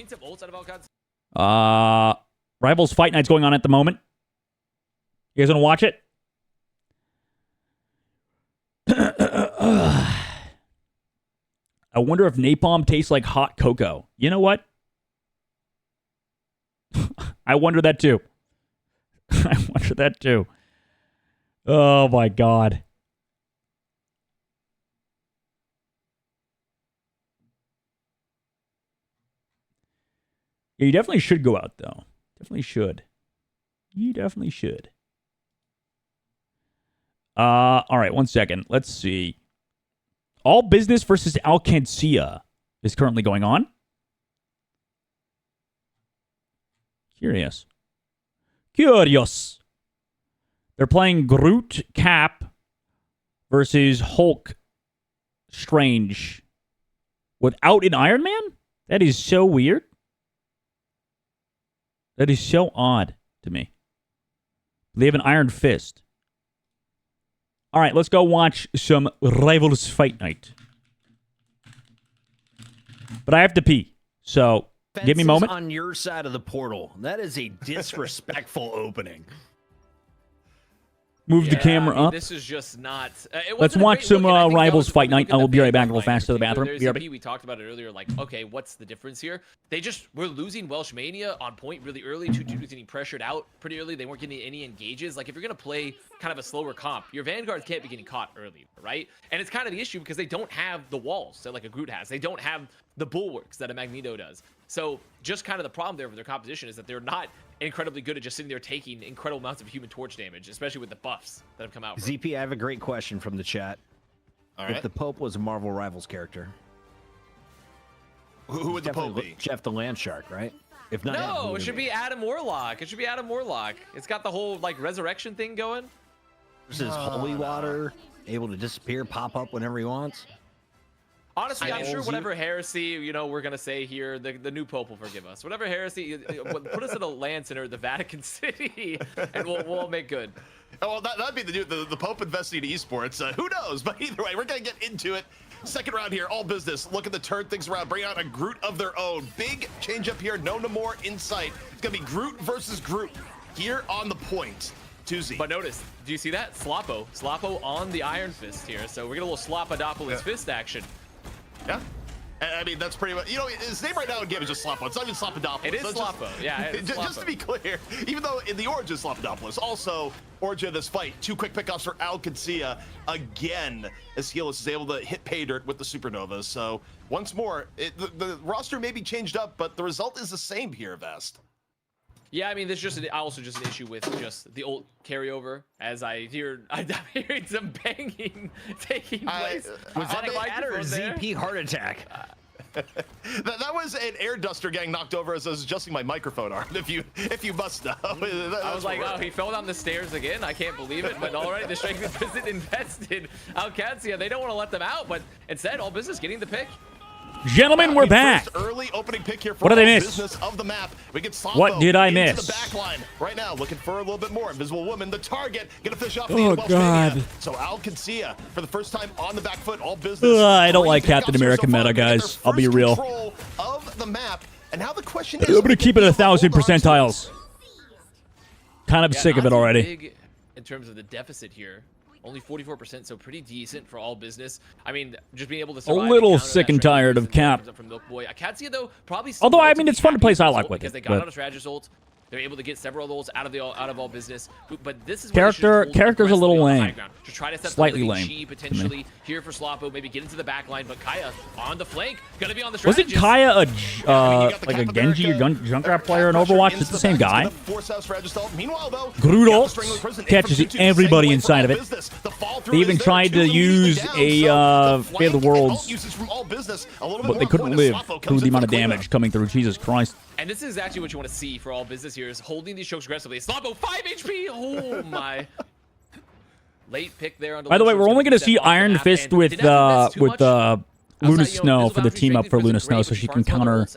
getting some ults out of Alcance. Rivals Fight Night's going on at the moment. You guys want to watch it? I wonder if napalm tastes like hot cocoa. You know what? I wonder that too. I wonder that too. Oh my God. Yeah, you definitely should go out though. Definitely should. You definitely should. All right, 1 second. Let's see. All Business versus Alcancia is currently going on. Curious. They're playing Groot Cap versus Hulk Strange without an Iron Man? That is so weird. That is so odd to me. They have an Iron Fist. All right, let's go watch some Rivals Fight Night. But I have to pee, so give me a moment. On your side of the portal. That is a disrespectful opening. Move the camera up. This is just not. Let's watch some Rivals Fight Night. I will be right back. Real fast to the bathroom. We talked about it earlier. Like, okay, what's the difference here? We're losing Welsh Mania on point really early. 2-2 getting pressured out pretty early. They weren't getting any engages. Like, if you're gonna play kind of a slower comp, your vanguards can't be getting caught early, right? And it's kind of the issue because they don't have the walls that like a Groot has. They don't have the bulwarks that a Magneto does. So just kind of the problem there with their composition is that they're not incredibly good at just sitting there taking incredible amounts of Human Torch damage, especially with the buffs that have come out. ZP, I have a great question from the chat. All right. If the Pope was a Marvel Rivals character, who would the Pope be? Jeff the Land Shark, right? If not, no, it should be Adam Warlock. It should be Adam Warlock. It's got the whole like resurrection thing going. Versus Holy Water, able to disappear, pop up whenever he wants. Honestly, I'm sure whatever heresy, we're going to say here, the new Pope will forgive us. Whatever heresy, put us in a land center, the Vatican City, and we'll make good. Oh, well, that'd be the Pope investing in esports. Who knows? But either way, we're going to get into it. Second round here, All Business. Looking to turn things around, bring out a Groot of their own. Big change up here, no more insight. It's going to be Groot versus Groot here on the point. 2Z. But notice, do you see that? Sloppo on the Iron Fist here. So we're getting a little Sloppodopolis fist action. Yeah. I mean, that's pretty much, his name right now in game is just Sloppo. It's not even Sloppodopoulos. It is Sloppo. Just to be clear, even though in the origin Sloppodopoulos, also origin of this fight, 2 quick pickoffs for Alcancia again, as Helis is able to hit pay dirt with the Supernovas. So once more, the roster may be changed up, but the result is the same here, Vest. Yeah, I mean, there's also just an issue with just the old carryover. As I'm hearing some banging taking place. Was that a or ZP heart attack? That was an air duster getting knocked over as I was adjusting my microphone arm. If you must know. I was like, oh, he fell down the stairs again. I can't believe it. But already the strength deficit invested. Alcancia, they don't want to let them out, but instead, All Business getting the pick. Gentlemen, we're back. Early opening pick here for what did I miss? Business of the map. We get Sloppo what did I miss? The back line right now, looking for a little bit more. Invisible Woman, the target, gonna fish off. Oh God! So Alcancia for the first time on the back foot. All Business. I don't like Captain America meta, guys. I'll be real. Of the map, and now the question is, I'm gonna keep it 1,000 percentiles. Kind of sick of it already. Big in terms of the deficit here. Only 44%, so pretty decent for All Business. I mean, just being able to survive. A little sick and tired of Cap. From Milk Boy. Alcancia, though, probably. Although I mean, it's fun to play Psylocke with because they got out of strategist ult. They're able to get several of those out of All Business. But this is character's a little lame. To try to set slightly lame. Potentially here for Sloppo, maybe get into the back line. But Kaya on the flank, gonna be on the strategist. Wasn't Kaya like a Genji or Junkrat player in Overwatch? It's the same guy. Groot ult catches everybody inside of it. They even tried to use a Fate of the Worlds, but they couldn't live through the amount of damage coming through. Jesus Christ. And this is exactly what you want to see for All Business here, is holding these chokes aggressively. Sloppo, 5 HP! Oh my. Late pick there. By the way, we're only going to see Iron Fist with Luna Snow for the team up for Luna Snow so she can counter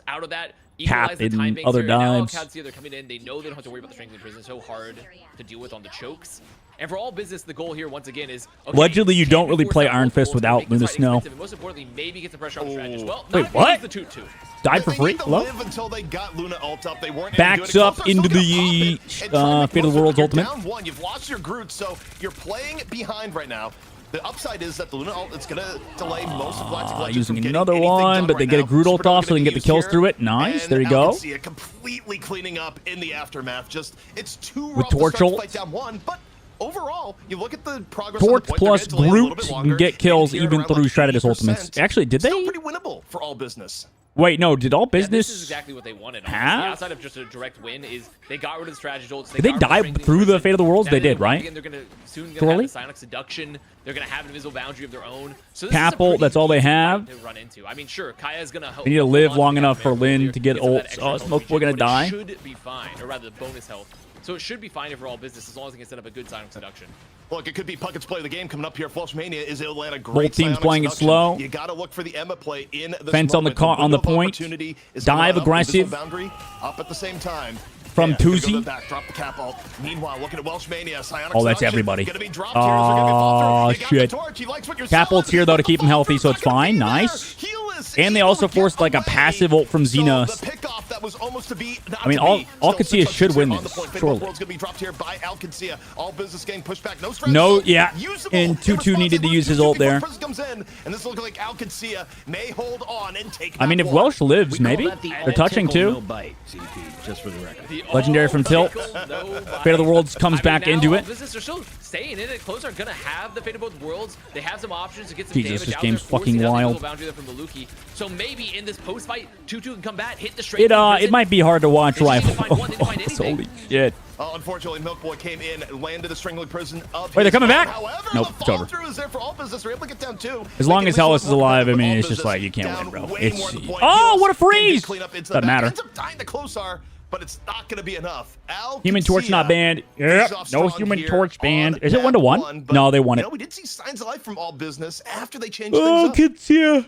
equalize the in time banks other here. And now dives. Alcadzia, they're coming in. They know they don't have to worry about the Strangling Prison. So hard to deal with on the chokes. And for all business, the goal here once again is okay, Allegedly, you can don't we really force play out Iron multiple Fist to without make this Luna fight Snow. expensive, and most importantly, maybe get the pressure on the strategist. Well, Wait, not if he what? uses the 2-2. Died for They free? need to Hello? live until they got Luna ult up. They weren't Backs able to up do it. into Closer, the still gonna pop it and try to Fate of the make World's You're ultimate. Down one. You've lost your Groot, so you're playing behind right now. The upside is that the Luna ult, it's going to delay most of Galactic Legends Using from getting another anything one, done but they right get a now. Groot ult Supernova off so they can gonna get the use kills here, through it. Nice, and there you go. Alcadzia completely cleaning up in the aftermath. Just, it's too With rough to Torch start to ult. fight down one, but overall, you look at the progress Torch on the point, they're plus gonna delay a little Groot bit can longer, get kills and here even around, through like, Stratus 80%. ultimates. Actually, did Still they? pretty winnable for all business. Wait, no, did all Yeah, business... this is exactly what they wanted. have? Honestly. Outside of just a direct win, is they got rid of the strategy ults. Did they got rid of dive Strangling through the Prison. Fate of the Worlds? Now They they're did, right? again, they're gonna soon Too gonna early? have the Psionic Seduction. They're gonna have Invisible Boundary of their own. So this Cap is a ult, pretty that's all they easy fight have. to run into. I mean, sure, Kaya's gonna help. They need to hold live on to long the enough Captain for America Lin earlier, to get some of that ults. extra Oh, health Smoke, regen, we're gonna but it die. should be fine, or rather, bonus health. So it should be fine for all business as long as they can set up a good Psionic Seduction. Look, it could be Puckett's play of the game coming up here. Flashmania is Atlanta. Both Great teams Psionic playing it Seduction. slow. You got to look for the Emma play in this Fence on the moment. on the window of point. opportunity is Dive coming up. aggressive. Invisible Boundary up at the same time. From Yeah, gonna go Tusi. to the back, drop the cap ult. Meanwhile, looking at Welshmania. Psionic Oh, that's Seduction everybody. Gonna be dropped here. Is there gonna be a fall Oh, through? You got the shit. torch. He likes what you're Cap selling. ult's here, though, to The keep him fall healthy, so through's it's not gonna fine. be there. Nice. Heelless And they able also to forced, get like, a away. passive ult from Xena. So the pickoff that was almost to be. I mean, all Alcadzia should win this, surely. World's gonna be dropped here by Alcadzia. All business getting pushed back. No No, strategy. yeah. Usable. And 2-2 needed to use his Irresponsible ult there. before Prism comes in, and this looks like Alcadzia may hold on and take. I mean, that if one. Welsh lives, maybe? They're touching too. No bite, CP, just for the record. The Legendary from Tilt. Fate of the Worlds comes back into it. Business are still staying in it. Close are gonna have the Fate of both worlds. They have some options to get some Jesus, damage this out game's there, fucking forcing out the wild. Invisible Boundary there from the Luki. So maybe in this post fight, 2-2 can come back, hit the straight. It might be hard to watch They just need to rifle. find one, they didn't find anything. Holy shit. Unfortunately, Milkboy came in, landed the Strangling Prison of. Wait, they're coming his back? own. However, Nope, the it's over. follow-through is there for all business. They're able to get down two. As long They as can at Hellas least is look alive, back, I mean, but it's all just like, you business can't win, down bro. way It's... more to the point. Oh, Heels what a can be freeze! cleaned up into the Doesn't back. matter. Ends up tying the Closar, but it's not going to be enough. Human Torch not banned. Yep, no Human Torch banned. Is it 1-1? No, they won it. We did see signs of life from all business after they changed Oh, things up. kids, yeah.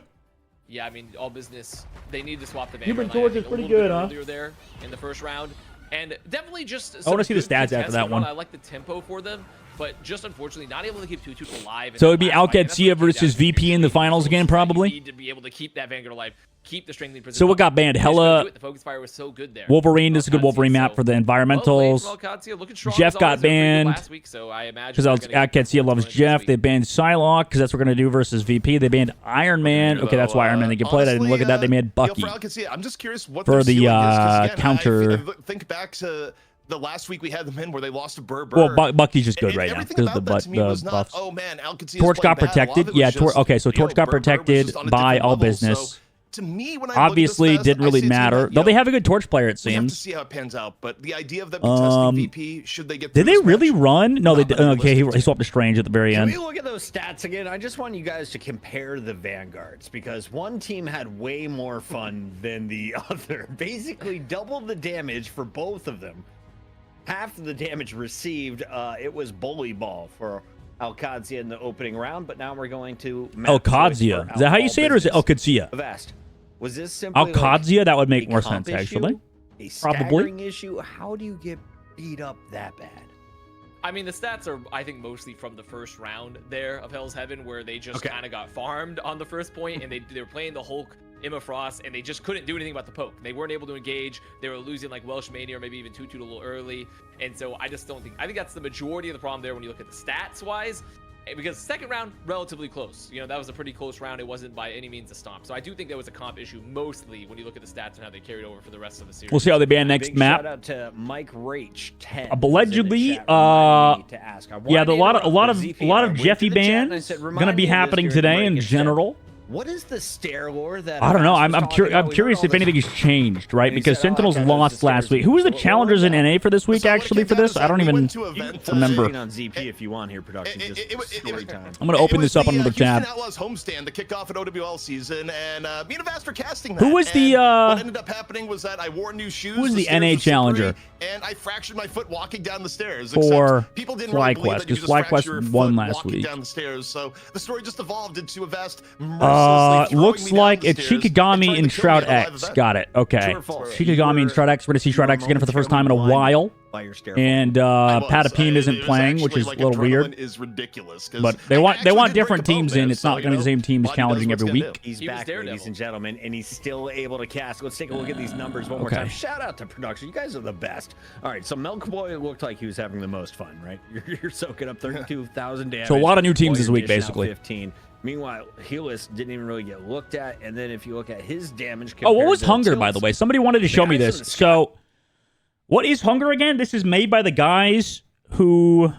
Yeah, I mean, all business. They need to swap the Human Vanguard Torch line, is I think, pretty a little good, bit huh? earlier there in the first round, and definitely just. I wanna some see the good stats after contested that one. I like the tempo for them, but just unfortunately not able to keep 2-2 alive. in So that it'd be last fight, and that's Alcadzia what came versus down to. VP in the finals again, probably? You need to be able to keep that Vanguard alive, keep the Strangling Prison. So what up. got banned? They just couldn't Hella do it. The focus fire was so good there. Wolverine. This is a good Alcadzia, Wolverine map so for the well played environmentals. from Alcadzia, looking strong Jeff as got always. They were pretty good banned last week, so I imagine because they're gonna get Alcadzia loves this Jeff. week. They banned Psylocke because that's what we're going to do versus VP. They banned Iron Man. Okay, that's why Iron Man didn't get played. I didn't look at that. They made Bucky. For Alcadzia, I'm just curious what For their the, ceiling is, 'cause again, counter- I think back to the last week we had them in where they lost to Burr. Well, Bucky's just good And right now everything because of about that the to me was not, buffs. oh man, Alcadzia Torch got protected. Yeah, okay, so Torch got protected by all business. To me, when I Obviously, didn't really matter. Though they have a good Torch player, it We have to seems. see how it pans out, but the idea of them contesting VP, should they get? Did they through this really match? run? No, they Not did. that Okay, he realistic. swapped to Strange at the very Can end. we look at those stats again? I just want you guys to compare the Vanguards because one team had way more fun than the other. Basically, double the damage for both of them. Half of the damage received, it was bully ball for Alcadzia in the opening round, but now we're going to map choice Alcadzia. for Is that how you say it, or is it Business. Alcadzia? Vast. Was this simply like Alcadzia? That would make a more comp sense, issue? actually. A Probably. staggering issue? How do you get beat up that bad? I mean, the stats are, I think, mostly from the first round there of Hell's Heaven, where they just kind of got farmed on the first point, and they were playing the Hulk, Emma Frost, and they just couldn't do anything about the poke. They weren't able to engage. They were losing like Welshmania or maybe even 2-2 a little early. And so I just don't think, I think that's the majority of the problem there when you look at the stats wise. Because second round, relatively close. You know, that was a pretty close round. It wasn't by any means a stomp. So I do think there was a comp issue mostly when you look at the stats and how they carried over for the rest of the series. We'll see how they ban next Big map. shout out to Mike Rach 10. Allegedly, to ask. Yeah, a lot of Jeffy bans gonna be happening today in general. What is the stair lore that I don't know. Avast was I'm talking about? I'm We heard curious all if this- anything has changed, right? And he Because said, "Oh, Sentinels okay, lost there's the last stairs." week. Who was the What was challengers in that? NA for this week, So what it actually, came for down this? is I that don't we even went to events and- remember. On ZP if you want here, production. Just story time. I'm going to open this up on another Houston tab. Outlaws homestand to kick off an OWL season, and me and Avast are casting that. Who was the, What ended up happening was that I wore new shoes. who was the stairs NA were slippery, challenger? And I fractured my foot walking down the stairs. For except people didn't really believe FlyQuest, that you 'cause just fracture FlyQuest your won foot last walking week. down the stairs. So the story just evolved into Avast Oh, Looks like it's Shikigami and Shroud X. Got it. Okay. Shikigami and Shroud X. We're going to see Shroud X again for the first time in a while. And Patapine isn't playing, which is a little weird. Is ridiculous, but they want different teams in. It's not going to be the same teams challenging every week. He's back, ladies and gentlemen, and he's still able to cast. Let's take a look at these numbers one more time. Shout out to production. You guys are the best. All right, so Milkboy looked like he was having the most fun, right? You're soaking up 32,000 damage. So a lot of new teams this week, basically. 15. Meanwhile, Helis didn't even really get looked at, and then if you look at his damage, oh, what was Hunger, by the way? Somebody wanted to show me this. So, what is Hunger again? This is made by the guys who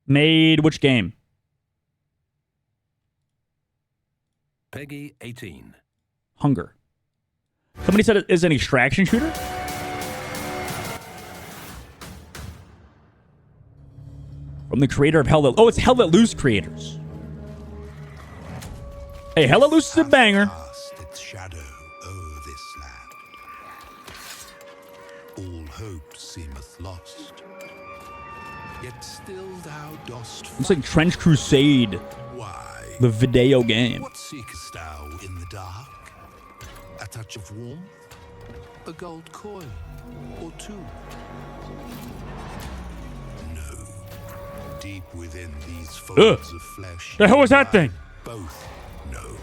made which game? Peggy 18. Hunger. Somebody said it is an extraction shooter? From the creator of Hell Let... Oh, it's Hell Let Loose creators. Hey, Hell Let Loose is a banger. Its shadow o'er this land. All hope seemeth lost. Yet still thou dost. It's like Trench Crusade. Why? The video game. What seekest thou in the dark? A touch of warmth? A gold coin? Or two? No. Deep within these folds of flesh. The hell was that thing? Both know.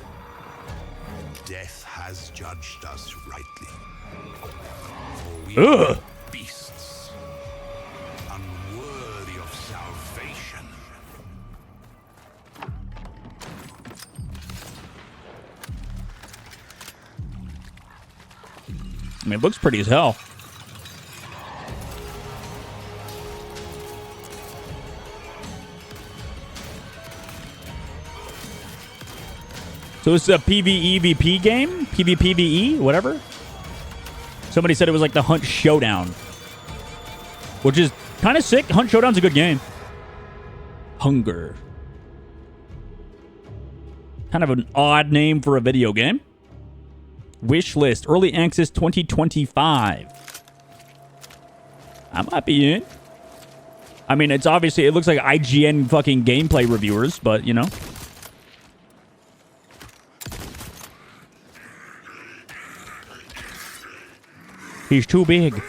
Death has judged us rightly. For we are beasts, unworthy of salvation. I mean, it looks pretty as hell. So it's a PvEVP game? PvPvE? Whatever? Somebody said it was like the Hunt Showdown. Which is kind of sick. Hunt Showdown's a good game. Hunger. Kind of an odd name for a video game. Wish list. Early access 2025. I might be in. I mean, it's obviously... It looks like IGN fucking gameplay reviewers, but, you know... He's too big.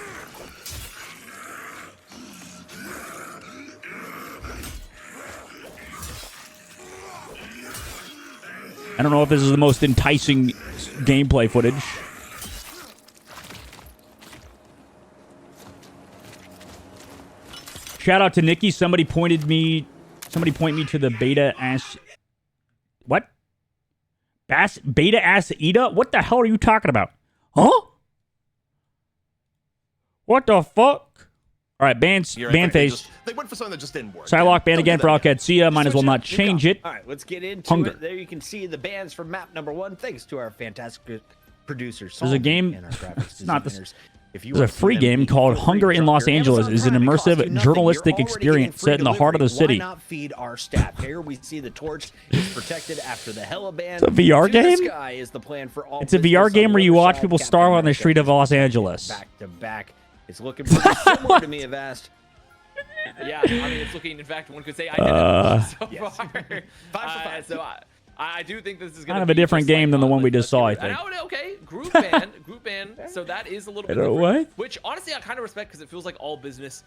I don't know if this is the most enticing gameplay footage. Shout out to Nikki. Somebody point me to the beta ass. What? Beta ass Ida? What the hell are you talking about? Huh? What the fuck? All right, ban phase. They went for something that just didn't work. Psylocke ban again for Alcatsia. Might as well not change it. All right, let's get into Hunger. it. There you can see the bans from map number 1. Thanks to our fantastic producers. There's a game. And our graphics It's not this. designers. If you There's a want to see free them game eat called for Hunger free, in drop Los your Angeles. Amazon It's an Prime. It costs you immersive nothing. journalistic You're already experience getting free set in the heart of the delivery. city. Why not feed our staff? Here we see the torch is protected after the Hella ban. It's a VR To the game? sky is the plan for all It's a business. VR On game the where you other watch side, people Captain starve on the America street of is Los protected Angeles. Back to back. It's looking pretty similar to me, Avast. Yeah, I mean, it's looking, in fact, one could say identical so Yes. far. 5 for 5. So I do think this is going to Kind of be a different just game like than the one we let's just saw, I get rid of think. it. Okay, group ban. So that is a little bit different. What? Which, honestly, I kind of respect because it feels like all business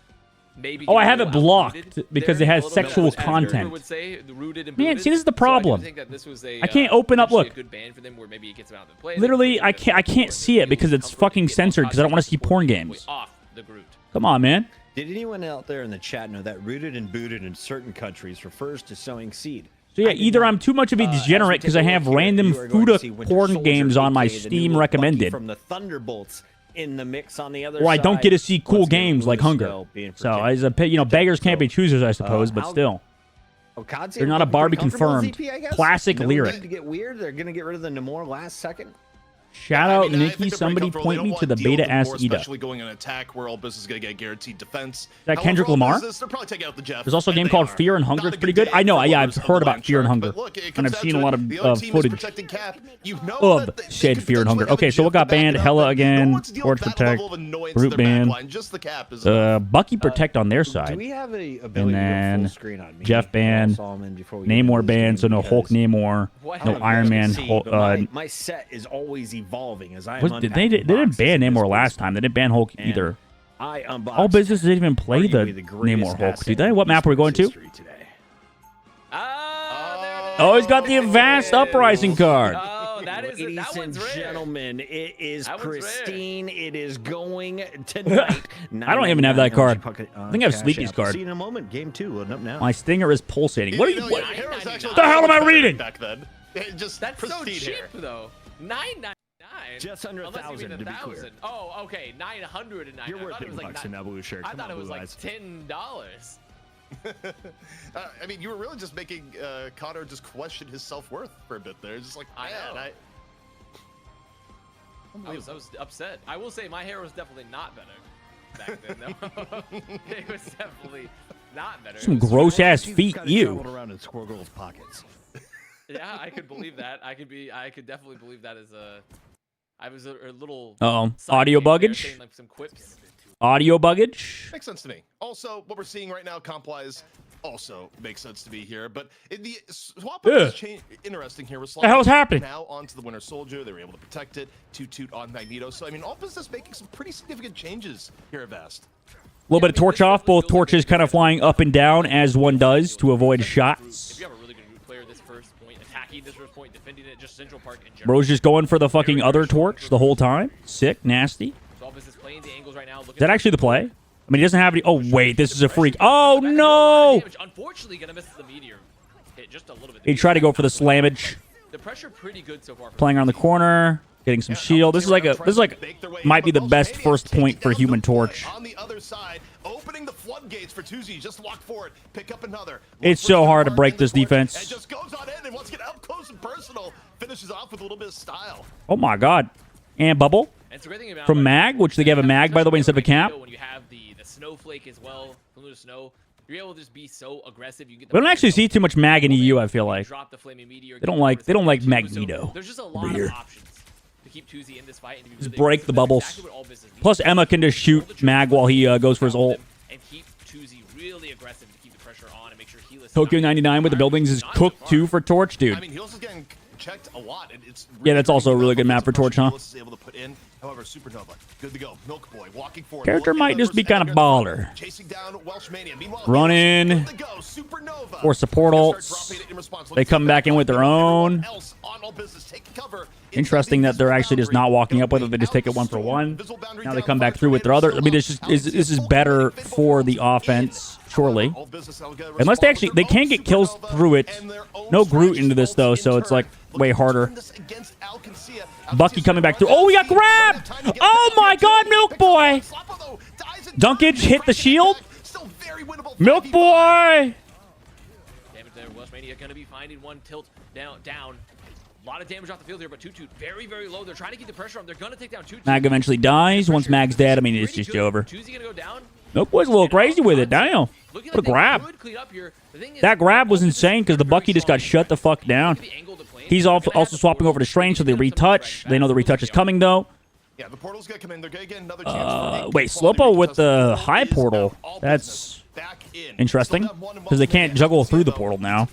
maybe... Oh, I gets a have it little blocked outdated because there, it a has little bit, sexual as Andrew content. would say, rooted and Man, booted. see, this is the So I do problem. think that this was I can't open up, potentially look. a good ban for them where maybe it gets them out of the play. Literally, I can't see it because it's fucking censored because I don't want to see porn games. Off the Groot. Come on, man. Did anyone out there in the chat know that rooted and booted in certain countries refers to sowing seed? So yeah, either I'm too much of a degenerate because I have random Fuda porn games on my Steam recommended, from the Thunderbolts in the mix on the other or I don't side. get to see cool Once again, games like Louis Hunger. Bell being So protected. as a beggars can't be choosers, I suppose, but how- still. Okadze They're not a looking Barbie pretty comfortable confirmed. with ZP, I guess? Classic No lyric. need to get weird. They're gonna get rid of the Namor last second. Shout I out mean, I think Nikki. they're pretty Somebody comfortable. They point me don't to the want to deal beta with them ass more, Ida. especially going in attack where All Business is going to get guaranteed defense. that However, Kendrick All Lamar? Business, they're probably taking out the Jeff. There's also a game and called they are. Fear and Hunger. Not It's a pretty good good. day I know. for Yeah, owners I've of heard the about Fear and Landshark, Hunger. but look, it And comes I've down seen to a lot it. of The other team is footage protecting Cap. You know of that they said could Fear and Hunger. potentially have Okay, a so we Jeff got to back banned it up, Hella but no again. one wants to deal Torch with that Protect. level of annoyance Group to their ban. backline. Just the Cap is Bucky Protect on their Do side. we have a ability And to go then full screen on me? Jeff ban. Solomon, before we get into Namor this ban, game? so no Hulk Because Namor. What? I No don't know if Iron you Man. can see, Hulk, but my set is always evolving as I am they unpacking didn't boxes ban in this Namor last basement. time. They didn't ban Hulk And either. I unboxed All Business didn't even play the arguably greatest Namor Hulk, asset do they? in What map are we going to? history today. Oh, he's got the Advanced Uprising card. Oh, that is Ladies that and one's rare. gentlemen, it is That one's rare. pristine. It is going tonight. I don't even have that $9.99 card. Pocket, I think I have Cash Sleepy's App. card. See you in a moment. Game 2 loading up now. My stinger is pulsating. What are you? know, What, your hair was actually What the hell am I reading? back then? It just That's so pristine cheap hair. though. $9.99. Just under Unless you mean 1,000 to be clear. 1,000. Oh, okay. 999. You're I worth thought it big was like bucks in that blue shirt. I Come thought on, it was Blue like Eyes. $10. I mean, you were really just making Connor just question his self-worth for a bit there. Just like, I man, know. I was upset. I will say my hair was definitely not better back then. though. It was definitely not better. Some It was gross short. ass feet, Kinda you. traveled around in Squirrel Girl's pockets. Yeah, I could believe that. I could definitely believe that as a. I was a little. Uh-oh. side Audio game there, buggage? saying, like, some quips. Audio buggage? makes sense to me. Also, what we're seeing right now, comp-wise, also makes sense to me here. But in the swap Ugh. is interesting here. The hell's happening? Now onto the Winter Soldier. They were able to protect it. Toot on Magneto. So, I mean, All Business making some pretty significant changes here at Vast. A little bit of torch off. Both torches kind of flying up and down as one does to avoid If shots. you have a really good root player this first point, attacking this first point, defending it, just Central Park in general. Bro's just going for the fucking other torch the whole time. Sick, nasty. So all business playing the angles right now. Is that actually the play? I mean, he doesn't have any. Oh, wait, this is a freak. Oh, no! Unfortunately, gonna miss the meteor hit just a little bit. He tried to go for the slammage. The pressure pretty good so far. Playing around the corner, getting some shield. This is like might be the best first point for Human Torch. On the other side, opening the floodgates for Tuzi. Just walk for it. Pick up another. It's so hard to break this defense. And just goes on in and wants to get up close and personal. Finishes off with a little bit of style. Oh, my God. And bubble. And it's a great thing about From Mag, which they gave a Mag, by the way, instead of a cap. When you have the snowflake as well, from the snow, you're able to just be so aggressive. You get We don't actually see too much Mag in EU, I feel like. Drop the flaming meteor. They don't like Magneto. So there's just a lot here. of options to keep Tuzi in this fight. And to be Just really break aggressive. the That's bubbles. exactly what All Business needs. Plus, Emma can just shoot Mag while he goes for his ult. And keep Tuzi really aggressive to keep the pressure on and make sure Helis. Tokyo 99 with the buildings is cooked too for Torch, dude. I mean, Helis is getting checked a lot. And it's Yeah, that's also a really good map for Torch, huh? Helis is able to put in. However, Supernova, good to go. Milk Boy walking forward. Character looking might for just be first kind of anchor. baller. Chasing down Welshmania. Meanwhile, Run Helis, in. good to go. Supernova. Force support Gonna ults. start dropping it in response. They come back in with their own. Everyone else on All Business taking cover. Interesting that they're actually just not walking up with it. They just take it one for one. Now they come back through with their other. I mean, this is better for the offense, surely. Unless they can't get kills through it. No Groot into this, though, so it's, like, way harder. Bucky coming back through. Oh, we got grabbed! Oh, my God, Milk Boy! Dunkage hit the shield. Milk Boy! Damage there. Welshmania gonna be finding one tilt down. A lot of damage off the field here, but Toot very, very low. They're trying to keep the pressure on. They're gonna take down Toot. Mag eventually dies. Once Mag's dead, I mean, it's just over. Tuzi gonna go down. Milk Boy's a little crazy with it. Damn. Looking What a like they grab. could clean up here. The thing is, That grab was All Business insane because the very Bucky just got strong. shut the fuck down. The angle to play in, He's they're also gonna have the swapping over to portal. Strange, so they They're gonna retouch. They know the retouch is coming, though. Yeah, the portal's gonna come in. They're gonna get another chance. Wait, Slowpo with the high portal. That's interesting, because they can't juggle through the portal now.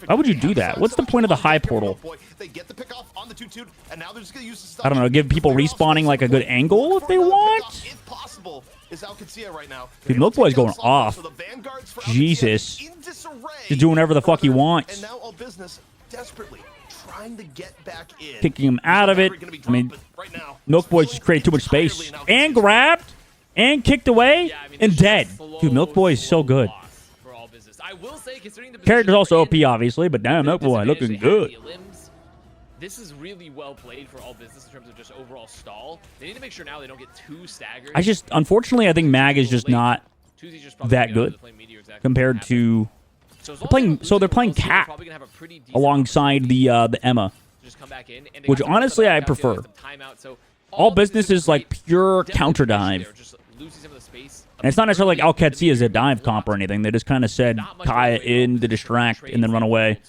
Why would you do that? What's the point of the high portal? They get the pick off on the Toot, and now they're just gonna use the I don't know, give people respawning like a good angle if they want? If possible, is Alcancia right now. Dude, Milk Boy's going off. So the vanguards for Jesus. Alcancia in disarray. He's doing whatever the fuck he wants. And now All Business desperately trying to get back in. Kicking him out of it. I mean, right now, Milk Boy just created too much space. And grabbed, and kicked away, Yeah, I mean, and it's dead. just a Dude, Milk Boy is so slow good. loss for All Business. I will say, considering the Character's position also they're OP, in, obviously, but damn, Milk Boy looking disadvantage they good. have the limbs. This is really well played for All Business in terms of just overall stall. They need to make sure now they don't get too staggered. Unfortunately, I think Mag is just not Tuzi's just probably that gonna get good the flame meteor exactly compared what to happened. So as they're long as playing. don't So lose they're it, playing we'll see, they're Cap probably gonna have a pretty decent alongside the Emma. opportunity to just come back in. And Which honestly I prefer. All Business is like pure counter dive. And it's not necessarily like Alcatsia is a dive comp or anything. They just kind of said Kaya in to distract and then run away.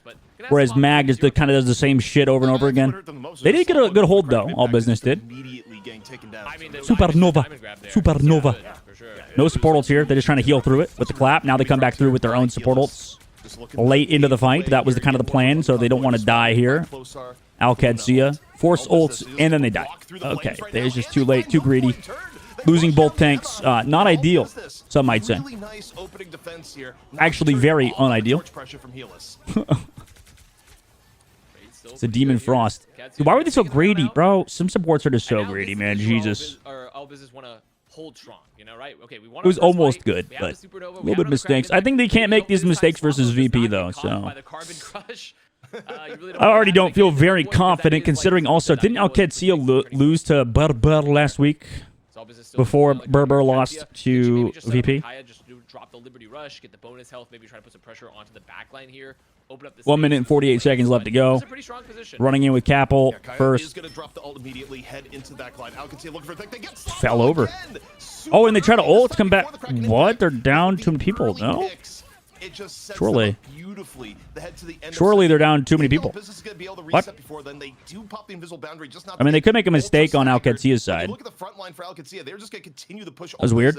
Whereas Mag is the kind of does the same shit over and over again. They did get a good hold though. All Business did. Supernova. Supernova. No support ults here. They're just trying to heal through it with the clap. Now they come back through with their own support ults late into the fight. That was the kind of the plan, so they don't want to die here. Alcatsia. Force ults, and then they die. Okay, there's just too late, too greedy. Losing both tanks, not ideal, some might say. Actually, very unideal. It's a Demon Frost. Dude, why were they so greedy, bro? Some supports are just so greedy, man. Jesus. All business want to hold strong, you know, right? Okay, we it was almost good, but a little bit of mistakes. I think they can't make these mistakes versus VP, though, so... I already don't feel very confident, considering also, didn't Alcatsia lose to Berber last week? Before Berber lost to VP? Drop the Liberty Rush, get the bonus health, maybe try to put some pressure onto the backline here. Open up the 1 minute and 48 seconds left to go. Running in with Capel first. Fell over. Oh, and they try to ult, come back. What? They're down too many people. No? Surely. Surely they're down too many people. What? I mean, they could make a mistake on Alcatsia's side. That was weird.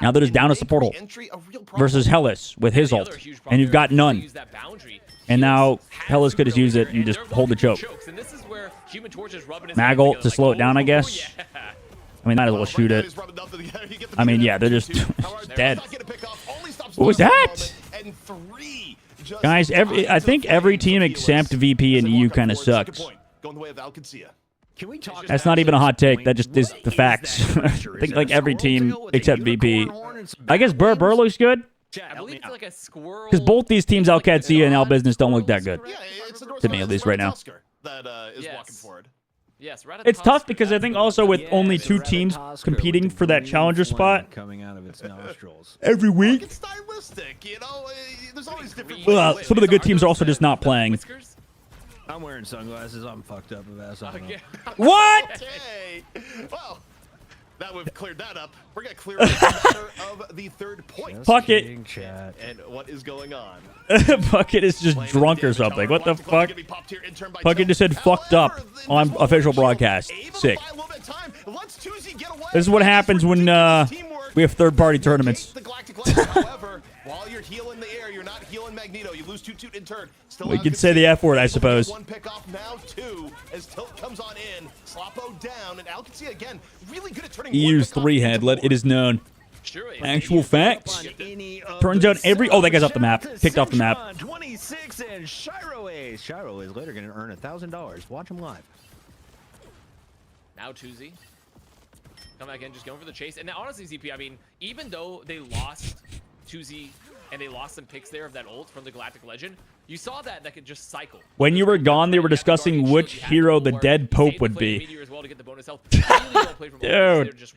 Now they're just down a support ult versus Hellas with his ult. And you've got none. And now Hellas could just use it and just hold the choke. Mag ult to slow it down, I guess. I mean, might as well shoot it. I mean, yeah, they're just dead. What was that? Guys, I think every team except VP and EU kind of sucks. That's not even a hot take. That just is the facts. I think like every team except VP. I guess Burr looks good. Because both these teams, Alcatsia and Al Business, don't look that good. To me, at least right now. Yes, it's tough because I think also with only two teams competing for that challenger spot every week, some of the good teams are also just not playing. I'm wearing sunglasses. I'm fucked up. What? Okay. Well, now we've cleared that up. We're gonna clear up the matter of the third point. Puckett. And what is going on? Puckett is just drunk or something. What the fuck? Puckett just said fucked up on official broadcast. Sick. This is what happens when we have third-party tournaments. While you're healing the air, you're not healing Magneto. You lose Toot in turn. We can say the F word, I suppose. One pick off now, too, as Tilt comes on in. Sloppo down, and Alcatsia again, really good at turning EU's three-head, let it is known. Actual facts. Turns out every... Oh, that guy's off the map. Kicked off the map. 26 and Shiro Ace. Shiro is later going to earn $1,000. Watch him live. Now Tuzi. Come back in, just going for the chase. And now, honestly, ZP, I mean, even though they lost Tuzi and they lost some picks there of that ult from the Galactic Legend, you saw that could just cycle. When you were gone, they were discussing which hero the dead Pope would be. Dude.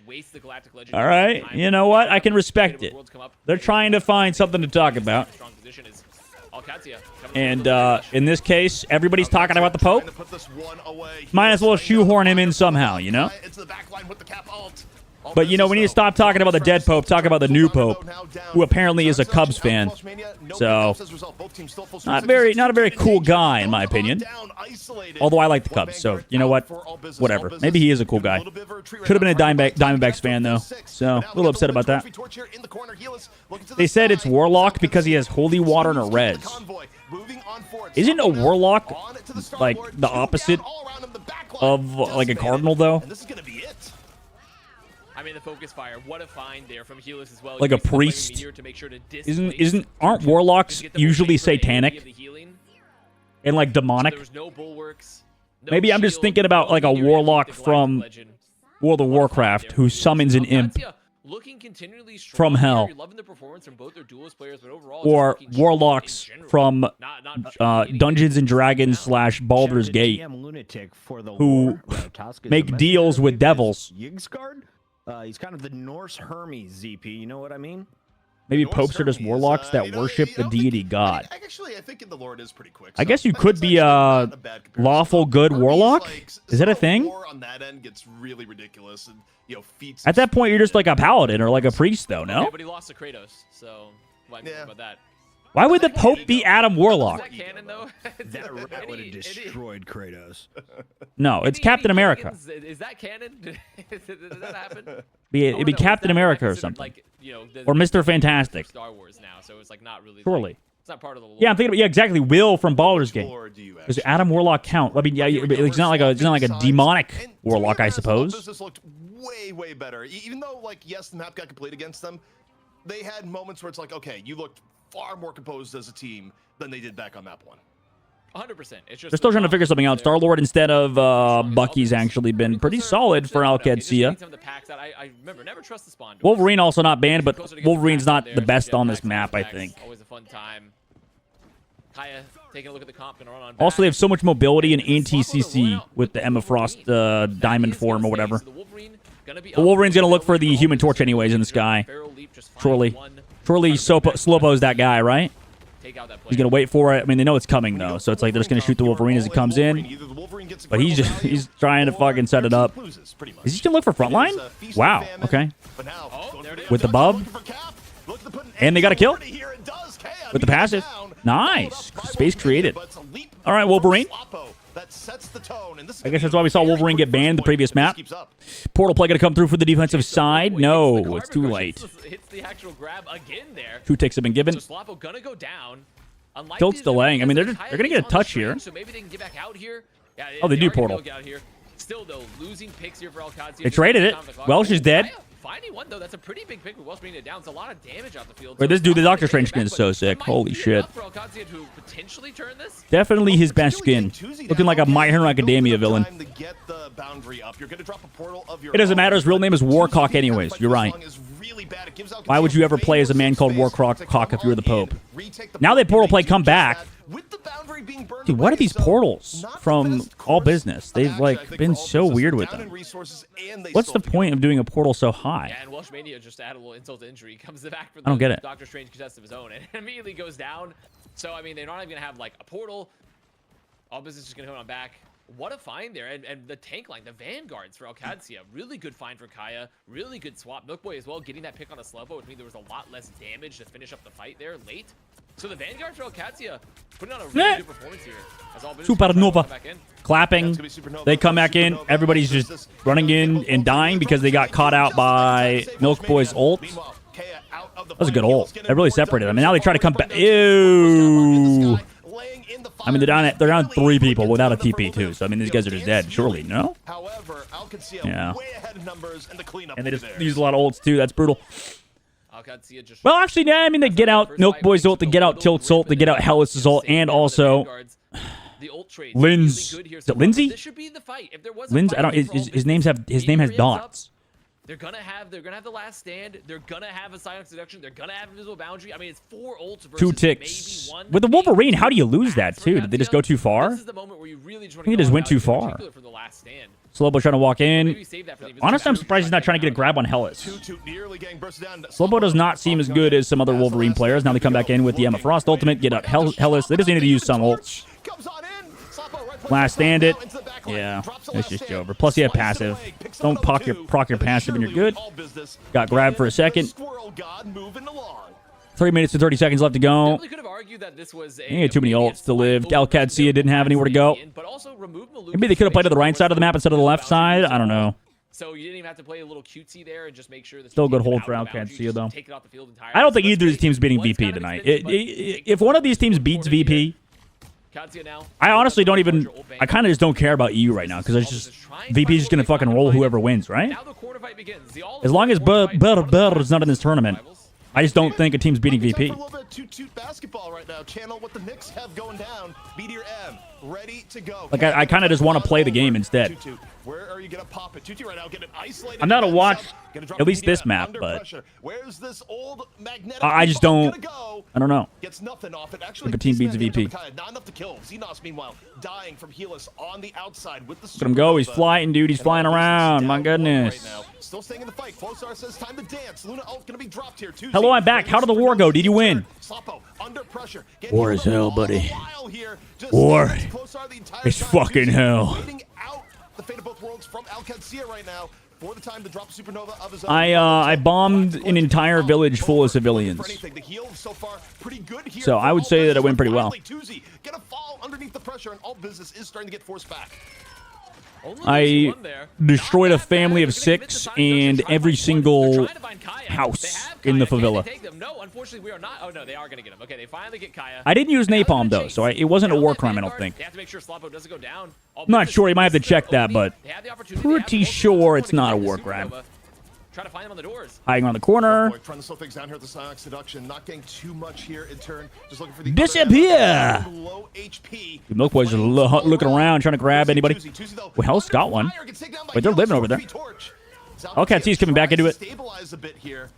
All right. You know what? I can respect it. They're trying to find something to talk about. And in this case, everybody's talking about the Pope. Might as well shoehorn him in somehow, you know? But, you know, we need to stop talking about the dead Pope, talk about the new Pope, who apparently is a Cubs fan. So, not a very cool guy, in my opinion. Although I like the Cubs, so, you know what? Whatever. Maybe he is a cool guy. Could have been a Diamondbacks fan, though. So, a little upset about that. They said it's Warlock because he has Holy Water and a res. Isn't a Warlock, like, the opposite of, like, a Cardinal, though? I mean, the focus fire. What a find there from Helis as well. Like a priest. Aren't warlocks usually satanic and like demonic? Maybe I'm just thinking about like a warlock from World of Warcraft who summons an imp from hell, or warlocks from Dungeons and Dragons / Baldur's Gate who make deals with devils. He's kind of the Norse Hermes, ZP. You know what I mean? Maybe Norse popes are just Hermes, warlocks that you know, worship I the don't deity think- god. Actually, I think in the lore it is pretty quick. I guess you think could it's be actually a not bad comparison. lawful good Hermes, warlock? like, Is that a some of the thing? lore on that end gets really ridiculous, and feats. At that point, you're just like a paladin or like a priest, though, no? Okay, but he lost to Kratos, so why Yeah. about that? Why would the Pope be Adam Is Warlock? that canon though? That rat would have Any- destroyed Kratos. No, it's any Captain America. dragons- Is that canon? Does that happen? It'd I be wanna know, is Captain that America or considered, something. like, the Or Mr. Fantastic. Star Wars now, so it's like not really. Surely. Like, it's not part of the lore. Yeah, I'm thinking. Yeah, exactly. Will from Baldur's Gate. Lore do you Does actually Adam Warlock count? I mean, yeah, it's not like a demonic And to me, warlock, I Small suppose. Business looked way better. Even though, like, yes, the map got complete against them, they had moments where it's like, okay, you looked far more composed as a team than they did back on map 1. 100%. It's just They're still trying to figure something out. Star Lord instead of Bucky's actually been pretty solid for Al Qadsiya. Some of the packs that I remember never trust the spawn. Wolverine also not banned, but Wolverine's not the best on this map, I think. Always a fun time. Kaya taking a look at the comp, gonna run on. Also, they back. have so much mobility in anti-CC with the Emma Frost diamond form or whatever. The Wolverine's gonna look for the Human Torch anyways in the sky. Surely. Surely Slopo's that guy, right? He's gonna wait for it. I mean, they know it's coming though, so it's like they're just gonna shoot the Wolverine as it comes in. But he's trying to fucking set it up. Is he gonna look for frontline? Wow. Okay. With the bub. And they got a kill with the passive. Nice. Space created. All right, Wolverine. I guess that's why we saw Wolverine get banned the previous map. Portal play gonna come through for the defensive side. No, it's too late. Hits the actual grab again there. 2 ticks have been given. So Slopo gonna go down. Unlike Tilt's these delaying. I mean, defenses, they're gonna get a Kaya is touch on the here. string, So maybe they can get back out here. Yeah, Oh, they do are gonna portal. get out here. Still though, losing picks here for Al Qadsiya. They traded it. Welsh is dead. Kaya finding one though. That's a pretty big pick with Welsh bringing it down. It's a lot of damage out the field. Wait, So this dude, the Slopo Doctor gonna Strange get it skin is back, so but sick. might Holy be shit. enough for Al Qadsiya to potentially turn this. Definitely his best skin. Looking like a My Hero Academia villain. It doesn't matter. His real name is Warcock anyways. You're right. Why would you ever play as a man called Warcock if you were the Pope? Now they portal play come back. Dude, what are these portals from All Business? They've like been so weird with them. What's the point of doing a portal so high? Yeah, and Welsh Mania just to add a little insult to injury. He comes back for the I don't get it. Doctor Strange contest of his own and immediately goes down. So I mean, they're not even gonna have like a portal. All Business is gonna come on back. What a find there, and the tank line, the Vanguards for Al Qadsiya, really good find for Kaya, really good swap. Milkboy as well, getting that pick on a Slopo, which means there was a lot less damage to finish up the fight there late. So the Vanguard for Al Qadsiya putting on a really good performance here. As All Business Supernova. back in. Clapping. They come back in. Everybody's just running in and dying because they got caught out by Milk Boy's ult. That was a good ult. That really separated them. And now they try to come back. Ew. I mean, they're down 3 people without a TP too. So I mean, these guys are just dead. Surely, no? However, Al Qadsiya Yeah. way ahead of numbers, and the cleanup And they will just be use a theirs. lot of ults too. That's brutal. Al Qadsiya just Well, actually, yeah, I mean, they get out Milk Boy's ult, they get out Tilt's ult, they get out Hellas' ult, and also the ult trades Linz. really good here Is so it far, Lindsay? but This should be the fight. If there was a Linz, fight I don't. for All His name has Business, dots. They're gonna have the last stand. They're gonna have a silent seduction. They're gonna have invisible boundary. I mean, it's 4 ults versus 2 ticks. maybe 1. With the Wolverine, how do you lose that too? Did they just go too This far? is the moment where you really just want I think to he just went too far. From the last stand. Slobo trying to walk in. Maybe save that for the invisible Honestly, I'm boundary. surprised he's not trying to get a grab on Hellas. Two nearly getting bursted down. Slobo does not seem as good as some other Wolverine players. Now they come back in with the Emma Frost ultimate, get out Hellas. They just need to use some ults. Last stand it. Yeah, it's just over. Plus, you have passive. Don't proc your passive and you're good. Got grabbed for a second. 3 minutes and 30 seconds left to go. Definitely could have argued that this was He had too many ults to live. Al Qadsiya didn't have anywhere to go. But also remove Maluk Maybe they could have played to the right side of the map instead of the left side. I don't know. So you didn't even have to play a little cutesy there and just make sure that Still you a good take it hold out for of Al the boundary, Qadsiya, just though. take it off the field entirely. I don't think So either of these teams beating one's VP kind of tonight. expensive, but If one of these teams beats VP, Qadsiya now. I honestly don't even. I kind of just don't care about EU right now because it's just VP's just gonna fucking roll whoever wins, right? Now the quarter fight begins. The all As long as Burr is not in this tournament, I just don't think a team's beating VP. A little bit of toot basketball right now. Channel what the Knicks have going down. Meteor M ready to go. Like I kind of just want to play the game instead. Where are you gonna pop it? Tutu right now getting isolated. I'm not a watch Gonna drop At least Meteor this map, under but pressure. Where's this old magnetic I just ball don't. gonna go? I don't know. Gets nothing off it. Actually, If a team decent beats a damage VP. on Kaya. Not enough to kill. Xenos, meanwhile, dying from Helis on the outside with the Look at him go. He's Supernova. flying, dude. He's And flying all business around. My down one goodness. right now. Still staying in the fight. Flowstar says time to dance. Luna ult gonna be dropped here. Tuesday. Hello, I'm back. How did the war go? Did you win? Sloppo under pressure. War is hell, buddy. Here. Just War stands Flowstar the entire is time. fucking Tuesday hell. waiting out the fate of both worlds from Alcancia right now for the time to drop Supernova of his own. I bombed an entire village full of civilians. So I would say that it went pretty well. Tuesday gonna fall underneath the pressure, and all business is starting to get forced back. I destroyed a family of 6 and every single house in the favela. No, unfortunately, we are not. Oh, no, they are going to get him. Okay, they finally get Kaya. I didn't use napalm, though, so it wasn't a war crime, I don't think. They have to make sure Sloppo doesn't go down. I'm not sure. You might have to check that, but pretty sure it's not a war crime. Try to find him on the doors. Hiding on the corner. Trying to slow things down here at the Psionic Seduction, not getting too much here in turn. Just looking for the Disappear! low HP. The Milk Boys are looking around, trying to grab anybody. Well, Hell's got one. Wait, they're living over there. Alcancia's coming back into it. Stabilize a bit here.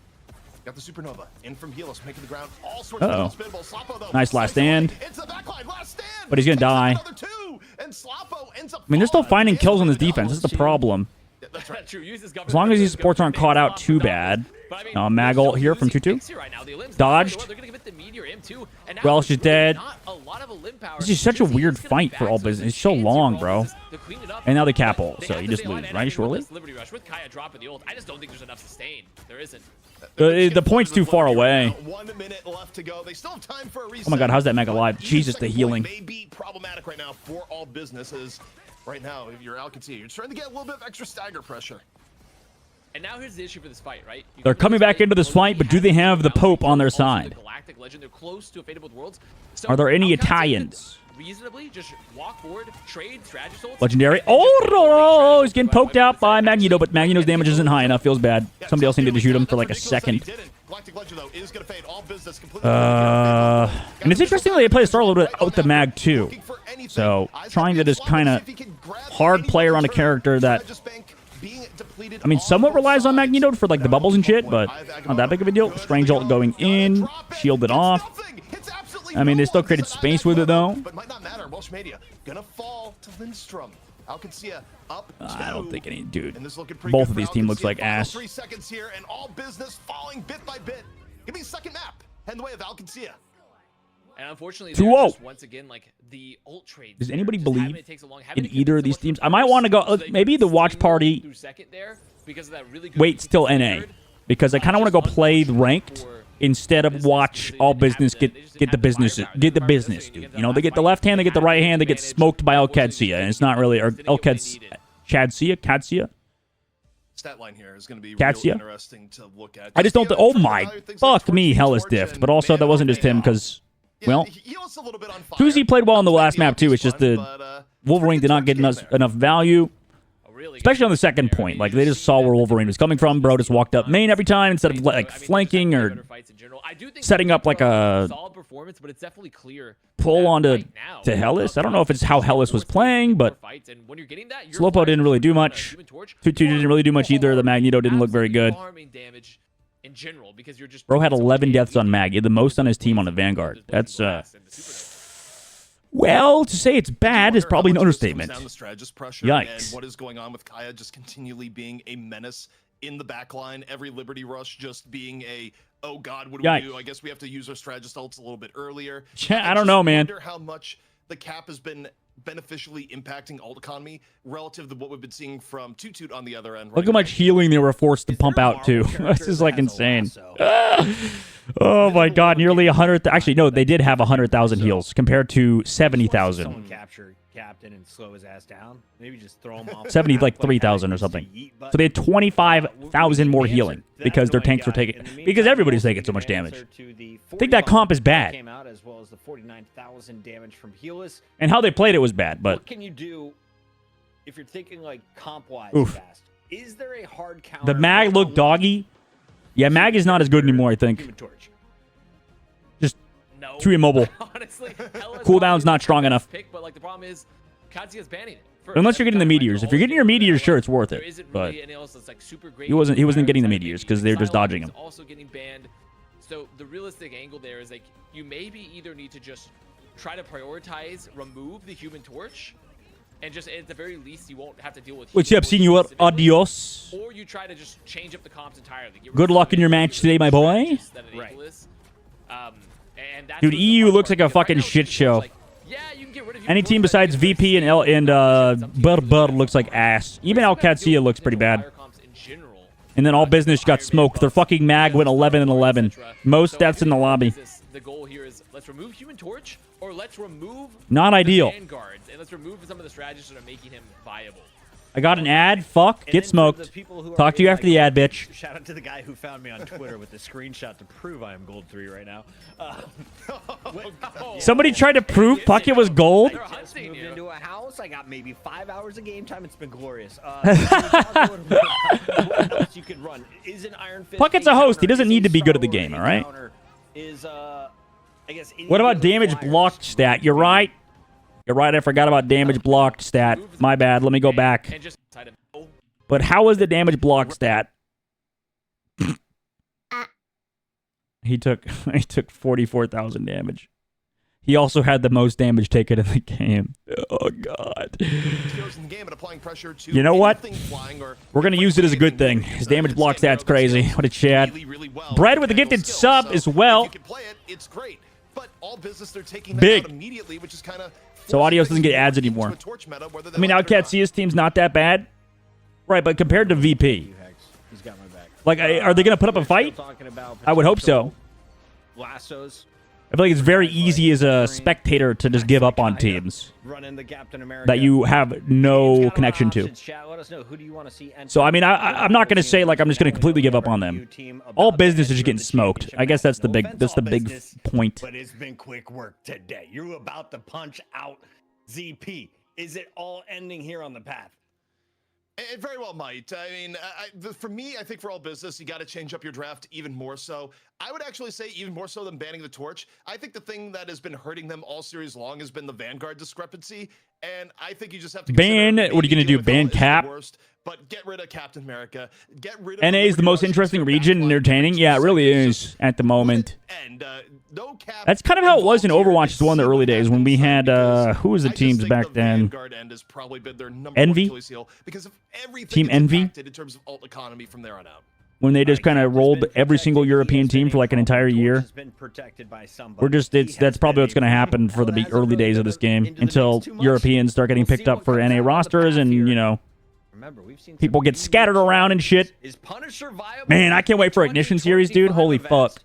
Got the Supernova in from Helis, making the ground all sorts of unspinable. Sloppo, though, Nice last stand. into the backline, last stand. But he's gonna die. Another two, and Sloppo ends up I mean, they're still falling. finding kills on this defense. This is the problem. Yeah, that's right. True. Use his As long as these supports aren't caught out too bad. Mag ult here from 2-2. Dodged. Welsh is dead. This is such a weird fight for all business. It's so long, bro. And now the cap ult, so you just lose, right, surely? I just don't think there's enough sustain. There isn't. The point's too far away. 1 minute left to go. They still have time for a reset. Oh my god, how's that Mag alive? Even Jesus, the second healing. point may be problematic right now for all businesses. Right now, if you're Alcancia, you're trying to get a little bit of extra stagger pressure. And now here's the issue for this fight, right? They're coming back into this fight, but do they have the Pope on their side? Galactic legend, they're close to a Fate of Both Worlds. So Are there any Alcancia could Italians? Reasonably, just walk forward, trade, strategy souls. Legendary. Oh, he's getting poked out by Magneto, but Magneto's damage isn't high enough. Feels bad. Somebody else needed to shoot him for like a second. And it's interesting that they play Star-Lord without the Mag too. So trying to just kind of hard play around a character that, I mean, somewhat relies on Magneto for like the bubbles and shit, but not that big of a deal. Strange ult going in, shielded off. I mean, they still created space with it though. But might not matter. Welsh Mania gonna fall to Lindstrom. Alcancia up. I don't think any dude. And this looking pretty Both good of for these teams looks Alcancia. like Final ass. 3 seconds here, and all business falling bit by bit. Give me a second map. Head the way of Alcancia. And unfortunately, 2-0. just once again, like the ult trade. Does anybody believe it takes a long, in either of these teams? I might want to go. Maybe the watch party. through second there because of that really good Wait till NA, because I kind of want to go play ranked instead of watch all business get the business, dude. You know, they get the left hand, they get the right hand, they get smoked by Alcancia, and it's not really or Cadsia. Stat line here is going to be Katsia. real interesting to look at. I just don't. Oh my, fuck me, hell is diffed. But also that wasn't just him because, well, Tuzi played well on the last map too. It's just the Wolverine did not get enough value. Especially on the second point. Like, they just saw where Wolverine was coming from. Bro just walked up main every time instead of, like, flanking or setting up, like, a pull onto Hellas. I don't know if it's how Hellas was playing, but Slowpo didn't really do much. 2-2 didn't really do much either. The Magneto didn't look very good. Bro had 11 deaths on Mag. He had the most on his team on the Vanguard. That's, well, to say it's bad is probably an understatement. Yikes. And what is going on with Kaya just continually being a menace in the backline, every Liberty Rush just being a, oh god, what do we do? I guess we have to use our strategist ults a little bit earlier. I don't know, man. I wonder how much the cap has been beneficially impacting ult economy relative to what we've been seeing from Toot on the other end. Look how much healing they were forced to pump out, too. This is, like, insane. Oh, my God. Nearly 100. Actually, no, they did have 100,000 heals compared to 70,000. Someone capture Captain and slow his ass down. Maybe just throw him off. 70, like 3,000 or something. So they had 25,000 more healing because their tanks were taking, because everybody's taking so much damage. I think that comp is bad. Came out as well as the 49,000 damage from Helis. And how they played it was bad, but what can you do if you're thinking like comp-wise Oof. fast? Is there a hard counter? The Mag looked doggy. Yeah, Mag is not as good anymore, I think. Human Torch. Just too immobile. Honestly, Cooldown's not strong enough. Pick, but like the problem is, Kazuya's banning it. Unless you're getting the meteors. If you're getting your meteors, sure, it's worth there it. isn't But really anything else that's like super great. he wasn't getting the Like, meteors maybe because they're just Psylocke dodging is him. Also getting banned. So the realistic angle there is like you maybe either need to just try to prioritize remove the Human Torch, and just at the very least you won't have to deal with. What's Human up, Torch senor? specifically. Adios. Or you try to just change up the comps entirely. Get rid Good of luck some in your of the match today, my boy. strategies that Right. enable this. And that's Dude, really the EU hard looks part, like a because right fucking now shit it's just show. like, yeah, you can get rid of Any Human team Torch, but besides it's VP very and Bur looks like ass. Even Alcatia looks pretty bad. And then all business got smoked. Their fucking mag went 11-11. Most deaths in the lobby. The goal here is let's remove Human Torch, or let's remove Not the ideal. Vanguards, and let's remove some of the strategies that are making him viable. I got an ad. Fuck. And Get then for smoked. the people who are Talk to you in, after the ad, bitch. Shout out to the guy who found me on Twitter with the screenshot to prove I am gold 3 right now. Somebody tried to prove Puckett was gold. They're Just hunting moved you. into a house. I got maybe 5 hours of game time. It's been glorious. What else you could run? Is an Iron Fist Puckett's a host. He counter? doesn't Is need a to be good at the Star game, Wars all right? counter? Is I guess What about any of the damage flyers blocked stat? You're right. You're right. I forgot about damage blocked stat. My bad. Let me go back. And just inside him. Oh, But how is the damage block stat? he took 44,000 damage. He also had the most damage taken in the game. Oh god. Heroes in the game and applying pressure to You know what? anything flying or We're gonna use it as a good thing. His damage block stat's crazy. What a chat. really well. Brad with a Technical gifted skills. sub as well. If you can play it, it's great. But all business they're taking that Big. out immediately, which is kind of So Adios doesn't get ads anymore. I mean, Alcatsia's team's not that bad. Right, but compared to VP, He's got my back. like, are they gonna put up a fight? Talking about I would hope so. lassos. I feel like it's very easy as a spectator to just give up on teams Running the Captain America. that you have no connection to. Chat. Let us know, who do you want to see enter? So, I mean, I'm not going to say, like, I'm just going to completely give up on them. All business is just getting smoked. I guess that's the big point. But it's been quick work today. You're about to punch out ZP. Is it all ending here on the path? It very well might. I mean, for me, I think for all business, you got to change up your draft even more so. I would actually say even more so than banning the torch. I think the thing that has been hurting them all series long has been the Vanguard discrepancy. And I think you just have to Ban? consider What are you gonna maybe do, ban Doom Patrol Cap? is the worst, but get rid of Captain America. Get rid of NA is the most interesting region and entertaining. Yeah, it really is at the moment. And no Cap. That's kind of how it was in involved here. Overwatch as well in the early days when we had, who was the I just teams think back the then? Vanguard end has probably been their number Envy? one Achilles heel because of everything Team it's Envy? impacted in terms of alt economy from there on out. When they just kind of rolled every single European team for like an entire year. We're just, that's probably what's going to happen for the early days of this game until Europeans start getting picked up for NA rosters and, you know, people get scattered around and shit. Man, I can't wait for Ignition Series, dude. Holy fuck.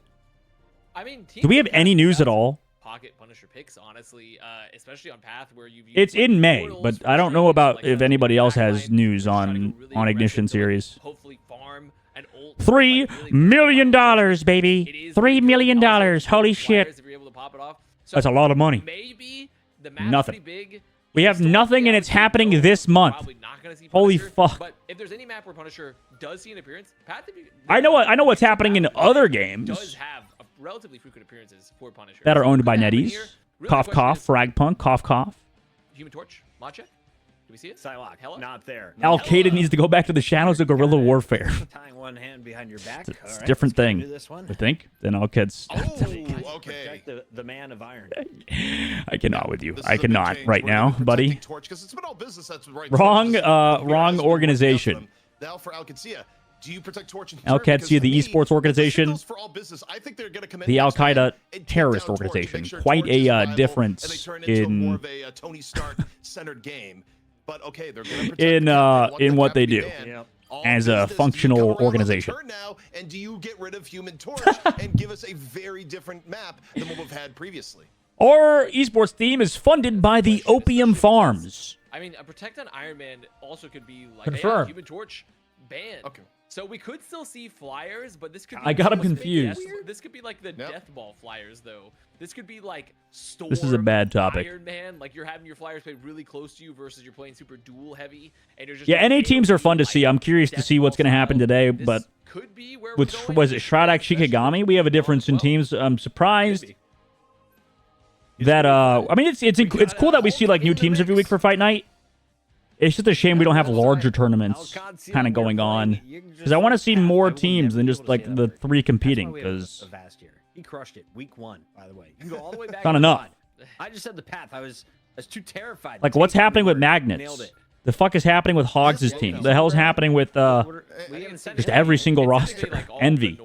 I mean, Do we have any news at all? Pocket Punisher picks, honestly, especially on Path where you've used It's like, in May, portals but for I don't know trades, about like, if anybody else has backline, news trying to on go really Ignition aggressive to, like, Series. hopefully farm an ult, $3 like, really million, It baby. is $3 really million. good. Also, Holy flyers, shit. if you're able to pop it off. So That's a lot of money. maybe the map's Nothing. pretty big. We You have still nothing, be and able it's to happening go. this month. Probably not gonna see Holy Punisher, fuck. But if there's any map where Punisher does see an appearance, Path I know what's happening in other does games have a relatively frequent appearances for Punisher that are So owned by what could happen NetEase. here? Really, Cough, the question cough. is, Fragpunk. Cough, cough. Human Torch, Macha. Do we see it? Psylocke, Hella? not there. Al Qaeda needs to go back to the shadows of guerrilla warfare. Tying one hand behind your back. It's All a right, different let's go do thing, this one. I think. Then Al Qaed's. Oh, okay. Protect the man of iron. I cannot with you. This I is a big cannot change. right We're now, gonna be buddy. protecting Torch, 'cause it's been all business that's right. Wrong, Torch is- wrong Whereas we're working organization. out for them. Now for Alcatia, do you protect Torch? And Al Turret? Because Qaeda, for the me, esports organization, signals for all business, I think they're gonna come in the Al next time Qaeda and take terrorist down Torch, organization. make sure Quite Torch is a viable, and difference they turn into more in of a Tony Stark-centered game. But okay, they're gonna protect in the Cap. They want in the what Cap they to be do banned. Yep. All as a business, do you functional come around on the organization. turn now, and do you get rid of Human Torch and give us a very different map than what we've had previously? Our esports team is funded by the Opium Farms. I mean, a Protect on Iron Man also could be like Confirm. Human Torch banned. Okay. So we could still see flyers, but this could be I got 'em almost confused. This could be like the Death Ball flyers, though. This could be like Storm. This is a bad topic. Iron Man, like you're having your flyers played really close to you versus you're playing super duel heavy, and you're just Yeah, NA teams are fun to see. I'm curious to Death see what's Ball going to happen style. today, This but could be where with we're going, was it Shroud Shikigami? We have a difference in teams. I'm surprised Could be. that I mean it's cool that we see like new teams every week for Fight Night. It's just a shame we don't have larger tournaments kind of going on. Because I want to see more teams than just like the 3 competing. Because he crushed it week 1, by the way. You can go all the way back. Not enough. I just said the path. I was too terrified. Like, what's happening with Magnets? The fuck is happening with Hogs' team? The hell's happening with just every single roster? Envy.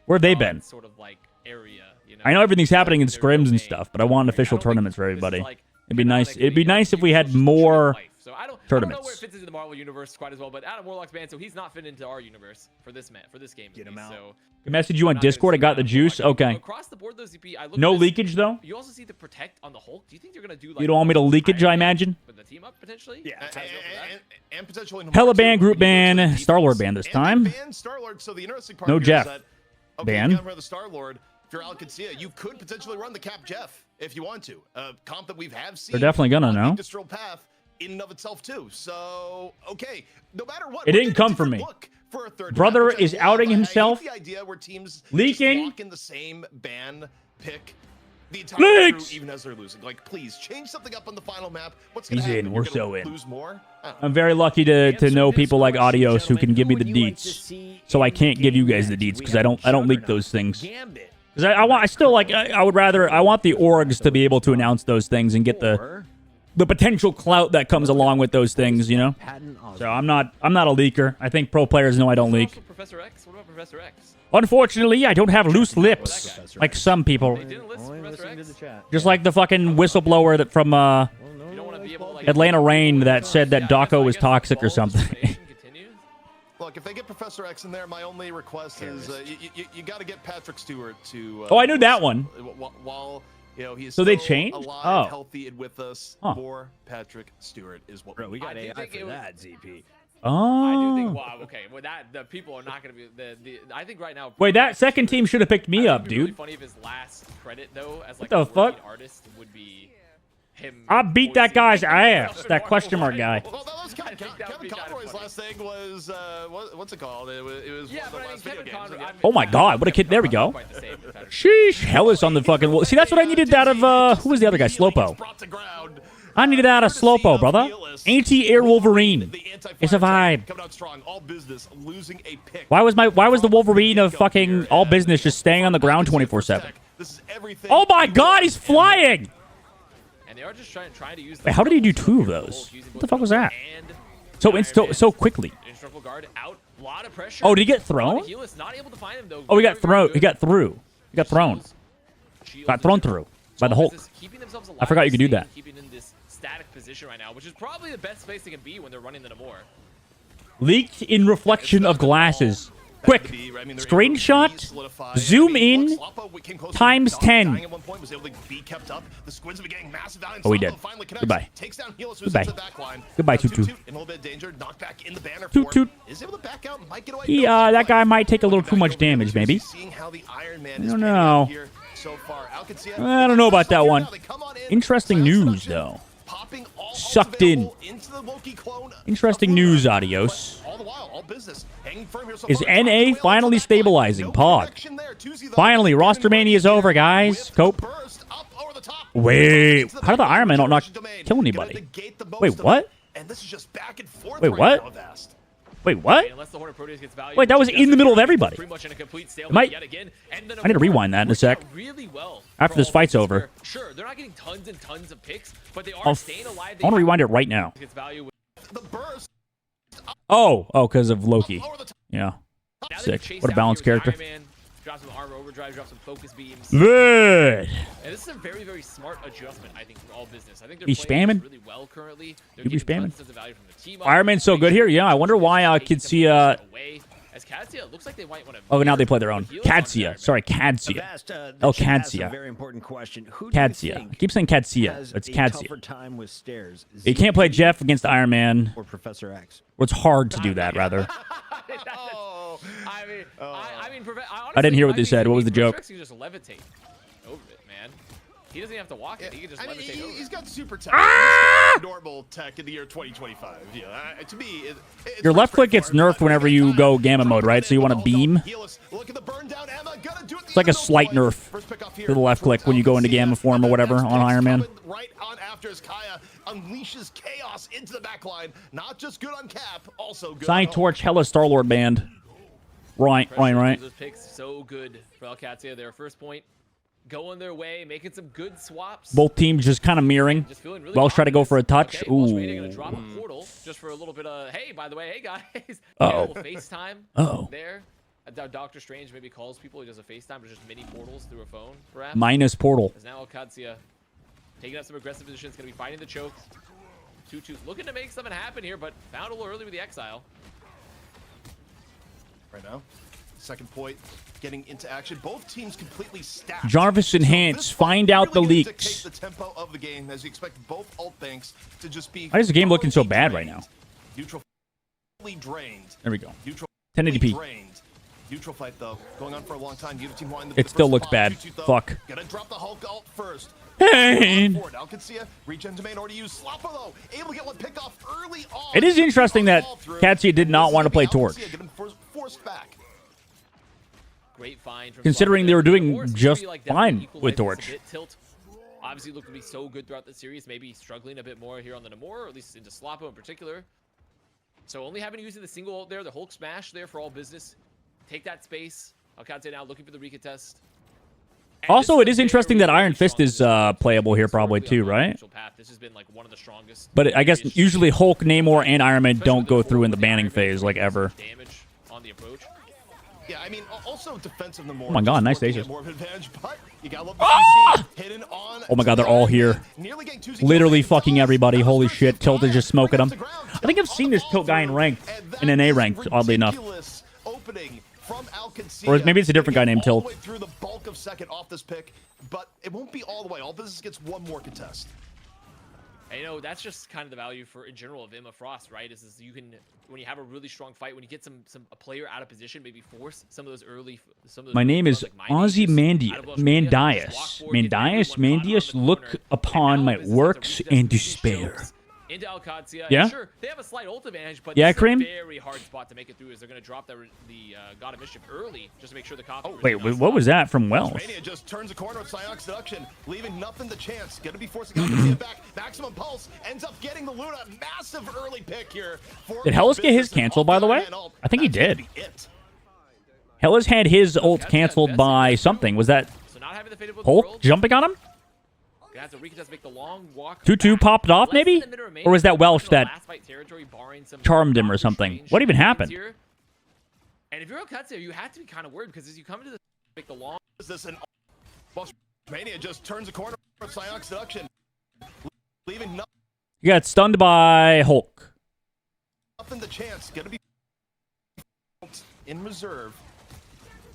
Where have they been? Sort of like area, you know? I know everything's happening in scrims and stuff, but I want official tournaments for everybody. It'd be nice. It'd be nice if we had more So I don't know tournaments. where it fits into the Marvel universe quite as well, but Adam Warlock's banned, so he's not fitting into our universe for this game. Get him out. So I message you on Discord. I got the juice. Okay. across the board, though, ZP, I look No at this, leakage though. You also see the protect on the Hulk. Do you think they're gonna do like? You don't want me to leakage? I imagine. With the team up potentially. Yeah. And potentially Hella ban, group ban, Star-Lord ban this time. Star-Lord. So the interesting part No here Jeff. is that, Ban. You got rid of the Star-Lord. If you're Al Qaeda, you could potentially run the Cap Jeff if you want to. Comp that we've seen. They're definitely gonna know. Industrial path in and of itself too. So okay, no matter what, It didn't come from me. For a third Brother draft, which is I love. outing I hate himself. the idea where teams Leaking. just lock in the same ban pick. The entire crew, Leaks. even as they're losing. Like, please change something up on the final map. What's gonna He's happen? in. You're We're gonna so in. Lose more? I don't know. I'm very lucky to know people like Audios who can give me the deets. So I can't give you guys the deets because I don't leak those things. Because I want the orgs to be able to announce those things and get the potential clout that comes along with those things, you know. So I'm not a leaker. I think pro players know I don't leak. Also Professor X. What about Professor X? Unfortunately, I don't have loose lips like some people. They didn't list Professor X. Just like the fucking whistleblower that from You don't want to be able to like Atlanta Rain that said that Daco was toxic or something. Look, if they get Professor X in there, my only request is you got to get Patrick Stewart to. Oh, I knew that one. While you know he's So they still changed? alive, Oh. healthy, and with us. Huh. More Patrick Stewart is what Bro, we got I do AI think for it was- that, ZP. I do think. Oh. Wow. Okay. Well, the people are not going to be I think right now. Wait, that second team should have picked me I think up, it'd be really dude. funny if his last credit though, as like the a working fuck? artist, would be him. I beat that voicing guy's himself ass. in That Marvel question mark guy. Rivals. Well, that was I think that would be Kevin kinda Conroy's funny. last thing was what's it called? It was Yeah, one but of I the mean, last video Kevin games. Conroy. again. Oh my God, what a kid! There we go. Quite the same as Patrick Sheesh, Hellas on the fucking wall. See, that's what I needed out of who was the other guy? Slopo. Brought to ground. I needed that out of Slopo, brother. Anti-air Wolverine. It's a vibe. Coming out strong, all business, losing a pick. Why was the Wolverine of fucking all business just staying on the ground 24/7? This is everything. Oh my God, he's flying! And they are just trying to use. Wait, how did he do 2 of those? What the fuck was that? So quickly. Instrumental guard out. Lot of pressure. Oh, did he get thrown? Helis not able to find him though. Oh, he got Very, very thrown. He got through. He got thrown. Shields Got thrown through by the Hulk. Keeping themselves alive, I forgot you could do staying- that. Keeping in this static position right now, which is probably the best place they can be when they're running the Namor. Leaked in reflection of glasses. Quick. Screenshot. Zoom in. Times 10. Oh, we did. Goodbye. Goodbye. Goodbye, Toot Toot. Toot Toot. That guy might take a little too much damage, maybe. I don't know. I don't know about that one. Interesting news, though. Sucked in. Interesting news, Adios. Is NA finally stabilizing? Pog. Finally, roster mania is over, guys. Cope. Wait, how did the Iron Man not kill anybody? Wait, what? Wait, what? Wait, what? Unless the Hornet Proteus gets value, Wait, that was in the middle of everybody. pretty much in a complete stalemate Am I- yet again. And then I need to rewind that in a sec. really well After for this all fight's this over. where, Sure, they're not getting tons and tons of picks, but they are I staying alive. want to rewind it right now. Gets value with, Oh, because of Loki. Yeah. now they Sick. chase What a out balanced here with character. Iron Man, drop some armor overdrive, drop some focus beams. Good. And this is a very, very smart adjustment, I think, for all business. I think they're Be playing this spamming? really well currently. They're You be getting spamming? tons of value from the team up. Iron Man's so good here. Yeah, I wonder why Kitsia. Away. As Katsia, looks like they might want to. Oh, now they play their own. Katsia. Sorry, Katsia. Oh, Katsia. Very important question. Who do you Katsia. I think keep saying Katsia. has It's a Katsia. tougher time with stairs? You can't play Jeff against Iron Man. Or Professor X. Or it's hard to do that, rather. Oh, I mean, I mean, I didn't hear what they said. What was the joke? He can just levitate over it, man. He doesn't even have to walk it. He can just I mean, levitate over he's it. got super tech. Ah! He's got normal tech in the year 2025. Yeah, to me, it's Your left click gets straightforward, nerfed whenever you go gamma mode, right? So you want to beam. Look at the burn down, Emma. Gonna do it. It's like a slight nerf to the left click when you go into gamma form or whatever on Iron Man. Right on after his Kaya unleashes chaos into the backline. Not just good on Cap, also good Sonic on Torch, Hella Star-Lord band. Right. Those picks so good for Alcatia. Their first point going their way, making some good swaps. Both teams just kind of mirroring. Just feeling really Welsh try to go for a touch. Okay, Ooh. Welsh Mania gonna drop a portal just for a little bit of, hey, by the way, hey guys. Uh-oh. A little FaceTime there. Doctor Strange maybe calls people. He does a FaceTime, but just mini portals through a phone, perhaps. Minus portal. As now Alcatia taking up some aggressive positions, gonna be fighting the choke. Tutu looking to make something happen here, but found a little early with the exile. right now. Second point, getting into action. Both teams completely stacked. Jarvis and Hans find out the really leaks. dictate the tempo of the game as you expect both alt banks to just be. Why is the game looking so thoroughly bad right drained. now? Neutral drained. There we go. Neutral 1080p. drained. Neutral fight though, going on for a long time. The other team wanting It still looks bad. Fuck. Gonna drop the Hulk alt first. Hey. Alcatia, regen to main, already used Slapper though, able to get one pick off early on. It is interesting that Katsuya did not want to play Torch. Getting forced back. Great find from Considering Slapper they were there. doing Or seems to just be like fine definitely with equalizes Torch. a bit. Tilt obviously looked to be so good throughout the series, maybe struggling a bit more here on the Namor, or at least into Slappo in particular. So only having to use the single ult there, the Hulk smash there for all business. Take that space. Alcante now looking for the recontest. And Also, this it is interesting that very Iron Fist strong is playable here probably historically too, on the right? neutral path. This has been like one of the strongest. But I guess areas, usually Hulk, Namor, and Iron Man especially don't with go the through in the forward banning with the Iron Man, phase like ever. Damage on the approach. Yeah, I mean, also defensive Namor. Oh my God, nice days. stasis. More of an advantage, but you got love the CC hidden on. Oh my God, they're all here. Nearly getting 2 Literally kills. fucking everybody. Holy shit, Tilt is Five. just smoking Bring them. up the ground. I think I've seen this Tilt guy in ranked, And in that NA is ranked, oddly enough. ridiculous opening from Alcancia. Or maybe it's a different guy named All the Tilt. way through the bulk of second off this pick, but it won't be all the way. All business gets one more contest. And, you know, that's just kind of the value for in general of Emma Frost, right? Is you can, when you have a really strong fight, when you get a player out of position, maybe force some of those early. My name is Ozzy Mandius. Mandius, look upon my works and despair. Into Alcatia. Yeah? Sure, they have a slight ult advantage, but Yeah, this is Cream? a very hard spot to make it through. Is they're going to drop the God of Mischief early just to make sure the copy. Wait, what was that from Welsh? Mania just turns a corner with Psyox Seduction, leaving nothing to chance. Gonna be forcing Alcacia back. Maximum Pulse ends up getting the Luna. Massive early pick here. Did Hellas get his canceled, by the way? I think he did. Hellas had his ult canceled by something. Was that So not having the fate of the Hulk world, jumping on him? gonna have to recontest, make the long walk. 2-2 back. popped off, Less maybe? than a minute remaining. Or was that Welsh that Last fight territory, barring some charmed him or Doctor something? Strange What even happened? here. And if you're Alcatia, you have to be kind of worried because as you come into the make the long. Is this an Mania just turns a corner with Psyox Seduction, leaving You got stunned by Hulk. nothing to chance. Gonna be in reserve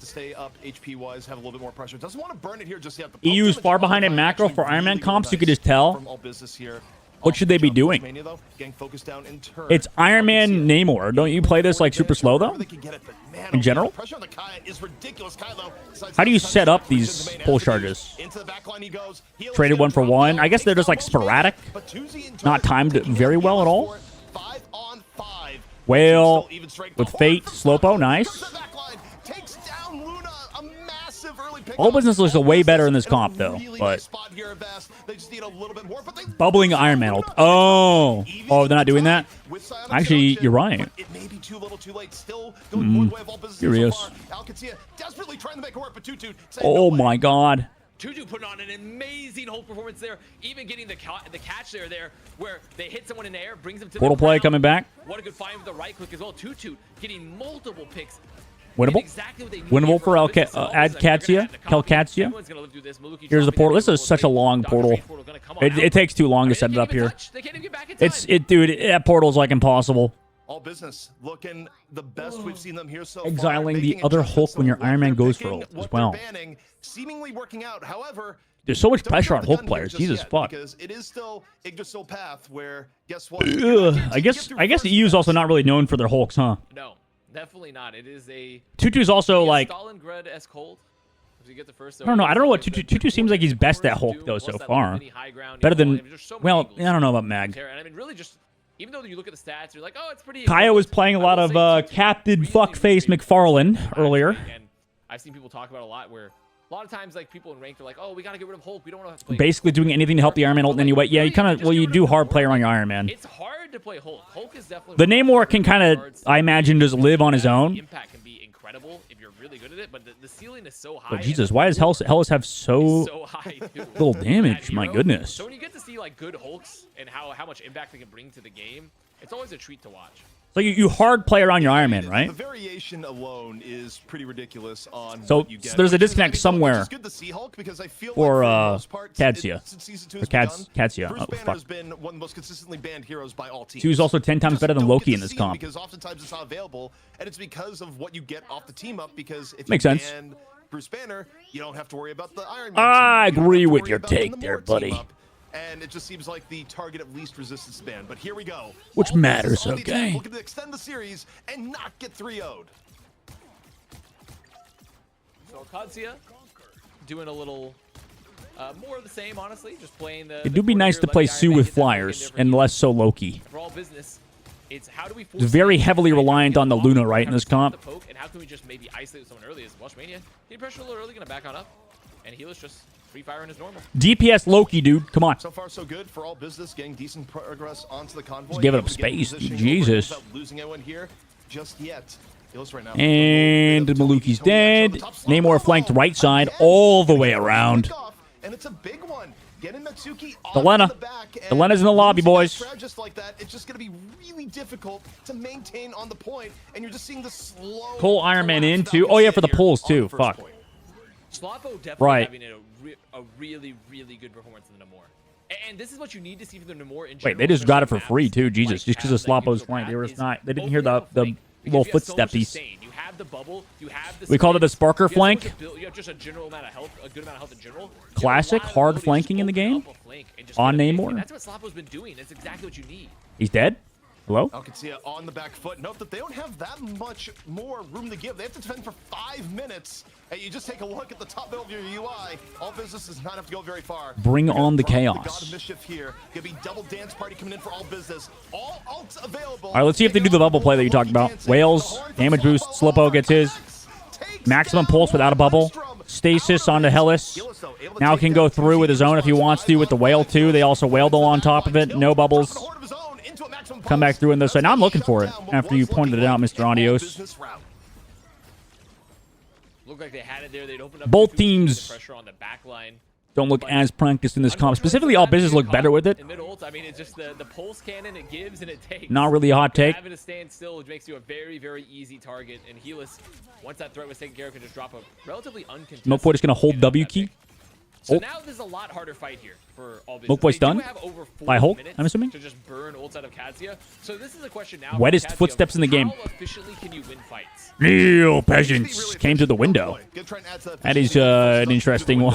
to stay up HP wise, have a little bit more pressure. Doesn't want to burn it here just yet. The EU's far behind in macro for Iron Man comps, you could just tell. From all business here. What should they be doing? Mania, though, getting focused down in turn. It's Iron Man Namor. Don't you play this like super slow though? They can get it, but man, In general? the pressure on the Kaya is ridiculous. Kylo decides How do you to set up push into these the main pull attribute. charges? Into the back line he goes. Healer's Traded gonna 1 for drop 1. down, I guess they're takes just like down sporadic. But Tuzi in Not turn timed taking very out well at all. for 5 on 5. Well, Still even strength. with Fate, Slopo, nice. Goes to the back line, takes down Luna, a massive early pick All off. business looks All way better in business this comp, a though, really but- nice spot here at Vast. They just need a little bit more, but they Bubbling Iron Man ult. Oh, they're not doing that? Actually, you're right. But it may be too little, too late. Still going more the way of all business Curious. so far. Alcatia desperately trying to make it work, but Tutu saying Oh no way. my God. Tutu putting on an amazing Hulk performance there, even getting the catch there where they hit someone in the air, brings them to Portal the play ground. coming back. What a good find with the right click as well. Tutu getting multiple picks. Winnable. Did exactly what they needed Winnable for all business. All business. They're gonna Adcatia. have to copy. Calcatia. Everyone's gonna live through this. Maluki Here's the dropping portal. This every is such a little long bit. portal. Doctor Strange gonna come on out. It takes too long to They set it can't up even here. touch. They can't even get back in time. Dude, that portal's like impossible. All business looking the best we've seen them here so Exiling far. the Making other adjustments Hulk when to your what Iron Man they're goes for picking, ult as what well. they're banning, seemingly working out. However, There's so much don't pressure jump on the Hulk gun here players. just Jesus yet, fuck. Because it is still Yggdrasil path where guess what? Ugh. I guess EU's also not really known for their Hulks, huh? No, definitely not. It is a Tutu's also like, Stalingrad-esque Hulk. If you get the first, I don't know. I don't know what Tutu seems like he's best at Hulk though so far. Better than, well, I don't know about Mag. And I mean, really, just even though you look at the stats, you're like, oh, it's pretty. Kaya was playing a lot of Captain Fuckface McFarlane earlier. And I've seen people talk about a lot where A lot of times, like, people in ranked are like, oh, we got to get rid of Hulk. We don't want to have to play. Basically doing anything to help the Iron Man ult anyway. Yeah, you kind of, well, you do hard play around your Iron Man. It's hard to play Hulk. Hulk is definitely... The Namor can kind of, I imagine, just live on his own. The impact can be incredible if you're really good at it, but the ceiling is so high. But Jesus, why does Hellas have so high too. little damage? My Hero. goodness. So when you get to see like good Hulks and how much impact they can bring to the game, it's always a treat to watch. So you hard play around your Iron Man, right? The variation alone is pretty ridiculous on So what you get. there's a Which is, disconnect I think, somewhere it's good to see Hulk because I feel for, like for the most part, Katsia. since season 2 Or has Katsia. begun, Oh, Bruce Banner fuck. has been one of the most consistently banned heroes by all teams. She was also 10 times Just better than don't Loki get in to this see him comp. because oftentimes it's not available, and it's because of what you get off the team up. Because if Makes you sense. ban Bruce Banner, you don't have to worry about the Iron Man. I team up. You don't agree have to with worry your about the take Namor there, team buddy. up. And it just seems like the target of least resistance ban. But here we go. Which All matters, business on the okay. attack, looking to extend the series and not get 3-0'd. So Katsia doing a little more of the same, honestly, just playing the... It'd do be nice to play Sue with flyers and less so Loki. For all business, it's how do we force... It's very the heavily game to reliant get on the off, Luna, right, in how to this stop comp? the poke, and how can we just maybe isolate someone early? Is Welshmania getting pressure a little early, going to back on up? And Helis just free firing as normal. DPS Loki, dude. Come on. So far, so good for all business, getting decent progress onto the convoy. Just give it up Able to get in space, position Jesus. without losing anyone here just yet. Helis right now. And Maluki's dead. Namor flanked right side all the way around. And it's a big one. Getting Natsuki Delena. off in the back, and Delena's in the lobby, losing boys. that Stroud just like that, it's just going to be really difficult to maintain on the point, and you're just seeing the slow... Pull Iron Man in, collapse too. of Oh, yeah, for the Alcazar pulls, here on too. the first Fuck. point. Sloppo definitely Right. having a really, really good performance in the Namor. And this is what you need to see for the Namor in general. Wait, they just got it for especially free, maps too. Jesus, like just because of Avs that Sloppo's use flank. They were is not. They didn't hear the opening up flank, little because you have so much footsteppies. sustain. You have the bubble. You have the... We called it a spins, Sparker you have so much flank. You have just a general amount of health, a good amount of health in general. You have a Classic lot of hard ability to flanking just in the open game up a flank and just on get a big Namor. hit. That's what Sloppo's been doing. That's exactly what you need. He's dead? Hello? Alcazar on the back foot. Note that they don't have that much more room to give. They have to defend for 5 minutes. And you just take a look at the top middle of your UI. All business does not have to go very far. Bring on the God chaos. of Mischief here. Gonna be double dance party coming in for all business. All ults available. All right, let's see if they do the bubble play that you talked about. Whales, damage boost. Slippo gets his. Maximum pulse without a bubble. Stasis onto Hellas. Now can go through with his own if he wants to with the whale too. They also whaled on top of it. No bubbles. Come back through in this. So now I'm looking for it after you pointed it out, Mr. Audios. Looked like they had it there. They'd opened up Both the teams pressure on the back line. don't look as practiced in this comp. Specifically, all business look better with it. In mid ult, I mean, it's just the pulse cannon it gives and it takes. Not really a hot take. Having to stand still, which makes you a very, very easy target. And Helis, once that threat was taken care of, can just drop a relatively uncontested. Milkboy just gonna hold hit W on that key. thing. So Oh. now there's a lot harder fight here for all business. Milkboy They do stunned have over 4 by Hulk, minutes I'm assuming? to just burn ults out of Katsia. So this is a question now. Wettest for Katsia of footsteps in the game. How efficiently can you win fights? Kneel, peasants. Came to the window. That is an interesting one.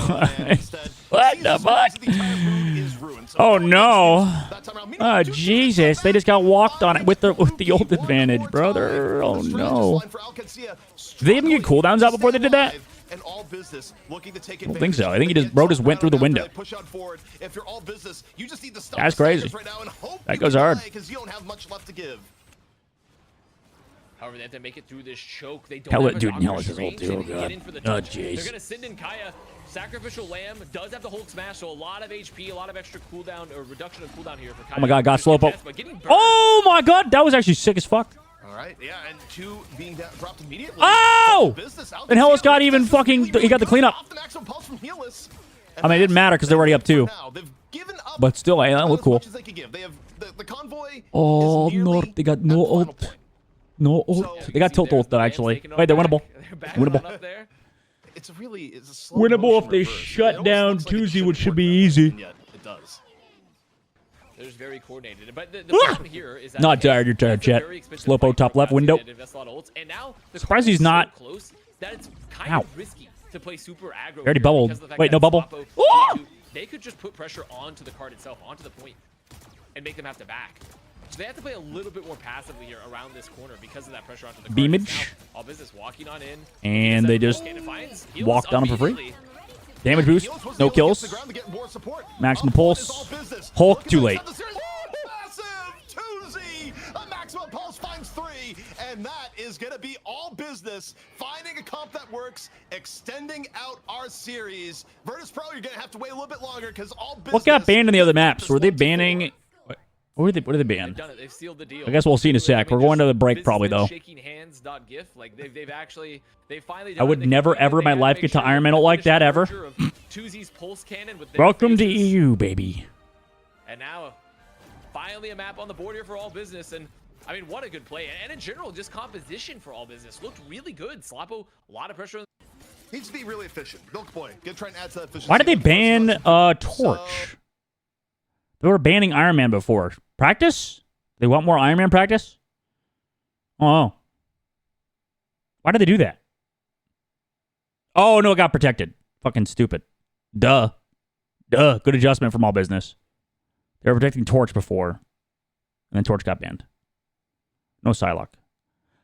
What the fuck? Oh no. Oh Jesus, they just got walked on it with the ult advantage, brother. Oh no. Did they even get cooldowns out before they did that? And all business looking to take I don't think so. I think he just bro just went through the window. Push on forward. If you're all business, you just need to stop That's the crazy. right now and hope That you goes can hard. play, 'cause you don't have much left to give. However, they have to make it through this choke. They don't Hell, have a dude, doctor's Hellas is range. ult They too. need to get God. in for the Oh, touch. jeez. They're gonna send in Kaya. Sacrificial Lamb does have the Hulk smash, so a lot of HP, a lot of extra cooldown or reduction of cooldown here for Kaya. Oh my God, got Slowpoke. Yes, but getting burned. Oh my God, that was actually sick as fuck. All right, yeah, and 2 being dropped immediately. Oh! Business, And Hellas got even fucking. He got the cleanup. Off the maximum pulse from Helis. I mean, it didn't matter because they're already up 2. Now, they've given up But still, hey, that looked as cool. much as they could give. They have the convoy. Oh is no, nearly they got at no the final ult. point. No So- ult. They got tilt ult though, actually. Wait, they're winnable. They're back Winnable. up there. It's a slow Winnable motion if they reverse. shut It almost down looks like it Tuesday, shouldn't which should work be that way, easy. and yet it does. They're just very coordinated. But the problem here is that Not tired, you're tired, that's a chat. very expensive Slowpoke fight top for left Katsuya window. to invest a lot of ults. And now the Surprised card he's is so not- close that it's kind Ow. of risky to play super aggro. Already here bubbled. because of the fact Wait, that no bubble. Sloppo Ah! they could just put pressure onto the card itself, onto the point, and make them have to back. So they have to play a little bit more passively here around this corner because of that pressure onto the card. Beamage. Now, all business walking on in. And they just Helis walked on him for free. immediately. Damage boost, Helis was no able to get kills. to the ground to get more support. Maximum Up pulse. is all business. Hulk, Looking too to late. extend the series. Massive 2Z. A maximum pulse finds 3, and that is going to be all business, finding a comp that works, extending out our series. Virtus Pro, you're going to have to wait a little bit longer because all business... What got banned in the other maps? Were they banning... What are they They've banned? done it. They've sealed the deal. I guess we'll see in a sec. We're going to the break probably, though. Shaking hands. GIF. Like they finally. I would never, ever in my life get to Iron Man like that, ever. Tuzi's pulse cannon with Welcome to EU, baby. And now, finally a map on the board here for All Business. And I mean, what a good play. And in general, just composition for All Business looked really good. Sloppo, a lot of pressure. Needs to be really efficient. Milk Boy, gonna try and add to that efficiency. Why did they ban Torch? They were banning Iron Man before. Practice? They want more Iron Man practice? Oh. Why did they do that? Oh, no, it got protected. Fucking stupid. Duh. Good adjustment from All Business. They were protecting Torch before. And then Torch got banned. No Psylocke.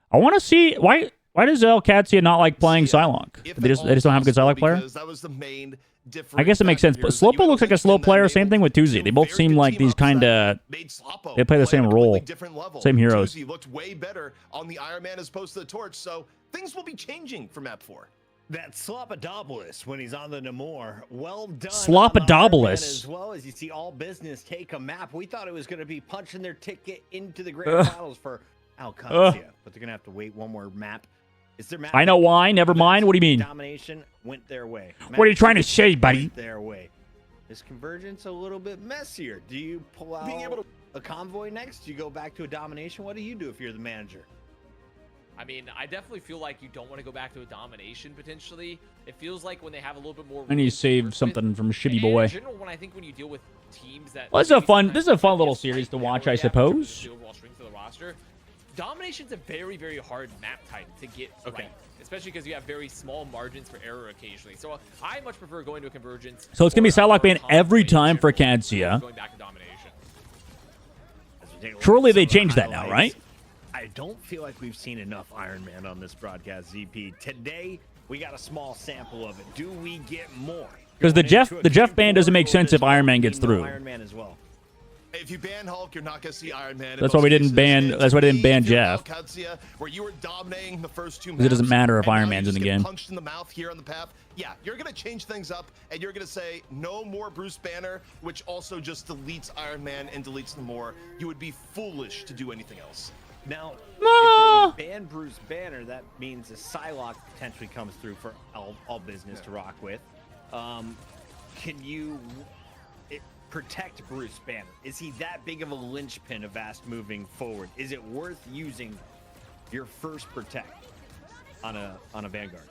I want to see... Why does Elcatsia not like playing Psylocke? They just don't have a good Psylocke player? That was the main I guess it makes sense. But Slowpo looks like a slow player. Same thing with Tuzi. They both seem like these kind of... They play the same role. Same heroes. Tuzi looked way better on the Iron Man as opposed to the Torch, so things will be changing for map 4. That Slopodopolis when he's on the Namor. Well done. Slopodopolis. As well as you see All Business take a map. We thought it was going to be punching their ticket into the grand finals for Alcatsia, but they're going to have to wait one more map. Is their map? I know why. Never mind. What do you mean? Domination went their way. What are you trying to say, buddy? Went their way. Is Convergence a little bit messier? Do you pull out a convoy next? Do you go back to a domination? What do you do if you're the manager? I mean, I definitely feel like you don't want to go back to a domination potentially. It feels like when they have a little bit more. I need to save something from Shitty Boy. Boy. In general, when I think when you deal with teams that. Well, this is a fun little series to watch, I suppose. The overall strength of the roster. Domination's a very, very hard map type to get right, especially because you have very small margins for error occasionally. So I much prefer going to a Convergence. So it's gonna be Psylocke ban every time for Cadsia. Going back to domination. Surely they changed that now, right? I don't feel like we've seen enough Iron Man on this broadcast, ZP. Today we got a small sample of it. Do we get more? Because the Jeff ban doesn't make sense if Iron Man gets through. Iron Man as well. If you ban Hulk, you're not going to see Iron Man. That's why we didn't ban. That's why I didn't ban Jeff. Where you were dominating the first two. Because it doesn't matter if Iron Man's in the game. Punched in the mouth here on the path. Yeah, you're going to change things up, and you're going to say no more Bruce Banner, which also just deletes Iron Man and deletes Namor. You would be foolish to do anything else. Now, if they ban Bruce Banner, that means a Psylocke potentially comes through for all business to rock with. Can you protect Bruce Banner? Is he that big of a linchpin of Vast moving forward? Is it worth using your first protect on a Vanguard?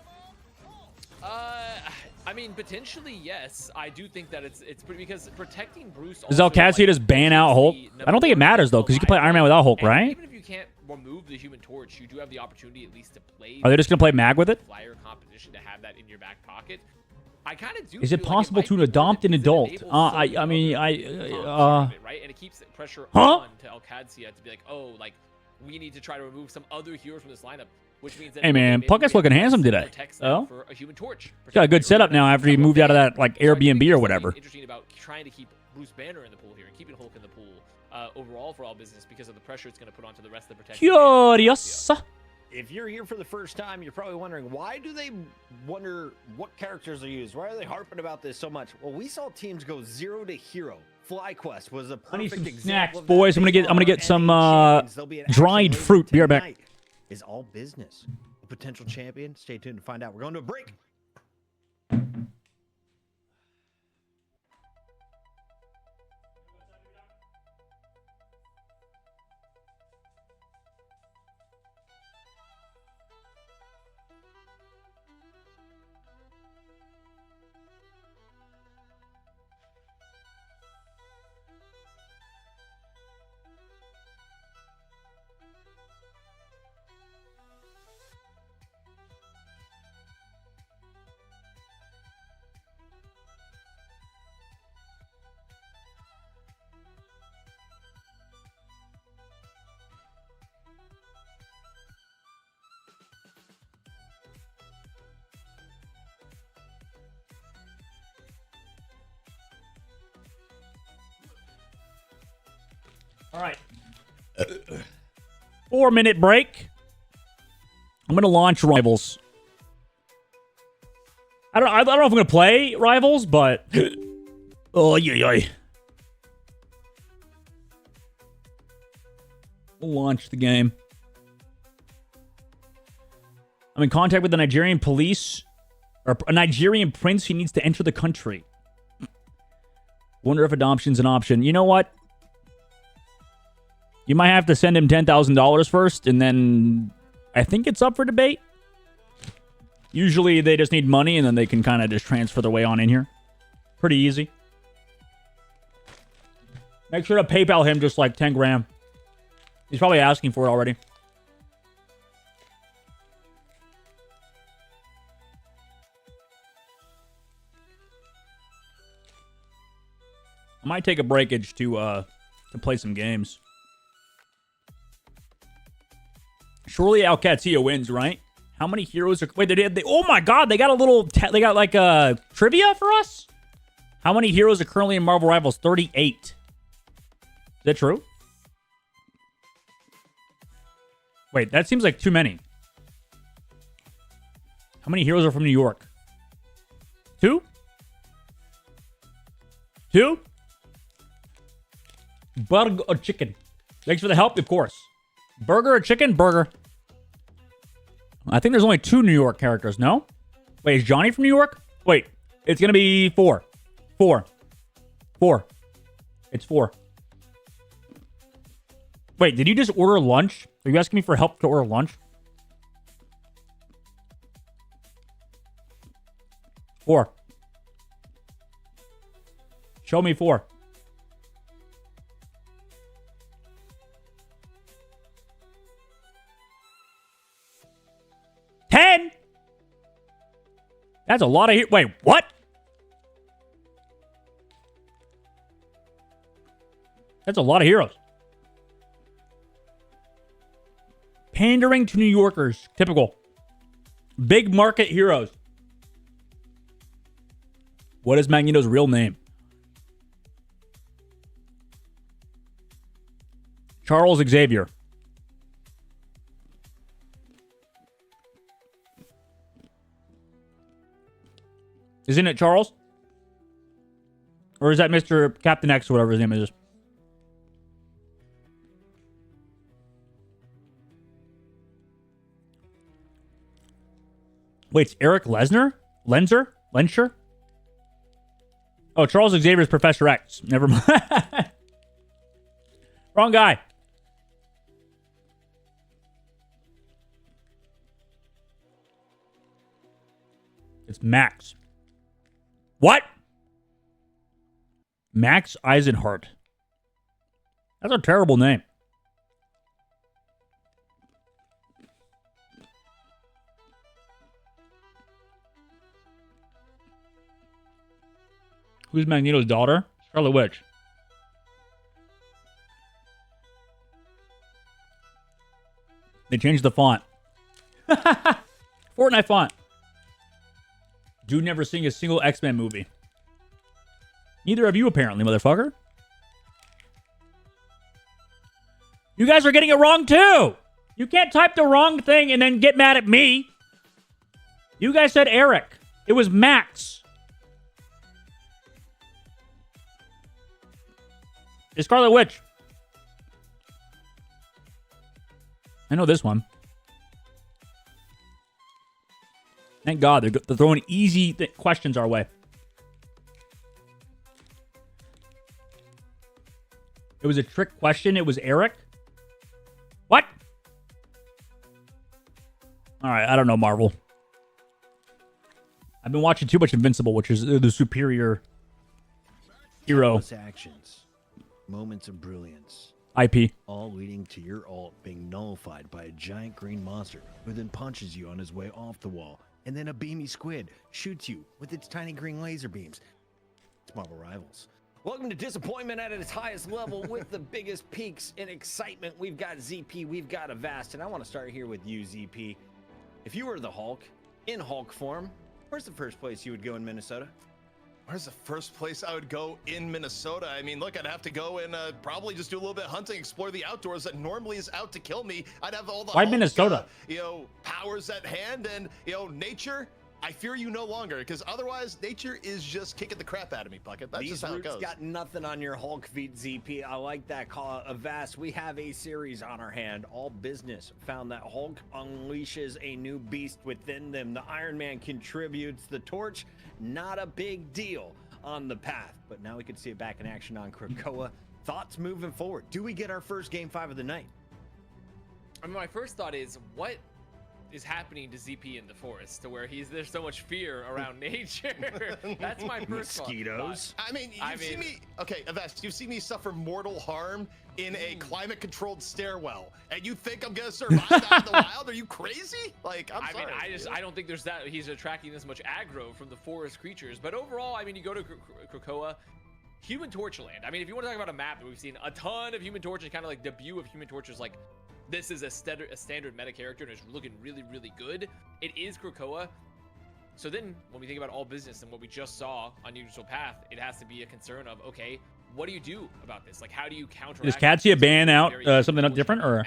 I mean, potentially yes. I do think that it's pretty because protecting Bruce. Does Elcatsia just ban out Hulk? I don't think it matters though, because you can play Iron Man without Hulk, right? Even if you can't remove the Human Torch, you do have the opportunity at least to play. Are they just gonna play Mag with it? Flyer competition to have that in your back pocket. I kind of do. Is it possible to adopt an adult? Right, and it keeps pressure on to Elcatsia to be like, oh, like we need to try to remove some other heroes from this lineup. Which means that hey man, Puckett's looking handsome today. Oh, for a Human Torch. He's got a good setup now after he moved out of that like Airbnb or whatever. Interesting about trying to keep Bruce Banner in the pool here and keeping Hulk in the pool overall for All Business because of the pressure it's going to put onto the rest of the protection. Curious. If you're here for the first time, you're probably wondering why do they wonder what characters are used? Why are they harping about this so much? Well, we saw teams go 0 to hero. FlyQuest was a perfect some example. Snacks, boys. I'm gonna get some dried fruit. Be right back. Is All Business a potential champion? Stay tuned to find out. We're going to a break. All right. 4-minute break. I'm going to launch Rivals. I don't know if I'm going to play Rivals, but... oh, yeah. We'll launch the game. I'm in contact with the Nigerian police, or a Nigerian prince who needs to enter the country. Wonder if adoption's an option. You know what? You might have to send him $10,000 first, and then I think it's up for debate. Usually they just need money, and then they can kind of just transfer their way on in here. Pretty easy. Make sure to PayPal him just like 10 grand. He's probably asking for it already. I might take a breakage to play some games. Surely Alcatia wins, right? How many heroes are... wait, they oh my god, they got a little... they got like a trivia for us? How many heroes are currently in Marvel Rivals? 38. Is that true? Wait, that seems like too many. How many heroes are from New York? 2? 2? Burger or chicken? Thanks for the help, of course. Burger or chicken? Burger. I think there's only 2 New York characters, no? Wait, is Johnny from New York? Wait, it's going to be 4. 4. 4. It's 4. Wait, did you just order lunch? Are you asking me for help to order lunch? 4. Show me 4. That's a lot of... wait, what? That's a lot of heroes. Pandering to New Yorkers. Typical. Big market heroes. What is Magneto's real name? Charles Xavier. Isn't it Charles? Or is that Mr. Captain X or whatever his name is? Wait, it's Eric Lesnar? Lensher? Oh, Charles Xavier is Professor X. Never mind. Wrong guy. It's Max. What? Max Eisenhart. That's a terrible name. Who's Magneto's daughter? Scarlet Witch. They changed the font. Fortnite font. Dude never seen a single X-Men movie. Neither of you, apparently, motherfucker. You guys are getting it wrong, too. You can't type the wrong thing and then get mad at me. You guys said Eric. It was Max. It's Scarlet Witch. I know this one. Thank God they're throwing easy questions our way. It was a trick question. It was Eric. What? All right, I don't know Marvel. I've been watching too much Invincible, which is the superior hero. Actions, moments of brilliance. IP. All leading to your ult being nullified by a giant green monster who then punches you on his way off the wall. And then a beamy squid shoots you with its tiny green laser beams. It's Marvel Rivals. Welcome to disappointment at its highest level with the biggest peaks in excitement. We've got ZP, we've got Avast, and I want to start here with you, ZP. If you were the Hulk, in Hulk form, where's the first place you would go in Minnesota? Where's the first place I would go in Minnesota? I mean, look, I'd have to go and probably just do a little bit of hunting, explore the outdoors that normally is out to kill me. I'd have all the Why Hulk, Minnesota? Powers at hand, and nature. I fear you no longer, because otherwise nature is just kicking the crap out of me, Bucket. That's These just how it roots goes. got nothing on your Hulk feet, ZP. I like that call. Avast, we have a series on our hand. All Business found that Hulk unleashes a new beast within them. The Iron Man contributes. The Torch, not a big deal on the path. But now we can see it back in action on Krakoa. Thoughts moving forward? Do we get our first game 5 of the night? I mean, my first thought is, what is happening to ZP in the forest to where there's so much fear around nature? That's my first Mosquitoes. I mean, you've seen me. Okay, Avast, you've seen me suffer mortal harm in a climate-controlled stairwell, and you think I'm gonna survive out in the wild? Are you crazy? Like, I'm sorry. I don't think there's that. He's attracting this much aggro from the forest creatures. But overall, I mean, you go to Krakoa, Human Torch Land. I mean, if you want to talk about a map that we've seen a ton of Human Torch and kind of like debut of Human Torches, like this is a standard meta character and it's looking really, really good. It is Krakoa. So then when we think about All Business and what we just saw on Neutral Path, it has to be a concern of, okay, what do you do about this? Like, how do you counter? Does Katsia ban out something up different, or?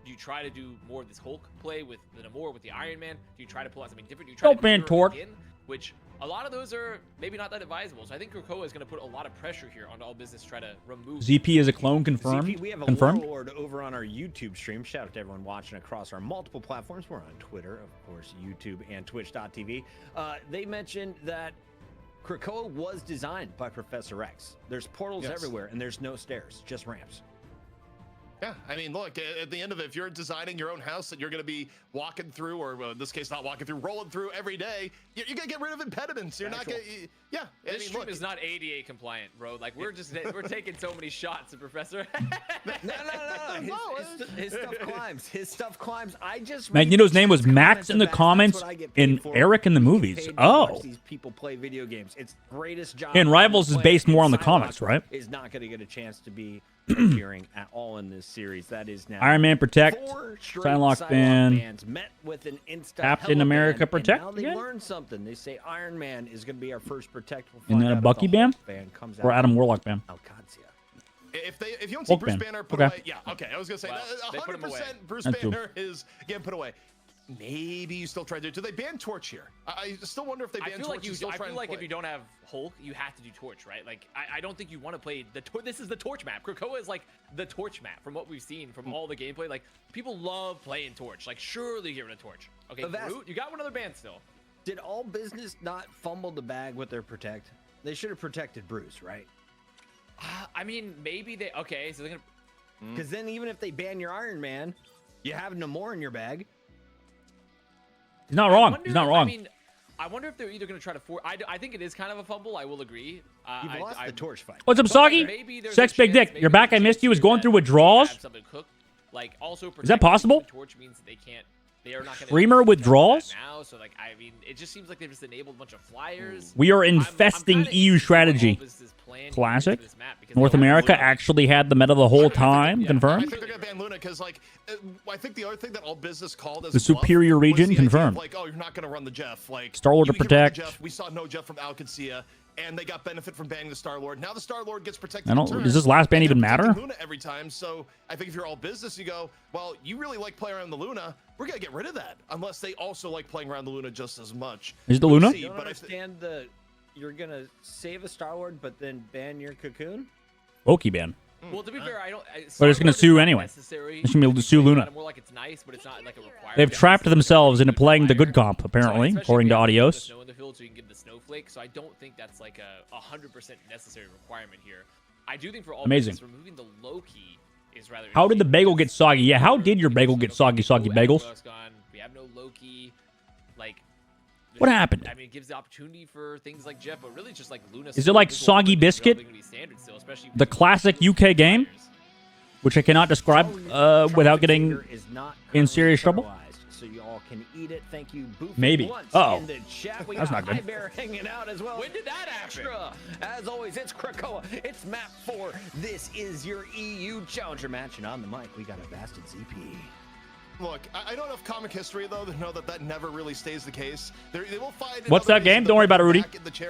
Do you try to do more of this Hulk play with the Namor, with the Iron Man? Do you try to pull out something different? Do you try Don't to ban mirror Torque. again? Which a lot of those are maybe not that advisable. So I think Krakoa is going to put a lot of pressure here on All Business to try to remove. ZP is a clone confirmed. ZP, we have a confirmed. warlord over on our YouTube stream. Shout out to everyone watching across our multiple platforms. We're on Twitter, of course, YouTube, and Twitch.tv. They mentioned that Krakoa was designed by Professor X. There's portals everywhere, and there's no stairs, just ramps. Yeah, I mean, look, at the end of it, if you're designing your own house that you're going to be walking through, or in this case, not walking through, rolling through every day, you're going to get rid of impediments. You're not going to, yeah. This stream is not ADA compliant, bro. Like, we're taking so many shots at Professor. No. His stuff climbs. His stuff climbs. I just Magneto's name was Max in the comments in Eric in the movies. Oh. These people play video games. It's the greatest job. And Rivals is based more on the comics, right? Is not going to get a chance to be appearing at all in this series. That is now Iron Man Protect, 4 straight Psylocke ban, bans met with an insta Captain hella America ban, Protect and now they again? learned something. They say Iron Man is going to be our first Protect. We'll And then find a out if Bucky the ban? Hulk ban comes Or out. Adam Warlock ban. Alcazia. If you don't see Hulk Bruce ban. Banner put Okay. away, yeah, okay. I was gonna say Well, they put him away. 100% Bruce That's true. Banner is getting put away. Maybe you still try to do they ban Torch here? I still wonder if they ban I feel Torch. like if you don't have Hulk, you have to do Torch, right? Like, I don't think you want to play the Torch. This is the Torch map. Krakoa is like the Torch map from what we've seen from all the gameplay. Like, people love playing Torch. Like, surely get rid of Torch. Okay, Groot, you got one other ban still. Did All Business not fumble the bag with their Protect? They should have protected Bruce, right? I mean, maybe they. Okay, so they're gonna. Because then even if they ban your Iron Man, you have Namor in your bag. He's not wrong. He's not I wrong. mean, I wonder if they're either going to try to force. I think it is kind of a fumble. I will agree. You've lost the Torch fight. What's up, But Soggy? maybe there's Sex a Big chance- Dick. maybe You're back. there's I a missed you. Was chance going that through they withdrawals. have something cooked. Like, also Is that possible? Torch means that they can't. They are not going Streamer withdrawals? now. So like, I mean, it just seems like they've just enabled a bunch of flyers. We are I'm infesting kinda EU interested in what strategy. All Business' plan here Classic. for this map, because North they don't have America Luna. actually had the meta the whole time. I Confirmed. think they're gonna ban Luna because, like, I think the other thing that All Business called as The bluff superior was region, the idea of, confirmed. like, oh, you're not gonna run the Jeff. Like, Star-Lord to you can run the protect. Jeff. We saw no Jeff from Alcazia, and they got benefit from banning the Star-Lord. Now the Star-Lord gets protected. I don't- in turn, does this last ban and even they're protecting matter? Luna every time. So I think if you're All Business, you go, well, you really like playing around the Luna. We're gonna get rid of that unless they also like playing around the Luna just as much. Is it the We'll Luna? see, You don't but understand you're gonna save a Star-Lord, but then ban your Cocoon? Loki ban. Well, to be fair, I don't. But it's gonna Star-Lord is sue not anyway. necessary. It's gonna be able to sue Luna. More like it's nice, but it's not like a requirement. They've trapped themselves into playing the good comp, apparently, Especially according if to you have the Adios. snow in the field, so you can get the snowflake. So I don't think that's like a 100% necessary requirement here. I do think for all Amazing. business, removing the Loki is rather. How did the interesting bagel because get soggy? Yeah, how did your bagel get soggy, no bagels? Echo's gone. We have no Loki. Like, What happened? I mean, it gives the opportunity for things like Jeff, but really just like Luna. Is it like Soggy Biscuit? The classic UK game? Which I cannot describe without getting in serious trouble. So you all can eat it. Thank you, Boofy. Maybe. Once Uh-oh. in the chat. We That's got not good. Bear hanging out as well. When did that happen? Extra. As always, it's Krakoa. It's map 4. This is your EU Challenger match, and on the mic we got a Avast ZP. Look, I don't have comic history though to know that that never really stays the case. They will find. What's that game? Don't worry about it, Rudy.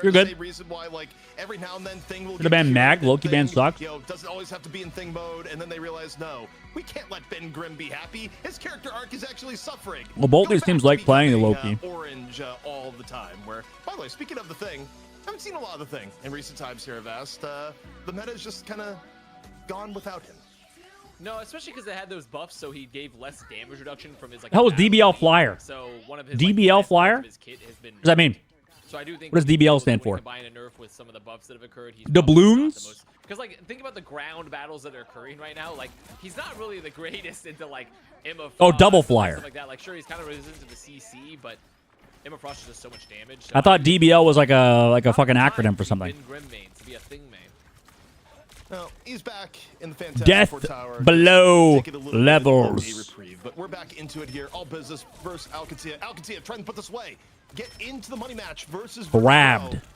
You're good. Same reason why, like, every now and then Thing will Could have been Mag. Loki Band sucks. You know, doesn't always have to be in Thing mode, and then they realize, no, we can't let Ben Grimm be happy. His character arc is actually suffering. Well, both Go these back teams to like playing the becoming, Loki. Orange all the time. Where, by the way, speaking of the Thing, I haven't seen a lot of the Thing in recent times here, Vast. The meta's just kind of gone without him. No, especially because they had those buffs, so he gave less damage reduction from his like. That was battle DBL speed. flyer. So one of his DBL like, flyer? of his kit has been What does that mean? So I do think What does that DBL when stand you for? Combine a nerf with some of the buffs that have occurred. He's Doubloons? Because like think about the ground battles that are occurring right now. Like he's not really the greatest into like Emma. Oh, Frost double and flyer. Stuff like that. Like sure, he's kind of resistant to the CC, but Emma Frost does so much damage. So I thought do think DBL was like a fucking time acronym for to be something. Ben Grimm main, to be a Thing main. No, he's back in the Fantastic Death Four Tower. below Take it a little bit levels. of a reprieve, but we're back into it here. All business versus Alcatia. Alcatia trying to put this away. Get into the money match versus Grabbed. Vertigo.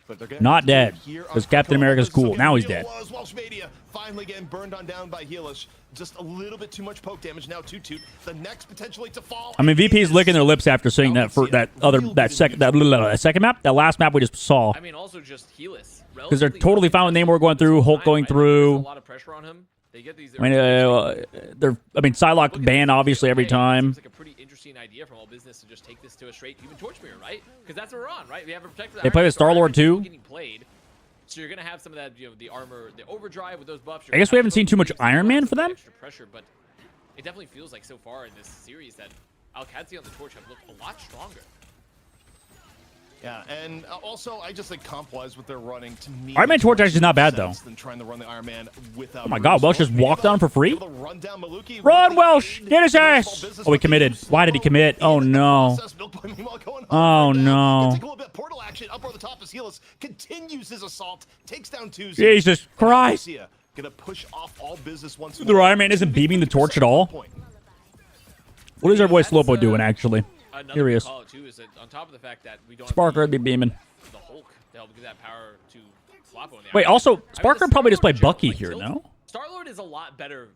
But they're gonna Not dead, here on because Captain Coco. America's So cool. again, Now he's Heal dead. was Welshmania finally getting burned on down by Healish. Just a little bit too much poke damage. Now Toot. The next potentially to fall. I mean, VP's is licking their lips after seeing that for that second map, that last map we just saw. I mean, also just Helis. Because they're totally fine with Namor going through, Hulk going There's a through. lot of pressure on him. They get these. I mean, Psylocke banned obviously every time. Seems like a pretty interesting idea from All Business to just take this to a straight human torch mirror, right? Because that's what we're on, right? We have a protector. They play with Star-Lord too? Getting played. So you're gonna have some of that, you know, the armor, the overdrive with those buffs. I guess we haven't seen too much Iron Man for them. Extra pressure, but it definitely feels like so far in this series that Alcatia on the torch have looked a lot stronger. Yeah, and also I just think comp-wise what they're running to me. Iron Man torch actually is not bad though. Than trying to run the Iron Man without. Oh my God, Welsh just walked down for free. Run down Maluki. Run, Welsh! Get his ass! Oh, he committed. Why did he commit? Oh no. Oh no. Take a little bit portal action up over the top as Helis continues his assault, takes down Tuesday. Jesus Christ! Gonna push off All Business once more. The Iron Man isn't beaming the torch at all. What is our boy Slopo doing actually? Here he is. Call it too is that on top of the fact that we don't Sparker would have be beaming. the Hulk to help give that power to Floppo in the Wait, Iron Man. also, I mean, Sparker the probably just played Star-Lord Bucky like, here, Tilt- no? Star-Lord is a lot better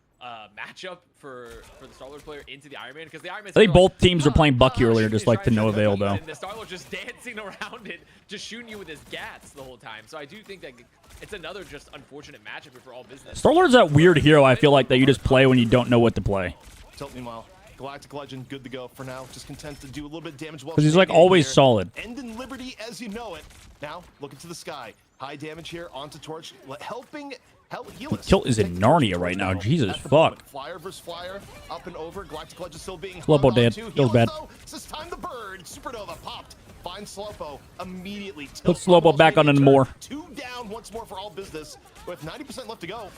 matchup for the Star-Lord player into the Iron Man because the Iron Man. I think both teams were playing Bucky earlier, just like to no avail though. And the Star-Lord just dancing around it, just shooting you with his gats the whole time. So I do think that it's another just unfortunate matchup for All Business. Star-Lord's that weird hero I feel like that you just play when you don't know what to play. Tilt, meanwhile, Galactic Legend, good to go for now. Just content to do a little bit of damage. Because he's like always solid. End in Liberty as you know it. Now, looking to the sky. High damage here onto Torch, helping Helis. Tilt is in Narnia right now. Jesus fuck. Flyer versus Flyer, up and over. Galactic Legend still being Slopo dead. Feels bad. This is time the bird. Supernova popped. Finds Slopo immediately. Put Slopo back on and more. 2 down once more for All Business with 90% left to go.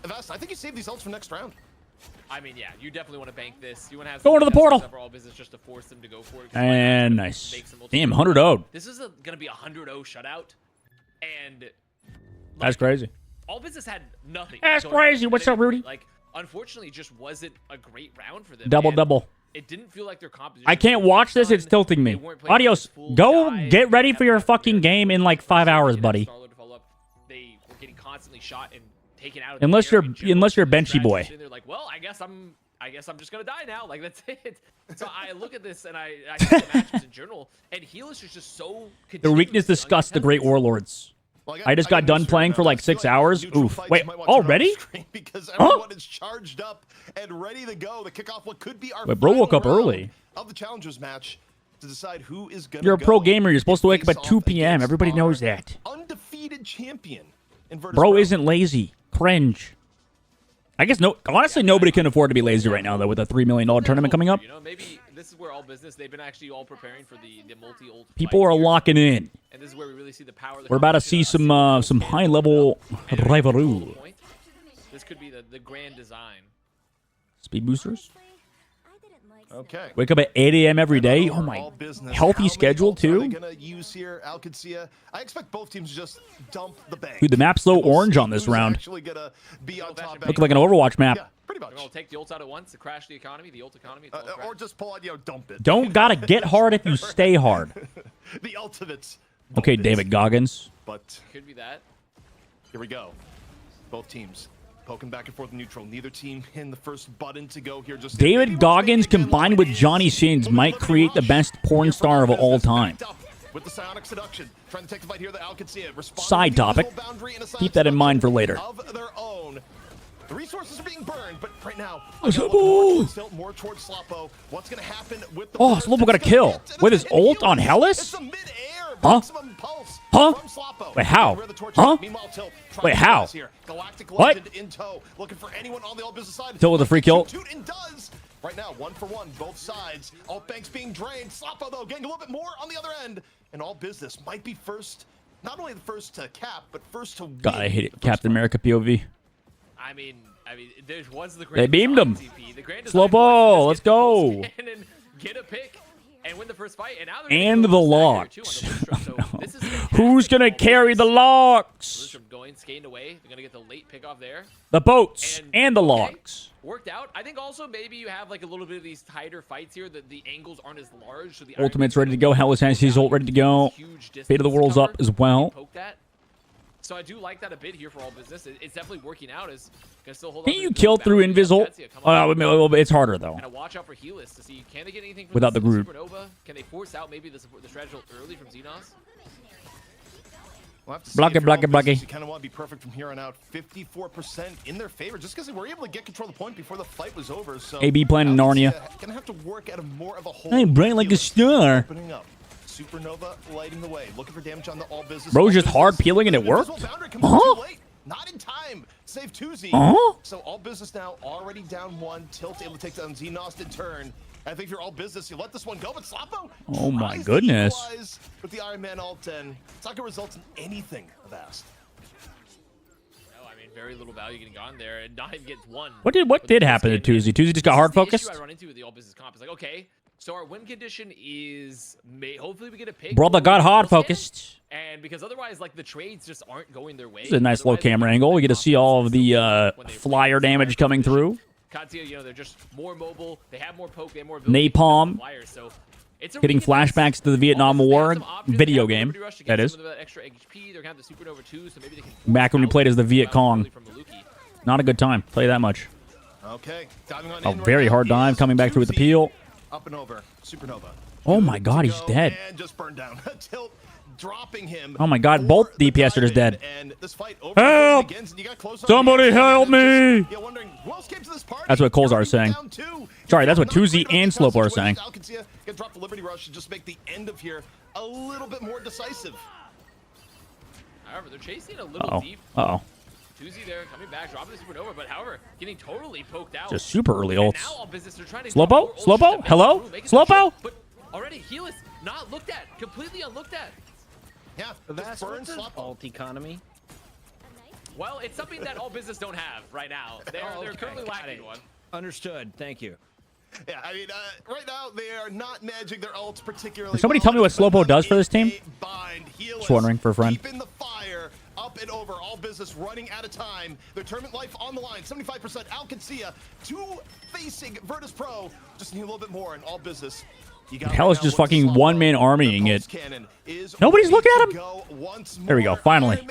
Vast, I think you save these ults for next round. I mean, yeah, you definitely want to bank this. You want to have Go into the portal. for All Business just to force them to go for it. And nice. Damn, 100-0. This is gonna be a 100-0 shutout, and That's crazy. All Business had nothing. That's going crazy. for them. What's up, Rudy? Like, unfortunately, it just wasn't a great round for them. Double, and double. It didn't feel like their composition. I can't watch this. It's tilting me. Adios. Go get ready for your fucking game in like 5 hours, buddy. They were getting constantly shot and taken out. Unless you're a benchy boy. They're like, well, I guess I'm just gonna die now. Like that's it. So I look at this and I see the matches in general, and Helis is just so. Their weakness discussed the Great Warlords. I just got done playing for like 6 hours. Oof. Wait, already? Because Huh? everyone is charged up and ready to go to kick off what could be our Wait, bro woke final up round early. of the challengers match to decide who is gonna You're a pro go gamer. You're supposed to wake up face at 2 off p.m. against Everybody our knows that. Undefeated champion in Virtus Bro Pro. isn't lazy. Cringe. I guess honestly, nobody can afford to be lazy right now, though, with a $3 million tournament coming up. You know, maybe this is where All Business. They've been actually all preparing for the multi-ult. People fight are here. locking in. And this is where we really see the power. Of the We're about to see competition. some high-level rivalry. Point. This could be the grand design. Speed boosters. Okay. Wake up at 8 a.m. every day. Oh my, All business. healthy How many schedule ults are they too. gonna use here, Alcatia? I expect both teams to just dump the bank. Dude, the map's so And we'll orange see on this who's round. Actually gonna be on top. Looking like an Overwatch map. Yeah, pretty much. We're gonna take the ults out at once to crash the economy, the ult economy. It's all Or crashed. just pull out, dump it. Don't gotta get hard if you stay hard. The ultimates. Okay, David Goggins. But Could be that. here we go. Both teams Poking back and forth neutral. Neither team in the first button to go here. Just David Goggins combined with Johnny Sins might create the best porn star of all time. With the psionic seduction, trying to take the fight here. The Alcancia Side topic. Keep that in mind for later. Of their own. The resources are being burned, but right now, Slopo. more towards Slopo. What's going to happen with the Slopo got a kill with his ult on Hellas? Huh? Huh? Wait, how? Huh? Wait, how? What? Tilt with a free kill. Right now, 1-for-1, both sides. Alt banks being drained. Slopo, though, getting a little bit more on the other end. And All Business might be first, not only the first to cap, but first to win. God, I hate it. Captain America POV. I mean, there was the They beamed him. The grand Slopo, let's go. And get a pick and win the first fight. And now And the locks. Who's going to carry the locks? Going skating away. They're going to get the late pick off there. The boats and the locks. Worked out. I think also maybe you have like a little bit of these tighter fights here. The angles aren't as large. So the Ultimate's ready to go. Hellas has his ult ready to go. Fate of the World's up as well. So I do like that a bit here for All Business. It's definitely working out. Is gonna still hold. Can you kill through Invis ult? It's harder though. And watch out for Helis to see can they get anything from without the group. Supernova? Can they force out maybe the strategy early from Xenos? We'll have to block it. You kind of want to be perfect from here on out. 54% in their favor, just because they were able to get control of the point before the fight was over. So AB playing Narnia. Gonna have to work at a more of a whole. Hey, bright like a star. Opening up. Supernova lighting the way, looking for damage on the All Business. Bro, just hard peeling and it worked. Huh? Not in time. Save 2Z. Huh? So All Business now already down 1. Tilt able to take down Xenos in turn. I think if you're All Business, you let this one go, but Slopo. Oh my goodness. With the Iron Man ult, and it's not gonna result in anything of Ast. No, I mean very little value getting gone there, and not even gets one. What did happen to Tuesday? Tuesday just got hard focused. The issue I run into with the All Business comp is like, okay, so our win condition is hopefully we get a pick. Brother got hard focused. And because otherwise, like the trades just aren't going their way. It's a nice low camera angle. We get to see all of the flyer damage coming through. Katia, they're just more mobile. They have more poke. They have more napalm. Flyers, so it's getting flashbacks to the Vietnam War video game. That is. Extra HP. They're gonna have the Supernova too, so maybe they can back when we played as the Viet Cong. Not a good time. Tell you that much. Okay. A very hard dive coming back through with the peel. Up and over. Supernova. Oh my God, he's dead. And just burned down. Tilt. Dropping him. Oh my God, both DPS are just dead. And this fight help! begins, and you got Somebody help me! Yeah, wondering who else came to this party? That's what Colzar is saying. Sorry, that's what 2Z and Slopo are saying. Alcancia can drop the Liberty Rush and just make the end of here a little bit more decisive. However, they're chasing a little deep. 2Z there, coming back, dropping the Supernova, but however, getting totally poked out. Just super early ults. Now All Business are trying to Slopo? Slopo? Hello? Slopo? But already, Helis not looked at, completely unlooked at. Yeah, that's burn alt economy. Well, it's something that All Business don't have right now. They're currently lacking one. Understood. Thank you. Yeah, I mean, right now they are not managing their ults particularly. Can somebody tell me what Slopo does for this team? Just wondering for a friend. Keeping the fire up and over. All Business running out of time. Their tournament life on the line. 75%. Alcancia, 2 facing Virtus Pro. Just need a little bit more in All Business. Hell is just fucking one-man armying it. Nobody's looking at him. There we go. Finally.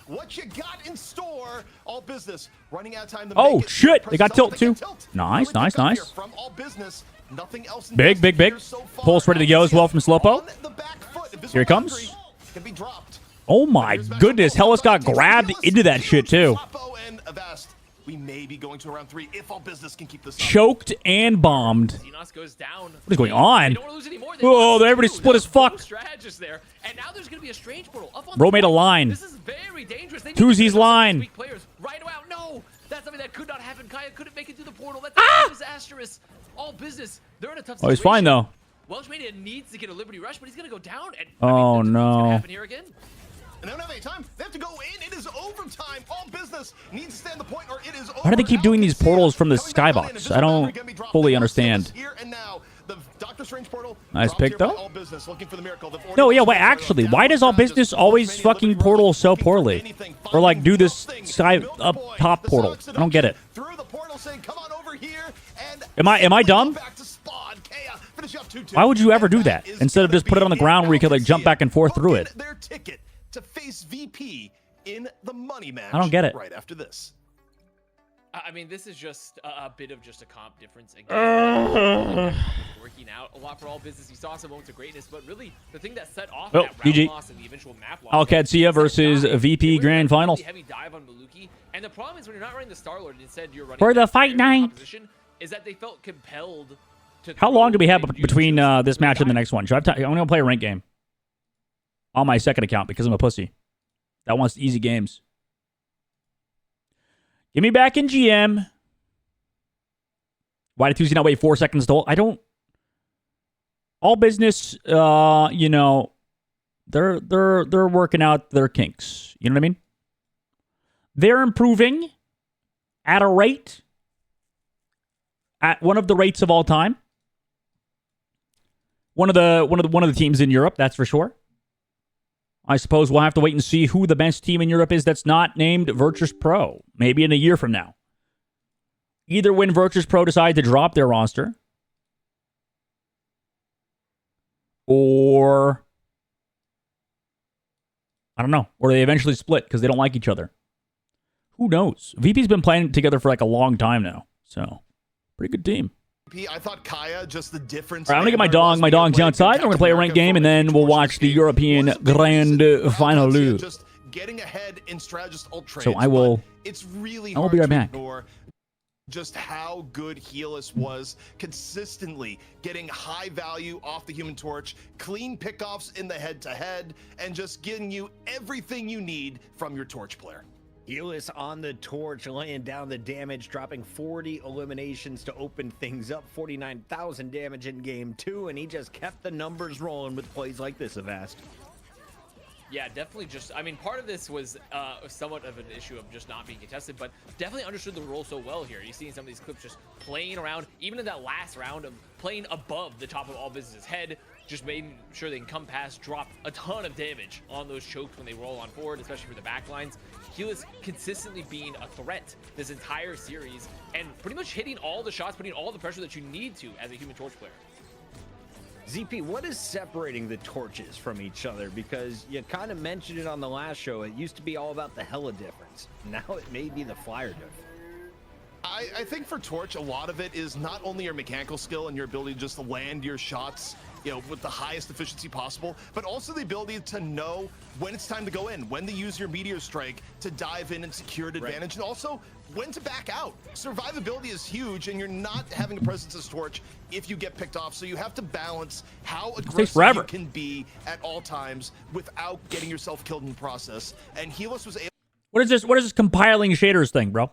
What you got in store? All Business running out of time. Oh shit! They got tilt too. Nice. From All Business, nothing else. Big. Pulse ready to go as well from Slopo. Here he comes. Oh my goodness! Hellas got grabbed into that shit too. We may be going to round 3 if All Business can keep this up. Choked and bombed. Xenos goes down. What is going on? They don't want to lose anymore. Oh, everybody split as fuck. Strategist there. And now there's going to be a strange portal up on Bro made a line. This is very dangerous. 2Z's line. Weak players right out. No, that's something that could not happen. Kaya couldn't make it through the portal. That's disastrous. All Business. They're in a tough situation. Oh, he's fine though. Welshmania needs to get a Liberty Rush, but he's going to go down. And oh no. What's going to happen here again? And they don't have any time. They have to go in. It is overtime. All Business needs to stand the point, or it is over. Why do they keep doing these portals from the skybox? I don't fully understand. Here and now, the Doctor Strange portal. Nice pick though. All Business looking for the miracle. No, yeah. Wait, actually, why does All Business always fucking portal so poorly, or like do this sky up top portal? I don't get it. Through the portal, saying, "Come on over here." And am I dumb? Why would you ever do that instead of just put it on the ground where you could like jump back and forth through it? Their ticket to face VP in the money match. I don't get it. Right after this. I mean, this is just a bit of just a comp difference again. Working out a lot for All Business. You saw some moments of greatness, but really the thing that set off that round GG. loss and the eventual map loss. Alcatsia versus VP Grand Finals. Heavy dive on Maluki, and the problem is when you're not running the Star-Lord and instead you're running For the fight night. Is that they felt compelled to. How long do we have between this match and the next one? Should I have time? I'm gonna play a rank game on my second account because I'm a pussy that wants easy games. Get me back in GM. Why did Tuesday not wait 4 seconds to hold? I don't. All Business, you know, they're working out their kinks. You know what I mean? They're improving at a rate, at one of the rates of all time. One of the teams in Europe, that's for sure. I suppose we'll have to wait and see who the best team in Europe is that's not named Virtus Pro. Maybe in a year from now. Either when Virtus Pro decide to drop their roster, or I don't know, or they eventually split because they don't like each other. Who knows? VP's been playing together for like a long time now, so pretty good team. I thought Kaya, just the difference. All right, I'm gonna get my dog. My dog's outside. We're gonna play a ranked game, and then we'll watch the European Grand Finale. Just getting ahead in strategist ult trades. So I will. It's really I will hard be right to back. ignore just how good Helis was, consistently getting high value off the Human Torch, clean pickoffs in the head-to-head, and just getting you everything you need from your Torch player. Helis on the Torch, laying down the damage, dropping 40 eliminations to open things up, 49,000 damage in game 2, and he just kept the numbers rolling with plays like this, Avast. Yeah, definitely just, I mean, part of this was somewhat of an issue of just not being contested, but definitely understood the role so well here. You're seeing some of these clips just playing around, even in that last round of playing above the top of All Business's head, just making sure they can come past, drop a ton of damage on those chokes when they roll on forward, especially for the backlines. Helis consistently being a threat this entire series and pretty much hitting all the shots, putting all the pressure that you need to as a Human Torch player. ZP, what is separating the torches from each other? Because you kind of mentioned it on the last show. It used to be all about the Hella difference. Now it may be the Flyer difference. I think for Torch, a lot of it is not only your mechanical skill and your ability to just land your shots, you know, with the highest efficiency possible, but also the ability to know when it's time to go in, when to use your Meteor Strike to dive in and secure an advantage, and also when to back out. Survivability is huge, and you're not having a presence as Torch if you get picked off, so you have to balance how aggressive you can be at all times without getting yourself killed in the process. And Helis was able. What is this? What is this compiling shaders thing, bro?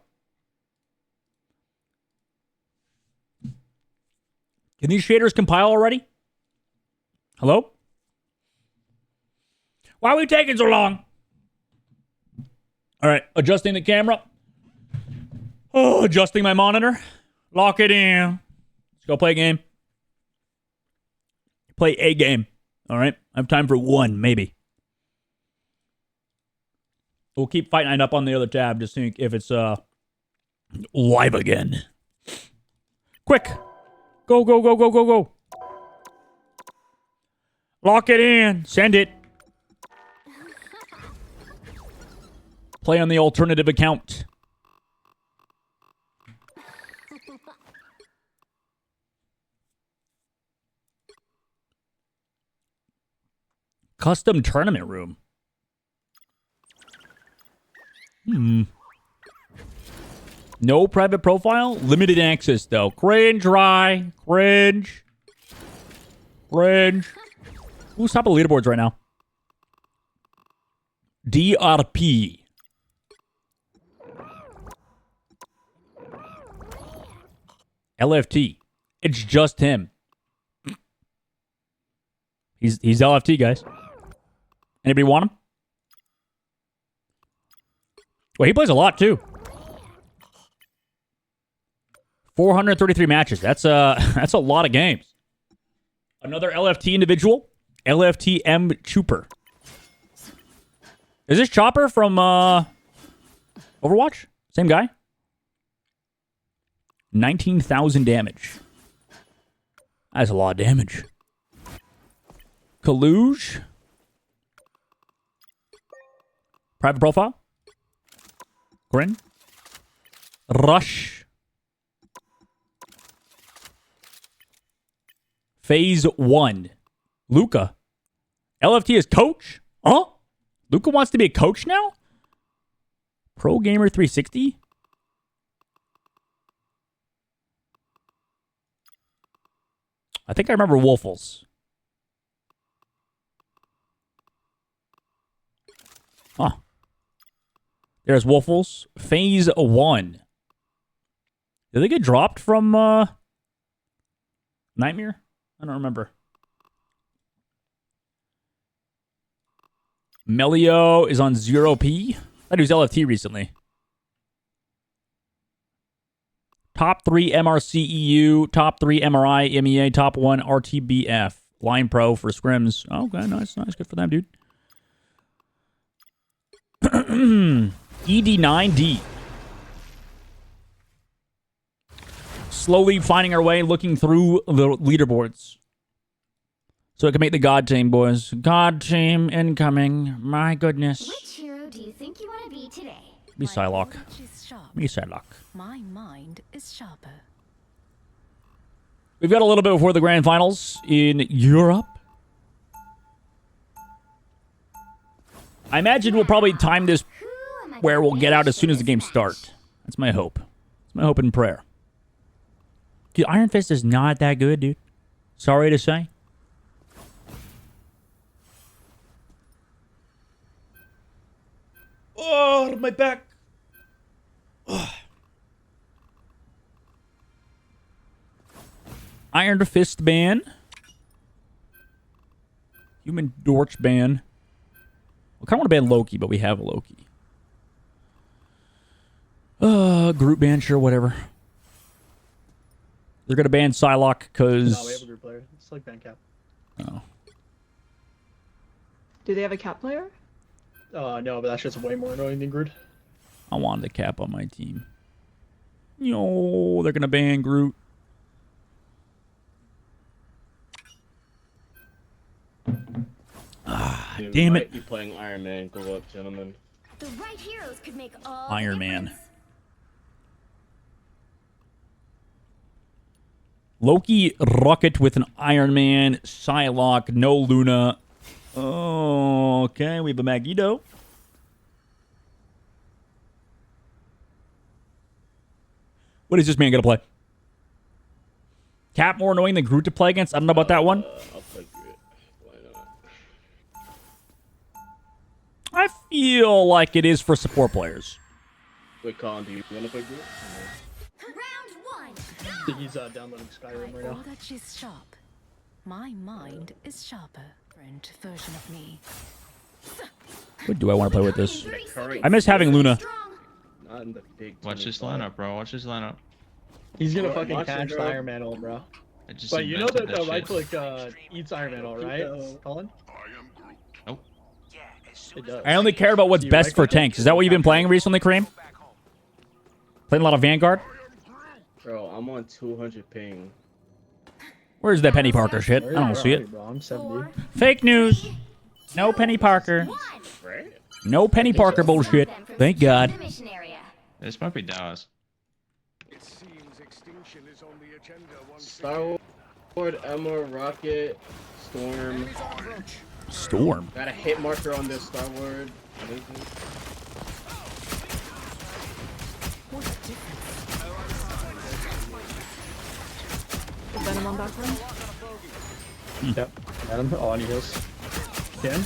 Can these shaders compile already? Hello? Why are we taking so long? All right, adjusting the camera. Oh, adjusting my monitor. Lock it in. Let's go play a game. Play a game. All right, I have time for one, maybe. We'll keep Fight Night up on the other tab just see if it's live again. Quick. Go, go, go, go, go, go. Lock it in. Send it. Play on the alternative account. Custom tournament room. No private profile? Limited access, though. Cringe, Rye. Cringe. Cringe. Who's top of leaderboards right now? DRP. LFT. It's just him. He's LFT, guys. Anybody want him? Well, he plays a lot, too. 433 matches. That's a lot of games. Another LFT individual. LFT M Chooper. Is this Chopper from Overwatch? Same guy? 19,000 damage. That's a lot of damage. Kaluge. Private profile. Grin. Rush. Phase 1. Luca. LFT is coach? Huh? Luca wants to be a coach now? Pro Gamer 360? I think I remember Wolfels. Huh. There's Wolfels. Phase 1. Did they get dropped from Nightmare? I don't remember. Melio is on 0p. I thought he was LFT recently. Top 3 MRCEU, top 3 MRI, MEA, top 1 RTBF. Line Pro for scrims. Oh, okay, nice. Good for them, dude. ED9D. Slowly finding our way, looking through the leaderboards. So I can make the God team, boys. God team incoming. My goodness. Which hero do you think you want to be today? Me Psylocke. Me Psylocke. My mind is sharper. We've got a little bit before the grand finals in Europe. I imagine we'll probably time this where we'll get out as soon as the games start. That's my hope. That's my hope and prayer. Dude, Iron Fist is not that good, dude. Sorry to say. Oh, my back. Ugh. Iron Fist ban. Human Torch ban. I kind of want to ban Loki, but we have a Loki. Group ban, sure, whatever. They're going to ban Psylocke because... No, we have a group player. It's like ban Cap. Oh. Do they have a Cap player? No, but that shit's way more annoying than Groot. I wanted the Cap on my team. Yo, they're going to ban Groot. Ah, damn it. Might be playing Iron Man. Go up, gentlemen. The right heroes could make all Iron Man. Loki Rocket with an Iron Man. Psylocke, no Luna. Oh, okay, we have a Magneto. What is this man gonna play? Cap more annoying than Groot to play against? I don't know about that one. I'll play Groot. Why not? I feel like it is for support players. Wait, Colin, do you want to play Groot? Round 1. I think he's downloading Skyrim right now. All that she's sharp. My mind is sharper. Different version of me. What do I want to play with this? I miss having Luna. Not in the big. Watch this lineup, bro. Watch this lineup. He's gonna Bro, fucking watch catch it, the bro. Iron Man ult, bro. I just But you know invented that the that right shit. click eats Iron Man ult, right, Colin? Nope. It does. I only care about what's You best like for that? tanks. Is that what you've been playing recently, Kareem? Playing a lot of Vanguard? Bro, I'm on 200 ping. Where's that Penny Parker shit? I don't see it. Bro, I'm 70. Fake news. No Penny Parker. Right? No Penny Parker bullshit. Thank God. The mission area. This might be Dallas. Star Lord, Emma, Rocket, Storm. Storm. Got a hit marker on this Star Lord. Venom on back line? Yep. Adam, all on heals. Again.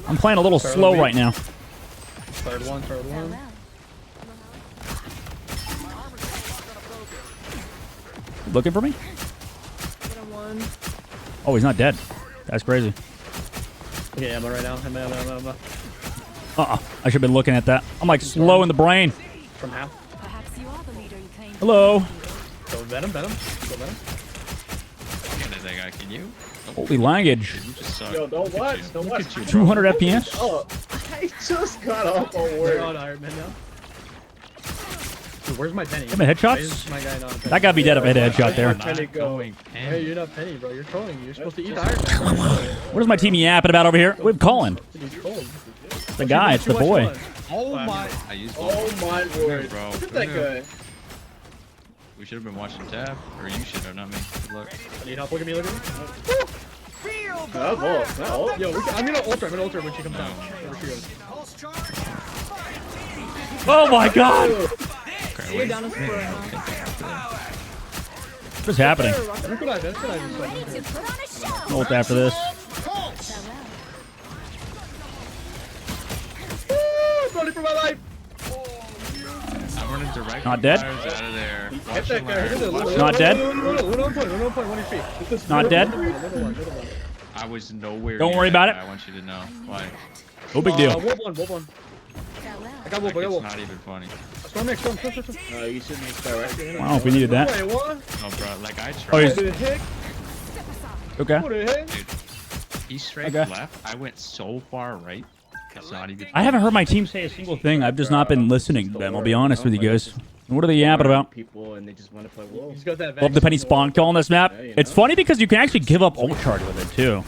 I'm playing a little slow right now. Third one. Looking for me? Venom 1. Oh, he's not dead. That's crazy. Okay, Emma right now. Emma. I should have been looking at that. I'm like slow in the brain. From half. Perhaps you are the leader you claim. Hello. Go Venom. Go Venom. Get that guy, can you? Holy language. You just suck. Yo, don't Look at watch. you. Don't Look watch. at you, bro. 200 FPS? Oh, I just got off on We're work. on Iron Man now. Dude, where's my Penny? Have a headshots? Why is my guy not on Penny? That gotta be dead if I hit a headshot there. Penny go. Hey, Penny. you're not Penny, bro. You're trolling. You're supposed to eat Iron Man. What is my team yapping about over here? We have Colin. Dude, he's cold. The guy. It's the Too much boy. fun. Oh my. I used Oh my lord. bro. Look at that guy. We should have been watching Tab, or you should have, not me. Good luck. I need help. Look at me. Look at me. That ult. That ult. Yo, I'm gonna ult her when she comes out. Wherever she goes. Oh my god! Okay, You're wait. down to support now. What's happening? Look what I did. Ready to put on a show. Ult after this. Woo! Running for my life. I'm running direct. Not dead? fires out of there. Hit Watch that the guy. ladder. Hit it. Not dead? One on point. 1 HP. Not dead? I was nowhere. Don't near worry that about guy, it. I want you to know. Why? No big deal. Wolf one. I got wolf. I got It's wolf. not even funny. Storm. You should be directly. I don't know if we needed that. Wait, what? No, bro. Like I Oh, tried. he's Did it hit? okay. What did it hit? Dude, he straight Okay. left. I went so far right. It's not even. I haven't heard my team say a single thing. I've just not been listening to them. I'll be honest with you guys. What are they yapping about? People and they just want to play wolf. He's got that Love the penny spawn kill on this map. Yeah, you It's know. funny because you can actually give up ult charge with it too.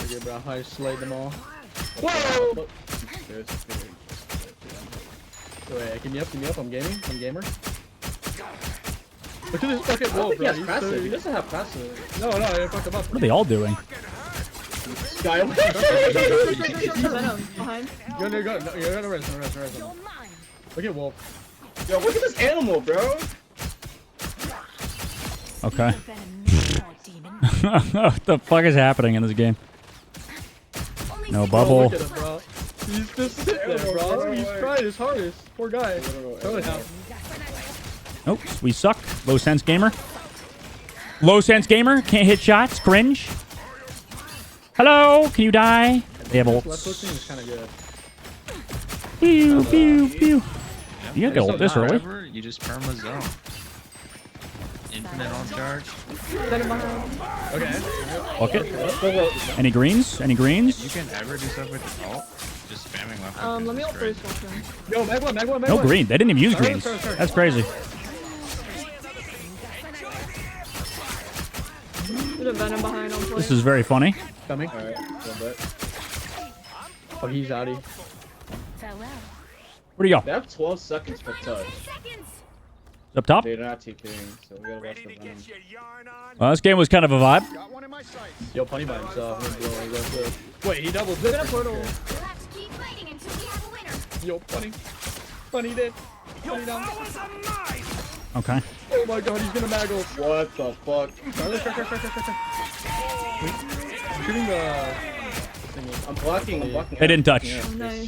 Okay, bro. I slayed them all. Whoa! Wait, give me up. I'm gaming. I'm gamer. Look at this fucking wolf, bro. He has passive. He doesn't have passive. No, I fucked him up. What are they all doing? Sky. Venom behind. You're gonna rest. Look at wolf. Yo, look at this animal, bro. Okay. What the fuck is happening in this game? Only No six bubble. Look at him, bro. He's just sitting there, bro. He's trying his hardest. Poor guy. Totally how. Nope, we suck. Low sense gamer. Low sense gamer. Can't hit shots. Cringe. Hello, can you die? They have Left hook thing ults. is kind of good. Pew, pew, pew. You gotta get ult this early. Whatever, you just perma zone. Infinite on charge. Venom behind. Okay. Okay. Any greens? Any You greens? can ever do stuff with your ult. Just spamming left. Let me is ult great. first one. Yo, mag one. No green. They didn't even use greens. That's crazy. There's a Venom behind on play. This is very funny. Coming. Alright, oh, he's outie. Where'd he go? They have 12 seconds for touch. seconds. Up top? They're not TKing, so we gotta watch the venom. Well, this game was kind of a vibe. Yo, Punny by himself. Wait, he doubled it. Portal. We'll have to keep fighting until we have a winner. Yo, Punny. Punny dead. Punny down. Okay. Oh my god, he's gonna mag ult. What the fuck? I'm shooting the... I'm blocking. They didn't touch. Oh, nice.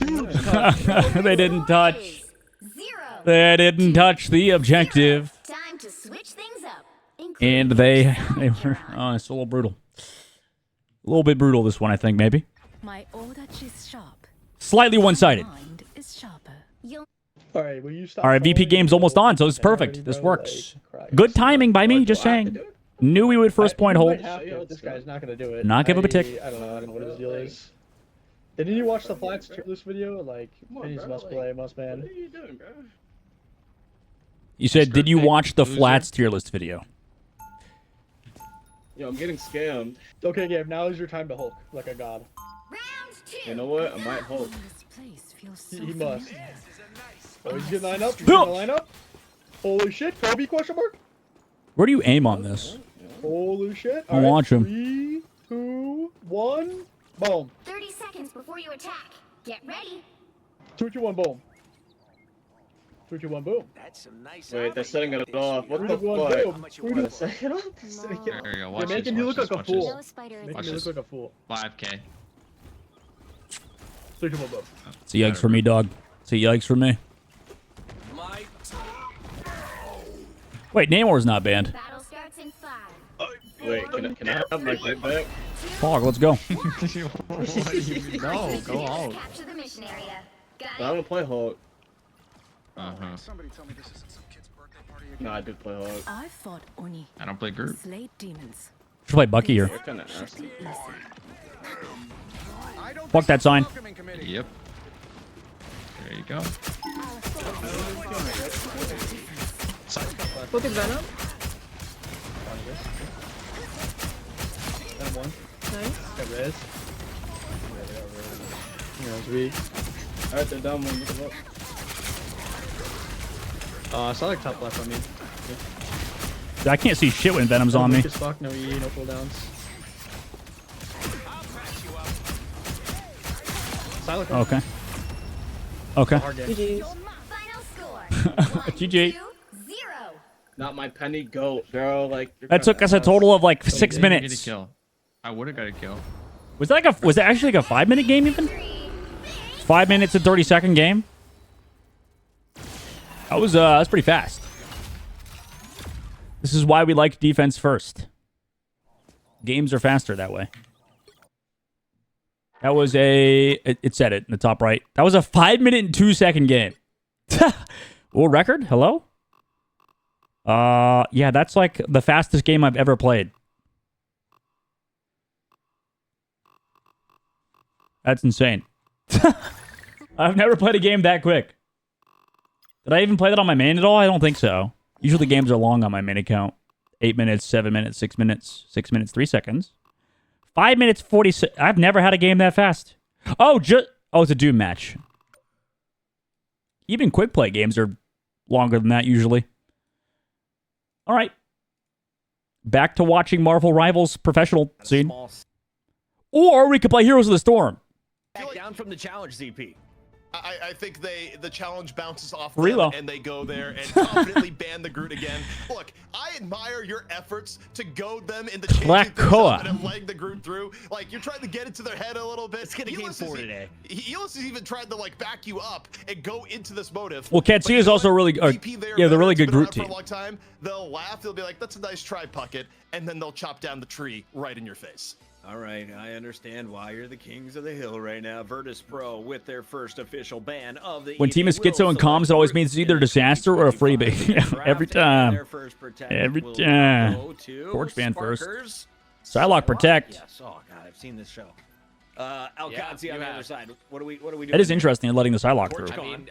They didn't touch. 0. They didn't touch the objective. Time to switch things up. And they were, oh, it's a little brutal. A little bit brutal, this one, I think, maybe. My order is sharp. Slightly one-sided. Mind is sharper. Alright, will you stop? All right, VP game's almost on, so it's perfect. This works. Good timing by me, just saying. Knew we would first point hold. This guy's not gonna do it. Not give up a tick. I don't know what his deal is. Didn't you watch the Flats tier list video? Like, he's must play, must ban. What are you doing, bro? You said, did you watch the Flats tier list video? Yo, I'm getting scammed. Okay, Gabe, now is your time to Hulk, like a god. Round 2. You know what? I might Hulk. This place feels so He must. familiar. Oh, he's getting lined up. He's getting lined up. Holy shit, Kobe question mark? Where do you aim on this? Holy shit. I'll watch him. 3, 2, 1, boom. 30 seconds before you attack. Get ready. 3, 2, 1, boom. 3, 2, 1, boom. Wait, they're setting it off. What 3, the 2, 1, fuck? boom. 3, 2, 1. Setting it off? Setting it There off. you go. You're Watch making this, me watch look this, like a watch fool. this. No spider Making Watch me this. look like a fool. 5K. 3, 2, 1, boom. It's a yikes for me, dog. It's a yikes for me. Wait, Namor's not banned. Battle starts in 5. Wait, can I have my grip back? Fog, let's go. No, go out. Capture the mission area. Got I don't play Hulk. Uh-huh. No, I did play Hulk. I fought Oni, I don't play group. slayed demons. Should play Bucky here. They're kinda nasty. Listen, Fuck that sign. Yep. There you go. Look at Venom. Venom 1. Nice. Got Riz. Yeah, it's weak. Alright, they're down one. Look them up. I saw like top left on me. I can't see shit when Venom's on me. Weak as fuck, no E, no cooldowns. Silent. Okay. Okay. Hard game. GG's. Final score. GG. 1-0. Not my penny goat, bro. Like That took us a total of like 6 Didn't get a minutes. kill. I would have got a kill. Was that actually like a 5-minute game even? 5 minutes and 30-second game? That's pretty fast. This is why we like defense first. Games are faster that way. That was it said it in the top right. That was a 5-minute and 2-second game. World record? Hello? Yeah, that's like the fastest game I've ever played. That's insane. I've never played a game that quick. Did I even play that on my main at all? I don't think so. Usually games are long on my main account. 8 minutes, 7 minutes, 6 minutes, 6 minutes, 3 seconds. 5 minutes, 46. I've never had a game that fast. Oh, it's a Doom match. Even quick play games are longer than that usually. All right. Back to watching Marvel Rivals professional scene. Or we could play Heroes of the Storm. Back down from the challenge, ZP. I think the challenge bounces off Reload. them and they go there and confidently ban the Groot again. Look, I admire your efforts to goad them into changing things Krakoa. up and letting the Groot through. Like, you're trying to get into their head a little bit. Let's get a game 4 today. Elis has even tried to like back you up and go into this motive. Well, Katsuya is also really VP there, yeah, they're really veterans, good been around Groot for team. a long time. They'll laugh. They'll be like, "That's a nice try, Puckett," and then they'll chop down the tree right in your face. All right, I understand why you're the kings of the hill right now. Virtus Pro with their first official ban of the When team is schizo and comms, it always means it's either a disaster or a freebie. Every time. Every time. Torch ban first. Psylocke protect. Yes. Oh god, I've seen this show. Alkazi on the other side. What are we doing? That is interesting, letting the Psylocke Torch through. gone.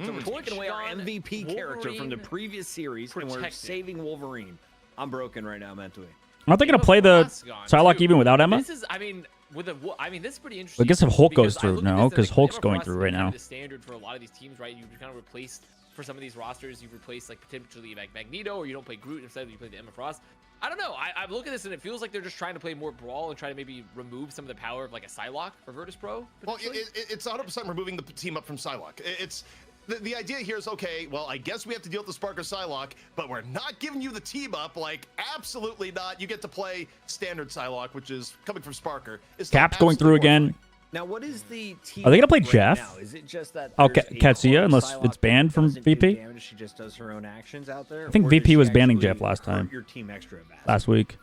So we're taking away our MVP character from the previous series, and we're saving Wolverine. I'm broken right now mentally. Aren't they going to play the Psylocke even without Emma? This is, I mean, this is pretty interesting. I guess if Hulk goes because I through, look at no, this and because like, Hulk's Emma going Frost through is right kind now. of the standard for a lot of these teams, right? You kind of replace, for some of these rosters, you replace like potentially like Magneto, or you don't play Groot, instead you play the Emma Frost. I don't know. I look at this and it feels like they're just trying to play more Brawl and try to maybe remove some of the power of like a Psylocke for Virtus Pro. Well, it's 100% removing the team up from Psylocke. It's the idea here is, okay, well, I guess we have to deal with the Sparker Psylocke, but we're not giving you the team up. Like, absolutely not. You get to play standard Psylocke, which is coming from Sparker. Cap's going through again. Now, what is the team? Are they gonna play right Jeff? now? Is it just that? Oh, there's a Katsuya, clone unless Psylocke it's banned that from doesn't do VP? damage, she just does her own actions out there. I think or VP does she was banning actually Jeff last hurt time. Your team extra bad? Last week.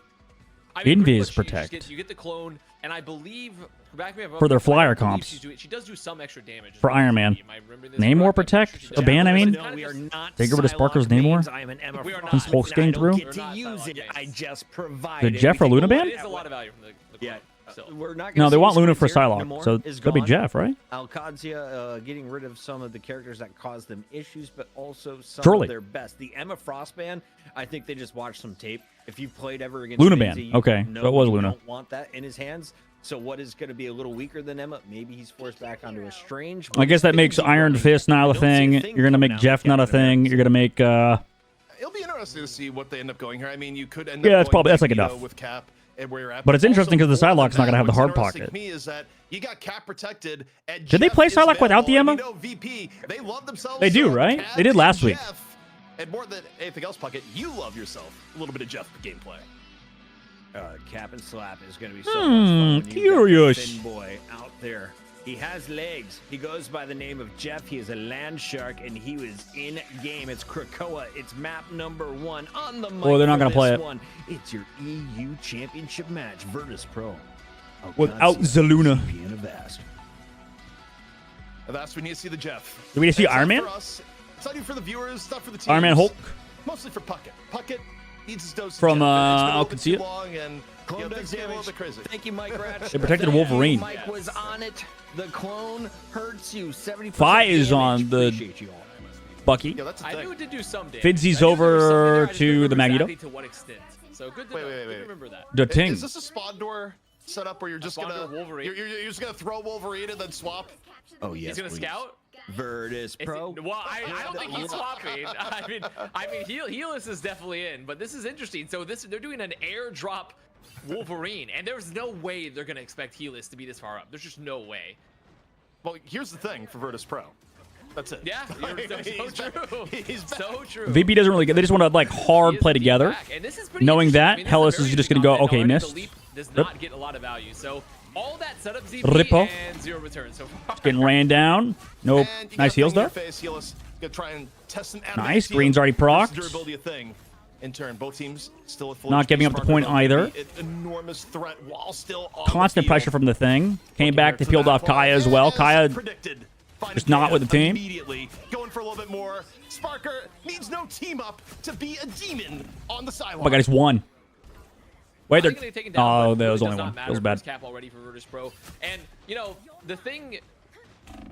I mean, Envy pretty is much you protect. you get the clone, and I believe back me up, For their I flyer believe comps. she does do some extra damage For Iron Man. Am I remembering this Namor correctly? I'm protect? pretty sure Or she ban, I does. mean? No, we are not. Take over to Sparker's Psylocke Namor? mains. I am an Emma We are Frost not. Since Hulk's and getting I don't through? get to We're not use Psylocke it. I mains. just provide. Did Jeff or everything Luna over ban? It is a lot of value from the Yeah. clone. So. We're not No, gonna they see want Luna swings for here. Psylocke, Namor so is it'll be gone. Jeff, right? Alkadia getting rid of some of the characters that caused them issues, but also some Surely. of their best. The Emma Frost ban, I think they just watched some tape. If you've played ever against Luna Finzi, ban. you Okay, know so it was you Luna. don't want that in his hands. So what is going to be a little weaker than Emma? Maybe he's forced back onto a strange. I guess that makes Iron Fist not a thing. You're going to make Jeff not a thing. You're going to make... It'll be interesting to see what they end up going here. I mean, you could end up Yeah, that's going probably- that's like Magneto enough. with Cap and where you're at. But it's interesting 'cause the Also, Psylocke's not gonna have the what's hard interesting pocket. to me is that you got Cap protected. And Did they Jeff play is Psylocke without the available, Emma? and you know VP, they love themselves. They do, some right? Cap They did last and week. Jeff. And more than anything else, Puckett, you love yourself a little bit of Jeff gameplay. Cap and Slap is going to be so much fun. when you got the curious. thin boy out there. He has legs. He goes by the name of Jeff. He is a land shark, and he was in game. It's Krakoa. It's map number 1 on the mic. Oh, they're not for gonna play this it. one. It's your EU Championship match, Virtus Pro. Without Alkazi, Zaluna. CP and Avast. And that's when you see the Jeff. Do we see It's Iron not Man? for us. It's not even for the viewers. It's not for the teams. Iron Man Hulk? Mostly for Puckett. Puckett needs his dose of From, Jeff, and it's been a little bit Alkazi? too long, and Clone things does get a little damage. bit crazy. Thank you, Mike Ratch. They protected Thank you, Wolverine. Mike was on it. The clone hurts you. 70% Fi is damage. on the Appreciate you all. Bucky. Yeah, that's the I thing. knew it did do some damage. Fidzy's I knew there was over something there, I just to didn't the remember Magneto. exactly to what extent. So good to Wait, know. wait, Good to wait. remember that. The Ting. Is this a spawn door? setup where you're just Spawn gonna to Wolverine. you're just gonna throw Wolverine and then swap? Oh yes, He's gonna please. scout. Virtus Pro. Well, I don't think he's swapping. I mean, Helios is definitely in, but this is interesting. So they're doing an airdrop Wolverine, and there's no way they're gonna expect Helios to be this far up. There's just no way. Well, here's the thing for Virtus Pro. That's it. Yeah, you're so true. He's back. So true. VP doesn't really get. They just want to like hard play together. And this is pretty Knowing interesting. that, I mean, this Hellas a is very just good gonna go, content okay, already. missed. The leap does Rip. not get a lot of value. So all that setup ZP Rippo. and 0 return so far. Getting ran down. Nope. And you Nice got heals thing in though. your face, Helios. Gonna try and test an Nice. adamantine Green's already versus procced. Durability a thing. In turn, both teams still at full Not HP. giving up the Sparker, point though, either. an enormous threat while still on Constant the pressure field. from the thing. Came Looking back. there They for peeled that off ball. Kaya as well. As Kaya predicted. Finding just not Kaya with the team. Immediately going for a little bit more. Sparker needs no team up to be a demon on the sideline. Oh my god, it's one. Wait, I think they've they're. taken down, Oh, but there it was really only does one. not matter. Feels bad. First cap already for Virtus Pro, and you know the thing.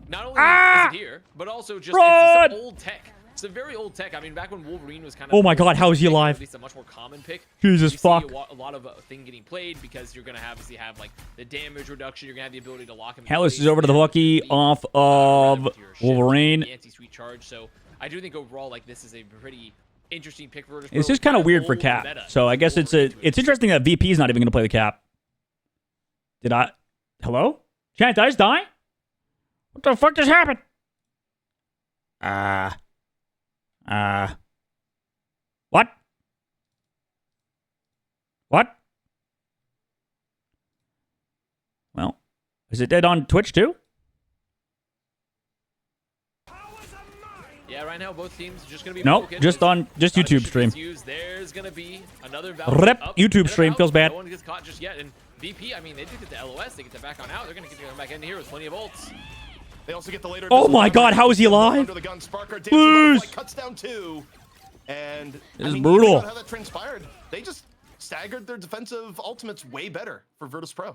Not only Ah! is it here, but also just Run! it's some old tech. It's a very old tech. I mean, back when Wolverine was kind of. Oh my God, how is he alive? At least a much more common pick. Jesus you fuck. See a lot of thing getting played because you're gonna obviously have like the damage reduction. You're gonna have the ability to lock him. in Hellas place, is over to the Bucky and off with of your shift, Wolverine. the anti-sweet charge. So I do think overall, like this is a pretty interesting pick for Virtus Pro. It's just kind of weird for old Cap. meta. So I guess it's interesting that VP is not even going to play the Cap. Did I? Hello? Chat, did I just die? What the fuck just happened? What? What? Well, is it dead on Twitch too? Yeah, right now both teams are just gonna be Nope, broken. just YouTube stream. There's gonna be another Rip, up, YouTube and stream, out. feels bad. No one gets caught just yet. And VP, I mean, they did get the LOS, they get the back on out. They're gonna get them back in here with plenty of ults. They also get the later. Oh my God, how is he alive? Under the gun, Sparker Please. cuts down 2, and This is you brutal. know how that transpired. They just staggered their defensive ultimates way better for Virtus Pro.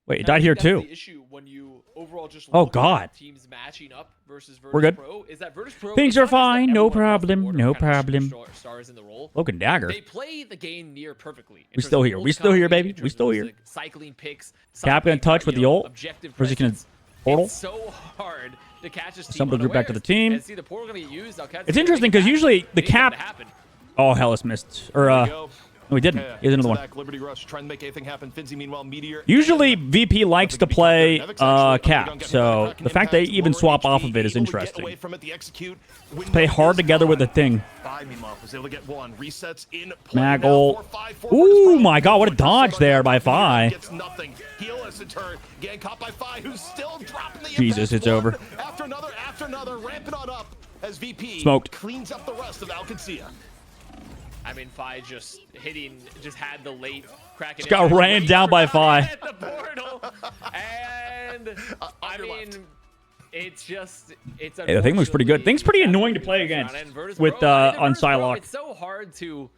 Wait, it And I died here think that's too. The issue when you overall just Oh, look at God. teams matching up versus Virtus We're good. Pro is that Virtus Pro. Things it's are not just that fine, no everyone across the problem, board are no kind of problem. Stars in the role. Cloak and Dagger. They play the game near perfectly. in We terms still of here. ult We still here, combination, baby. in We terms still of here. like cycling picks. Cap gonna cycling, touch with the you know, ult? Objective Or is he gonna presence. portal? It's so hard to catch this team Somebody group back to the unawares. team. And see the portal gonna get used. I'll catch It's it. interesting because usually the Cap. Oh, Hellas missed. Or no, he didn't. Here's another one. Liberty Rush trying to make anything happen. Finzi, meanwhile, Meteor. Usually VP likes to play Cap, so the fact they even swap off of it is interesting. Play hard together with the thing. Meanwhile, was able to get one. Resets in Mag ult. Ooh my God, what a dodge there by Fi. Gets nothing. Helios in turn getting caught by Fi, who's still dropping the Jesus, impact. it's over. After another, ramping on up as VP Smoked. cleans up the rest of Alcancia. I mean, Fi just had the late cracking. Just got ran down by Fi. At the portal, and I mean, it's Hey, the thing looks pretty good. Thing's pretty annoying to play against with on Psylocke. It's so hard to.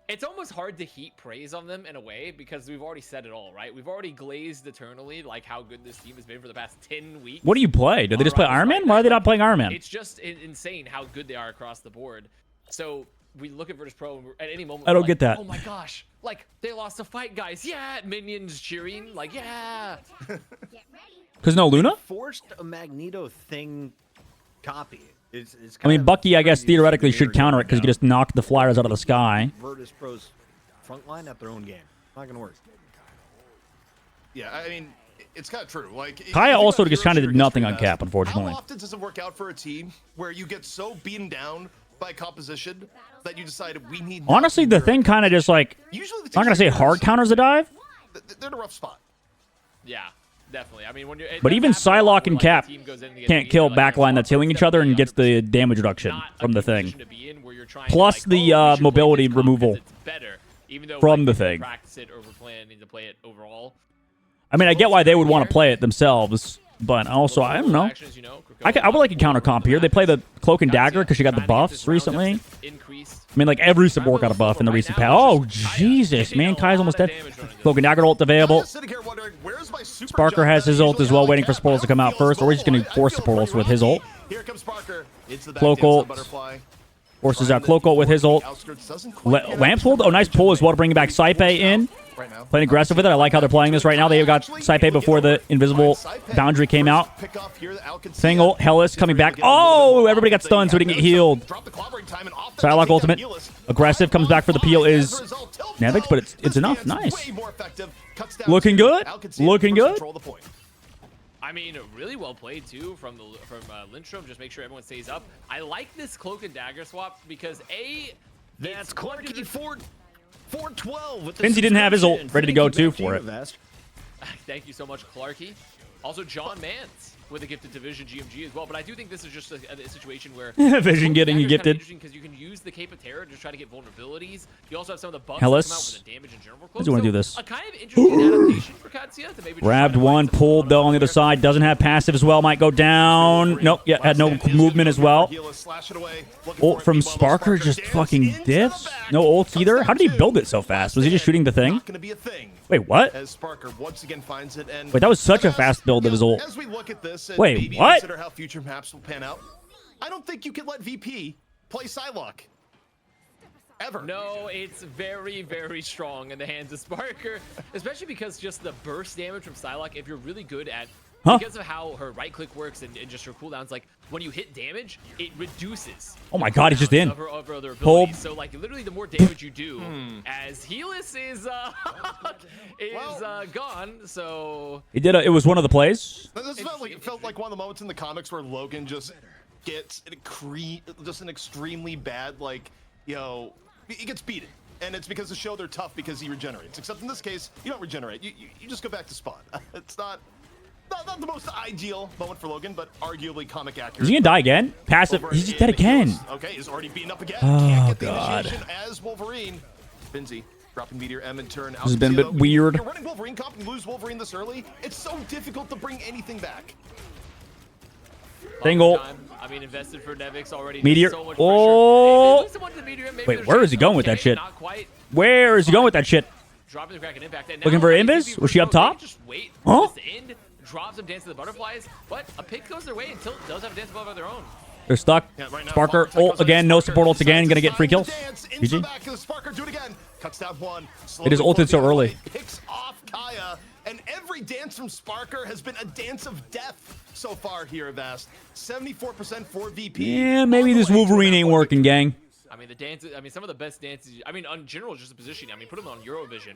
It's almost hard to heap praise on them in a way because we've already said it all, right? We've already glazed eternally like how good this team has been for the past 10 weeks. What do you play? Do they just play Iron Man? Why are they not playing Iron Man? It's just insane how good they are across the board. So we look at Virtus Pro and at any moment. I don't we're get like, that. Oh my gosh! Like they lost a fight, guys. Yeah, minions cheering. Like yeah. Because no Luna? Forced a Magneto thing copy. It's I mean, kind Bucky, I of guess, crazy theoretically should scenario counter it because he now. just knocked the flyers out of the sky. Virtus Pro's front line at their own game. Not gonna work. Yeah, I mean, it's kind of true. Like Kaya if you also got just kind of hero did nothing history on now, Cap, unfortunately. How often does it work out for a team where you get so beaten down by composition that you decide we need? Honestly, the thing kind of just like, Usually the I'm not going to say teams hard counters the dive, they're in a rough spot. Yeah, definitely. I mean, when you're. but even Psylocke and Cap can't kill backline that's healing each other and gets the damage reduction from the thing. Plus the mobility removal from the thing. Practice it or we're planning to play it overall. I mean, I get why they would want to play it themselves, but also, I don't know. I would like a counter comp here. They play the Cloak and Dagger because she got the buffs recently. I mean, like every support got a buff in the recent patch. Oh, Jesus, man. Kai's almost dead. Cloak and Dagger ult available. Sparker has his ult as well, waiting for Sportals to come out first, or we're just going to force the Sportals with his ult. Here comes Sparker. Cloak ult. Forces out Cloak ult with his ult. Lamp's ult. Oh, nice pull as well to bring back Saipe in. right now. Playing aggressive with it. I like how they're playing this right now. They got Saipe before the invisible boundary came out. Thing ult, Hellas coming back. Oh, everybody got stunned, so he didn't get healed. Psylocke ultimate. Aggressive comes back for the peel is Nevix, but it's enough. Nice. Looking good. Looking good. I mean, really well played too from Lindstrom. Just make sure everyone stays up. I like this cloak and dagger swap because that's Clarky 412 with the Finzi didn't have his ult ready to go too for it. Thank you so much, Clarky. Also, John Mans with a gifted to Vision GMG as well. But I do think this is just a situation where Vision getting you gifted. Because you can use the Cape of Terror to try to get vulnerabilities. You also have some of the buffs Hellas. that come out with the damage in general. Does he want to do this? A kind of interesting adaptation for Katsuya to maybe Grabbed one, pulled though on the other side. Doesn't have passive as well. Might go down. Nope. Yeah, had no movement as well. Ult from Sparker just fucking diffs. No ult either. How did he build it so fast? Was he just shooting the thing? Wait, what? As Sparker once again finds it, and wait, that was such a fast build of his ult. as we look at this and wait, maybe what? consider how future maps will pan out, I don't think you can let VP play Psylocke. Ever. No, it's very, very strong in the hands of Sparker, especially because just the burst damage from Psylocke, if you're really good at because of how her right click works and just her cooldowns, like when you hit damage, it reduces. Oh my god, he's just in. Of her other abilities. So like literally the more damage you do, as Helis is gone, so He did. It was one of the plays. This felt like one of the moments in the comics where Logan just gets an extremely bad, like, you know, he gets beaten. And it's because the show they're tough because he regenerates. Except in this case, you don't regenerate. You just go back to spawn. It's not the most ideal moment for Logan, but arguably comic accurate. Is he gonna die again? Passive. He's just dead again. Okay, he's already beaten up again. Oh, Can't get the God. initiation as Wolverine. Finzi dropping Meteor M in turn. This has been a bit weird. You're running Wolverine comp and lose Wolverine this early. It's so difficult to bring anything back. Single. I mean, invested for Nevix already. Meteor. So much Oh. pressure. Wait, where is he going with that shit? Not quite. Where is he going with that shit? Dropping the Kraken impact. And Looking now, for I think Invis? VP Was she up they top? can Just wait. Huh? For this to end. Drops him Dance of the Butterflies, but a pick goes their way until it does have a Dance of the Butterflies of their own. They're stuck. Right now, Sparker ult again. No support ults again. Gonna get free kills. GG. Sparker do it again. Cuts down one. It is ulted so early. Picks off Kaya, and every dance from Sparker has been a dance of death so far here at Vast. 74% for VP. Yeah, maybe this Wolverine ain't working, gang. I mean, the dances. I mean, some of the best dances. I mean, in general, just the positioning. I mean, put them on Eurovision.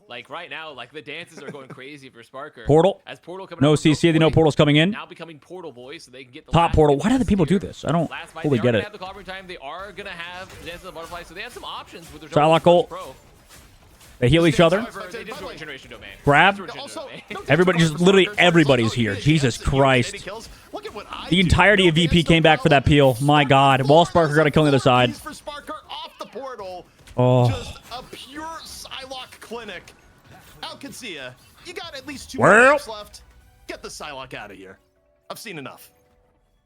Like right now, like the dances are going crazy for Sparker. Portal. As Portal coming No up with CC. They know Portal's coming in. now becoming Portal boys, so they can get the Top last Portal. hit Why do the this people do year. this? I don't Last fight, fully they get are it. gonna have the clobbering time. They are gonna have the Dance of the Butterfly, so they have some options with their Psylocke ult. Pro. They heal each other. However, they did do a generation domain. Grab. That's a regeneration domain. Everybody, just literally everybody's here. Jesus Christ. The entirety of VP came back for that peel. My God. Wall Sparker got to kill on the other side. For Sparker off the portal. Oh. Just a pure Psylocke clinic. Alcancia, you got at least 2 Well. minutes left. Get the Psylocke out of here. I've seen enough.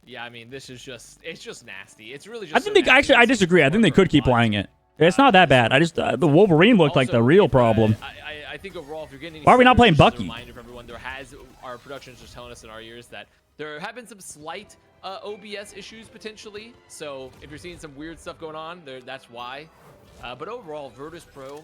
Yeah, I mean, this is just—it's just nasty. It's really just. I think they actually. I disagree. I think they could keep playing it. It's not that bad. I just the Wolverine looked like the real problem. I think overall, if you're getting, Why are we not playing just a Bucky? reminder for everyone, our production is just telling us in our ears that there have been some slight OBS issues potentially. So if you're seeing some weird stuff going on, that's why. But overall, Virtus Pro.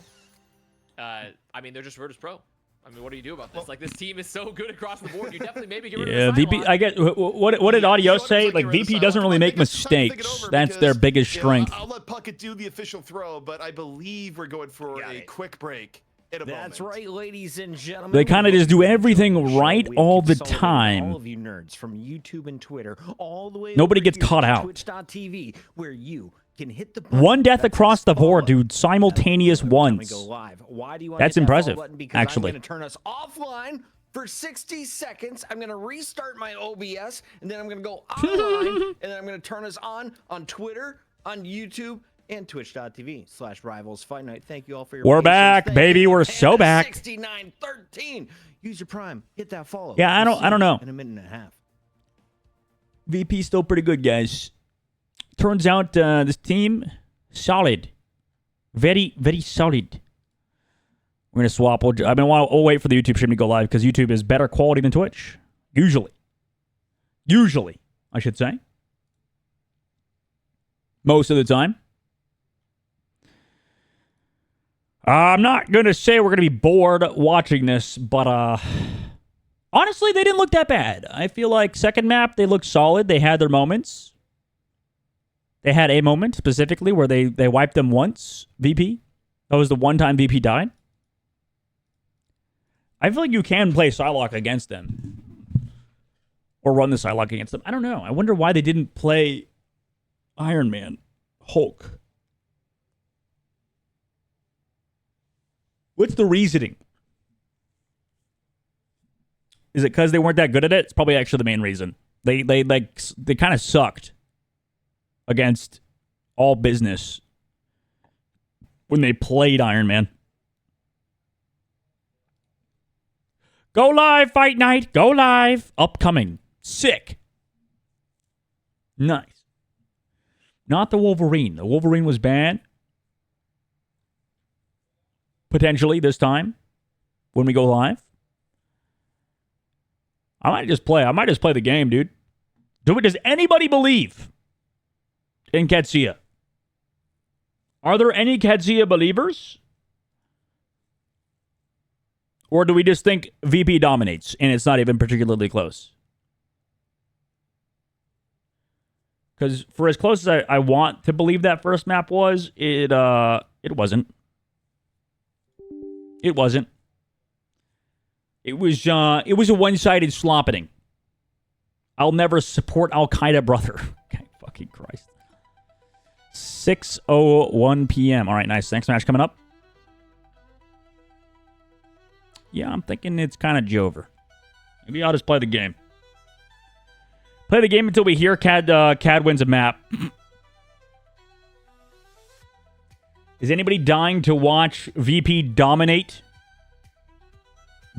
I mean, they're just Virtus Pro. I mean, what do you do about this? Like, this team is so good across the board. You definitely maybe get rid of Yeah, the VP. I get what did Audio say? Like VP doesn't really make mistakes. That's their biggest strength. I'll let Puckett do the official throw, but I believe we're going for a quick break. That's right, ladies and gentlemen. They kind of just do everything right all the time. All of you nerds from YouTube and Twitter, all the way. Nobody over gets here caught to out. Twitch.tv, where you can hit the One death that across says the board, follow. dude. Simultaneous Every time we ones. go live. Why do you want That's to hit that follow impressive, button? Because actually. I'm going to turn us offline for 60 seconds. I'm going to restart my OBS, and then I'm going to go online, and then I'm going to turn us on Twitter, on YouTube, and twitch.tv/rivals fight night. Thank you all for your We're patience. back, Thank baby. you. We're so back. 6913. Use your Prime. Hit that follow. Yeah, I don't know. In a minute and a half. VP still pretty good, guys. Turns out this team solid, very very solid. We're gonna swap. We'll wait for the YouTube stream to go live because YouTube is better quality than Twitch. Usually, I should say. Most of the time. I'm not going to say we're going to be bored watching this, but honestly, they didn't look that bad. I feel like second map, they looked solid. They had their moments. They had a moment specifically where they wiped them once, VP. That was the one time VP died. I feel like you can play Psylocke against them. Or run the Psylocke against them. I don't know. I wonder why they didn't play Iron Man, Hulk. What's the reasoning? Is it because they weren't that good at it? It's probably actually the main reason. They kind of sucked against all business when they played Iron Man. Go live, Fight Night. Go live. Upcoming. Sick. Nice. Not the Wolverine. The Wolverine was bad. Potentially this time when we go live. I might just play the game, dude. Does anybody believe in Ketsia? Are there any Ketsia believers? Or do we just think VP dominates and it's not even particularly close? Because for as close as I want to believe that first map was, it wasn't. It wasn't. It was a one-sided sloppening. I'll never support Al Qaeda, brother. Okay, fucking Christ. 6:01 p.m. All right, nice. Next match coming up. Yeah, I'm thinking it's kind of Jover. Maybe I'll just play the game. Play the game until we hear Cad wins a map. Is anybody dying to watch VP dominate?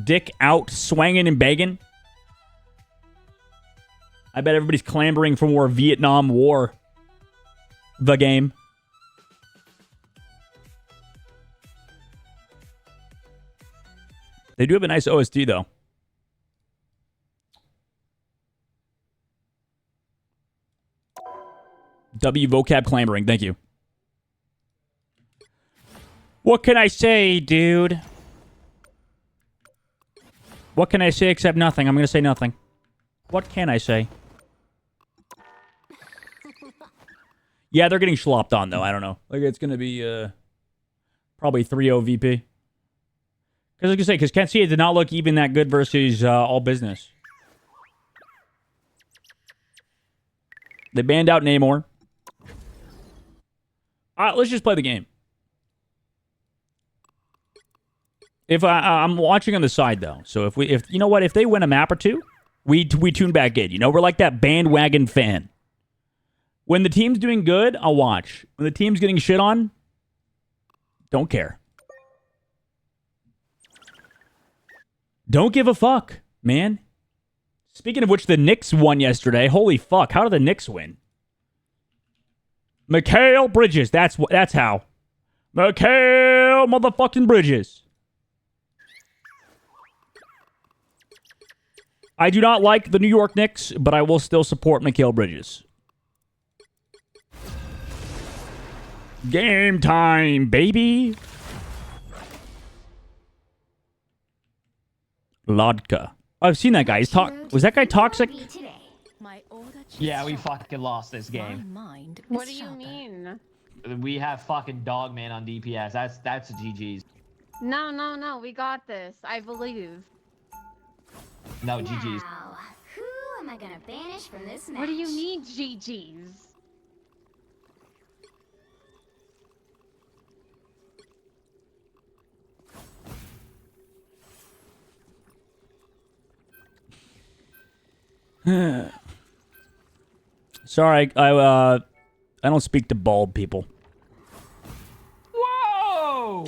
Dick out, swanging and begging? I bet everybody's clamoring for more Vietnam War. The game. They do have a nice OST, though. W vocab clamoring. Thank you. What can I say, dude? What can I say except nothing? I'm going to say nothing. What can I say? Yeah, they're getting schlopped on, though. I don't know. Like, it's going to be probably 3-0 VP. Because, like I say, because Ketsia did not look even that good versus All Business. They banned out Namor. Let's just play the game. If I'm watching on the side though, so if you know what, if they win a map or two, we tune back in. You know, we're like that bandwagon fan. When the team's doing good, I'll watch. When the team's getting shit on, don't care. Don't give a fuck, man. Speaking of which, the Knicks won yesterday. Holy fuck! How did the Knicks win? Mikal Bridges. That's how. Mikal motherfucking Bridges. I do not like the New York Knicks, but I will still support Mikal Bridges. Game time, baby. Lodka. Oh, I've seen that guy. Was that guy toxic? Yeah, we fucking lost this game. What do you mean? We have fucking Dogman on DPS. That's a GG's. No. We got this. I believe. No, GG's. Now, who am I gonna banish from this match? What do you mean, GG's? Sorry, I don't speak to bald people. Whoa!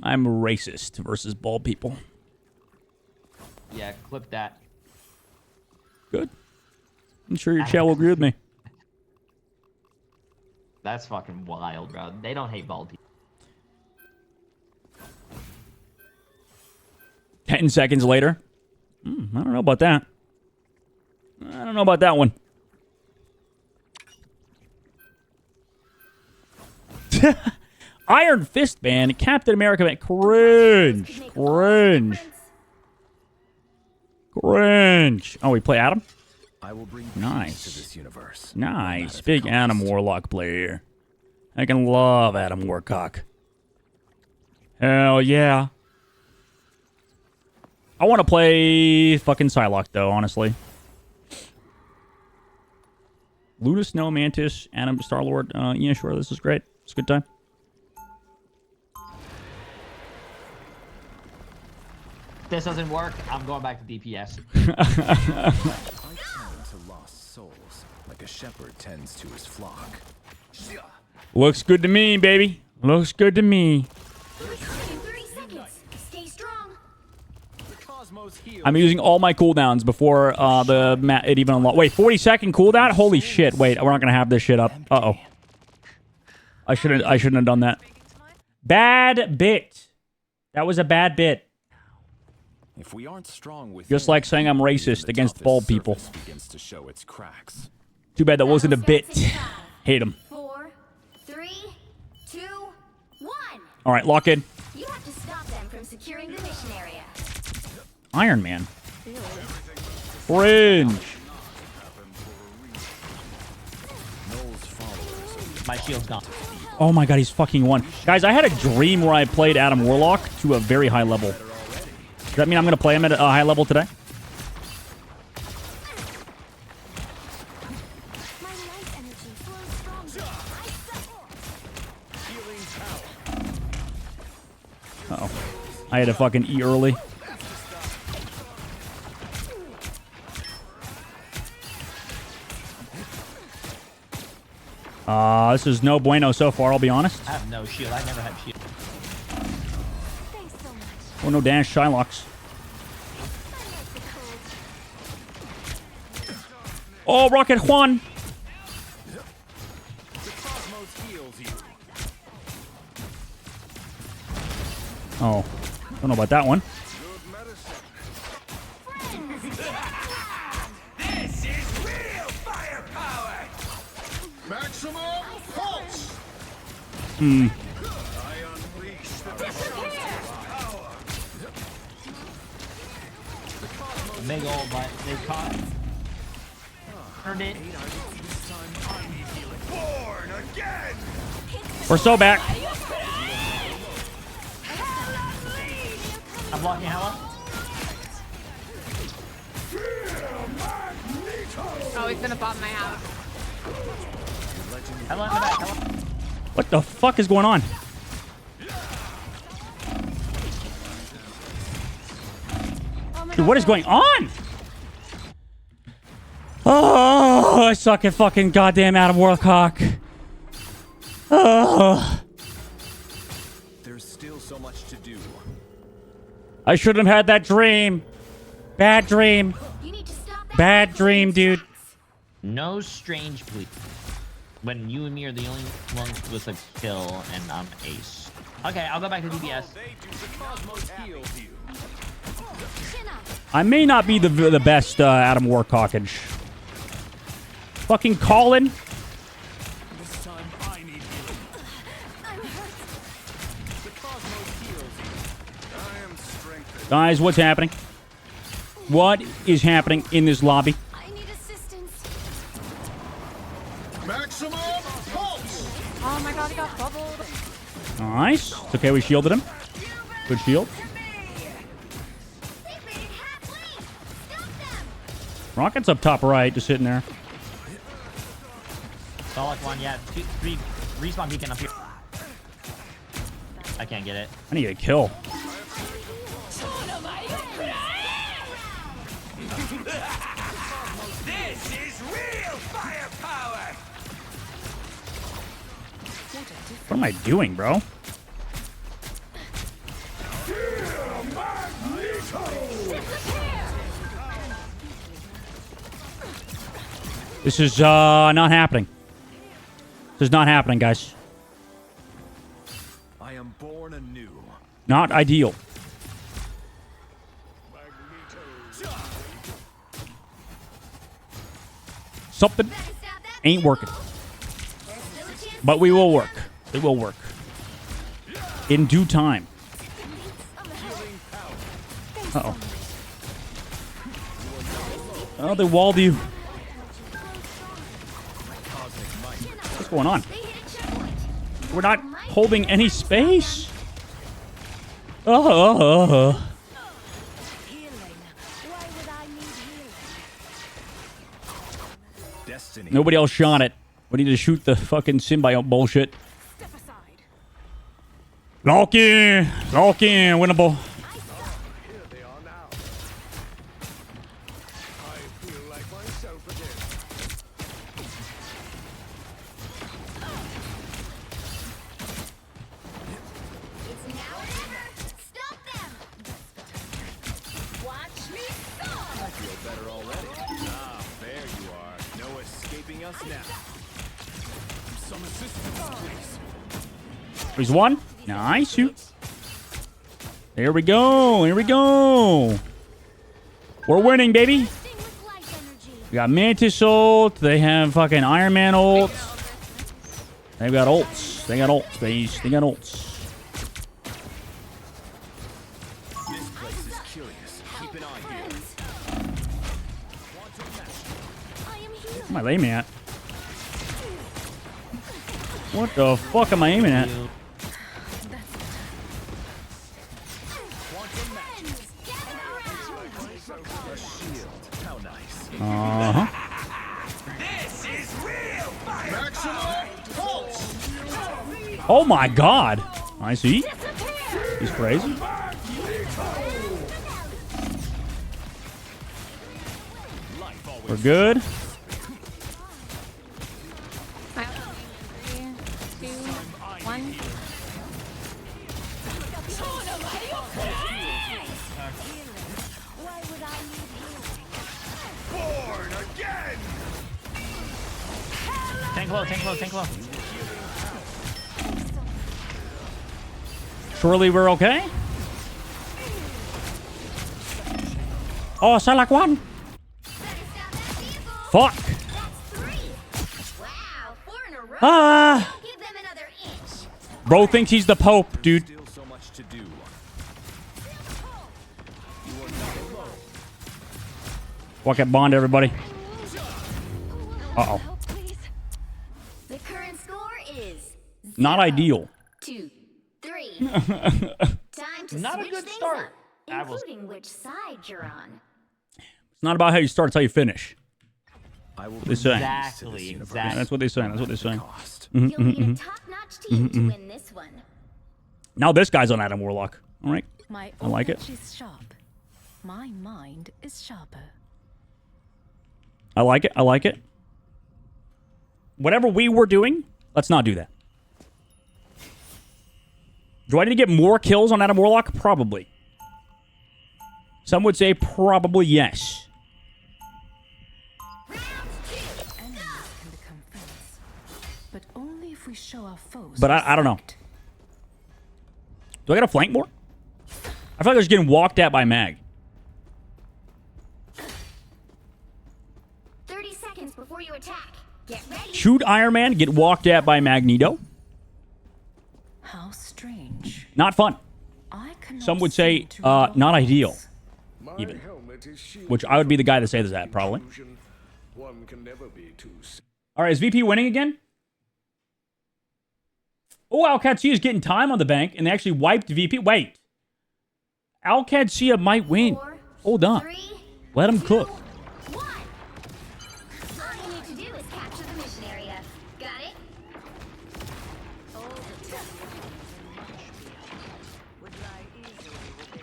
I'm racist versus bald people. Yeah, clip that. Good. I'm sure your chat will agree with me. That's fucking wild, bro. They don't hate bald people. 10 seconds later. I don't know about that. I don't know about that one. Iron Fist ban. Captain America ban. Cringe. Cringe. Cringe. Oh, we play Adam? I will bring nice. to this universe. Nice. Big Adam Warlock player. I can love Adam Warcock. Hell yeah. I want to play fucking Psylocke, though, honestly. Luna, Snow, Mantis, Adam, Star-Lord. Yeah, sure. This is great. It's a good time. If this doesn't work, I'm going back to DPS. I tend to lost souls, like a shepherd tends to his flock. Looks good to me, baby. Looks good to me. 30 seconds. Stay strong. I'm using all my cooldowns before it even unlocked. Wait, 40-second cooldown? Holy shit! Wait, we're not gonna have this shit up. Uh oh. I shouldn't have done that. Bad bit. That was a bad bit. If we aren't strong with Just like saying I'm racist against bald people. begins to show its cracks. Too bad that wasn't a bit. Hate him. 4, 3, 2, 1. All right, lock in. You have to stop them from securing the mission area. Iron Man. Fringe. My shield's gone. Oh my god, he's fucking won. Guys, I had a dream where I played Adam Warlock to a very high level. Does that mean I'm going to play him at a high level today? Uh-oh. I had to fucking eat early. This is no bueno so far, I'll be honest. I have no shield. I never had shield. Oh, no dash, Shylocks. Oh, Rocket Juan. Oh, don't know about that one. This is real firepower. Maximum pulse. Hmm. I unleash the power. Big old butt. They caught. Earned it. Born again. We're so back. I'm blocking Hella. Oh, he's gonna bomb my house. Hella in the back. Hella. What the fuck is going on? Dude, what is going on? Oh, I suck at fucking goddamn Adam Warlock. Oh. There's still so much to do. I shouldn't have had that dream. Bad dream. Bad dream, dude. No strange, please. When you and me are the only ones with a kill, and I'm ace. Okay, I'll go back to DPS. I may not be the best Adam Warcockage. Fucking Colin. Guys, what's happening? What is happening in this lobby? Maximum pulse. Oh my god, he got bubbled. Nice. It's okay, we shielded him. Good shield. Rocket's up top right, just sitting there. Saw like one, yeah. 2, 3 respawn beacon up here. I can't get it. I need a kill. This is real firepower. What am I doing, bro? This is not happening. This is not happening, guys. I am born anew. Not ideal. Something ain't working. But we will work. It will work. In due time. Uh-oh. Oh, they walled you. What's going on? We're not holding any space. Destiny. Nobody else shot it. We need to shoot the fucking symbiote bullshit. Lock in, winnable. Here they are now. I feel like myself again. It's now or never. Stop them. Watch me I feel better already. Ah, there you are. No escaping us now. Some assistance, please. There's one. Nice. There we go. Here we go. We're winning, baby. We got Mantis ult. They have fucking Iron Man ult. They've got ults. They got ults, babies. They got ults. This place is curious. Keep an eye here. Where am I aiming at? What the fuck am I aiming at? Uh-huh. Oh my god. I see. He's crazy. We're good. 3, 2, 1. Born again. Tank low, tank low, tank low. Surely we're okay. Oh, Salak won. Fuck. Ah. Bro thinks he's the Pope, dude. Still so much to do. Walk at Bond, everybody. Uh-oh. The current score is Not ideal. 2, 3. Time to Not a switch good things start. up, That was- including which side you're on. It's not about how you start, it's how you finish. I will They say. Exactly, Yeah, exactly. that's what they say. That's what they say. cost. Mhm, You'll need mhm, a mhm. top-notch team to win this one. Now this guy's on Adam Warlock. All right. My I like it. knowledge is sharp. My mind is sharper. I like it. I like it. Whatever we were doing, let's not do that. Do I need to get more kills on Adam Warlock? Probably. Some would say probably yes. Enemies can become friends, but only if we show our foes. But I don't know. Do I got to flank more? I feel like I was getting walked at by Mag. 30 seconds before you attack. Get ready. Shoot Iron Man, get walked at by Magneto. How strange. Not fun. I cannot Some would say seem to read not our ideal. thoughts. Even. Helmet is shielded Which I would be the guy to say that, probably. illusion. One can never be too All right, is VP winning again? Oh, Alcacia is getting time on the bank, and they actually wiped VP. Wait. Alcacia might win. 4, Hold on. 3, Let him 2, cook. 1. All you need to do is capture the mission area. Got it?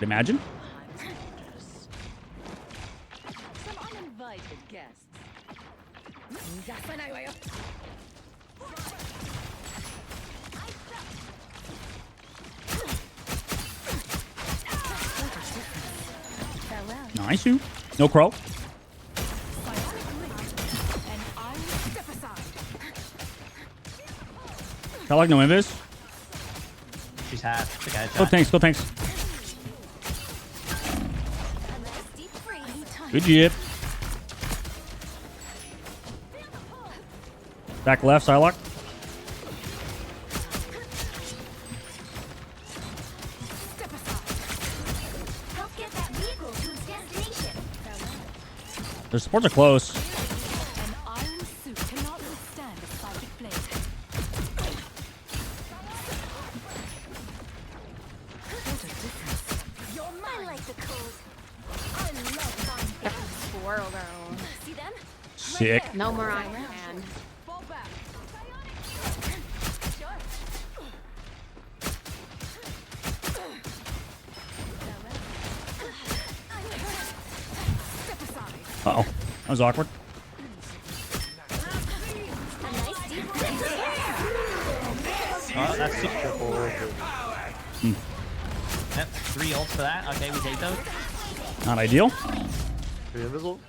Imagine. Some uninvited guests. Farewell. Nice. No crow. And I will step aside. I like no invis. She's half. The guy's Go thanks. Go thanks. Good jib. Back left, Psylocke. Their supports are close. An iron suit cannot withstand a psychic blade. What a difference. I like the cold. I love mine. Swirl though. See them? Sick. No more Iron Man. Fall back. Step aside. Uh-oh. That was awkward. A nice deep That's super. Yep, 3 ults for that. Okay, we take those. Not ideal. Are you invisible?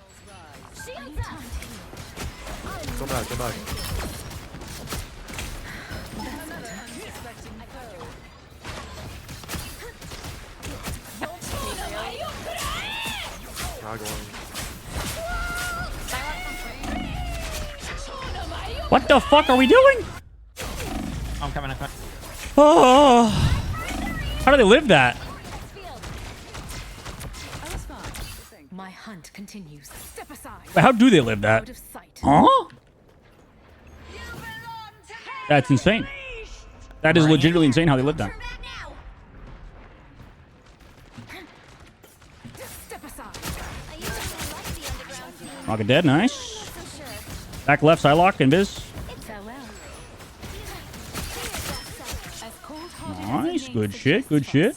Come back. Not going. What the fuck are we doing? I'm coming. Oh. How do they live that? My hunt continues. Step aside. Wait, how do they live that? Out of sight. Huh? That's insane. That is legitimately insane how they live that. Step aside. Rocket dead, nice. Back left, Psylocke, Invis. Farewell. As cold-hearted as Nice, it good may shit, good shit.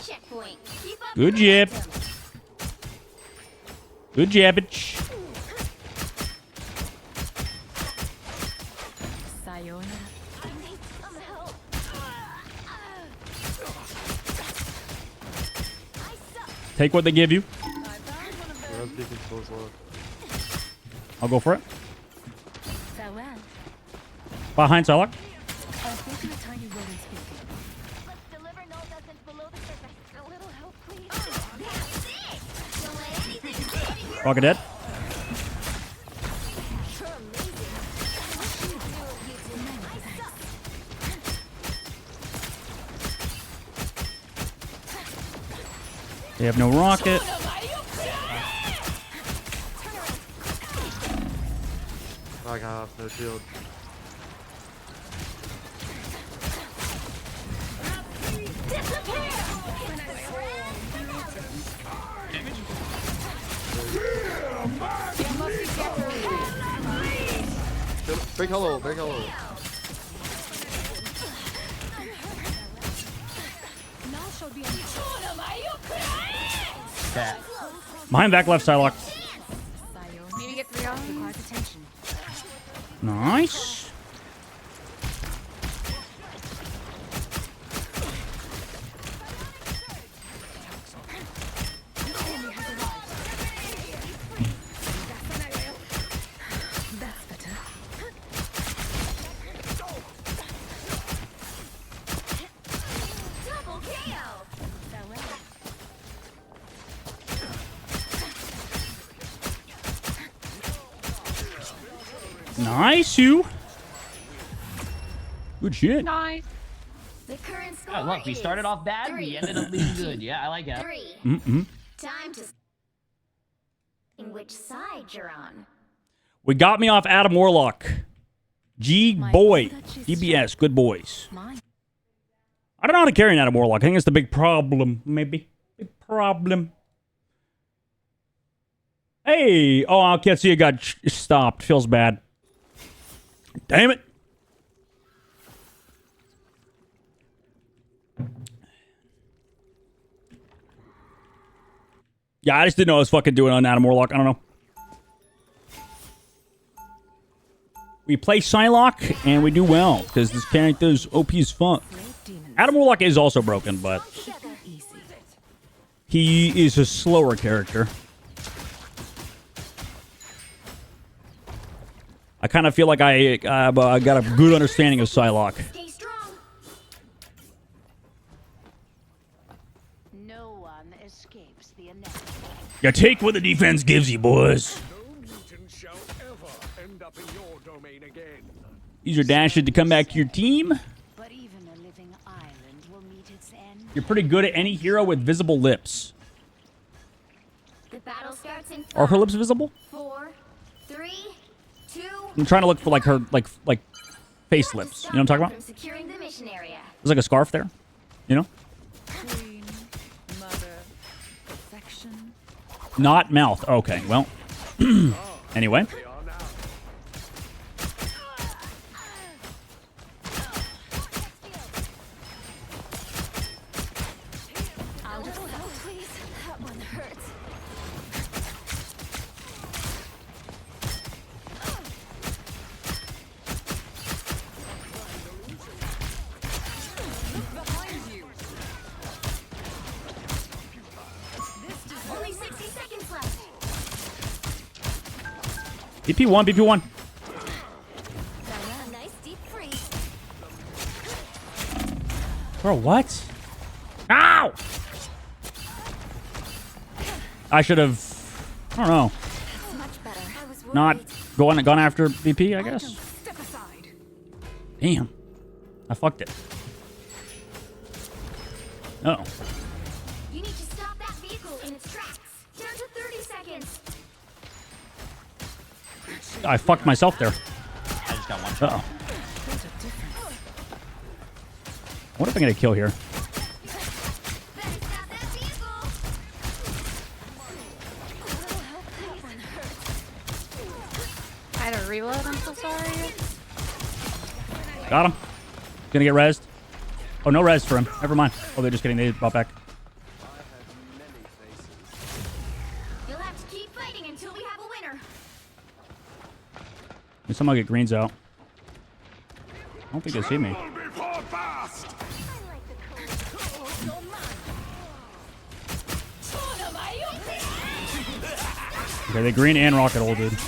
suggest Good jab. Good jabbage. Sayonara. Take what they give you. I'll go for it. Farewell. Behind Psylocke. A bit of tiny rodent speaking. Let's deliver no lessons below the surface. A little help, please. Don't let anything Rocket dead. You're They have no rocket. Back half, no shield. Big hello, big hello. Now shall be a Behind back left, Psylocke. Maybe get 3 on. requires attention. Nice. That's better. double KO. Farewell. Nice, you. Good shit. Nice. The current score Oh, look, we started off bad. We ended up being good. Yeah, I like that. 3. Mm-mm. Time to in which side you're on. We got me off Adam Warlock. G boy. DBS, good boys. Mine. I don't know how to carry an Adam Warlock. I think it's the big problem, maybe. Big problem. Hey! Oh, I can't see it got stopped. Feels bad. Damn it. Yeah, I just didn't know I was fucking doing on Adam Warlock. I don't know. We play Psylocke, and we do well, because this character is OP as fuck. Adam Warlock is also broken, but he is a slower character. I kind of feel like I got a good understanding of Psylocke. Stay strong. No one escapes the inevitable. You take what the defense gives you, boys. Use your dashes to come back to your team. But even a living island will meet its end. You're pretty good at any hero with visible lips. The battle starts in Are her lips visible? 4, 3, 2. I'm trying to look for like her like face lips. You know what I'm talking about? From securing the mission area. There's like a scarf there. You know? Queen, mother, affection. Not mouth. Okay, well. Anyway. I'll just please. That one hurts. Only 60 seconds left. BP1, BP1. A nice deep freeze. Bro, what? Ow! I should have, I don't know, That's much better. I was worried. not gone after BP, I guess. Step aside. Damn. I fucked it. Uh-oh. You need to stop that vehicle in its tracks. Down to 30 seconds. I fucked myself there. I just got one shot. Uh-oh. What if I get a kill here? Better stop that vehicle. I had to reload. I'm so sorry. Got him. Gonna get rezzed. Oh, no res for him. Never mind. Oh, they're just kidding. They brought back. You'll have to keep fighting until we have a winner. Can somehow get greens out. I don't think they see me. Okay, they green and rocket ult, dude. I'm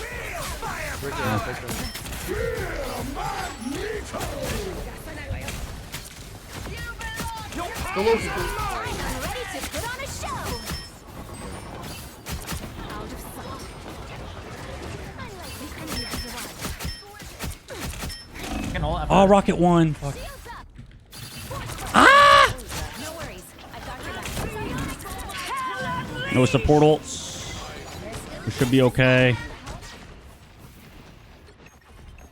ready to put on a show. Out of sight. Oh, rocket one. Fuck. Ah! No worries. I got your back. No support ults. We should be okay.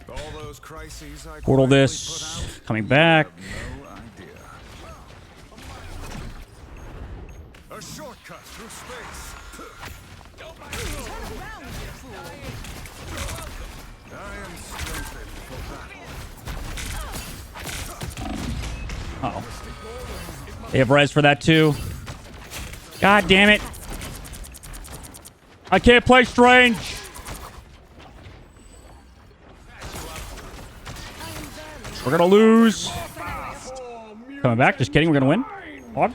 All those crises I Portal quietly this. put out, Coming back. no idea. A shortcut through space. I am strengthened for battle. Uh-oh. They have res for that too. God damn it. I can't play strange. We're gonna lose. Coming back. Just kidding. We're gonna win. On.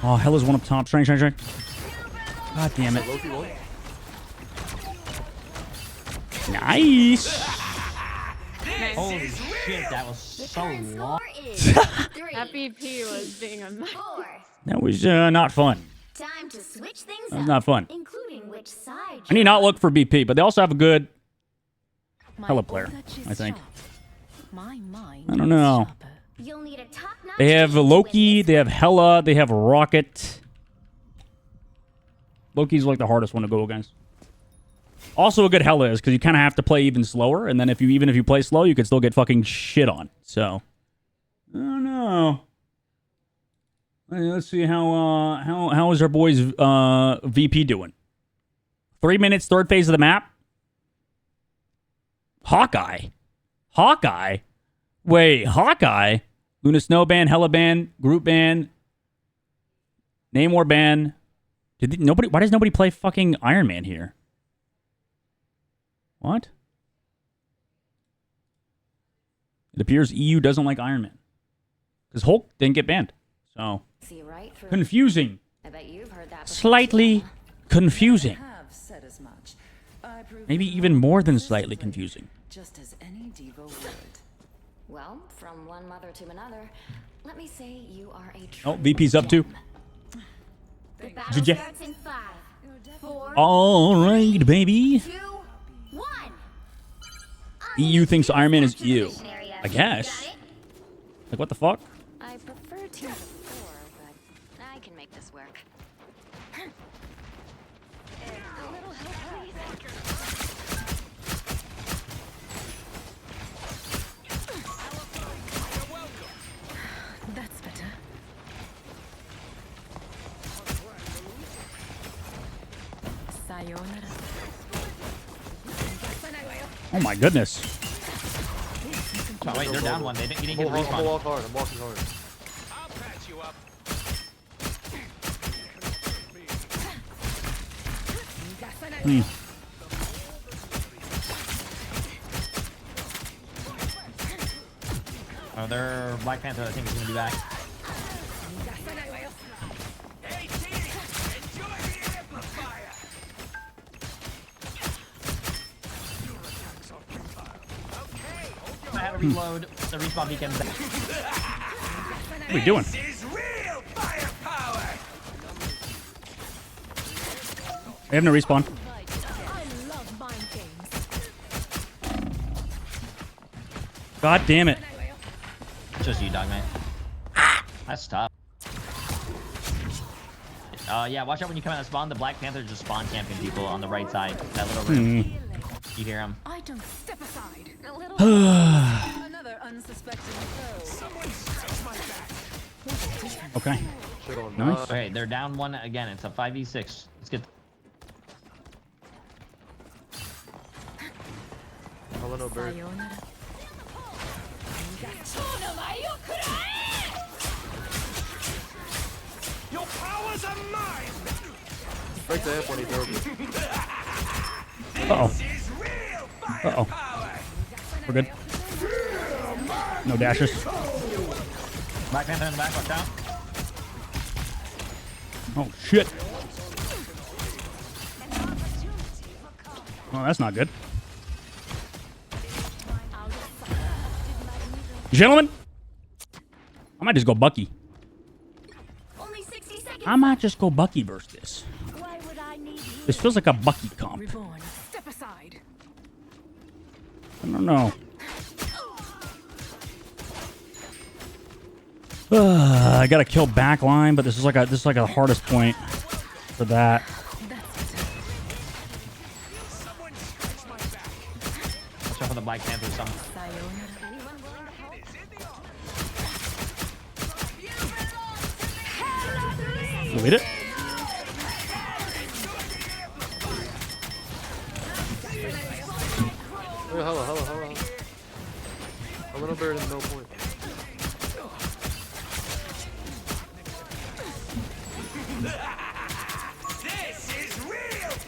Oh, Hella's one up top. Strange. God damn it. Nice. Holy shit, that was so long. That BP was being a mess. That was not fun. Time to switch things That was up, not fun. including which side. I need not look for BP, but they also have a good Hella player, touch is I think. sharp. My mind I don't is know. sharper. You'll need a top-notch They have team to Loki, win they have Hella, they have Rocket. Loki's like the hardest one to go against. Also a good Hella is because you kind of have to play even slower, and then even if you play slow, you can still get fucking shit on. So I don't know. Let's see how is our boys VP doing? 3 minutes, third phase of the map. Hawkeye. Wait, Hawkeye. Luna Snow ban, Hella ban, group ban, Namor ban. Why does nobody play fucking Iron Man here? What? It appears EU doesn't like Iron Man. Because Hulk didn't get banned. So, See right through. confusing. I bet you've heard that before. Slightly confusing. Have said as much. I prove Maybe even more than slightly confusing. just as any diva would. Well, from one mother to another, let me say you are a true Oh, VP's up too. gem. The battle GG. Starts in 5, 4, All right, baby. 2, 1. EU thinks Iron Man is you. Mission area. I guess. Like, what the fuck? I prefer teams of 4, but I can make this work. A little help, please. That's better. Sayonara. Oh my goodness. Oh, wait, they're down one. You didn't get a I'm respawn. walking hard. I'm walking hard. I'll patch you up. Hmm. Oh, their Black Panther, I think, is gonna be back. I had to reload. The respawn beacon's back. What are we doing? I have no respawn. God damn it. It's just you, dog, man. That's tough. Yeah, watch out when you come out of spawn. The Black Panther just spawn camping people on the right side. That little room. You hear him. I don't step aside. A little another unsuspecting foe. Okay. Shit on Nice. Okay, they're down one again. It's a 5v6. Let's get. Hello, bird. Sayonara. Your powers are mine. Break the F when he throws it. Uh-oh. Uh-oh. We're good. No dashes. Black Panther in the back. Watch out. Oh, shit. Oh, that's not good. Gentlemen, I might just go Bucky. Only 60 seconds. I might just go Bucky versus this. Why would I need you? This feels like a Bucky comp. Reborn. Step aside. I don't know. I gotta kill backline, but this is like the hardest point for that. Watch out for the Black Panther. Some. Anyone willing to help? Delete it. Hello. A little bird and no point.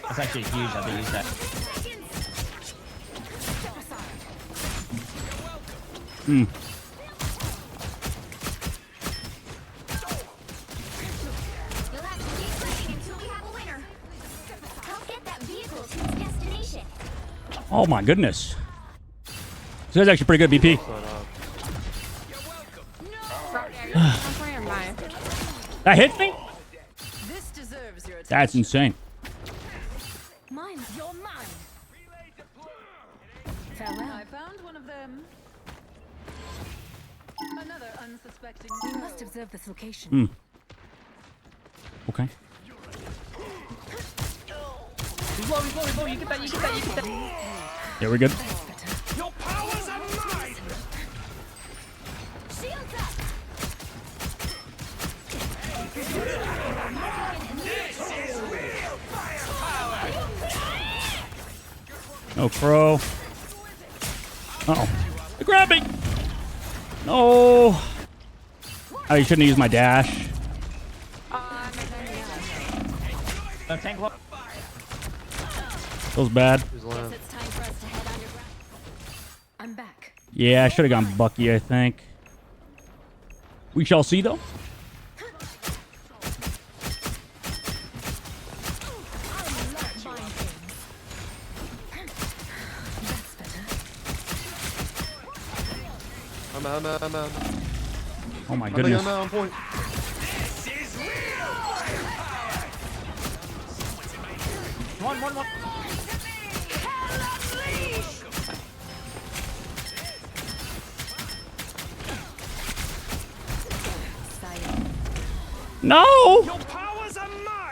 That's actually huge that they use that. Hmm. You'll have to keep pushing until we have a winner. Help get that vehicle to its destination. Oh my goodness. This guy's actually pretty good, BP. That hit me? This deserves your attention. That's insane. Mine. You're mine. Farewell. I found one of them. Another unsuspecting. We must observe this location. Hmm. Okay. He's low. You get that. Yeah, we're good. Your powers are mine. Shields up. No crow. Uh-oh. They grabbed me! No! Oh, you shouldn't have used my dash. Tank low. Feels bad. I'm back. Yeah, I should have gone Bucky, I think. We shall see, though. I'm out. Oh my goodness. I'm on point. One. No!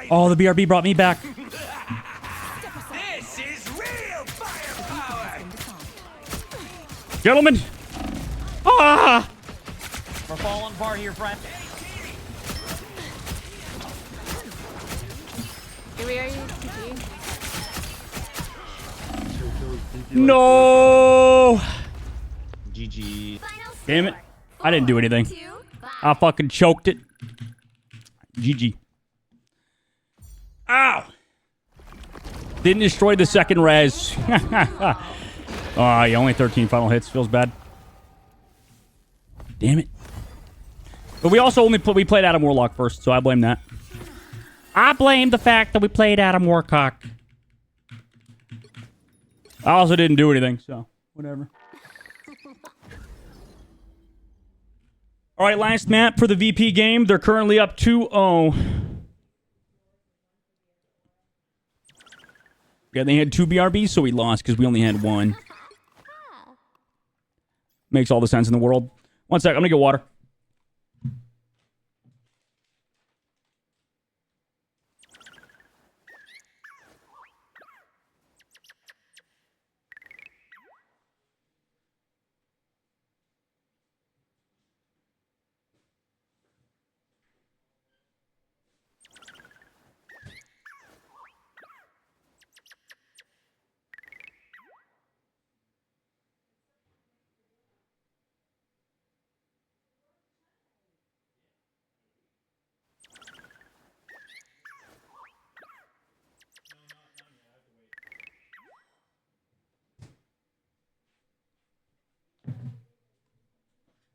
Oh, the BRB brought me back. This is real firepower. Gentlemen! Ah! We're falling apart here, friend. Here we are, GG. No! GG. Damn it. I didn't do anything. I fucking choked it. GG. Ow! Didn't destroy the second res. Oh, yeah, only 13 final hits. Feels bad. Damn it. But we also we played Adam Warlock first, so I blame that. I blame the fact that we played Adam Warcock. I also didn't do anything, so whatever. All right, last map for the VP game. They're currently up 2-0. Yeah, they had 2 BRBs, so we lost because we only had 1. Makes all the sense in the world. One sec, I'm gonna get water.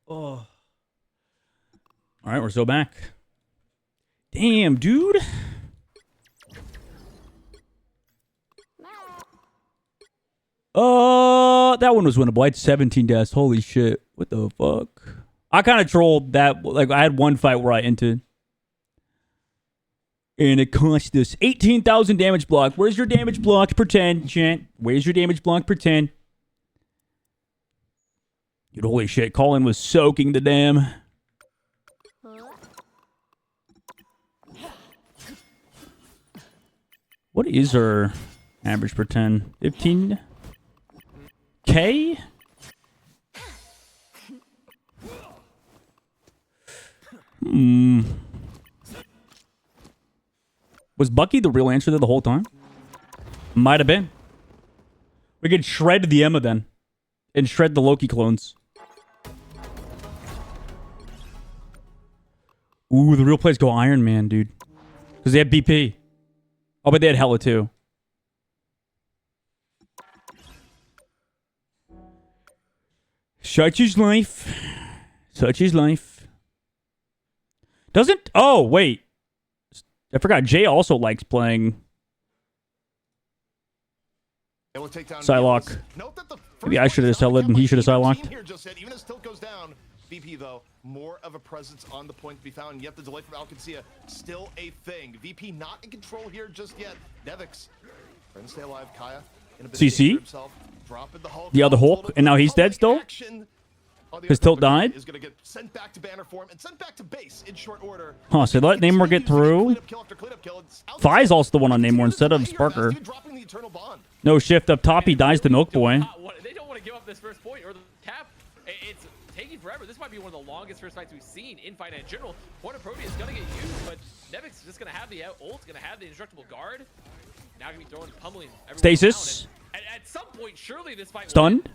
Oh. All right, we're still back. Damn, dude. That one was winnable. I had 17 deaths. Holy shit. What the fuck? I kind of trolled that. Like, I had one fight where I entered. And it cost us 18,000 damage block. Where's your damage block? Pretend, chat. Where's your damage block? Pretend. Dude, holy shit. Colin was soaking the dam. What is her average pretend? 15K? Was Bucky the real answer there the whole time? Might have been. We could shred the Emma then. And shred the Loki clones. Ooh, the real plays go Iron Man, dude. Because they have BP. Oh, but they had Hela too. Such is life. Such is life. Doesn't... Oh, wait. I forgot. Jay also likes playing Psylocke. Maybe I should have Psylocke and he should have Psylocked. Even as tilt goes down, VP though, more of a presence on the point to be found, yet the delay from Alcancia still a thing. VP not in control here just yet. Nevix trying to stay alive. Kaya in a bit CC? himself, dropping the Hulk, The other Hulk, and now he's dead still? Because Tilt died? Is going to get sent back to banner form and sent back to base in short order. Huh, so let Namor get through. Fi's also the one on Namor instead of Sparker. No shift up top, he dies to Milk Boy. They don't want to give up this first point or the cap. It's taking forever. This might be one of the longest first fights we've seen in Fight Night in general. Point of Proteus is going to get used, but Nevix is just going to have the ult, going to have the indestructible guard. Now going to be throwing pummeling everyone Stasis. down. And at some point, surely this fight Stunned.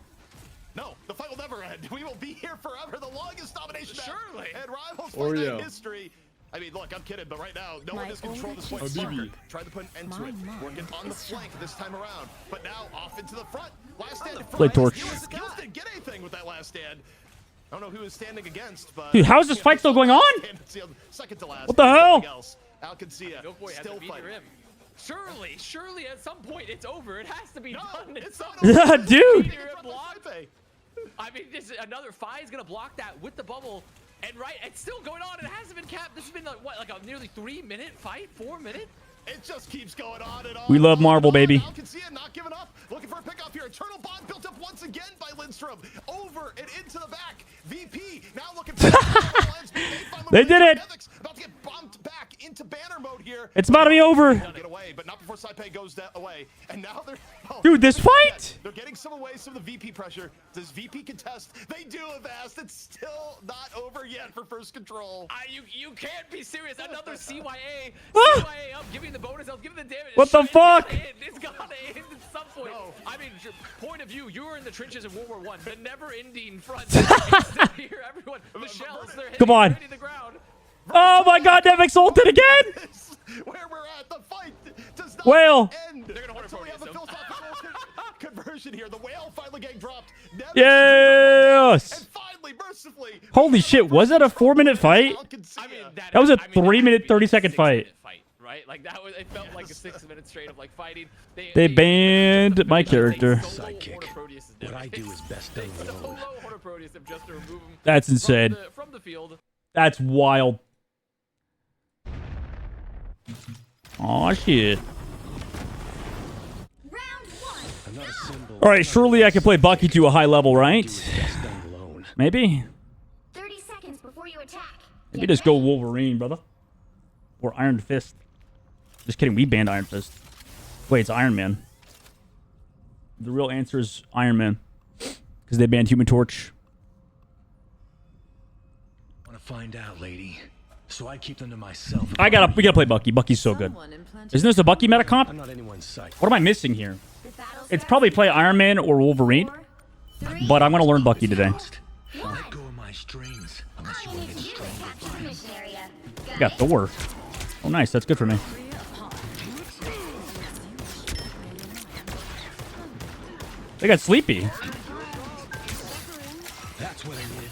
No, the fight will never end. We will be here forever. The longest domination surely and Rivals Fight Night history. I mean, look, I'm kidding, but right now, no one has controlled this point. Sparker tried to put an end to it, working on the flank this time around. But now off into the front. Last stand. Blade Torch. Kills didn't get anything with that last stand. I don't know who was standing against, but Dude, how is this fight still going on? Second to last. What the hell? Alcancia still fighting. Surely at some point it's over. It has to be done. It's not Yeah, dude. I mean, this is another Fi is gonna block that with the bubble, and right, it's still going on. It hasn't been capped. This has been like what, like a nearly 3-minute fight, 4 minutes. It just keeps going on and on. We love Marvel, baby. Alcancia not giving up. Looking for a pickoff here. Eternal Bond built up once again by Lindstrom. Over and into the back. VP now looking for They did it. About to get bumped back into banner mode here. It's about to be over. Get away, but not before Saipei goes away. And now they're Dude, this fight. They're getting some away, some of the VP pressure. Does VP contest? They do, Avast. It's still not over yet for First Control. You can't be serious. Another CYA. Ah! CYA up, giving the bonus, giving the damage. What the fuck? It's gotta end at some point. No. I mean, point of view, you were in the trenches of World War I. The never-ending front. Here, everyone, the shells, they're Come on. hitting the ground. Oh my God, Nevix ulted again. Where we're at, the fight does not Whale. end. They're gonna until we have a philosophical conversion here. The whale finally getting dropped. Yes. And finally, mercifully. Holy shit, was that a 4-minute fight? I mean, That was a 3-minute, 30-second fight. Right? Like that was. It felt like a 6 minutes straight of like fighting. They banned my character. Sidekick. What I do is best done alone. That's insane. From the field. That's wild. Oh shit. All right, surely I can play Bucky to a high level, right? Maybe. 30 seconds before you attack. Maybe just go Wolverine, brother. Or Iron Fist. Just kidding, we banned Iron Fist. Wait, it's Iron Man. The real answer is Iron Man. Because they banned Human Torch. I want to find out, lady. So I keep them to myself. We gotta play Bucky. Bucky's so good. Isn't this a Bucky meta comp? I'm not anyone's sight. What am I missing here? It's probably play Iron Man or Wolverine. But I'm gonna learn Bucky today. Let go of my strings. Unless you want to get strong. I got Thor. Oh nice, that's good for me. They got Sleepy. That's what I needed.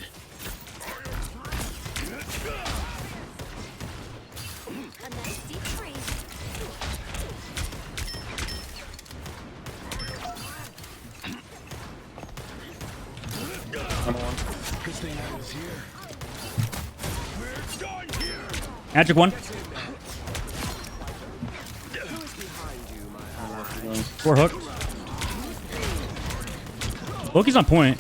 A nice deep freeze. Come on. Good thing I was here. We're done here. Magic one. Four hooked. Loki's on point.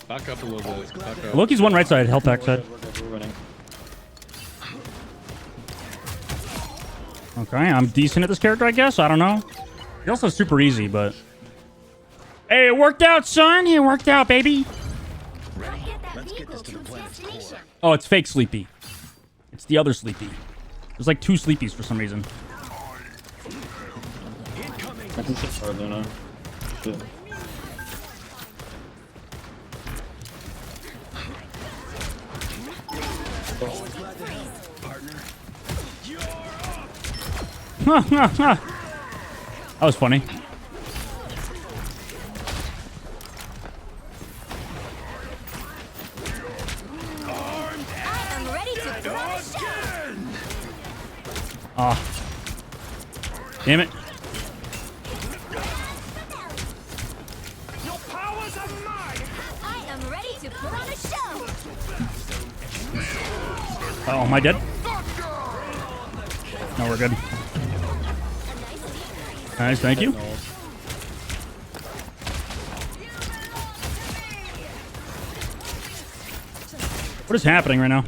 Back up a little bit. Back up. Loki's one right side, health pack side. We're winning. Okay, I'm decent at this character, I guess. I don't know. He's also super easy, but... Hey, it worked out, son! It worked out, baby! Let's get this to the planet's core. Oh, it's fake Sleepy. It's the other Sleepy. There's like 2 Sleepies for some reason. I can sit hard now. Shit. That was funny. I'm ready to throw a show. Ah. Damn it. Your powers are mine. I am ready to put on a show. Oh, am I dead? No, we're good. Nice, thank you. What is happening right now?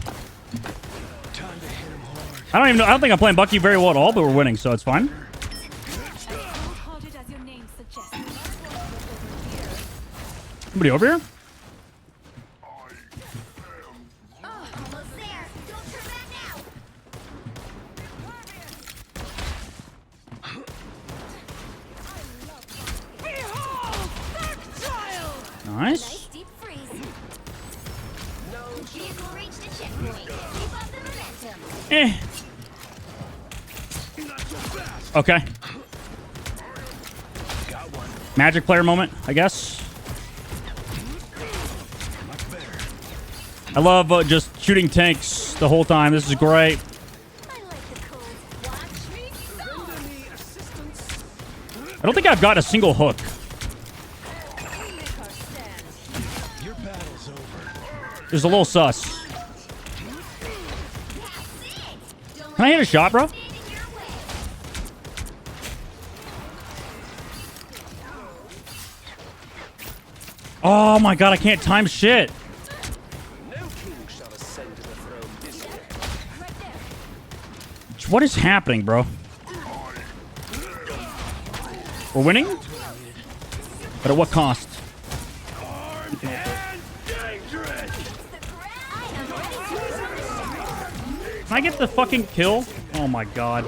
I don't even know. I don't think I'm playing Bucky very well at all, but we're winning, so it's fine. Somebody over here? Almost there. Don't turn back now. Nice. Nice deep freeze. No vehicle reached a checkpoint. Keep up the momentum. Okay. Magic player moment, I guess. I love just shooting tanks the whole time. This is great. I don't think I've got a single hook. Your battle's over. There's a little sus. Can I hit a shot, bro? Oh my god, I can't time shit. What is happening, bro? We're winning? But at what cost? Can I get the fucking kill? Oh my god.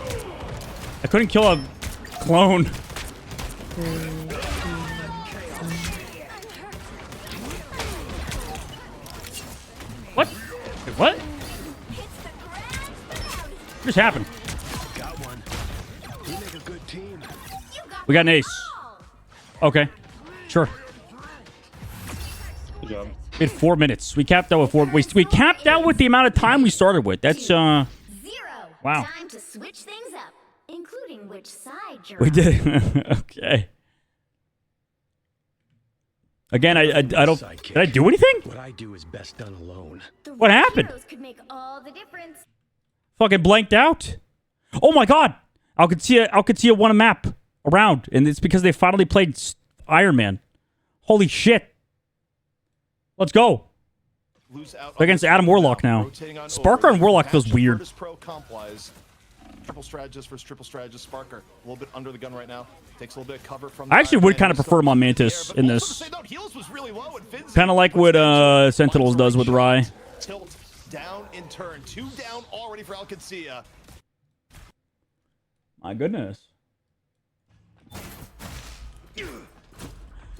I couldn't kill a clone. What? Wait, what? What just happened? Got one. We make a good team. We got an ace. Okay. Sure. Good job. We had 4 minutes. We capped out with 4. We capped out with the amount of time we started with. That's Zero. Wow. Time to switch things up, including which side you're We on. did. Okay. Again, I don't. Did I do anything? What I do is best done alone. The What right happened? heroes could make all the difference. Fucking blanked out. Oh my god. Alcatia won a map around, and it's because they finally played Iron Man. Holy shit. Let's go. They're against Adam Warlock now. Sparker and Warlock feels weird. Triple strategist versus triple strategist. Sparker a little bit under the gun right now. Takes a little bit of cover from. I actually would kind of prefer him on Mantis in this. Kind of like what Sentinels does with Rye. Tilt down in turn. 2 down already for Alcancia. My goodness.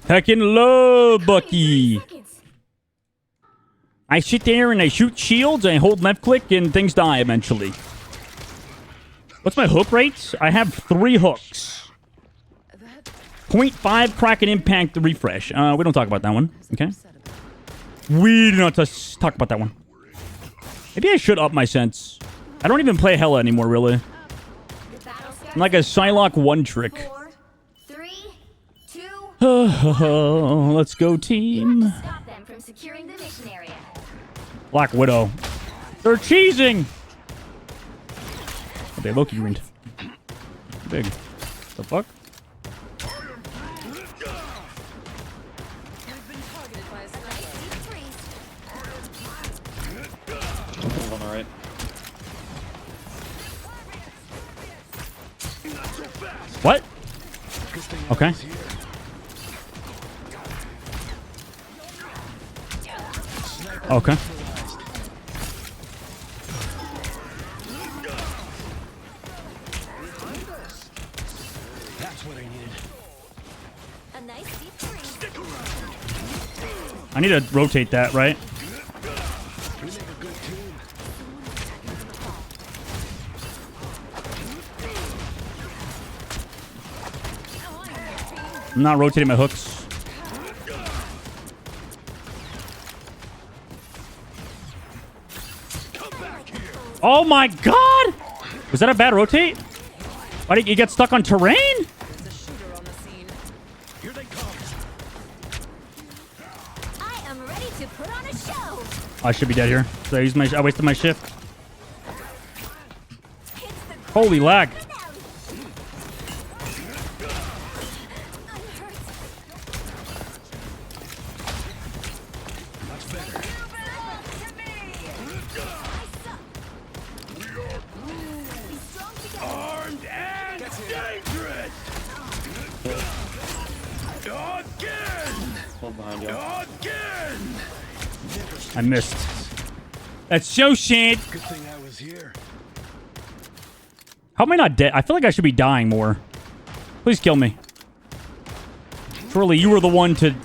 Heckin' love, Bucky. I sit there and I shoot shields, I hold left click, and things die eventually. What's my hook rate? I have 3 hooks. 0.5 Kraken impact refresh. We don't talk about that one. Okay. We do not talk about that one. Maybe I should up my sense. I don't even play Hela anymore, really. I'm like a Psylocke one trick. 4, 3, 2. Let's go, team. Stop them from securing the mission area. Black Widow. They're cheesing. Oh, they Loki greened. Big. The fuck? One alright. What? Okay. Okay. That's what I needed. A nice deep three. I need to rotate that, right? We make a good team. I'm not rotating my hooks. Oh my god! Was that a bad rotate? Why did you get stuck on terrain? Here they come. I am ready to put on a show. I should be dead here. So I wasted my shift. Holy lag. Armed and dangerous. Again. Hold behind you. Again. I missed. That's so sad. Good thing I was here. How am I not dead? I feel like I should be dying more. Please kill me. Surely you were the one to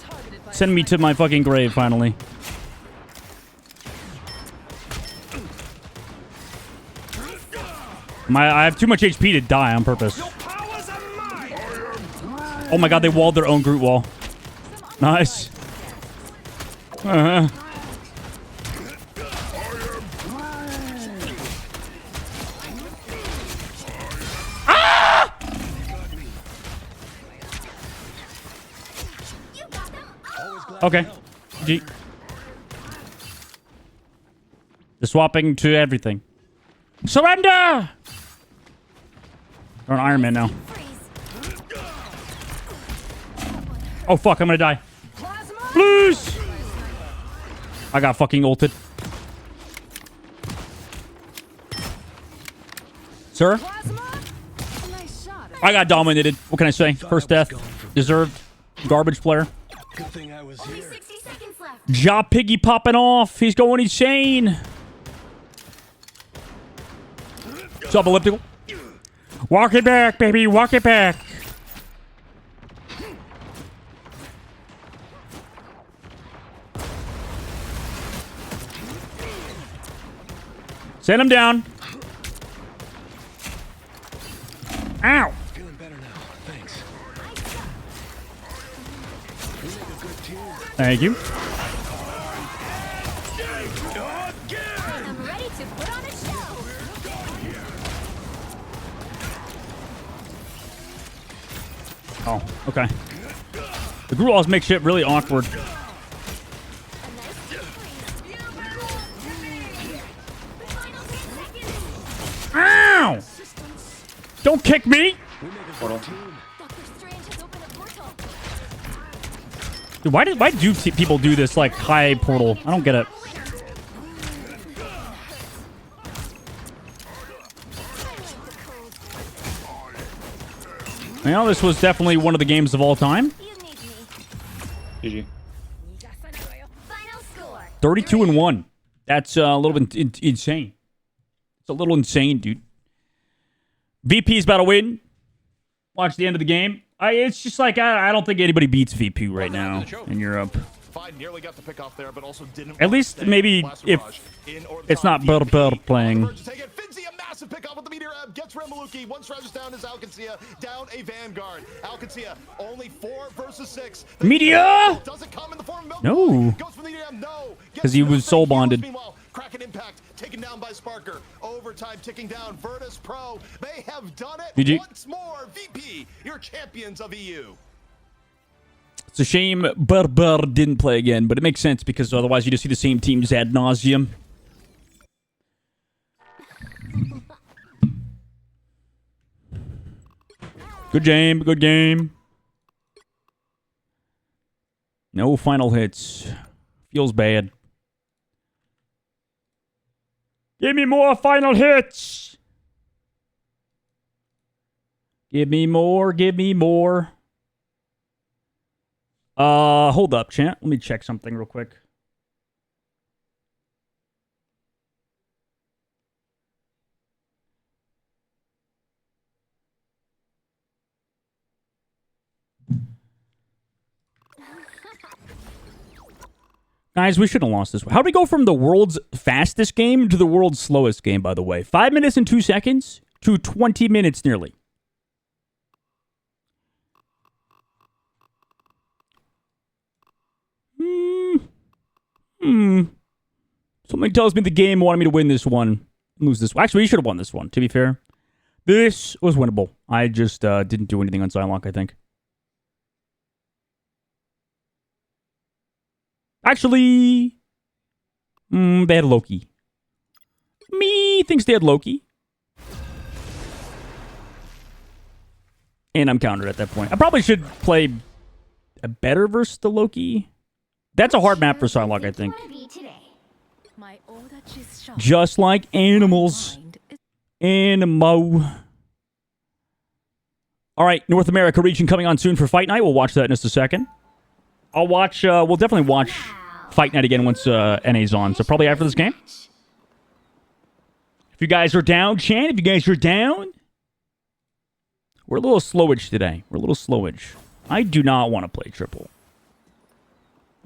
send me to my fucking grave finally. I have too much HP to die on purpose. Oh my god, they walled their own Groot wall. Nice. Ah! Okay. G. The swapping to everything. Surrender! Or an Iron Man now. Oh, fuck. I'm gonna die. Please! I got fucking ulted. Sir? I got dominated. What can I say? First death. Deserved. Garbage player. Good thing I was here. Ja Piggy popping off. He's going insane. What's up, Elliptical? Walk it back, baby. Walk it back. Send him down. Ow. Feeling better now. Thanks. We make a good team. Thank you. I'm ready to put on a show. Oh, okay. The Gruuls make shit really awkward. Ow! Don't kick me! Dude, why do people do this like high portal? I don't get it. Well, this was definitely one of the games of all time. GG. 32-1. That's a little bit insane. It's a little insane, dude. VP's about to win. Watch the end of the game. It's just like, I don't think anybody beats VP right now in Europe. Nearly got the pick off there, but also didn't. At least maybe if it's not Bird playing. Finzi, a massive pick off with the meteor ab, gets Remaluki. One Strategist down is Alcancia, down a Vanguard. Alcancia only 4 versus 6. Meteor! Doesn't come in the form of No. Goes for the meteor ab, no. Because he was soul bonded. Meanwhile, Kraken Impact taken down by Sparker. Overtime ticking down. Virtus Pro, they have done it GG. once more. VP, your champions of EU. It's a shame Berber didn't play again, but it makes sense because otherwise you just see the same teams ad nauseum. Good game, good game. No final hits. Feels bad. Give me more final hits. Give me more, give me more. Hold up, chat. Let me check something real quick. Guys, we shouldn't have lost this one. How did we go from the world's fastest game to the world's slowest game, by the way? 5 minutes and 2 seconds to 20 minutes nearly. Something tells me the game wanted me to win this one. Lose this one. Actually, we should have won this one, to be fair. This was winnable. I just didn't do anything on Psylocke, I think. Actually, they had Loki. Me thinks they had Loki. And I'm countered at that point. I probably should play a better versus the Loki. That's a hard map for Psylocke, I think. Just like animals. Animo. All right, North America region coming on soon for Fight Night. We'll watch that in just a second. I'll watch, we'll definitely watch Fight Night again once NA's on. So probably after this game. If you guys are down, chat, if you guys are down. We're a little slowage today. We're a little slowage. I do not want to play triple.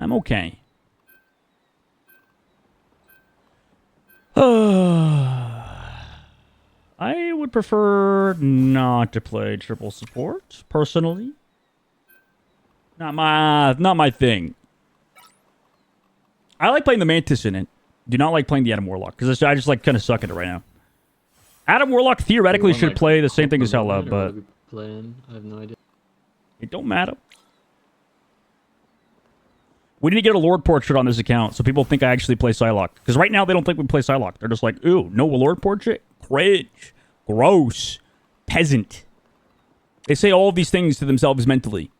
I'm okay. I would prefer not to play triple support, personally. Not my thing. I like playing the Mantis in it. Do not like playing the Adam Warlock, because I just like kind of suck at it right now. Adam Warlock theoretically should play the same thing as Hella, but I have no idea. It don't matter. We need to get a Lord portrait on this account so people think I actually play Psylocke. Because right now they don't think we play Psylocke. They're just like, ooh, no Lord portrait? Cringe. Gross. Peasant. They say all of these things to themselves mentally.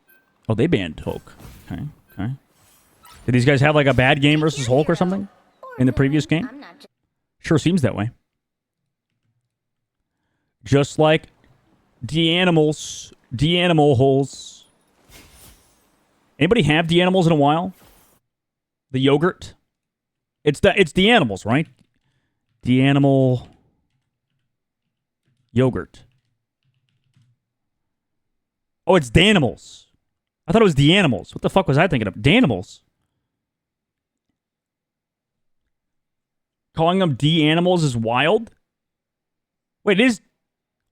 Oh, they banned Hulk. Okay, okay. Did these guys have like a bad game versus Hulk or something in the previous game? Sure seems that way. Just like D-Animals. D-Animal holes. Anybody have D-Animals in a while? The yogurt? It's D-Animals, right? D-Animal yogurt. Oh, it's Danimals. I thought it was D-Animals. What the fuck was I thinking of? Danimals. Calling them D-Animals is wild? Wait, it is...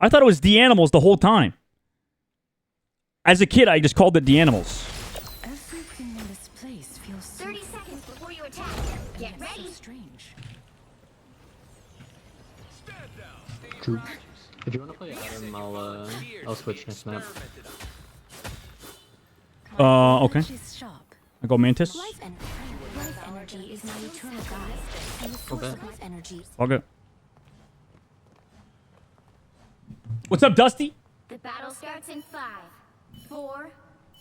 I thought it was D-Animals the whole time. As a kid, I just called it D-Animals. Everything in this place feels so 30 seconds before you attack. Get ready. so strange. True. If you want to play Adam, I'll switch next map. Okay. She's sharp. I go Mantis. Life energy is my eternal guide, and the source of life energy. Okay. What's up, Dusty? The battle starts in 5, 4,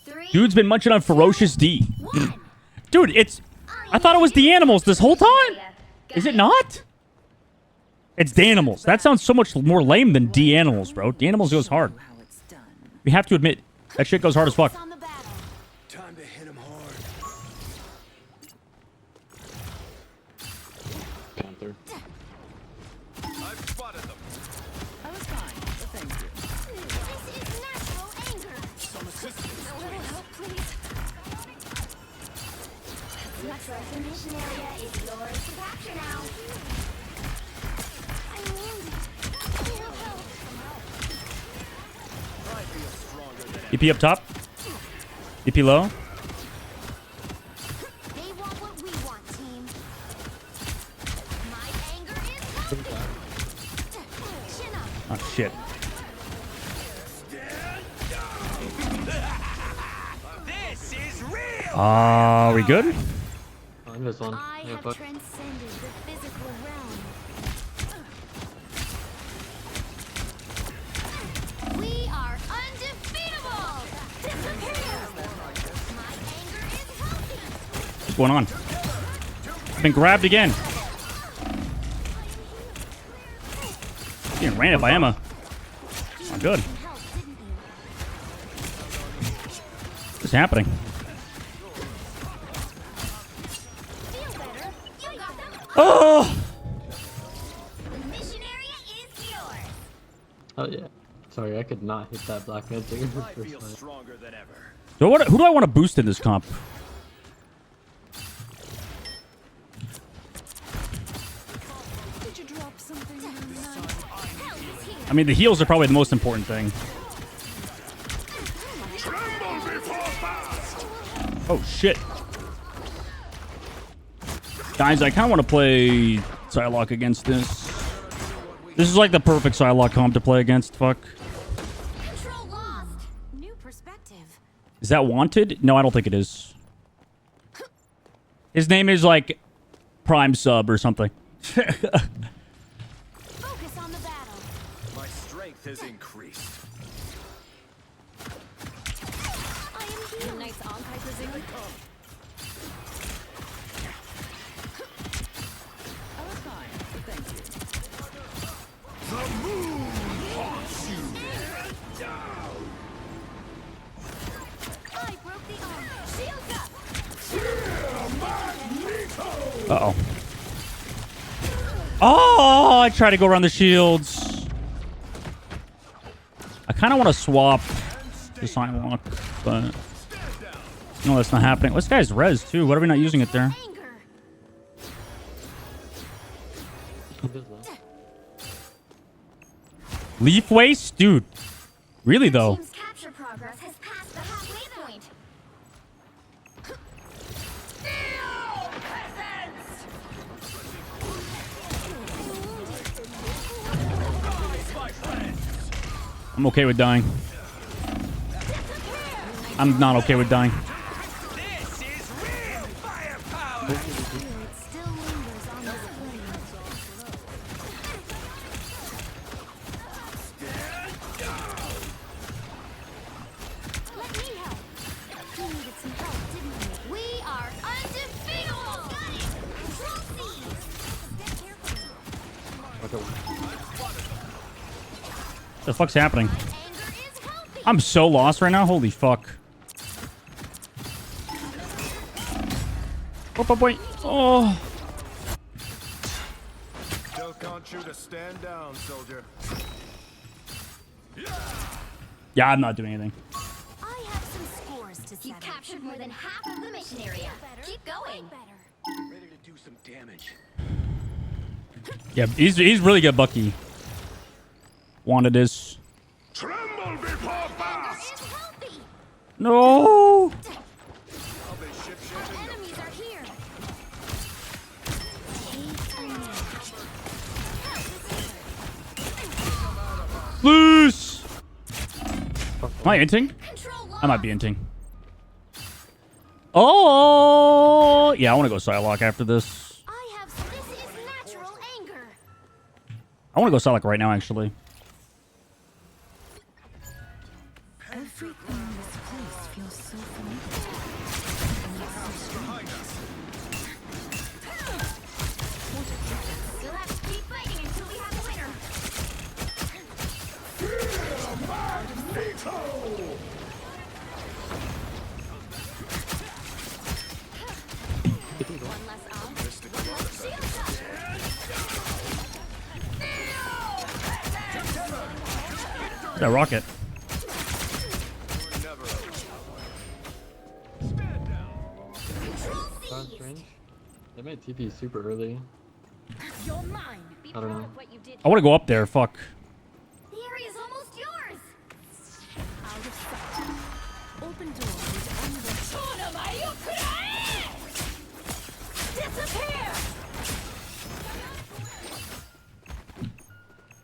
3. Dude's been munching on Ferocious D. Dude, it's... I thought it was D-Animals this whole time. Is it not? It's D-Animals. That sounds so much more lame than D-Animals, bro. D-Animals goes hard. We have to admit, that shit goes hard as fuck. Time to hit him hard. Panther. I've spotted them. I was fine, but thank you. This is natural anger. Some assistance. A little help, please. Metro mission area is yours to capture now. I need a little help. I feel stronger than EP up top. EP low. They want what we want, team. My anger is healthy. Chin up. Oh, shit. This is real. Are we good? Oh, there's one. I Yeah, have fuck. transcended the physical realm. We are undefeatable. Disappear. My anger is healthy. What's going on? Been grabbed again. Getting ran it by Emma. Not good. Help, didn't you? What's happening? Feel better? You got them. Oh! The mission area is yours. Oh yeah. Sorry, I could not hit that Black Manta in the I first feel fight. stronger than ever. So who do I want to boost in this comp? Did you drop something in the night? I mean, the heals are probably the most important thing. Oh, shit. Guys, I kind of want to play Psylocke against this. This is like the perfect Psylocke comp to play against. Fuck. Control lost. New perspective. Is that Wanted? No, I don't think it is. His name is like Prime Sub or something. Focus on the battle. My strength has increased. I am healed. Nice on-type resilience. I was fine, but thank you. I broke the arm. Shields up. Uh-oh. Oh, I tried to go around the shields. I kind of want to swap the Psylocke, but... No, that's not happening. This guy's res, too. What are we not using it there? Anger. Leaf waste? Dude. Really, though? Team's capture progress has passed the halfway point. I'm okay with dying. I'm not okay with dying. This is real firepower. Spirit still lingers on this plane. The fuck's happening? I'm so lost right now. Holy fuck. Oh, boy. Oh. Don't want you to stand down, soldier. Yeah, I'm not doing anything. I have some scores to settle. You captured more than half of the mission area. Keep going. Ready to do some damage. Yeah, he's really good, Bucky. Wanted this. Tremble before fast. No. Enemies are here. Loose. Am I inting? I might be inting. Oh, yeah, I want to go Psylocke after this. This is natural anger. I want to go Psylocke right now, actually. Everything in this place feels so familiar. And yet so strange. You'll have to keep fighting until we have a winner. One less That rocket. They made TP super early. You're mine. I don't know. I want to go up there. Fuck. The area's almost yours. Out of sight. Open door with Disappear.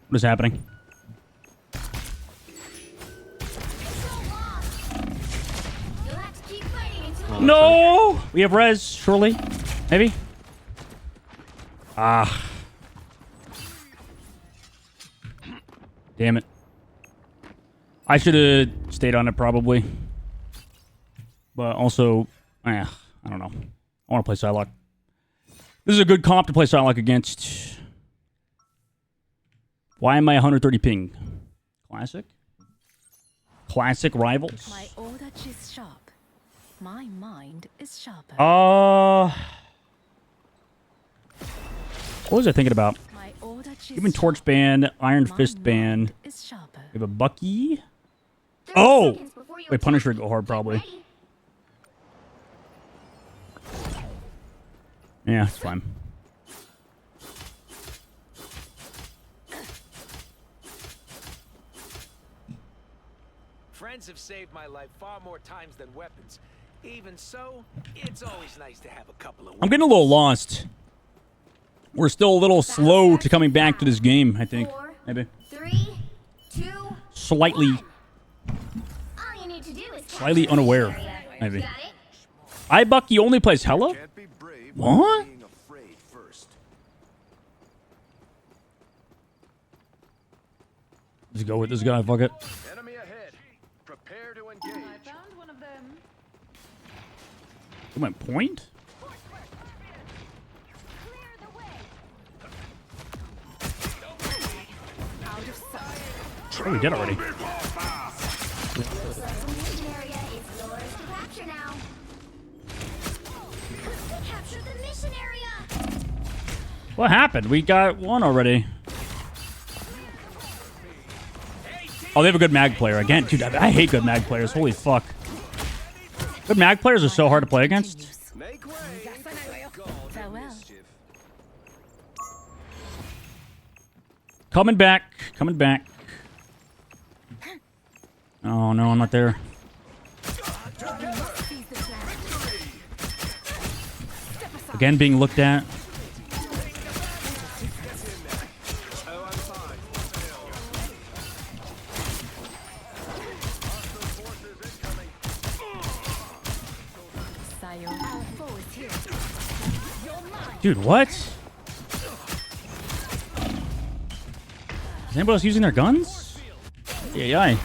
What is happening? You'll have to keep fighting until No! We have res, surely. Maybe? Ah. Damn it. I should have stayed on it, probably. But also, I don't know. I want to play Psylocke. This is a good comp to play Psylocke against. Why am I 130 ping? Classic? Classic rivals? my order is sharp. My mind is sharper. What was I thinking about? My order is Human Torch ban, Iron My Fist ban. mind is sharper. We have a Bucky. Oh! Wait, Punisher go hard, probably. Yeah, it's fine. Friends have saved my life far more times than weapons. Even so, it's always nice to have a couple of. I'm getting a little lost. We're still a little slow to coming back to this game, I think. Maybe. 3, 2, Slightly. all you need to do is Slightly unaware, maybe. Bucky only plays Hella? What? Let's go with this guy, fuck it. Enemy ahead. Prepare to engage. I found one of them. He went point? Out of sight. Oh, we did already. area is yours to capture now. Capture the mission area. What happened? We got one already. Oh, they have a good mag player. Again, dude, I hate good mag players. Holy fuck. Good mag players are so hard to play against. Farewell. Coming back. Coming back. Oh, no, I'm not there. Again, being looked at. Dude, what? Is anybody else using their guns? Yeah.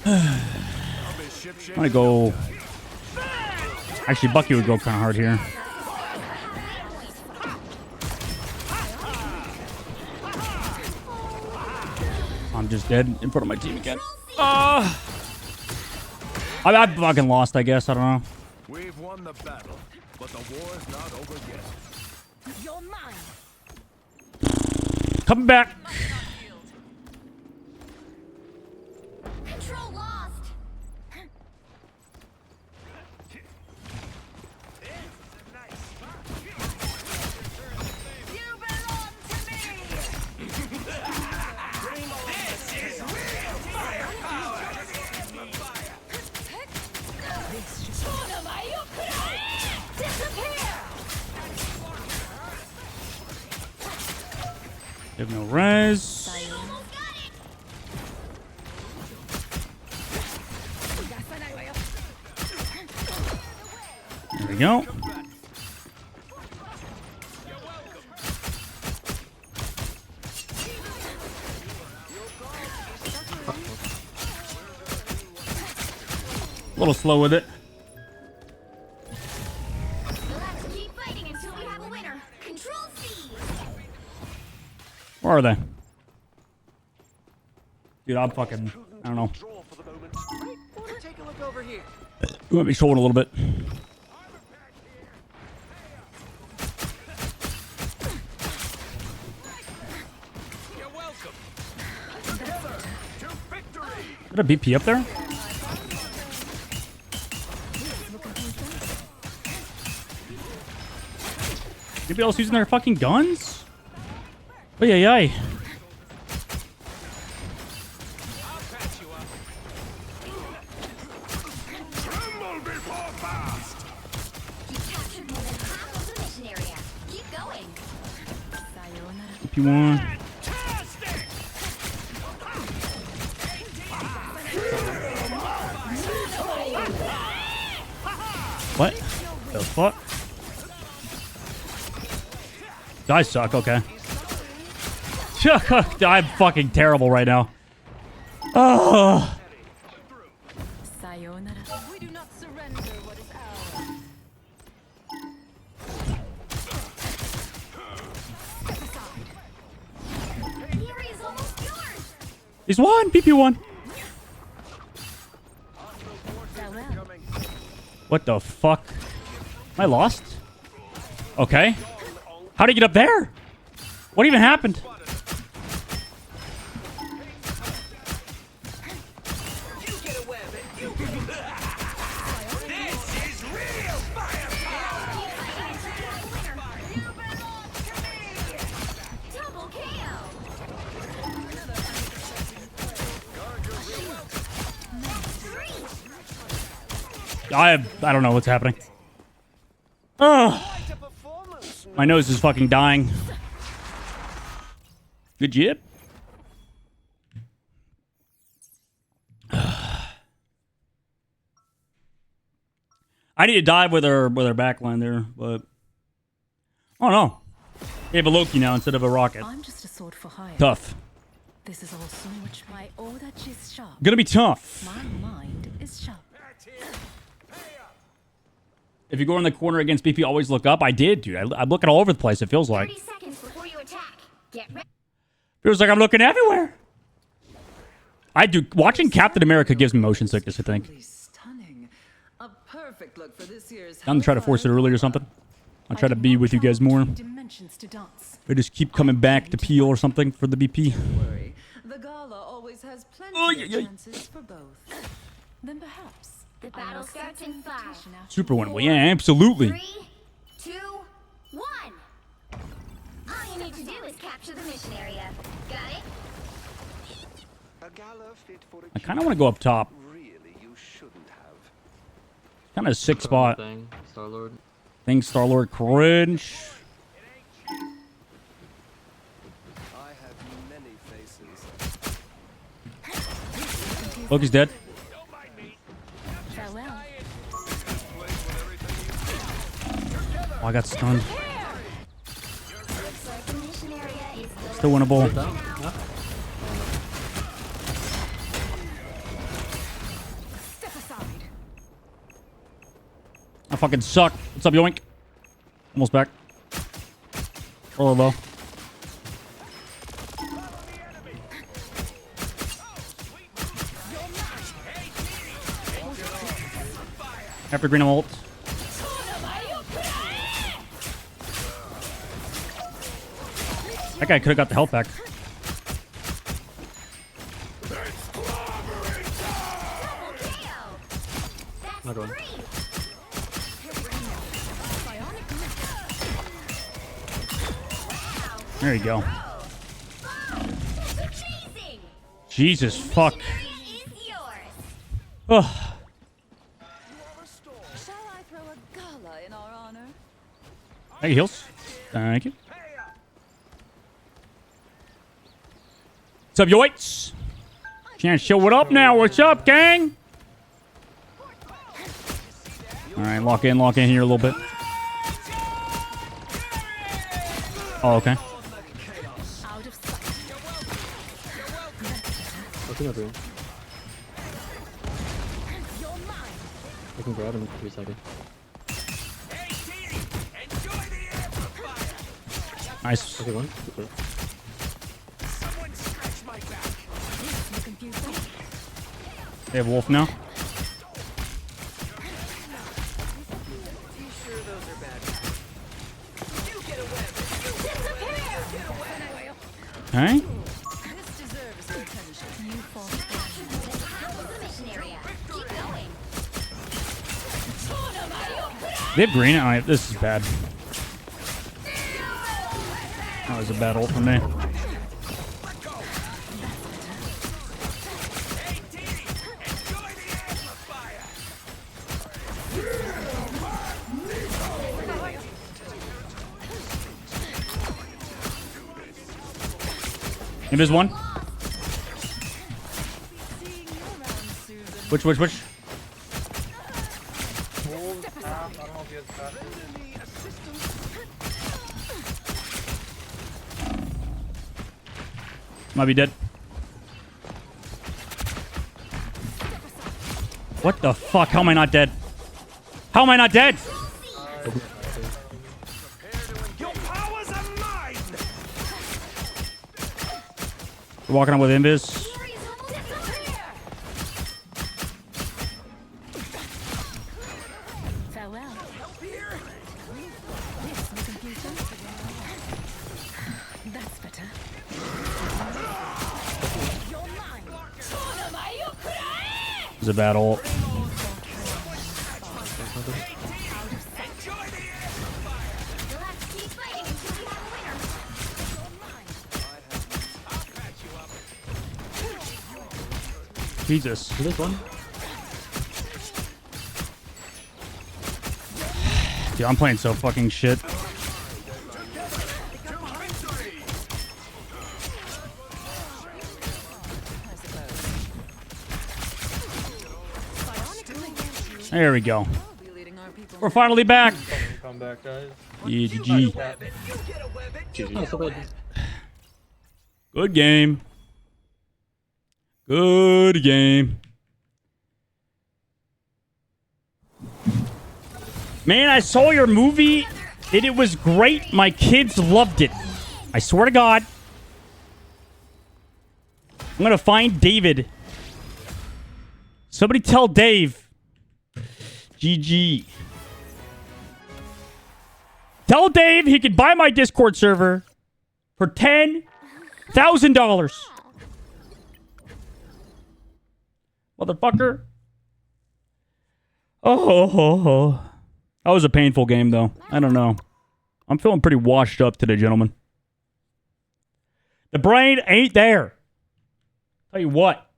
I'm gonna go. Actually, Bucky would go kind of hard here. I'm just dead in front of my team again. I fucking lost, I guess. I don't know. We've won the battle, but the war's not over yet. You're mine. Coming back. Control lost. You belong to me. This is real firepower. Disappear. Give no res. There we go. A little slow with it. We'll have to keep fighting until we have a winner. Control C. Where are they? Dude, I'm fucking... I don't know. Take a look over here. You might be showing a little bit. You're welcome. Is there a BP up there? Anybody else using their fucking guns? Oh yeah, yeah. Tremble before fast. You captured more than half of the mission area. Keep going. If you want. What? The fuck? Guys suck, okay. I'm fucking terrible right now. Oh. We do not surrender what is ours. He's won! BP won! What the fuck? Am I lost? Okay. How'd he get up there? What even happened? I don't know what's happening. Oh, my nose is fucking dying. Good jib. I need to dive with her backline there, but oh no, we have a Loki now instead of a rocket. I'm just a sword for hire. Tough. This is all so much my order is sharp. Gonna be tough. My mind is sharp. If you go in the corner against BP, always look up. I did, dude. I'm looking all over the place. It feels like. 30 seconds before you attack. Get ready. Feels like I'm looking everywhere. I do. Watching Captain America gives me motion sickness, I think. Stunning. A perfect look for this year's I'm gonna try to force it early or something. I'll try to be with you guys more. dimensions to dance. I just keep coming back to peel or something for the BP. Worry. The gala always has plenty of chances for both. Then perhaps the battle starts in 5. Super win. Well, yeah, absolutely. 3, 2, 1. All you need to do is capture the mission area. Got it? I kind of want to go up top. Kind of sick spot. Star-Lord. Think Star-Lord cringe. Loki's dead. Oh, I got stunned. Still winnable. I fucking suck. What's up, Yoink? Almost back. Oh, low. After green ult. That guy could have got the health back. Not going. There you go. Jesus fuck. Ugh. Shall I throw a gala in our honor? Thank you, heals. Thank you. What's up, yoits? Can't show what up now. What's up, gang? All right, lock in here a little bit. Oh, okay. I can grab him in 3 seconds. Nice. Okay, one. They have Wolf now. Okay. They have green. Oh, this is bad. That was a bad ult from me. There's one. Which? Might be dead. What the fuck? How am I not dead? How am I not dead? We're walking out with Invis. That's better. It's a bad ult. Jesus. This one? Dude, I'm playing so fucking shit. There we go. We're finally back. Come back, guys. Yeah, GG. Good game. Good game. Man, I saw your movie and it was great. My kids loved it. I swear to God. I'm going to find David. Somebody tell Dave. GG. Tell Dave he can buy my Discord server for $10,000. Motherfucker. Oh. That was a painful game, though. I don't know. I'm feeling pretty washed up today, gentlemen. The brain ain't there. Tell you what.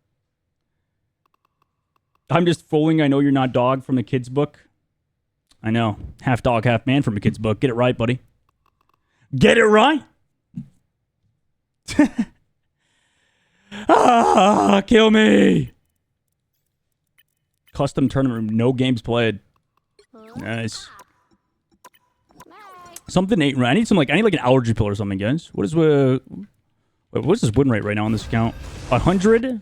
I'm just fooling. I know you're not dog from the kid's book. I know. Half dog, half man from the kid's book. Get it right, buddy. Get it right. Kill me. Custom tournament room. No games played. Nice. Something ain't right. I need like an allergy pill or something, guys. What is what's this win rate right now on this account? 100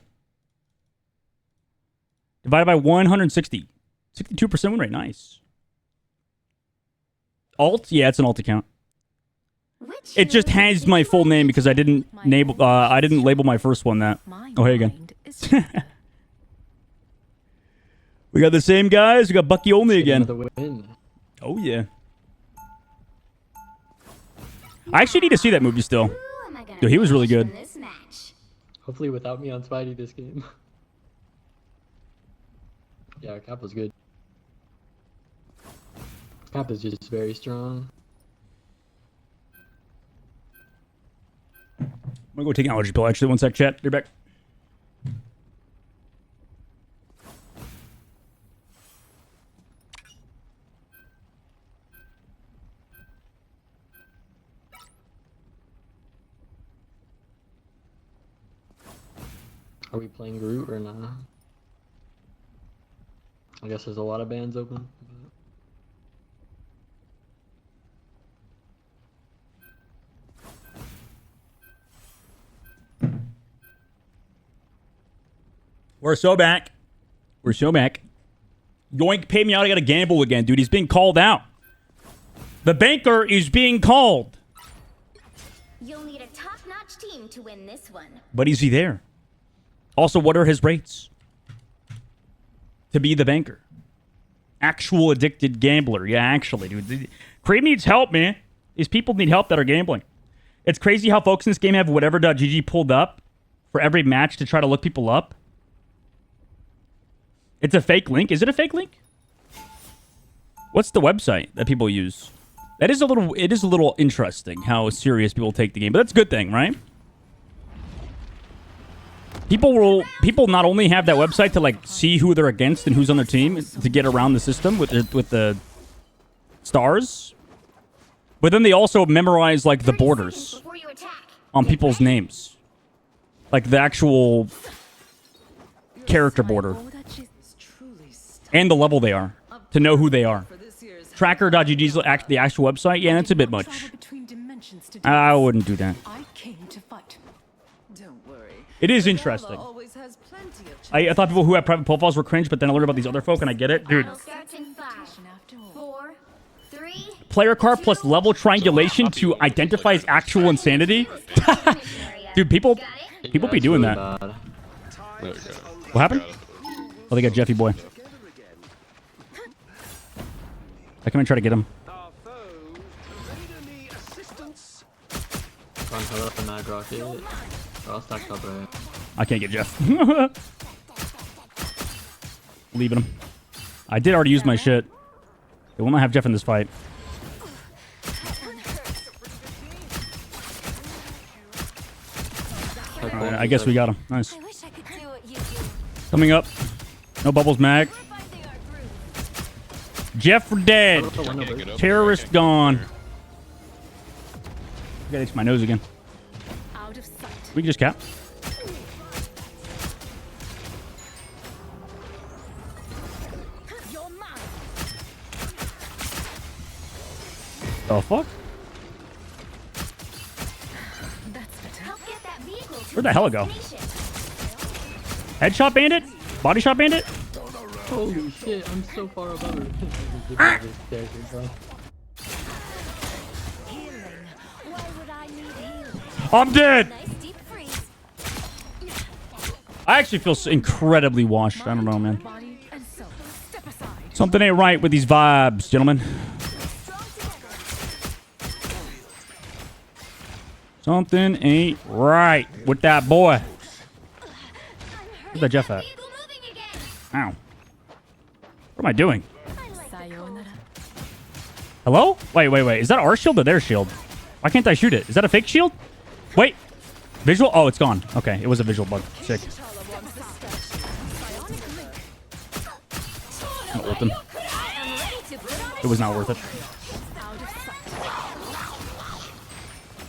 divided by 160. 62% win rate. Nice. Alt? Yeah, it's an alt account. It just has my full name because I didn't label my first one that. Oh, hey again. We got the same guys. We got Bucky only again. Win. Oh, yeah. I actually need to see that movie still. Dude, he was really good. Hopefully without me on Spidey this game. Yeah, Cap was good. Cap is just very strong. I'm gonna go take an allergy pill. Actually, one sec, chat. You're back. Are we playing Groot or not? I guess there's a lot of bands open. We're so back. We're so back. Yoink, pay me out. I gotta gamble again, dude. He's being called out. The banker is being called. You'll need a top-notch team to win this one. But is he there? Also, what are his rates? To be the banker. Actual addicted gambler. Yeah, actually, dude. Cream needs help, man. These people need help that are gambling. It's crazy how folks in this game have whatever.gg pulled up for every match to try to look people up. It's a fake link. Is it a fake link? What's the website that people use? It is a little interesting how serious people take the game, but that's a good thing, right? People not only have that website to like see who they're against and who's on their team to get around the system with the stars, but then they also memorize like the borders on people's names, like the actual character border and the level they are to know who they are. Tracker.gg is the actual website. Yeah, that's a bit much. I wouldn't do that. It is interesting. I thought people who had private profiles were cringe, but then I learned about these other folk, and I get it. Dude. Player card plus level triangulation to identify his actual insanity? Dude, people be doing that. What happened? Oh, they got Jeffy boy. I come and try to get him. I can't get Jeff. Leaving him. I did already use my shit. They will not have Jeff in this fight. Alright, I guess we got him. Nice. Coming up. No bubbles mag. Jeff dead. Terrorist gone. I gotta itch my nose again. We can just cap. The fuck? Where'd the hell it go? Headshot bandit? Body shot bandit? Holy shit, I'm so far above her. I'm dead! I actually feel incredibly washed. I don't know, man. Something ain't right with these vibes, gentlemen. Something ain't right with that boy. Where's that Jeff at? Ow. What am I doing? Hello? Wait. Is that our shield or their shield? Why can't I shoot it? Is that a fake shield? Wait. Visual? Oh, it's gone. Okay, it was a visual bug. Sick. Not worth it. It was not worth it.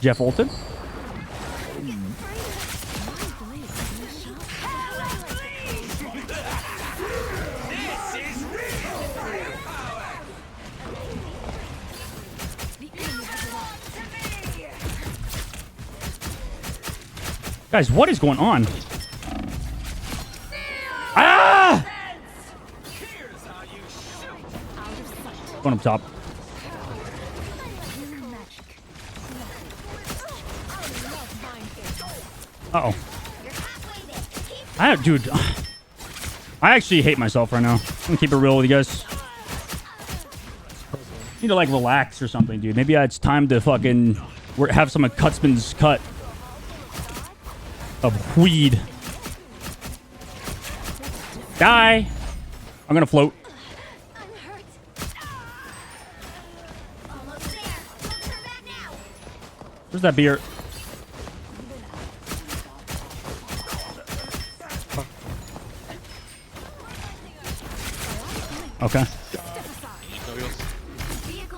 Jeff ulted. Guys, what is going on? Ah! Going up top. Uh-oh. Dude. I actually hate myself right now. I'm gonna keep it real with you guys. Need to like relax or something, dude. Maybe it's time to fucking have some of Cutsman's cut of weed. Die. I'm gonna float. Where's that beer? Okay.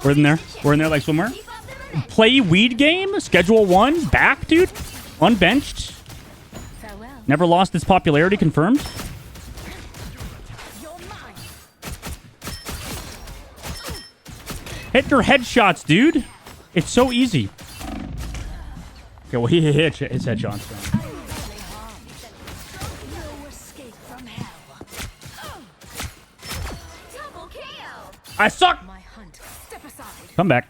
We're in there. We're in there like swimwear. Play weed game? Schedule 1? Back, dude? Unbenched? Never lost its popularity confirmed? Hit your headshots, dude. It's so easy. Okay, well, he hit his headshots. I suck! Come back.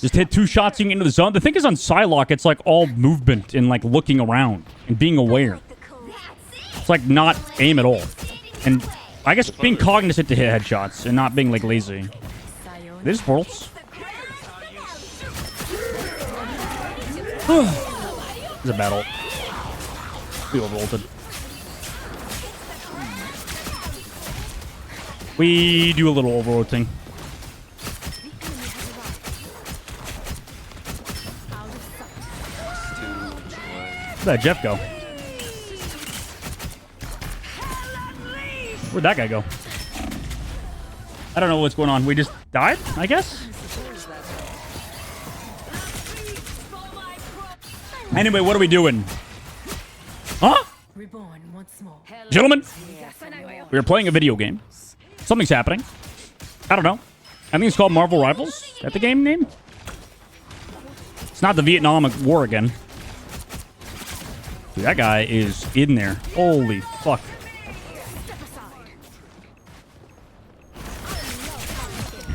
Just hit 2 shots and get into the zone. The thing is on Psylocke, it's like all movement and like looking around and being aware. It's like not aim at all. And I guess being cognizant to hit headshots and not being like lazy. There's portals. It's a battle. We overulted. We do a little overulting. Where'd that Jeff go? Where'd that guy go? I don't know what's going on. We just died, I guess? Anyway, what are we doing? Huh? Gentlemen, we are playing a video game. Something's happening. I don't know. I think it's called Marvel Rivals. Is that the game name? It's not the Vietnam War again. Dude, that guy is in there. Holy fuck.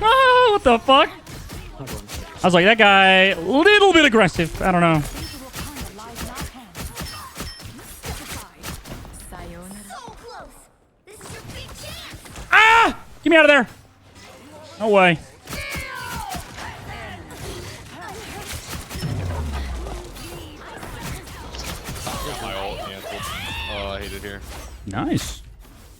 Oh, what the fuck? I was like, that guy, a little bit aggressive. I don't know. Ah! Get me out of there. No way. My ult canceled. Oh, I hate it here. Nice.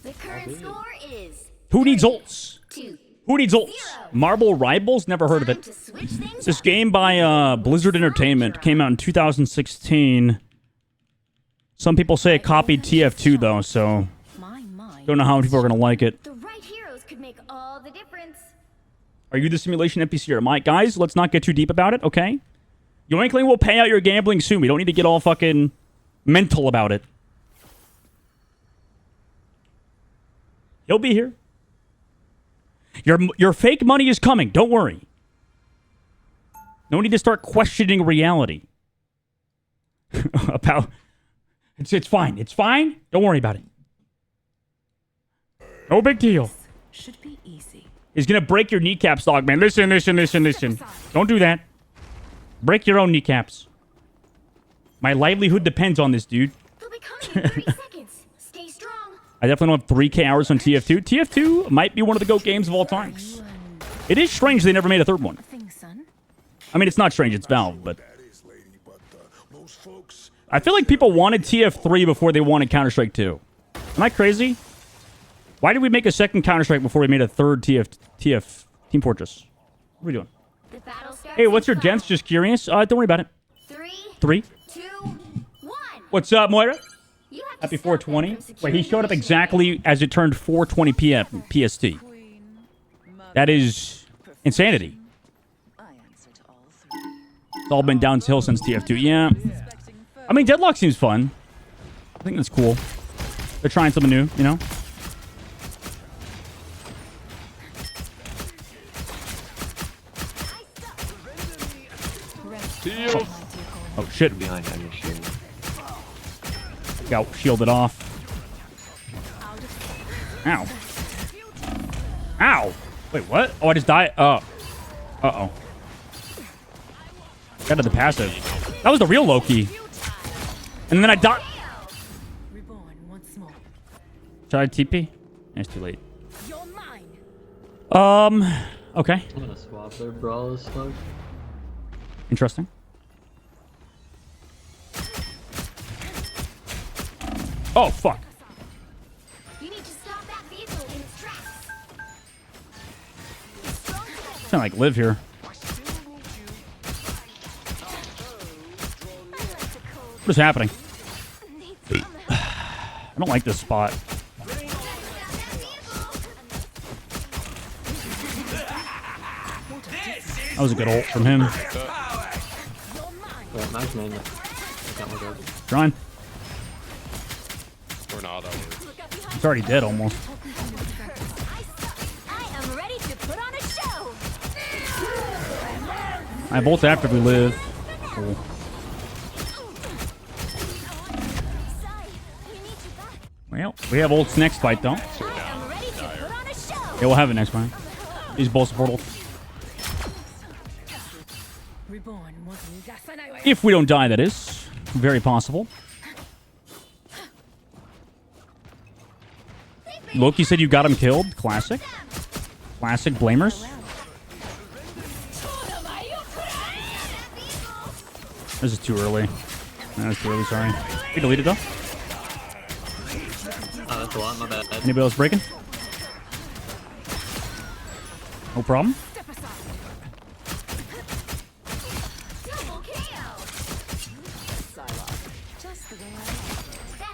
The current score is Who needs ults? 2. Who needs ults? Marble Rivals? Never heard of it. It's this game by Blizzard Entertainment. Came out in 2016. Some people say it copied TF2 though, so don't know how many people are gonna like it. The right heroes could make all the difference. Are you the simulation NPC or am I? Guys, let's not get too deep about it, okay? Yoinkling will pay out your gambling soon. We don't need to get all fucking mental about it. He'll be here. Your fake money is coming. Don't worry. No need to start questioning reality. About it's fine. It's fine. Don't worry about it. No big deal. Should be easy. He's gonna break your kneecaps, dog man. Listen. Don't do that. Break your own kneecaps. My livelihood depends on this, dude. They'll be coming in 30 seconds. Stay strong. I definitely don't have 3K hours on TF2. TF2 might be one of the GOAT games of all time. It is strange they never made a third one. I mean, it's not strange, it's Valve, but I feel like people wanted TF3 before they wanted Counter-Strike 2. Am I crazy? Why did we make a second Counter-Strike before we made a third TF Team Fortress? What are we doing? Hey, what's your gents? Just curious. Don't worry about it. 3, 2, 1. What's up, Moira? Happy 420. Wait, he showed up exactly as it turned 4:20 p.m. PST. That is insanity. It's all been downhill since TF2. Yeah. I mean, Deadlock seems fun. I think that's cool. They're trying something new, you know? Oh, shit. Got shielded off. Ow. Ow! Wait, what? Oh, I just died? Oh. Uh-oh. Got to the passive. That was the real Loki. And then I died. Should I TP? It's too late. You're mine. Okay. I'm gonna swap their brawlers smoke. Interesting. Oh, fuck. You need to stop that vehicle in its tracks. Can't like live here. What is happening? I don't like this spot. That was a good ult from him. Nice man. Trying. Or not, that works. It's already dead almost. I am ready to put on a show. I bolt after we live. Cool. Well, we have ults next fight though. Yeah, we'll have it next fight. He's both portal. If we don't die, that is. Very possible. Loki said you got him killed. Classic. Classic blamers. This is too early. That's too early, sorry. We deleted though. Oh, that's a lot, my bad. Anybody else breaking? No problem.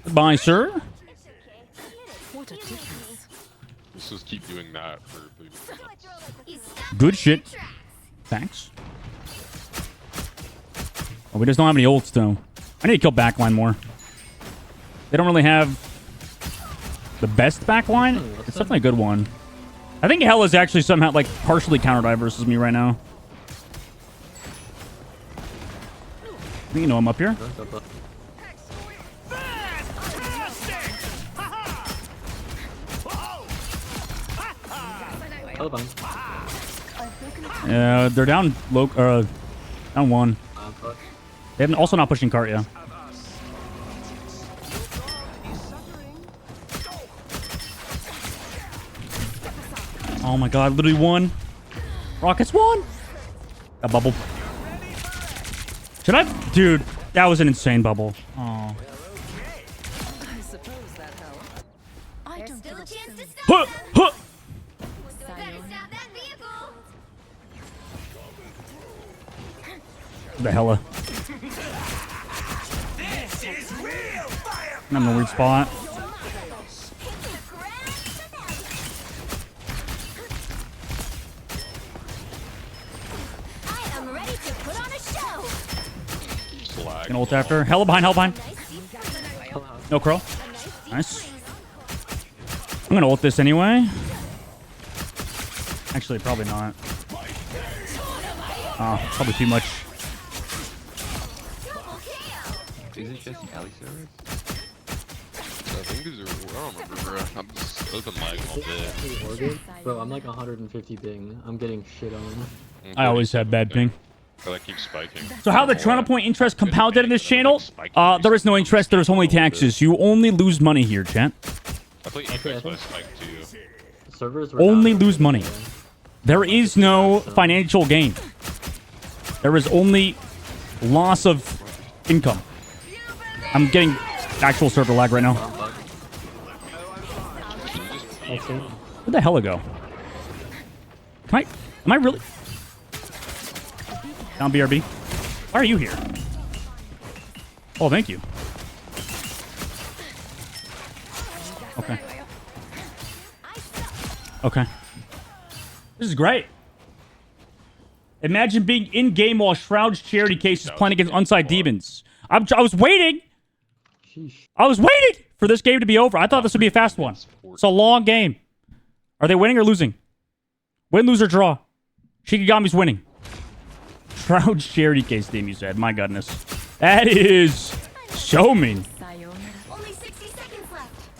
Goodbye, sir. What a difference. Let's just keep doing that for 30 seconds. Good shit. Thanks. Oh, we just don't have any ults, though. I need to kill backline more. They don't really have the best backline. It's definitely a good one. I think Hell is actually somehow, like, partially counter-dive versus me right now. I think you know I'm up here. Yeah, they're down low, down one. They haven't also not pushing cart yet. Oh my god, literally won. Rockets won. A bubble. Should I? Dude, that was an insane bubble. Oh. I suppose that helped. I don't Still a chance to stop. Huh, huh. The hella. I'm in a weird spot. I am ready to put on a show. An ult after. Hella behind, hella behind. No crow. Nice. I'm gonna ult this anyway. Actually, probably not. Oh, probably too much. Is it just the alley server? I think these are, I don't remember, bro. I'm just open lag all day. Bro, I'm like 150 ping. I'm getting shit on. I always have bad ping. I keep spiking. So how the Toronto Point interest compounded in this channel? There is no interest, there's only taxes. You only lose money here, chat. I thought interest was spiked too. Servers were Only lose money. There is no financial gain. There is only loss of income. I'm getting actual server lag right now. Where'd the hell it go? Am I really? Down BRB. Why are you here? Oh, thank you. Okay. Okay. This is great. Imagine being in-game while Shroud's charity case is playing against Unside Demons. I was waiting. I was waiting for this game to be over. I thought this would be a fast one. It's a long game. Are they winning or losing? Win, lose, or draw? Shikigami's winning. Shroud's charity case team, you said. My goodness. That is so mean. Only 60 seconds left.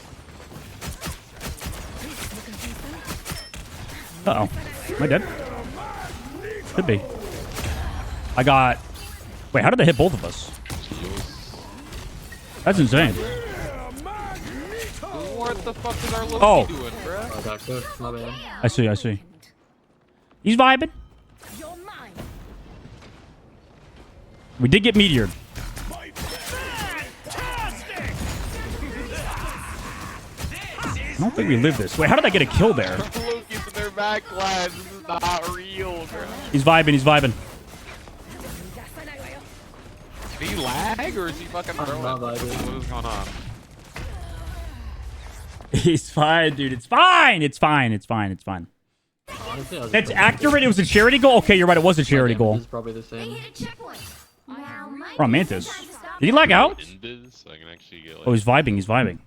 Uh-oh. Am I dead? Could be. I got... Wait, how did they hit both of us? That's insane. What the fuck is our Loki Oh. doing, bro? Oh, doctor, my bad. I see. I see. He's vibing. We did get meteored. I don't think we live this. Wait, how did I get a kill there? Loki's in their backlash. This is not real, bro. He's vibing. He's vibing. Did he lag or is he fucking throwing? not vibing. What is going on? He's fine, dude. It's fine. It's fine. It's fine. It's fine. Honestly, I was That's just- accurate. It was a charity goal. Okay, you're right. It was a charity This goal. is probably the same. Oh, Mantis. Did he lag out? Invis, I can actually get like. Oh, he's vibing. He's vibing.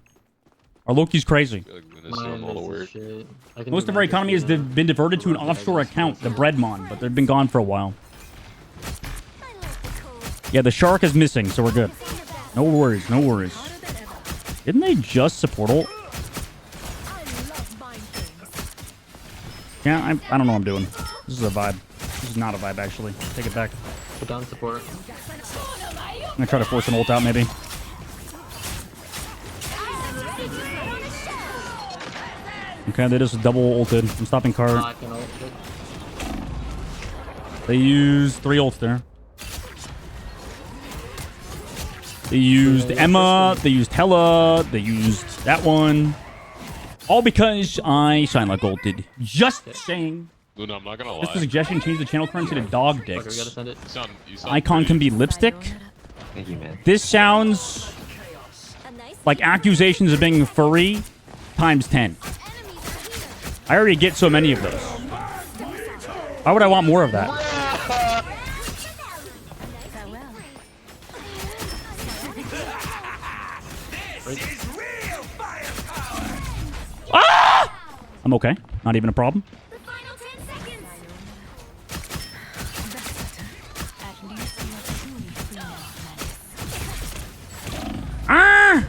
Our Loki's crazy. Like, Luna's doing all the Mine is work. shit. I can Most do of our Mantis economy has now. been diverted to an offshore account, the Breadmon, but they've been gone for a while. Yeah, the shark is missing, so we're good. No worries. No worries. Didn't they just support ult? Yeah, I don't know what I'm doing. This is a vibe. This is not a vibe, actually. Take it back. Put down support. I'm gonna try to force an ult out, maybe. Okay, they just double ulted. I'm stopping card. I can ult it. They used 3 ults there. They used Emma. They used Hela. They used that one. All because I Silent ulted. Just saying. Luna, I'm not gonna lie. Just a suggestion, change the channel currency to dog Fuck, we gotta dicks. send it. You sound Icon can be lipstick. Thank you, man. This sounds like accusations of being furry times 10. I already get so many of those. Why would I want more of that? Ah! I'm okay. Not even a problem. Ah!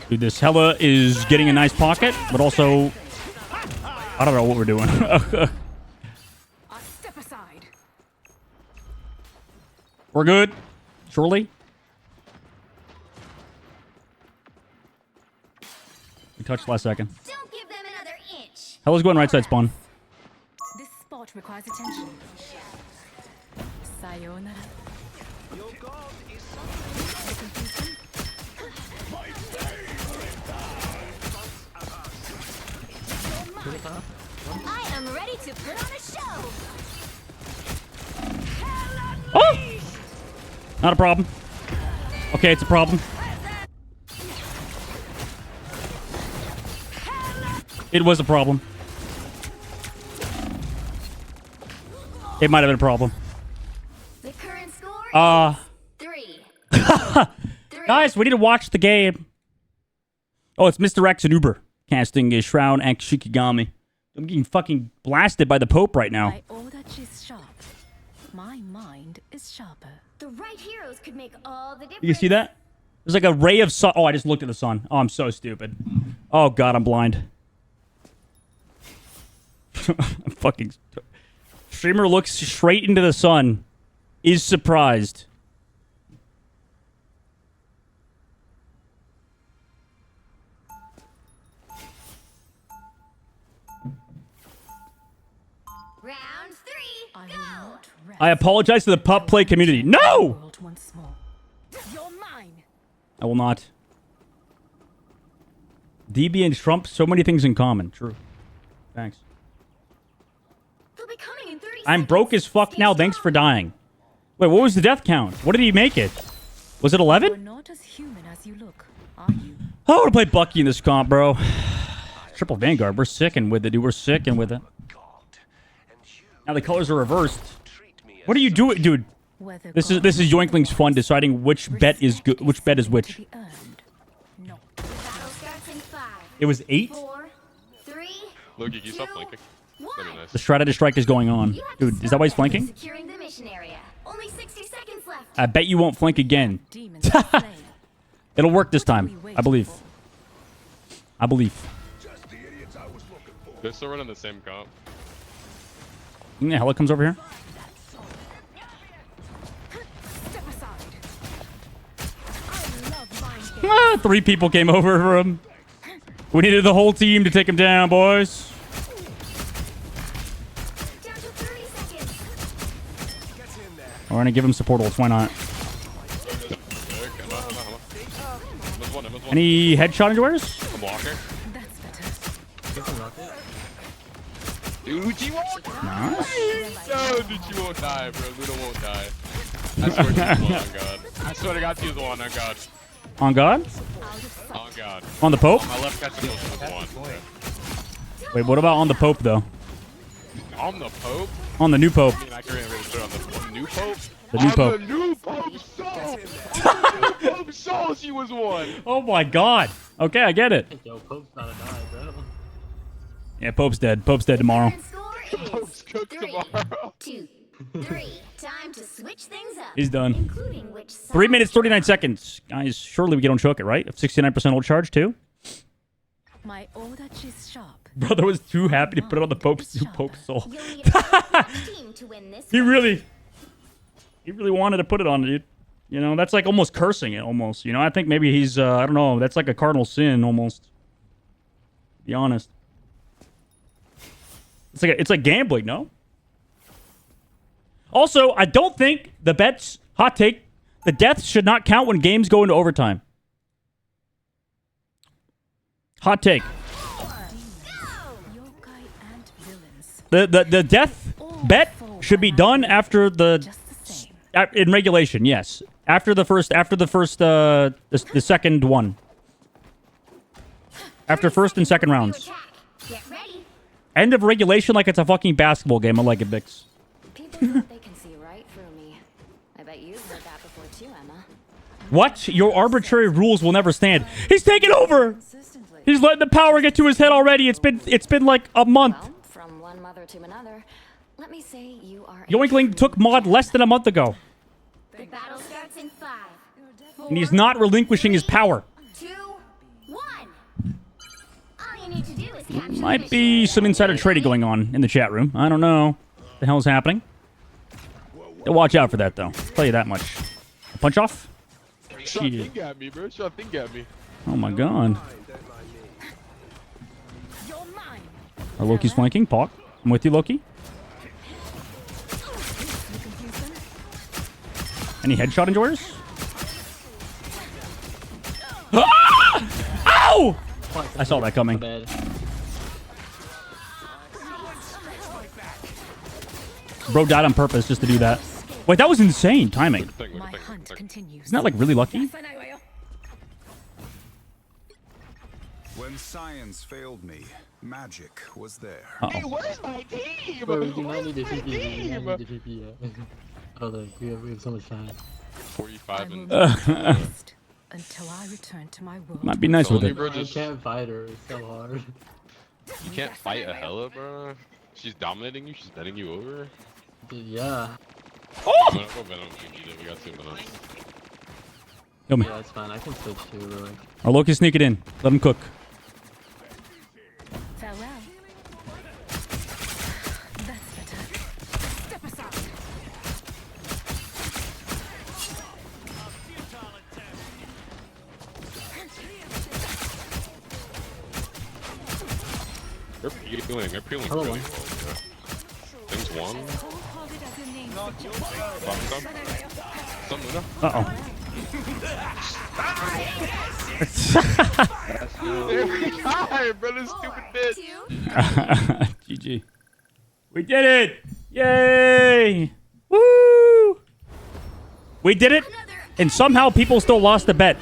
Dude, this Hela is getting a nice pocket, but also I don't know what we're doing. We're good. Surely. We touched last second. Don't give them another inch. Hela's going right side spawn. This spot requires attention. Sayonara. I am ready to put on a show. Oh! Not a problem. Okay, it's a problem. It was a problem. It might have been a problem. The current score is 3. Guys, we need to watch the game. Oh, it's Mr. X and Uber casting Shroud X Shikigami. I'm getting fucking blasted by the Pope right now. My order is sharp. My mind is sharper. The right heroes could make all the difference. You see that? There's like a ray of sun. Oh, I just looked at the sun. Oh, I'm so stupid. Oh, God, I'm blind. I'm fucking... Streamer looks straight into the sun. Is surprised. Round 3, go! I apologize to the pup play community. No! Once more. You're mine. I will not. DB and Trump, so many things in common. True. Thanks. They'll be coming in 30 I'm broke as fuck now. Thanks for dying. Wait, what was the death count? What did he make it? Was it 11? You're not as human as you look, are you? I want to play Bucky in this comp, bro. Triple Vanguard. We're sicking with it, dude. We're sicking with it. Now the colors are reversed. What are you doing, dude? This is Yoinkling's fun deciding which bet is good, which bet is which. Battle starts in 5. It was 8. 4, 3. Loki, can you stop flanking? That'd be nice. The Strategy Strike is going on, dude. Is that why he's flanking? Securing the mission area. Only 60 seconds left. I bet you won't flank again. It'll work this time. I believe. I believe. They're still running the same comp. You think the Hela comes over here? Step aside. I love mind 3 people came over for him. We needed the whole team to take him down, boys. We're gonna give him support ults. Why not? Any headshot enjoyers? I'm walker. Dude, you won't die. No, dude, you won't die, bro. Ludo won't die. I swear to God, on God. I swear to God, he was one on God. On God? On God. On the Pope? On my left catch was one. Wait, what about on the Pope, though? On the Pope? On the new Pope. I mean, I can't really put it on the new Pope. The new Pope. On the new Pope soul. The Pope soul, she was one. Oh my God. Okay, I get it. Yo, Pope's gotta die, bro. Yeah, Pope's dead. Pope's dead tomorrow. Pope's cooked tomorrow. 2, 3. Time to switch things up. He's done. Including which 3 minutes, 39 seconds. Guys, surely we get on choke it, right? 69% ult charge, too? My order is sharp. Brother was too happy to put it on the Pope's soul. you'll need a team to win this. He really wanted to put it on it, dude. You know, that's like almost cursing it, almost. You know, I think maybe he's, I don't know, that's like a cardinal sin, almost. To be honest. It's like gambling, no? Also, I don't think the bets, hot take, the deaths should not count when games go into overtime. Hot take. The death bet should be done after the in regulation, yes. After the second one. After first and second rounds. End of regulation like it's a fucking basketball game. I like it, Bix. People think they can see right through me. I bet you've heard that before too, Emma. What? Your arbitrary rules will never stand. He's taking over. He's letting the power get to his head already. It's been like a month. Well, from one mother to another, let me say you are. Yoinkling took mod less than a month ago. The battle starts in 5. And he's not relinquishing his power. 2, 1. All you need to do is capture Might be some insider trading going on in the chat room. I don't know what the hell's happening. Watch out for that, though. I'll tell you that much. A punch off? Shot think at me, bro. Shot think at me. Oh my God. Our Loki's flanking. Pawk. I'm with you, Loki. Any headshot enjoyers? Ah! Ow! I saw that coming. Bro died on purpose just to do that. Wait, that was insane timing. My hunt continues. Isn't that like really lucky? When science failed me, magic was there. Hey, where's my team? Bro, we do not need a TP. We do not need a TP yet. Oh, look, we have so much time. 45 and... Until I return to my world. Might be nice with it. Bro, You can't fight her. It's so hard. You can't fight a Hella, bro. She's dominating you. She's betting you over. Dude, yeah. Oh! I'm gonna go Venom if you need it. We got 2 minutes. Kill me. Yeah, it's fine. I can switch too, really. Our Loki sneak it in. Let him cook. Farewell. That's better. Step aside. They're peeling really well. Yeah. Things won. Some Luna. Uh-oh. There we go, bro. This stupid bitch. GG. We did it! Yay! Woo! We did it, and somehow people still lost the bet.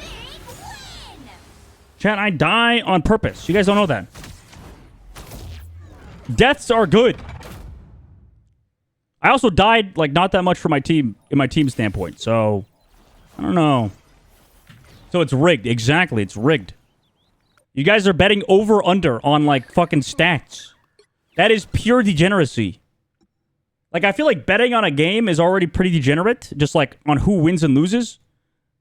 Chat, I die on purpose. You guys don't know that. Deaths are good. I also died, like, not that much for my team, in my team standpoint, so... I don't know. So it's rigged. Exactly, it's rigged. You guys are betting over-under on, like, fucking stats. That is pure degeneracy. Like, I feel like betting on a game is already pretty degenerate, just, like, on who wins and loses.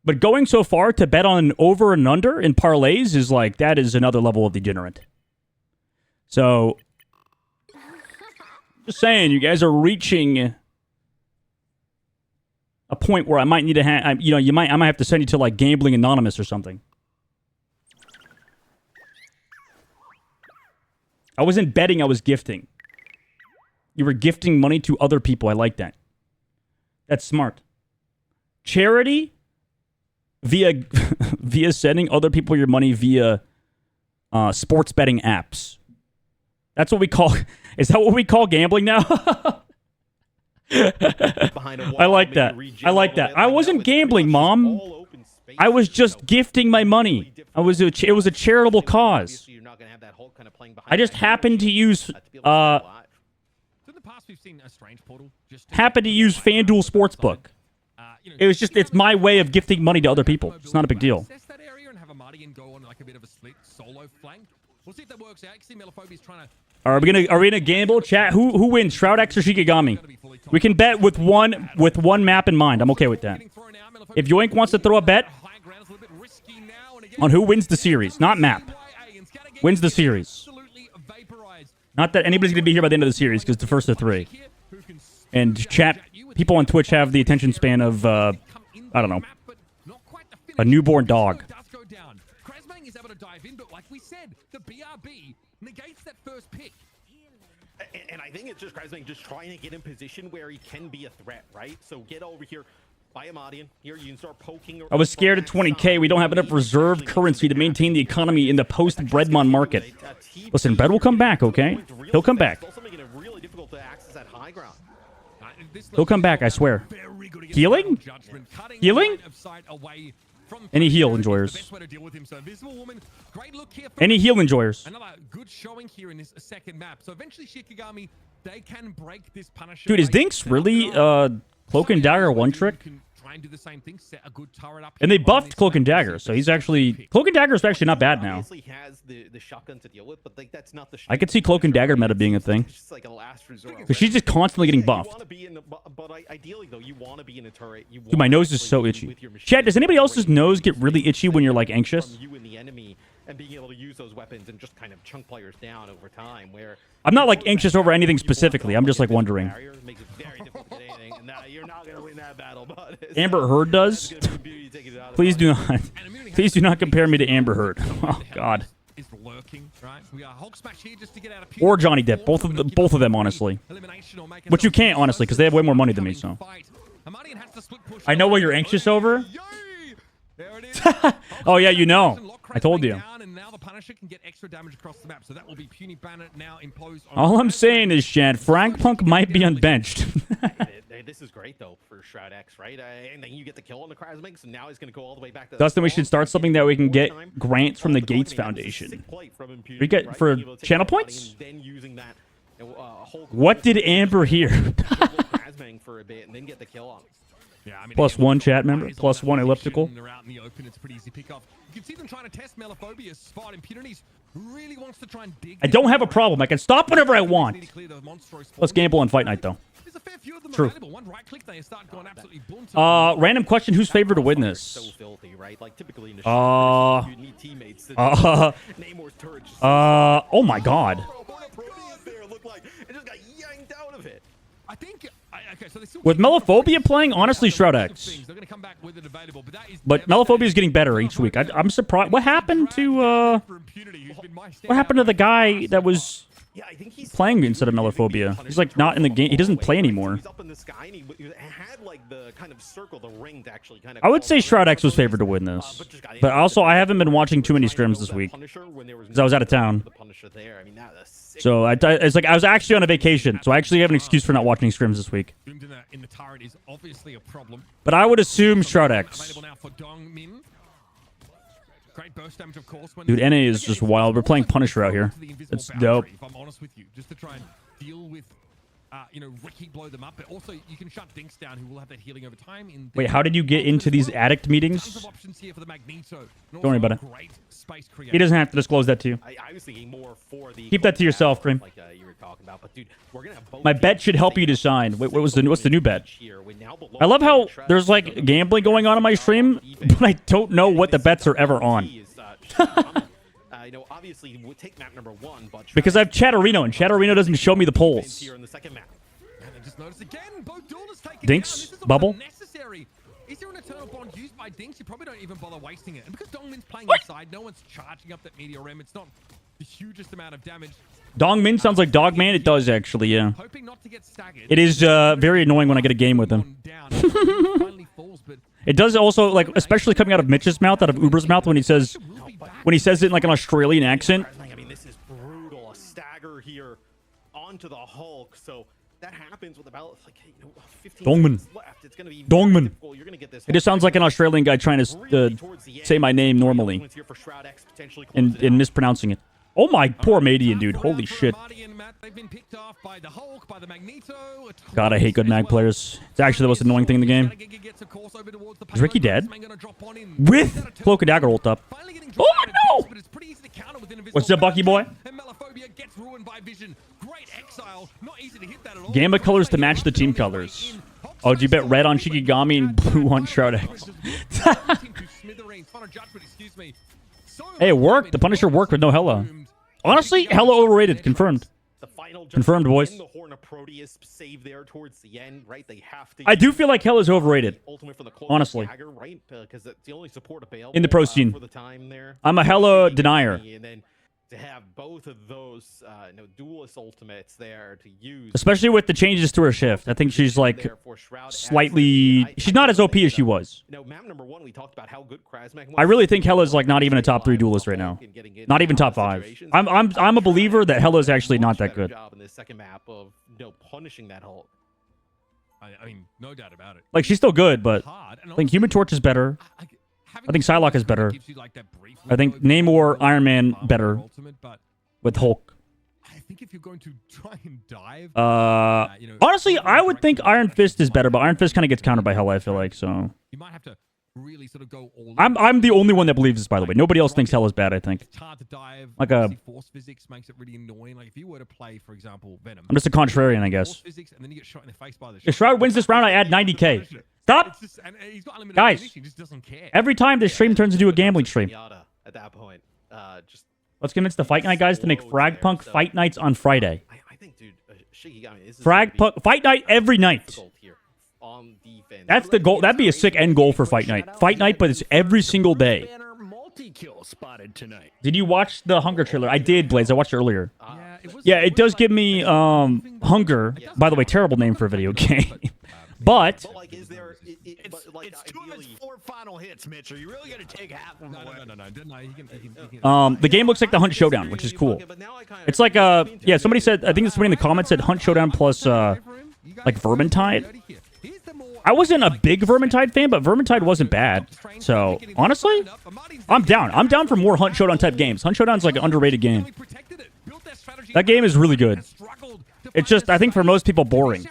But going so far to bet on an over and under in parlays is, like, that is another level of degenerate. So... Just saying, you guys are reaching a point where I might need to have, I might have to send you to like Gambling Anonymous or something. I wasn't betting, I was gifting. You were gifting money to other people. I like that. That's smart. Charity via via sending other people your money via sports betting apps. That's what we call. Is that what we call gambling now? I like that. I like that. I wasn't gambling, Mom. I was just gifting my money. It was a charitable cause. I just happened to use happened to use FanDuel Sportsbook. It was just, it's my way of gifting money to other people. It's not a big deal. Are we gonna gamble? Chat, who wins? Shroud X or Shikigami? We can bet with one map in mind. I'm okay with that. If Yoink wants to throw a bet on who wins the series, not map. Wins the series. Not that anybody's gonna be here by the end of the series, because it's the first of 3. And chat, people on Twitch have the attention span of, I don't know, a newborn dog. Is able to dive in, but like we said, the BRB negates that first pick. And I think it's just Krasmang just trying to get in position where he can be a threat, right? So get over here, buy a Modian. Here you can start poking. I was scared at 20k. We don't have enough reserve currency to maintain the economy in the post-Breadmon market. Listen, Bread will come back, okay? He'll come back. He'll come back, I swear. Healing? Healing? Any heal enjoyers? Any heal enjoyers? Another good showing here in this second map. So eventually Shikigami, they can break this Punisher. Dude, is Dinks really Cloak and Dagger one trick? Try and do the same thing, set a good turret up. And they buffed Cloak and Dagger, so he's actually... Cloak and Dagger is actually not bad now. Has the shotgun to deal with, but like that's not the I could see Cloak and Dagger meta being a thing. like a last resort. Because she's just constantly getting buffed. But ideally, though, you want to be in a turret. Dude, my nose is so itchy. Chat, does anybody else's nose get really itchy when you're, like, anxious? You and the enemy, and being able to use those weapons and just kind of chunk players down over time. Where I'm not, like, anxious over anything specifically. I'm just, like, wondering. Makes it very difficult to get anything, and you're not going to win that battle. But Amber Heard does? Please do not. Please do not compare me to Amber Heard. Oh, God. Or Johnny Depp. Both of them, honestly. Which you can't, honestly, because they have way more money than me, so. I know what you're anxious over. Oh, yeah, you know. I told you. All I'm saying is, Chad, Frank Punk might be unbenched. This is great, though, for Shroud X, right? And then you get the kill on the Krasmang, so now he's going to go all the way back to... Dustin, we should start something that we can get grants from the Gates Foundation. We get for channel points? What did Amber hear? +1 chat member, +1 elliptical. You can see them trying to test Melophobia's spot. Impunities really wants to try and dig. I don't have a problem. I can stop whenever I want. Let's gamble on Fight Night, though. True. Random question: who's favored to win this? Oh my God. I think. Okay, so with Melophobia playing, honestly, Shroud X. But Melophobia is getting better each week. I'm surprised. What happened to the guy that was playing instead of Melophobia? He's like not in the game. He doesn't play anymore. I would say Shroud X was favored to win this, but also I haven't been watching too many scrims this week because I was out of town. So it's like I was actually on a vacation, so I actually have an excuse for not watching scrims this week. But I would assume Shroud X. Dude, NA is just wild. We're playing Punisher out here. It's dope. If I'm honest with you, just to try and deal with, Ricky blow them up, but also you can shut Dinks down, who will have that healing over time. Wait, how did you get into these addict meetings? Don't worry about it. He doesn't have to disclose that to you. I was thinking more for the keep that to yourself, Cream. Like you were talking about, but dude, we're gonna have my bet should help you decide. Wait, what's the new bet? I love how there's like gambling going on my stream, but I don't know what the bets are ever on. Obviously, we'll take map number 1, but because I have Chatterino, and Chatterino doesn't show me the polls. Here in the second map. Dinks, bubble. Is there an Eternal Bond used by Dinks? You probably don't even bother wasting it. And because Dongmin's playing inside, no one's charging up that Meteor Rim. It's not the hugest amount of damage. Dongmin sounds like Dogman. It does, actually, yeah. Hoping not to get staggered. It is very annoying when I get a game with him. It does also, like, especially coming out of Mitch's mouth, out of Uber's mouth, when he says it in, like, an Australian accent. I mean, this is brutal. A stagger here onto the Hulk. So that happens with about, like, 15 Dongman. seconds left. It's gonna be Dongman. difficult. You're gonna get this It just sounds like an Australian guy trying to say my name normally and mispronouncing it. Oh my, poor Madian, dude. Holy shit. God, I hate good mag players. It's actually the most annoying thing in the game. Is Ricky dead? With Cloak and Dagger ult up. Oh no! What's up, Bucky boy? Gamma colors to match the team colors. Oh, do you bet red on Shikigami and blue on Shroud X? Hey, it worked. The Punisher worked with no Hela. Honestly, Hela overrated. Confirmed. Confirmed, boys. I do feel like Hela's overrated. Honestly. In the pro scene. I'm a Hela denier. To have both of those duelist ultimates there to use, especially with the changes to her shift. I think she's like slightly, she's not as OP as she was. Map number 1, we talked about how good Krasmag was. I really think Hela's like not even a top 3 duelist right now. Not even top 5. I'm a believer that Hela's actually not that good. In this second map of punishing that Hulk. I mean, no doubt about it. Like, she's still good, but I think Human Torch is better. I think Psylocke is better. I think Namor, Iron Man better with Hulk. I think if you're going to try and dive, honestly, I would think Iron Fist is better, but Iron Fist kind of gets countered by Hela, I feel like, so. You might have to really sort of go all I'm the only one that believes this, by the way. Nobody else thinks Hela's bad, I think. It's hard to dive. Like a force physics makes it really annoying. Like if you were to play, for example, Venom. I'm just a contrarian, I guess. Physics, and then you get shot in the face by the if Shroud wins this round, I add 90k. Stop! Guys, every time this stream turns into a gambling stream. At that point, Let's convince the Fight Night guys to make Fragpunk Fight Nights on Friday. I think, dude, Fragpunk Fight Night every night. That's the goal. That'd be a sick end goal for Fight Night. Fight Night, but it's every single day. Did you watch the Hunger trailer? I did, Blaze. I watched it earlier. Yeah, it does give me Hunger. By the way, terrible name for a video game. But it's 2 of its 4 final hits, Mitch. Are you really going to take half of them away? No. The game looks like the Hunt Showdown, which is cool. It's like yeah. Somebody said, I think somebody in the comments said Hunt Showdown plus like Vermintide. I wasn't a big Vermintide fan, but Vermintide wasn't bad. So honestly, I'm down. I'm down for more Hunt Showdown type games. Hunt Showdown's like an underrated game. That game is really good. It's just, I think for most people, boring.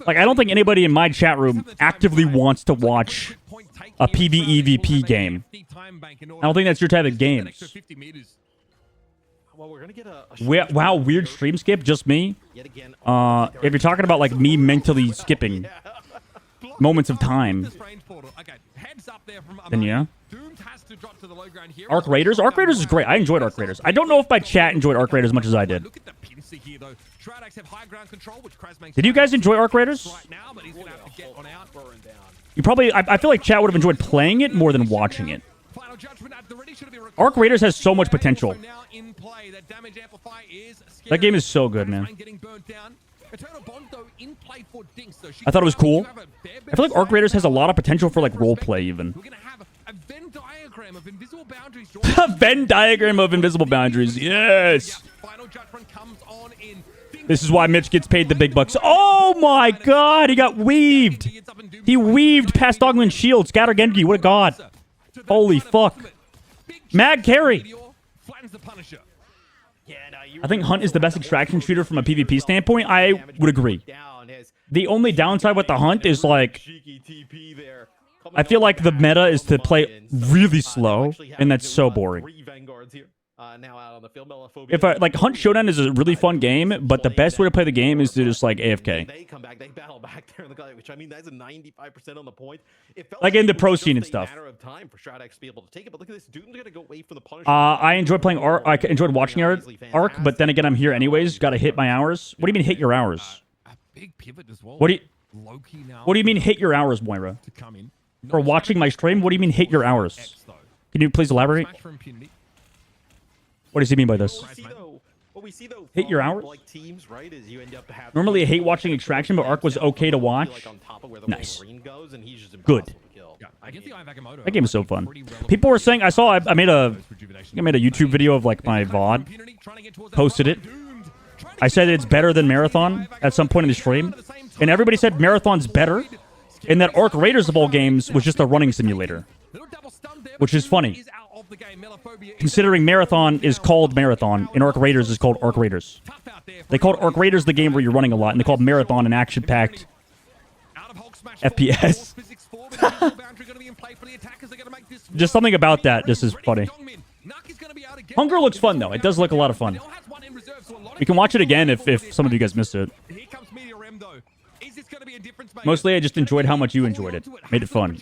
Like, I don't think anybody in my chat room actively wants to watch a PvEVP game. I don't think that's your type of games. Well, we're gonna get Wow, weird stream skip, just me? If you're talking about, like, me mentally skipping moments of time, then yeah. Arc Raiders? Arc Raiders is great. I enjoyed Arc Raiders. I don't know if my chat enjoyed Arc Raiders as much as I did. Did you guys enjoy Arc Raiders? You probably... I feel like chat would have enjoyed playing it more than watching it. Arc Raiders has so much potential. That game is so good, man. I thought it was cool. I feel like Arc Raiders has a lot of potential for like roleplay even. A Venn diagram of invisible boundaries. Yes. This is why Mitch gets paid the big bucks. Oh my god, he got weaved. He weaved past Dogman's shield. Scatter Genji, what a god. Holy fuck. Mag carry. I think Hunt is the best extraction shooter from a PvP standpoint. I would agree. The only downside with the Hunt is like, I feel like the meta is to play really slow, and that's so boring. If I like Hunt Showdown is a really fun game, but the best way to play the game is to just like AFK. They come back, they battle back there in the guy, which I mean that's a 95% on the point. Like in the pro scene and stuff. Matter of time for ShroudX to be able to take it, but look at this, dude's gonna go wait for the Punisher. I enjoyed playing Arc. I enjoyed watching Arc, but then again, I'm here anyways. Got to hit my hours. What do you mean hit your hours? What do you mean hit your hours, Moira? For watching my stream, what do you mean hit your hours? Can you please elaborate? What does he mean by this? What we see though, Hit your hours? like teams, right, is you end up having Normally, I hate watching Extraction, but Ark was okay to watch. Nice. Good. That game is so fun. People were saying, I made a YouTube video of like my VOD, posted it. I said it's better than Marathon at some point in the stream, and everybody said Marathon's better, and that Ark Raiders of all games was just a running simulator, which is funny, considering Marathon is called Marathon and Ark Raiders is called Ark Raiders. They called Ark Raiders the game where you're running a lot, and they called Marathon an action-packed FPS. Just something about that just is funny. Hunger looks fun, though. It does look a lot of fun. We can watch it again if some of you guys missed it. Mostly, I just enjoyed how much you enjoyed it. Made it fun.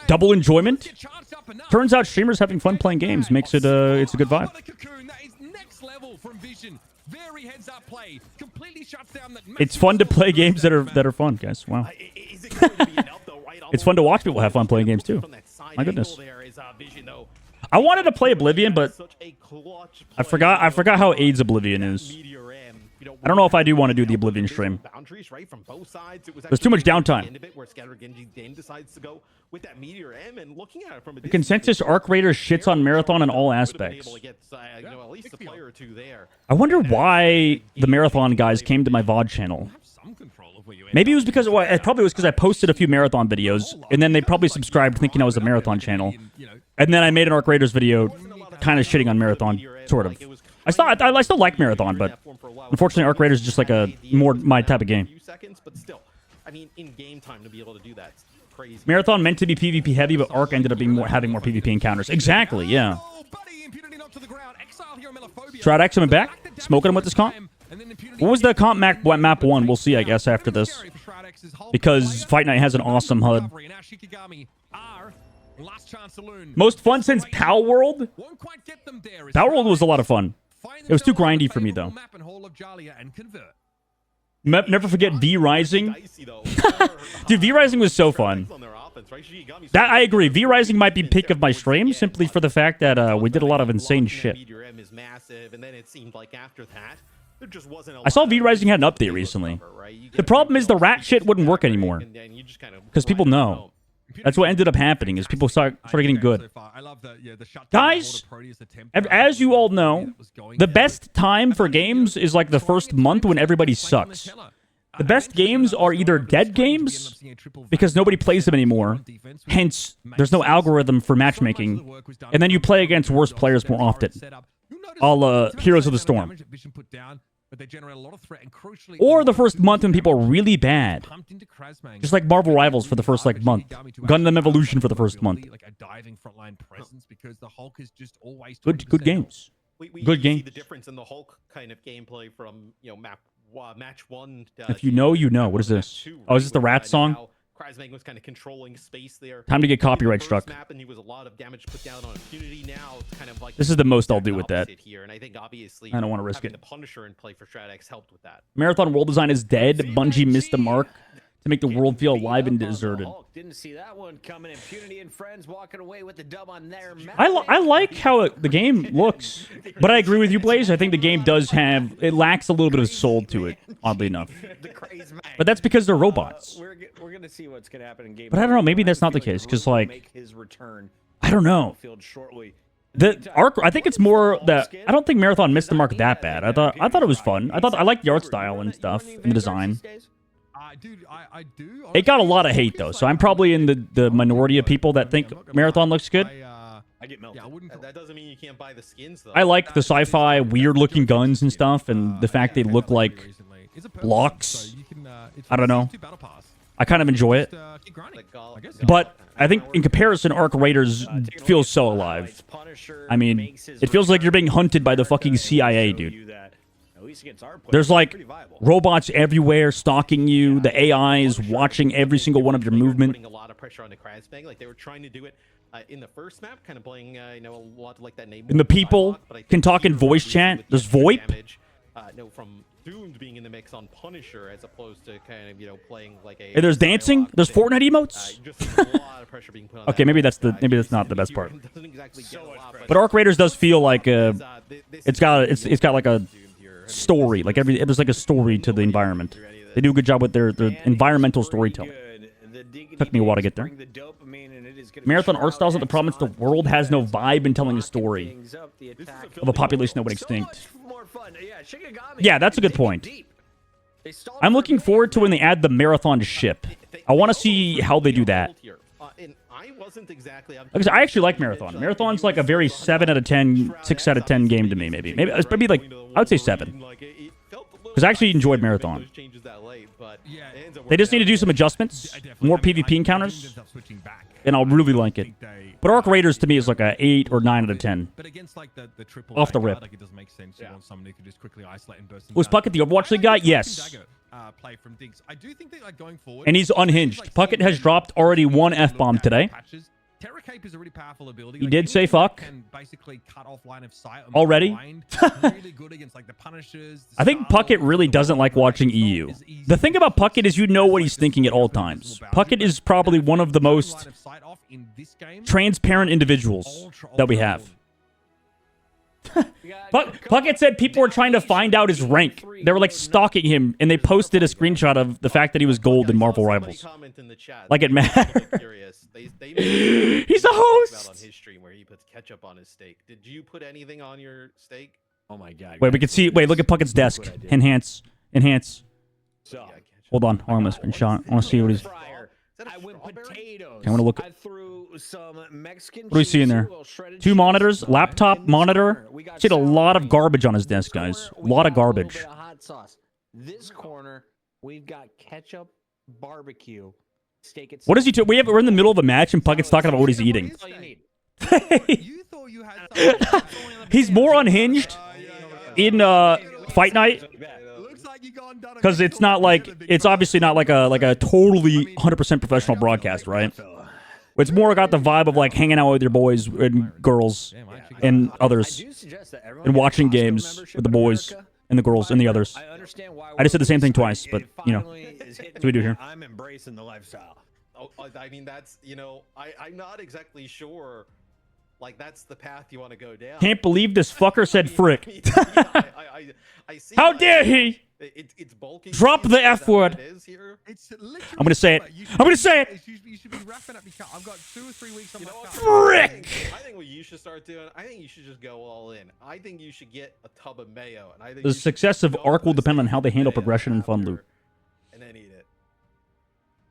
Double enjoyment? Turns out streamers having fun playing games makes it, it's a good vibe. It's fun to play games that are fun, guys. Wow. It's fun to watch people have fun playing games, too. My goodness. I wanted to play Oblivion, but I forgot how AIDS Oblivion is. I don't know if I do want to do the Oblivion stream. There's too much downtime. The consensus Ark Raiders shits on Marathon in all aspects. I wonder why the Marathon guys came to my VOD channel. Maybe it was because, well, it probably was because I posted a few Marathon videos, and then they probably subscribed thinking I was a Marathon channel. And then I made an Ark Raiders video kind of shitting on Marathon, sort of. I still like Marathon, but unfortunately Ark Raiders is just like a more my type of game. Marathon meant to be PvP heavy, but Ark ended up being having more PvP encounters. Exactly, yeah. Stradex coming back, smoking him with this comp. What was the comp map 1? We'll see, I guess, after this. Because Fight Night has an awesome HUD. Most fun since Pow World? Pow World was a lot of fun. It was too grindy for me, though. Never forget V-Rising. Dude, V-Rising was so fun. That I agree. V-Rising might be peak of my stream, simply for the fact that we did a lot of insane shit. I saw V-Rising had an update recently. The problem is the rat shit wouldn't work anymore. Because people know. That's what ended up happening, is people started getting good. Guys, as you all know, the best time for games is like the first month when everybody sucks. The best games are either dead games, because nobody plays them anymore, hence there's no algorithm for matchmaking, and then you play against worse players more often. All Heroes of the Storm. Or the first month when people are really bad. Just like Marvel Rivals for the first like month. Gundam Evolution for the first month. Good games. Good games. See the difference in the Hulk kind of gameplay from match 1. If you know, you know. What is this? Oh, is this the Rat song? Krasmag was kind of controlling space there. Time to get copyright struck. Map, and he was a lot of damage put down on Impunity. Now it's kind of like this is the most I'll do with that. Here, and I think obviously I don't want to risk it. The Punisher in play for Stradex helped with that. Marathon world design is dead. Bungie missed the mark to make the world feel alive and deserted. Didn't see that one coming. Impunity and friends walking away with the dub on their map. I like how the game looks, but I agree with you, Blaze. I think the game does have, it lacks a little bit of soul to it, oddly enough. But that's because they're robots. We're gonna see what's gonna happen in game. But I don't know. Maybe that's not the case, because like, I don't know. The Ark, I think it's more that I don't think Marathon missed the mark that bad. I thought it was fun. I liked the art style and stuff and the design. It got a lot of hate though, so I'm probably in the minority of people that think Marathon looks good. I get melted. That doesn't mean you can't buy the skins though. I like the sci-fi weird looking guns and stuff, and the fact they look like blocks. I don't know. I kind of enjoy it. But I think in comparison, Ark Raiders feels so alive. I mean, it feels like you're being hunted by the fucking CIA, dude. There's like robots everywhere stalking you. The AI is watching every single one of your movement. Putting a lot of pressure on the Krasmag. Like they were trying to do it in the first map, kind of playing a lot like that name. And the people can talk in voice chat. There's VoIP. no, from Doomed being in the mix on Punisher as opposed to kind of, you know, playing like a. Hey, there's dancing. There's Fortnite emotes. Just a lot of pressure being put on Okay, that. maybe that's not the best part. Doesn't exactly get a lot, But Arc Raiders does feel like it's got like a story. Like there's like a story to the environment. They do a good job with their environmental storytelling. Took me a while to get there. Marathon art styles at the province. The world has no vibe in telling a story of a population that went extinct. Yeah, that's a good point. I'm looking forward to when they add the marathon ship. I want to see how they do that. Because I actually like Marathon. Marathon's like a very 7 out of 10, 6 out of 10 game to me, maybe. Maybe it's maybe like, I would say 7. Because I actually enjoyed Marathon. They just need to do some adjustments, more PvP encounters, and I'll really like it. But Arc Raiders to me is like a 8 or 9 out of 10. But against like the triple Off the rip. like it doesn't make sense. You want someone who can just quickly isolate and burst. Was Puckett the Overwatch League guy? Yes. Play from Diggs. I do think that like going forward. And he's unhinged. Puckett has dropped already 1 F-bomb today. Terra Cape is a really powerful ability. He did say fuck. Can basically cut off line of sight Already. really good against like the Punishers. I think Puckett really doesn't like watching EU. The thing about Puckett is you know what he's thinking at all times. Puckett is probably one of the most transparent individuals that we have. Puckett said people were trying to find out his rank. They were like stalking him, and they posted a screenshot of the fact that he was gold in Marvel Rivals. Like it mattered. He's a host. On his stream where he puts ketchup on his steak. Did you put anything on your steak? Oh my god. Wait, we can see. Wait, look at Puckett's desk. Enhance. Hold on. I'm gonna screenshot. I want to see what he's. I went potatoes. I want to look. I threw some Mexican. What do we see in there? 2 monitors, laptop, monitor. See a lot of garbage on his desk, guys. A lot of garbage. Hot sauce. This corner, we've got ketchup, barbecue, steak. What is he doing? We're in the middle of a match, and Puckett's talking about what he's eating. He's more unhinged in Fight Night. Because it's not like it's obviously not like a totally 100% professional broadcast, right? It's more got the vibe of like hanging out with your boys and girls and others, and watching games with the boys and the girls and the others. I just said the same thing twice, but you know, that's what we do here. I'm embracing the lifestyle. Oh, I mean, that's, you know, I'm not exactly sure. Like, that's the path you want to go down. Can't believe this fucker said frick. I see. How dare he? It's bulky. Drop the F word. I'm gonna say it. I'm gonna say it. You should be wrapping up your cut. I've got 2 or 3 weeks on my cut. Frick! I think what you should start doing, I think you should just go all in. I think you should get a tub of mayo. And I think The success of Arc will depend on how they handle progression and fun loop. and then eat it.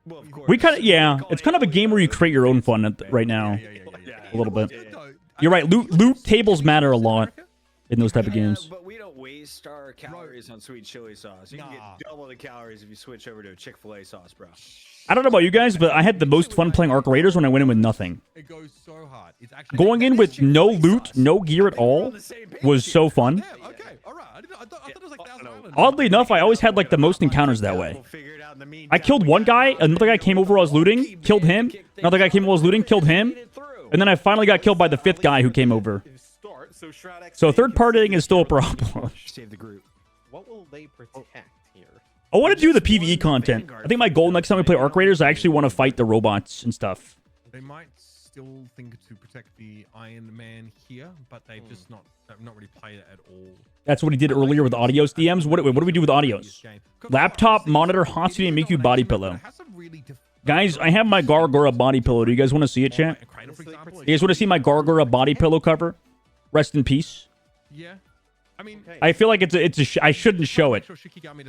Well, of course. We kind of, yeah, it's kind of a game where you create your own fun right now. A little bit. You're right. Loot tables matter a lot in those type of games. But we don't waste our calories on sweet chili sauce. You can get double the calories if you switch over to a Chick-fil-A sauce, bro. I don't know about you guys, but I had the most fun playing Arc Raiders when I went in with nothing. It goes so hard. It's actually Going in with no loot, no gear at all was so fun. Okay, all right. I thought it was like Thousand Island. Oddly enough, I always had like the most encounters that way. I killed one guy, another guy came over while I was looting, killed him. Another guy came over while I was looting, killed him. And then I finally got killed by the 5th guy who came over. So third partying is still a problem. Save the group. What will they protect here? I want to do the PvE content. I think my goal next time we play Arc Raiders, I actually want to fight the robots and stuff. They might still think to protect the Iron Man here, but they've just not really played it at all. That's what he did earlier with Audios DMs. What do we do with Audios? Laptop, monitor, Hatsune Miku body pillow. Guys, I have my Gargura body pillow. Do you guys want to see it, chat? You guys want to see my Gargura body pillow cover? Rest in peace. Yeah. I mean, I feel like I shouldn't show it.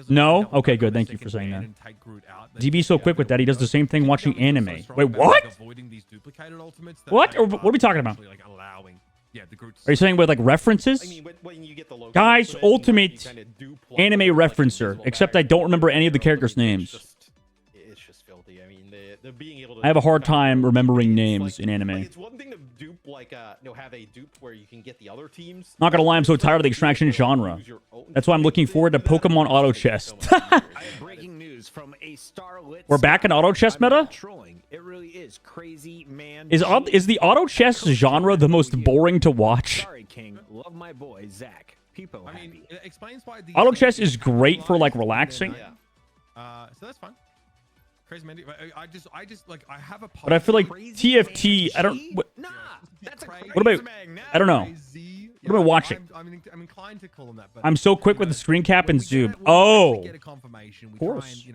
No? Okay, good. Thank you for saying that. DB's so quick with that. He does the same thing watching anime. Wait, what? What? Or what are we talking about? Are you saying with like references? Guys, ultimate anime referencer. Except I don't remember any of the characters' names. It's just filthy. I mean, the being able to. I have a hard time remembering names in anime. It's one thing to dupe have a dupe where you can get the other teams. Not gonna lie, I'm so tired of the extraction genre. That's why I'm looking forward to Pokemon Auto Chest. Breaking news from a starlit. We're back in Auto Chest meta? It really is crazy, man. Is the Auto Chess genre the most boring to watch? Sorry, King. Love my boy, Zach. People. I mean, it explains why the Auto chess is great for like relaxing. So that's fine. Crazy Mandy. I just like I have a. But I feel like TFT. I don't. What about? I don't know. What am I watching? I'm inclined to call him that. But I'm so quick with the screen cap and zoom. Oh, of course.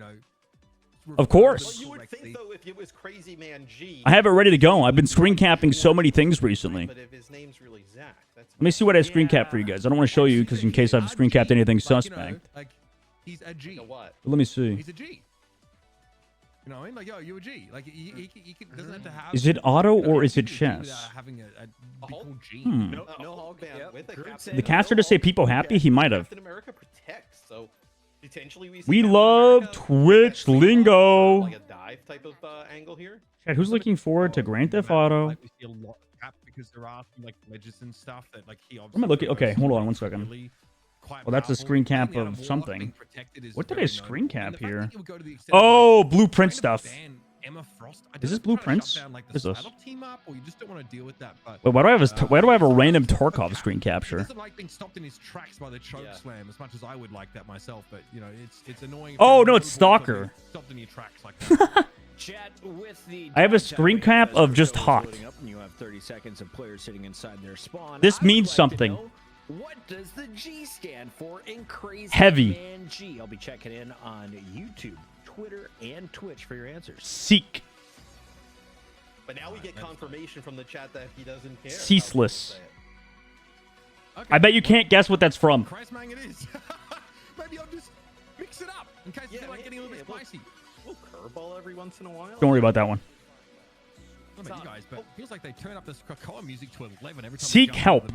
Of course. Well, you would think though if it was Crazy Man G. I have it ready to go. I've been screen capping so many things recently. But if his name's really Zach, that's Let me see what I screen cap for you guys. I don't want to show you because in case I've screen capped anything suspect. Like he's a G. What? Let me see. He's a G. You know what I mean? Like, yo, you're a G. Like, he doesn't have to have. Is it auto or is it chess? Having a big old G. No Hog Band with a Captain. The caster to say people happy? He might have. Captain America protects, so potentially we. We love Twitch lingo. Like a dive type of angle here. Chat, who's looking forward to Grand Theft Auto? Like, we see a lot of cap because there are some, like ledges and stuff that like he. What am I looking? Okay, hold on one second. Well, that's a screen cap of something. What did I screen cap here? Oh, blueprint stuff. Is this blueprints? What is this? Wait, why do I have a random Tarkov screen capture? He doesn't like being stopped in his tracks by the choke slam as much as I would like that myself, but you know, it's annoying. Oh no, it's Stalker. Stopped in your tracks like that. Chat with the I have a screen cap of just hot. You have 30 seconds of players sitting inside their spawn. This means something. What does the G stand for in Crazy Heavy. Man G? I'll be checking in on YouTube, Twitter, and Twitch for your answers. Seek. But now we get confirmation from the chat that he doesn't care. Ceaseless. I bet you can't guess what that's from. Christmang it is. Maybe I'll just mix it up in case it's like getting a little bit spicy. We'll curveball every once in a while. Don't worry about that one. I don't know about you guys, but it feels like they turn up this Krakoa music to 11 every time. Seek help.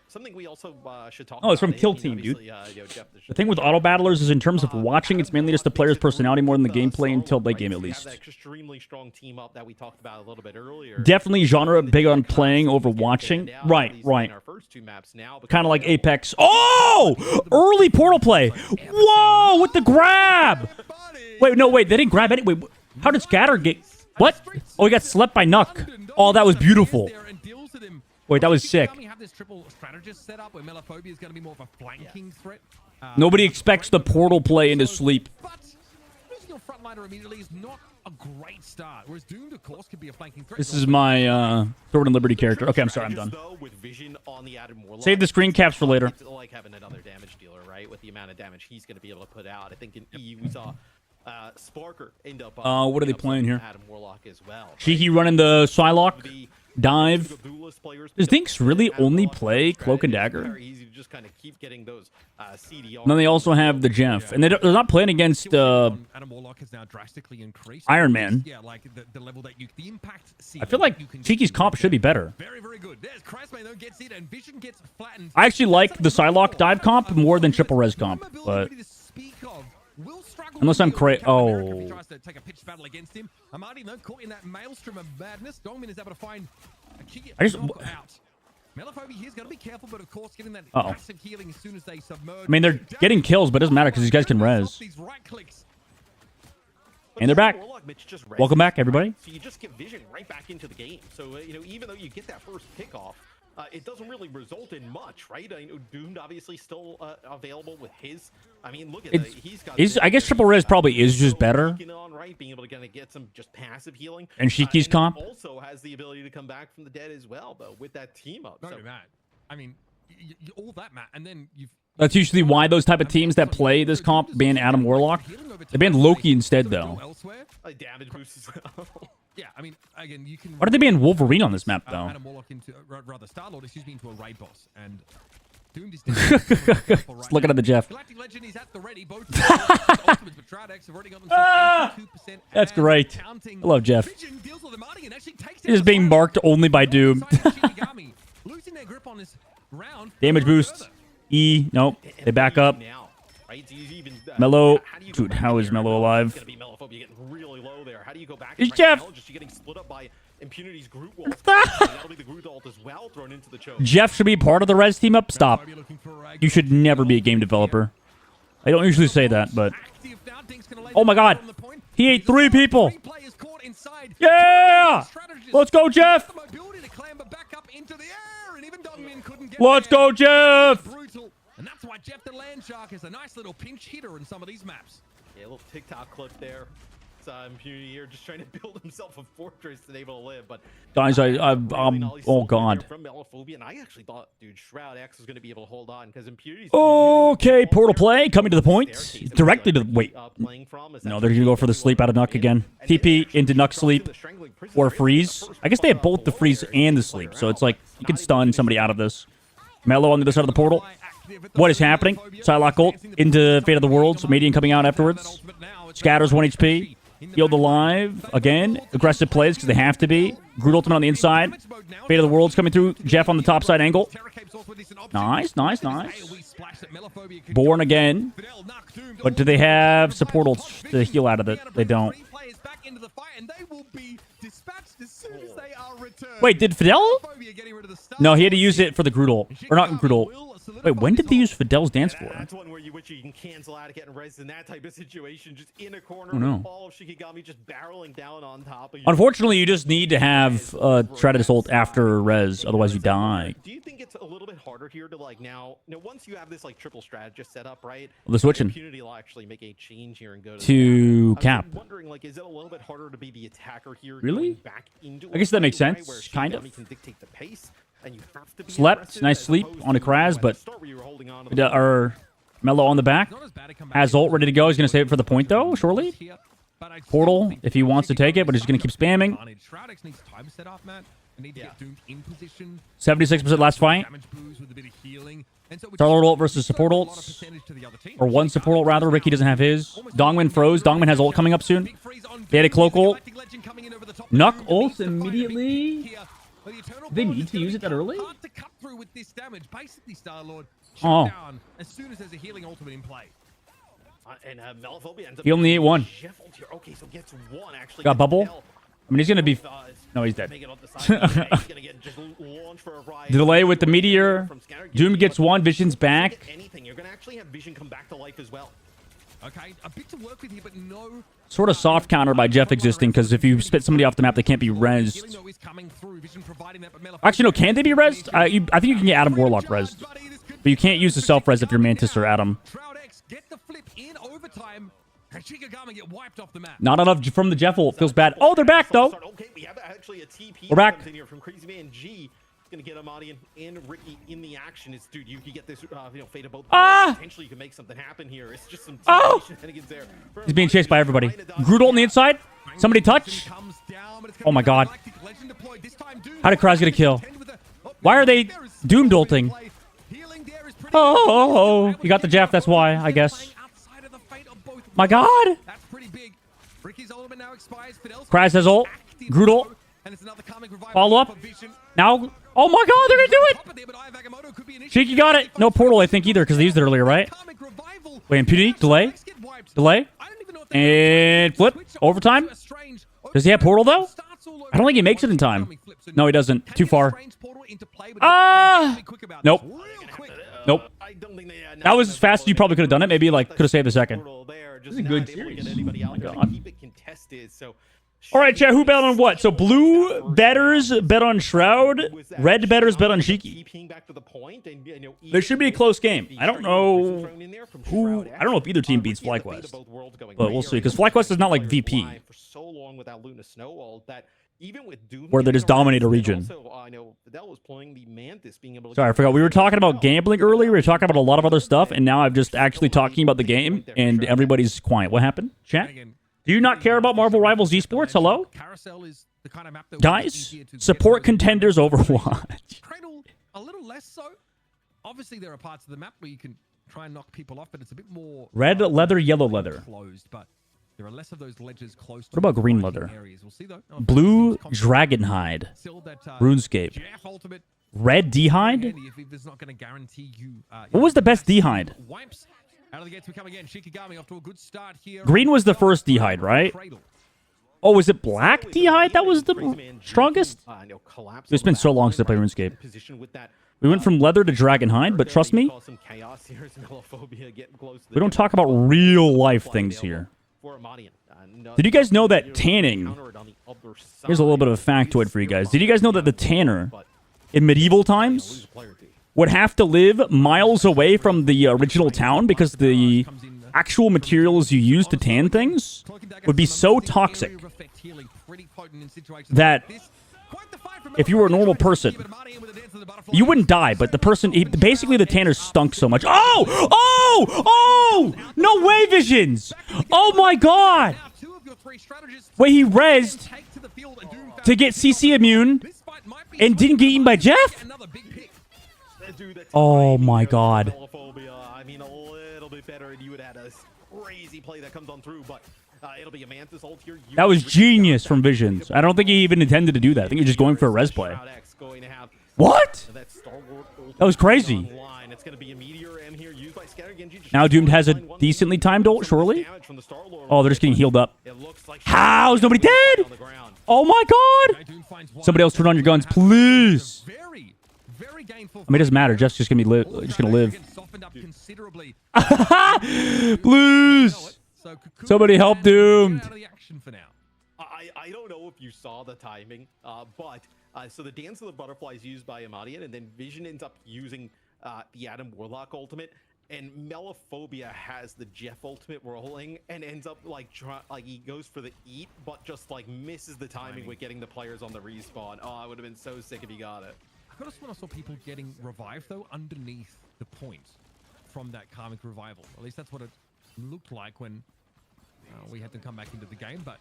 Something we also should talk Oh, it's from about. Kill Team, dude. The thing with auto battlers is in terms of watching, it's mainly just the player's personality more than the gameplay until late game at least. That extremely strong team up that we talked about a little bit earlier. Definitely genre big on playing over watching. Right. Kind of like Apex. Oh! Early portal play. Whoa! With the grab! Wait, no, wait. They didn't grab any. Wait, how did Scatter get... What? Oh, he got slept by Nuck. Oh, that was beautiful. Wait, that was sick. We have this triple strategist set up where Melophobia is going to be more of a flanking threat. Nobody expects the portal play into sleep. But losing your frontliner immediately is not a great start. Whereas Doomed, of course, could be a flanking threat. This is my Sword and Liberty character. Okay, I'm sorry, I'm done. Save the screen caps for later. It's like having another damage dealer, right? With the amount of damage he's going to be able to put out. I think in E we saw Sparker end up. What are they playing here? Adam Warlock as well. Cheeky running the Psylocke. Dive. Does Dinks really only play Cloak and Dagger? And then they also have the Jeff. And they're not playing against Iron Man. I feel like Cheeky's comp should be better. I actually like the Psylocke dive comp more than Triple Res comp. But unless I'm crazy. Oh. Tries to take a pitched battle against him. Amadi, though, caught in that maelstrom of madness. Dongmin is able to find a key out. Melophobia here's going to be careful, but of course, getting that massive healing as soon as they submerge. I mean, they're getting kills, but it doesn't matter because these guys can res. And they're back. Welcome back, everybody. So you just get Vision right back into the game. So, you know, even though you get that first kickoff, it doesn't really result in much, right? I know Doomed obviously still available with his. I mean, look at that. He's got. I guess Triple Res probably is just better. On, right? Being able to kind of get some just passive healing. And Shiki's comp also has the ability to come back from the dead as well, though, with that team up. No, Matt. I mean, all that, Matt, and then you've. That's usually why those type of teams that play this comp ban Adam Warlock. They banned Loki instead, though. Damage boost as well. Yeah, I mean, again, you can. Why did they ban Wolverine on this map, though? Adam Warlock into, rather Star-Lord, excuse me, into a raid boss, and Doomed is Just looking at the Jeff. Galactic Legend is at the ready. Both Ultimates, but Tradex have already got themselves 82%. That's great. I love Jeff. He is being marked only by Doom. Losing their grip on this round. Damage boost. E. Nope. They back up. Mellow. Dude, how is Mellow alive? It's Jeff. Jeff should be part of the res team up. Stop. You should never be a game developer. I don't usually say that, but... Oh my god. He ate 3 people. Yeah! Let's go, Jeff! Let's go, Jeff! Jeff the Landshark is a nice little pinch hitter in some of these maps. Yeah, a little TikTok clip there. It's Impunity here just trying to build himself a fortress to be able to live. But Guys, oh god. From Melophobia, and I actually thought, dude, Shroud X was going to be able to hold on because Impunity's Okay, portal play coming to the point. Directly to the wait. No, they're gonna go for the sleep out of Nuck again. TP into Nuck sleep or freeze. I guess they have both the freeze and the sleep, so it's like you can stun somebody out of this. Mellow on the other side of the portal. What is happening? Psylocke ult into Fate of the Worlds. Median coming out afterwards. Scatters 1 HP. Healed alive. Again, aggressive plays because they have to be. Groot ultimate on the inside. Fate of the Worlds coming through. Jeff on the top side angle. Nice, nice, nice. Born again. But do they have support ults to heal out of it? They don't. Wait, did Fidel? No, he had to use it for the Groot ult. Or not Groot ult. Wait, when did they use Fidel's dance for? That's one where you wish you can cancel out of getting res in that type of situation, just in a corner. Oh, no. All of Shikigami just barreling down on top of you. Unfortunately, you just need to have Stratus ult after res, otherwise you die. Do you think it's a little bit harder here to like now once you have this like triple strategist set up, right? Well, they're switching. Impunity will actually make a change here and go to Cap. I'm wondering, like, is it a little bit harder to be the attacker here? Really? Back into I guess that makes right, sense, kind of. Can dictate the pace, and you have to be Slept, nice sleep on a Kraz, but or Mellow on the back. Has ult ready to go. He's going to save it for the point, though, surely. Portal, if he wants to take it, but he's going to keep spamming. 76% last fight. Star-Lord ult versus support ults. Or one support ult, rather. Ricky doesn't have his. Dongmin froze. Dongmin has ult coming up soon. They had a cloak ult. Nuck ults immediately. They need to use it that early? Oh. As soon as there's a healing ultimate in play. And Melophobia ends up He only ate one. Okay, so gets one actually. Got bubble? I mean, he's going to be... No, he's dead. Delay with the meteor. Doom gets one. Vision's back. Anything, you're going to actually have Vision come back to life as well. Okay, a bit to work with here, but no. Sort of soft counter by Jeff existing, because if you spit somebody off the map, they can't be rezzed. Actually, no, can they be rezzed? I think you can get Adam Warlock rezzed. But you can't use the self-res if you're Mantis or Adam. Not enough from the Jeff ult. Feels bad. Oh, they're back, though. We're back. From Crazy Man G. Gonna get Amadi and Ricky in the action. It's dude, you can get this fate of both. Potentially you can make something happen here. It's just some shenanigans there. He's being chased by everybody. Groot ult on the inside. Somebody touch. Oh my god. How did Kraz get a kill? Why are they doomed ulting? Oh, you got the Jeff, that's why, I guess. My god. Kraz has ult. Groot ult. Follow up. Now. Oh my god, they're gonna do it! Shiki got it. No portal, I think, either, because they used it earlier, right? Wait, Impunity. Delay. Delay. And flip. Overtime. Does he have portal, though? I don't think he makes it in time. No, he doesn't. Too far. Nope. Nope. That was as fast as you probably could have done it. Maybe, like, could have saved a second. This is a good series. Oh my god. All right, chat, who bet on what? So blue betters bet on Shroud, red betters bet on Shiki. There should be a close game. I don't know who. I don't know if either team beats FlyQuest, but we'll see. Because FlyQuest is not like VP, where they just dominate a region. Sorry, I forgot. We were talking about gambling earlier. We were talking about a lot of other stuff, and now I'm just actually talking about the game, and everybody's quiet. What happened, chat? Do you not care about Marvel Rivals Esports? Hello? Guys, support contenders Overwatch. A little less so. Obviously, there are parts of the map where you can try and knock people off, but it's a bit more red leather, yellow leather. Closed, but there are less of those ledges close to what about green leather? We'll see, though. Blue dragon hide. RuneScape. Red D-hide? What was the best D-hide? Out of the gates we come again. Shikigami off to a good start here. Green was the first D-hide, right? Oh, was it black D-hide that was the strongest? It's been so long since I played RuneScape. We went from leather to dragon hide, but trust me, we don't talk about real life things here. Did you guys know that tanning... Here's a little bit of a factoid for you guys. Did you guys know that the tanner in medieval times would have to live miles away from the original town because the actual materials you use to tan things would be so toxic that if you were a normal person, you wouldn't die, but the person, basically the tanner stunk so much. Oh! No way, Visions! Oh my god! Wait, he rezzed to get CC immune and didn't get eaten by Jeff? Oh my god. I mean, a little bit better, and you would have had a crazy play that comes on through, but it'll be a Mantis ult here. That was genius from Visions. I don't think he even intended to do that. I think he was just going for a res play. What? That was crazy. Now Doomed has a decently timed ult, surely? Oh, they're just getting healed up. How is nobody dead? Oh my god! Somebody else turn on your guns, please. I mean, it doesn't matter. Jeff's just gonna be just gonna live. Please! Somebody help Doomed. I don't know if you saw the timing, but so the Dance of the Butterflies used by Amadian, and then Vision ends up using the Adam Warlock ultimate, and Melophobia has the Jeff ultimate rolling and ends up like he goes for the eat, but just like misses the timing with getting the players on the respawn. Oh, I would have been so sick if he got it. I noticed when I saw people getting revived though underneath the point from that Karmic Revival. At least that's what it looked like when we had to come back into the game. But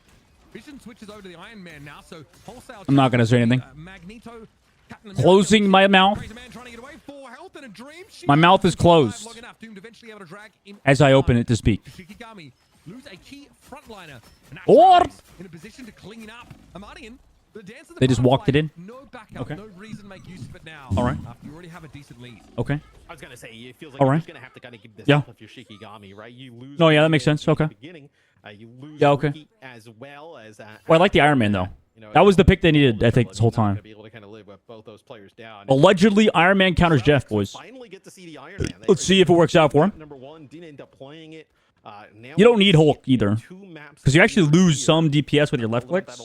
Vision switches over to the Iron Man now, so wholesale. I'm not gonna say anything. Magneto, Closing my mouth. My mouth is closed as I open it to speak. Or they just walked it in. Okay. All right. You already have a decent lead. Okay. I was gonna say it feels like All you're right. just gonna have to kind of give this Yeah. up if you're Shikigami, right? You lose. No, yeah, that makes sense. Okay. Beginning, you lose Yeah, okay. Rookie as well as. Well, I like the Iron Man though. That was the pick they needed, I think, this whole time. Be able to kind of live with both those players down. Allegedly, Iron Man counters Jeff, boys. Finally get to see the Iron Man. Let's see if it works out for him. Number one didn't end up playing it. Now You don't need Hulk either, because you actually lose some DPS with your left clicks.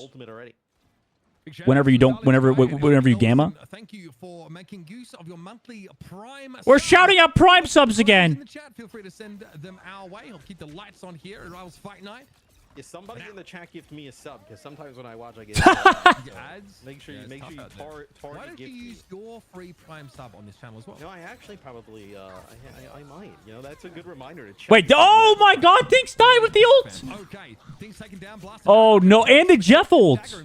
Whenever you don't, whenever you gamma. Thank you for making use of your monthly Prime. We're shouting out Prime subs again. In the chat, feel free to send them our way. I'll keep the lights on here at Rivals Fight Night. Is somebody in the chat give me a sub? Because sometimes when I watch, I get ads. Make sure you target. Why don't you use your free Prime sub on this channel as well? No, I actually probably I might. You know, that's a good reminder to check. Wait, oh my god, Things died with the ult. Okay, Things taken down, blast. Oh no, and the Jeff ult.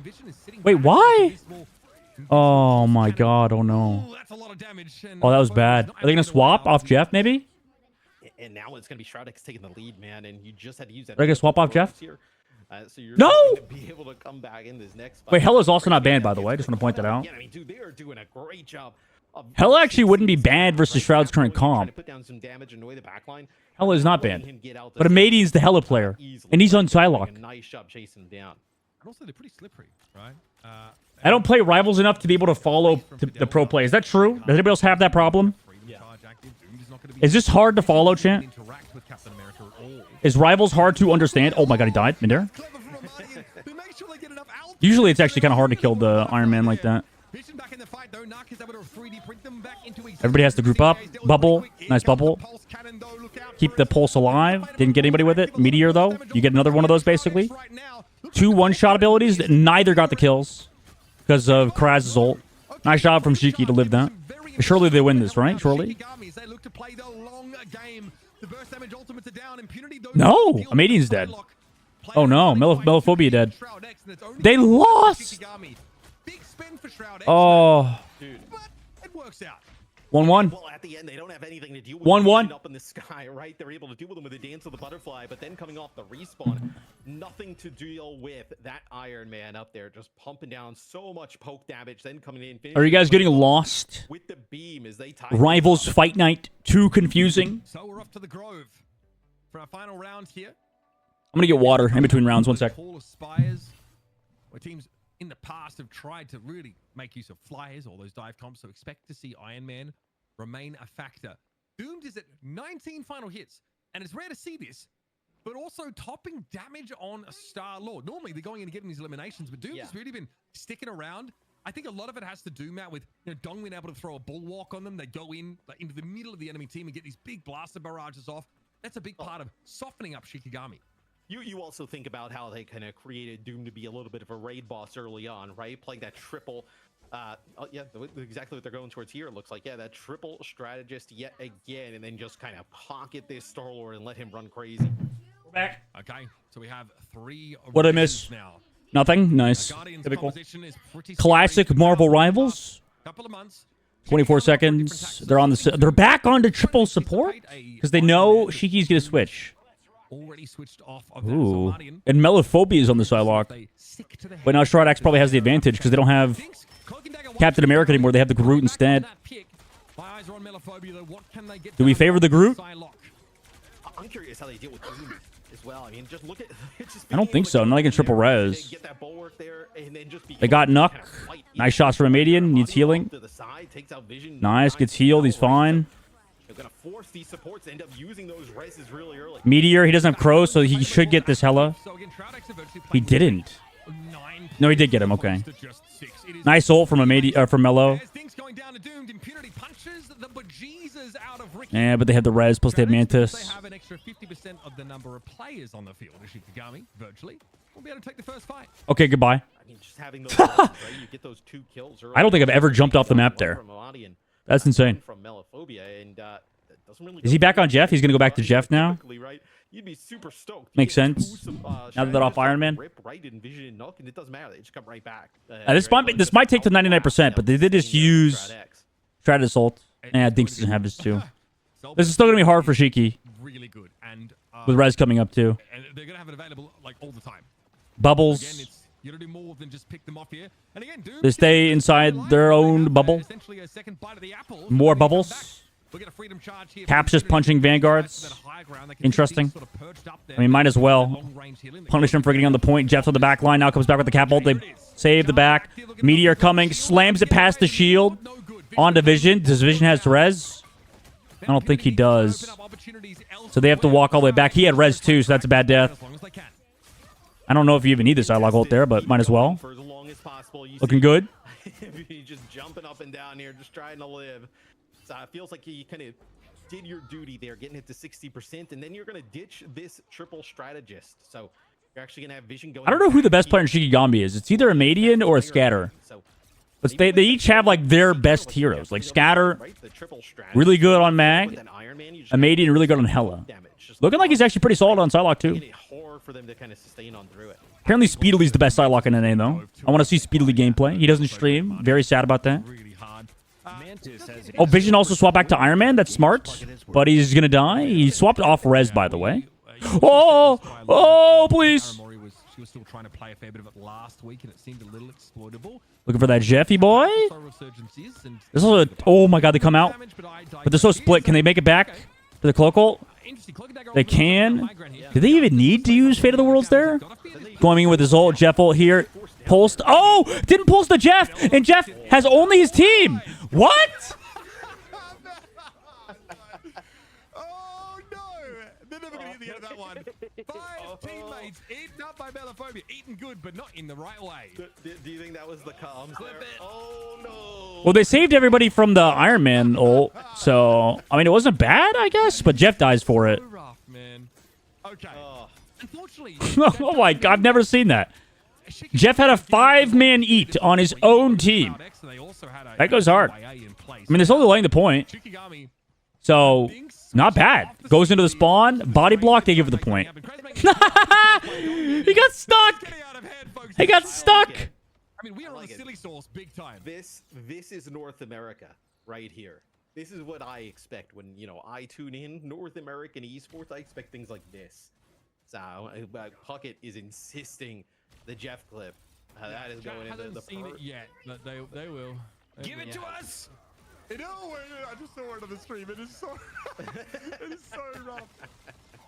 Wait, why? Oh my god, oh no. Oh, that was bad. Are they gonna swap off Jeff, maybe? And now it's gonna be Shroudx taking the lead, man, and you just had to use that. Are they gonna swap off Jeff? Here. So you're No! going to be able to come back in this next fight. Wait, Hella's also not banned, by the way. I just want to point that out. Yeah, I mean, dude, they are doing a great job. Hella actually wouldn't be banned versus Shroud's current comp. Put down some damage, annoy the backline. Hella is not banned. But Amadian's the Hella player, and he's on Psylocke. Nice job chasing him down. And also, they're pretty slippery, right? I don't play Rivals enough to be able to follow the pro play. Is that true? Does anybody else have that problem? Is this hard to follow, Chant? Is Rivals hard to understand? Oh my god, he died. In there? Usually it's actually kind of hard to kill the Iron Man like that. Everybody has to group up. Bubble. Nice bubble. Keep the pulse alive. Didn't get anybody with it. Meteor, though. You get another one of those, basically. 2 one-shot abilities. Neither got the kills because of Kraz's ult. Nice job from Shiki to live that. Surely they win this, right? Surely? No! Amadian's dead. Oh no, Melophobia dead. They lost! Oh. Dude. It works out. 1-1. Well, at the end, they don't have anything to deal with. 1-1. Up in the sky, right? They're able to deal with them with the Dance of the Butterfly, but then coming off the respawn, nothing to deal with that Iron Man up there, just pumping down so much poke damage, then coming in. Are you guys getting lost? With the beam as they tie Rivals Fight Night, too confusing. So we're off to the Grove for our final round here. I'm gonna get water in between rounds. 1 sec. Hall of Spires, where teams in the past have tried to really make use of flyers or those dive comps, so expect to see Iron Man remain a factor. Doomed is at 19 final hits, and it's rare to see this, but also topping damage on a Star Lord. Normally they're going in and getting these eliminations, but Doomed has really been sticking around, I think a lot of it has to do, Matt, with Dongmin able to throw a bulwark on them. They go in like, into the middle of the enemy team and get these big blaster barrages off. That's a big part of softening up Shikigami. You also think about how they kind of created Doom to be a little bit of a raid boss early on, right? Playing that triple, yeah, exactly what they're going towards here. It looks like, yeah, that triple strategist yet again, and then just kind of pocket this Star-Lord and let him run crazy. We're back. Okay, so we have 3. What did I miss? Now. Nothing. Nice. Typical. Classic Marvel Rivals. Couple of months. 24 seconds. They're on the. They're back onto triple support because they know Shiki's gonna switch. Already switched off of Ooh. And Melophobia is on the Psylocke. But now Shroud probably has the advantage because they don't have Captain America anymore. They have the Groot instead. Do we favor the Groot? I'm curious how they deal with Doom as well. I mean, just look at. I don't think so. Not like in triple res. Get that bulwark there, and then just They got Nuck. Nice shots from Amadian. Needs healing. Nice. Gets healed. He's fine. They're gonna force these supports to end up using those reses really early. Meteor. He doesn't have Crow, so he should get this Hela. He didn't. No, he did get him. Okay. Nice ult from from Mello. Yeah, but they have the res, plus they have Mantis. They have an extra 50% of the number of players on the field. Shikigami, virtually, will be able to take the first fight. Okay, goodbye. I mean, just having those reses, right? You get those 2 kills early. I don't think I've ever jumped off the map there. That's insane. From Melophobia, and is he back on Jeff? He's going to go back to Jeff now? You'd be super stoked. Makes sense. Now that they're off Iron Man. Right in Vision and Nook, and it doesn't matter. They just come right back. This might take to 99%, but they did just use Stratus ult. And Dinks doesn't have this too. This is still going to be hard for Shiki. Really good. And with Res coming up too. And they're going to have it available like all the time. Bubbles. Again, you don't do more than just pick them off here. And again, Doom, they stay inside their own bubble. More bubbles. Cap's just punching Vanguards. Interesting. I mean, might as well punish him for getting on the point. Jeff's on the back line. Now comes back with the Cap ult. They save the back. Meteor coming. Slams it past the shield. On to Vision. Does Vision has res? I don't think he does. So they have to walk all the way back. He had res too, so that's a bad death. I don't know if you even need the Psylocke ult there, but might as well. Looking good. Just jumping up and down here, just trying to live. So it feels like you kind of did your duty there, getting it to 60%, and then you're going to ditch this triple strategist. So you're actually going to have Vision going. I don't know who the best player in Shikigami is. It's either a Madian or a Scatter. But they each have like their best heroes. Like Scatter, really good on Mag. A Madian really good on Hela. Looking like he's actually pretty solid on Psylocke too. Apparently Speedly's the best Psylocke in NA though. I want to see Speedly gameplay. He doesn't stream. Very sad about that. Oh, Vision also swapped back to Iron Man. That's smart. But he's going to die. He swapped off res, by the way. Oh! Oh, please! She was still trying to play a fair bit of it last week, and it seemed a little exploitable. Looking for that Jeffy boy. This is a, oh my god, they come out. But they're so split. Can they make it back to the cloak ult? They can. Do they even need to use Fate of the Worlds there? Going in with his ult. Jeff ult here. Pulsed. Oh! Didn't pulse the Jeff! And Jeff has only his team! What? Oh no! They're never going to get the end of that one. 5 teammates eaten up by Melophobia. Eaten good, but not in the right way. Do you think that was the comms there? Oh no! Well, they saved everybody from the Iron Man ult, so I mean it wasn't bad, I guess. But Jeff dies for it. Rough, man. Okay. Unfortunately, oh my god, I've never seen that. Jeff had a 5-man eat on his own team. That goes hard. I mean, they're only laying the point. So, not bad. Goes into the spawn. Body block, they give it the point. He got stuck! He got stuck! I mean, we are on the silly sauce big time. This is North America right here. This is what I expect when, you know, I tune in North American esports. I expect things like this. So, Puckett is insisting the Jeff clip. That is going into the seen it yet, but they will. Give it to us! No, I just saw it on the stream. It is so it is so rough.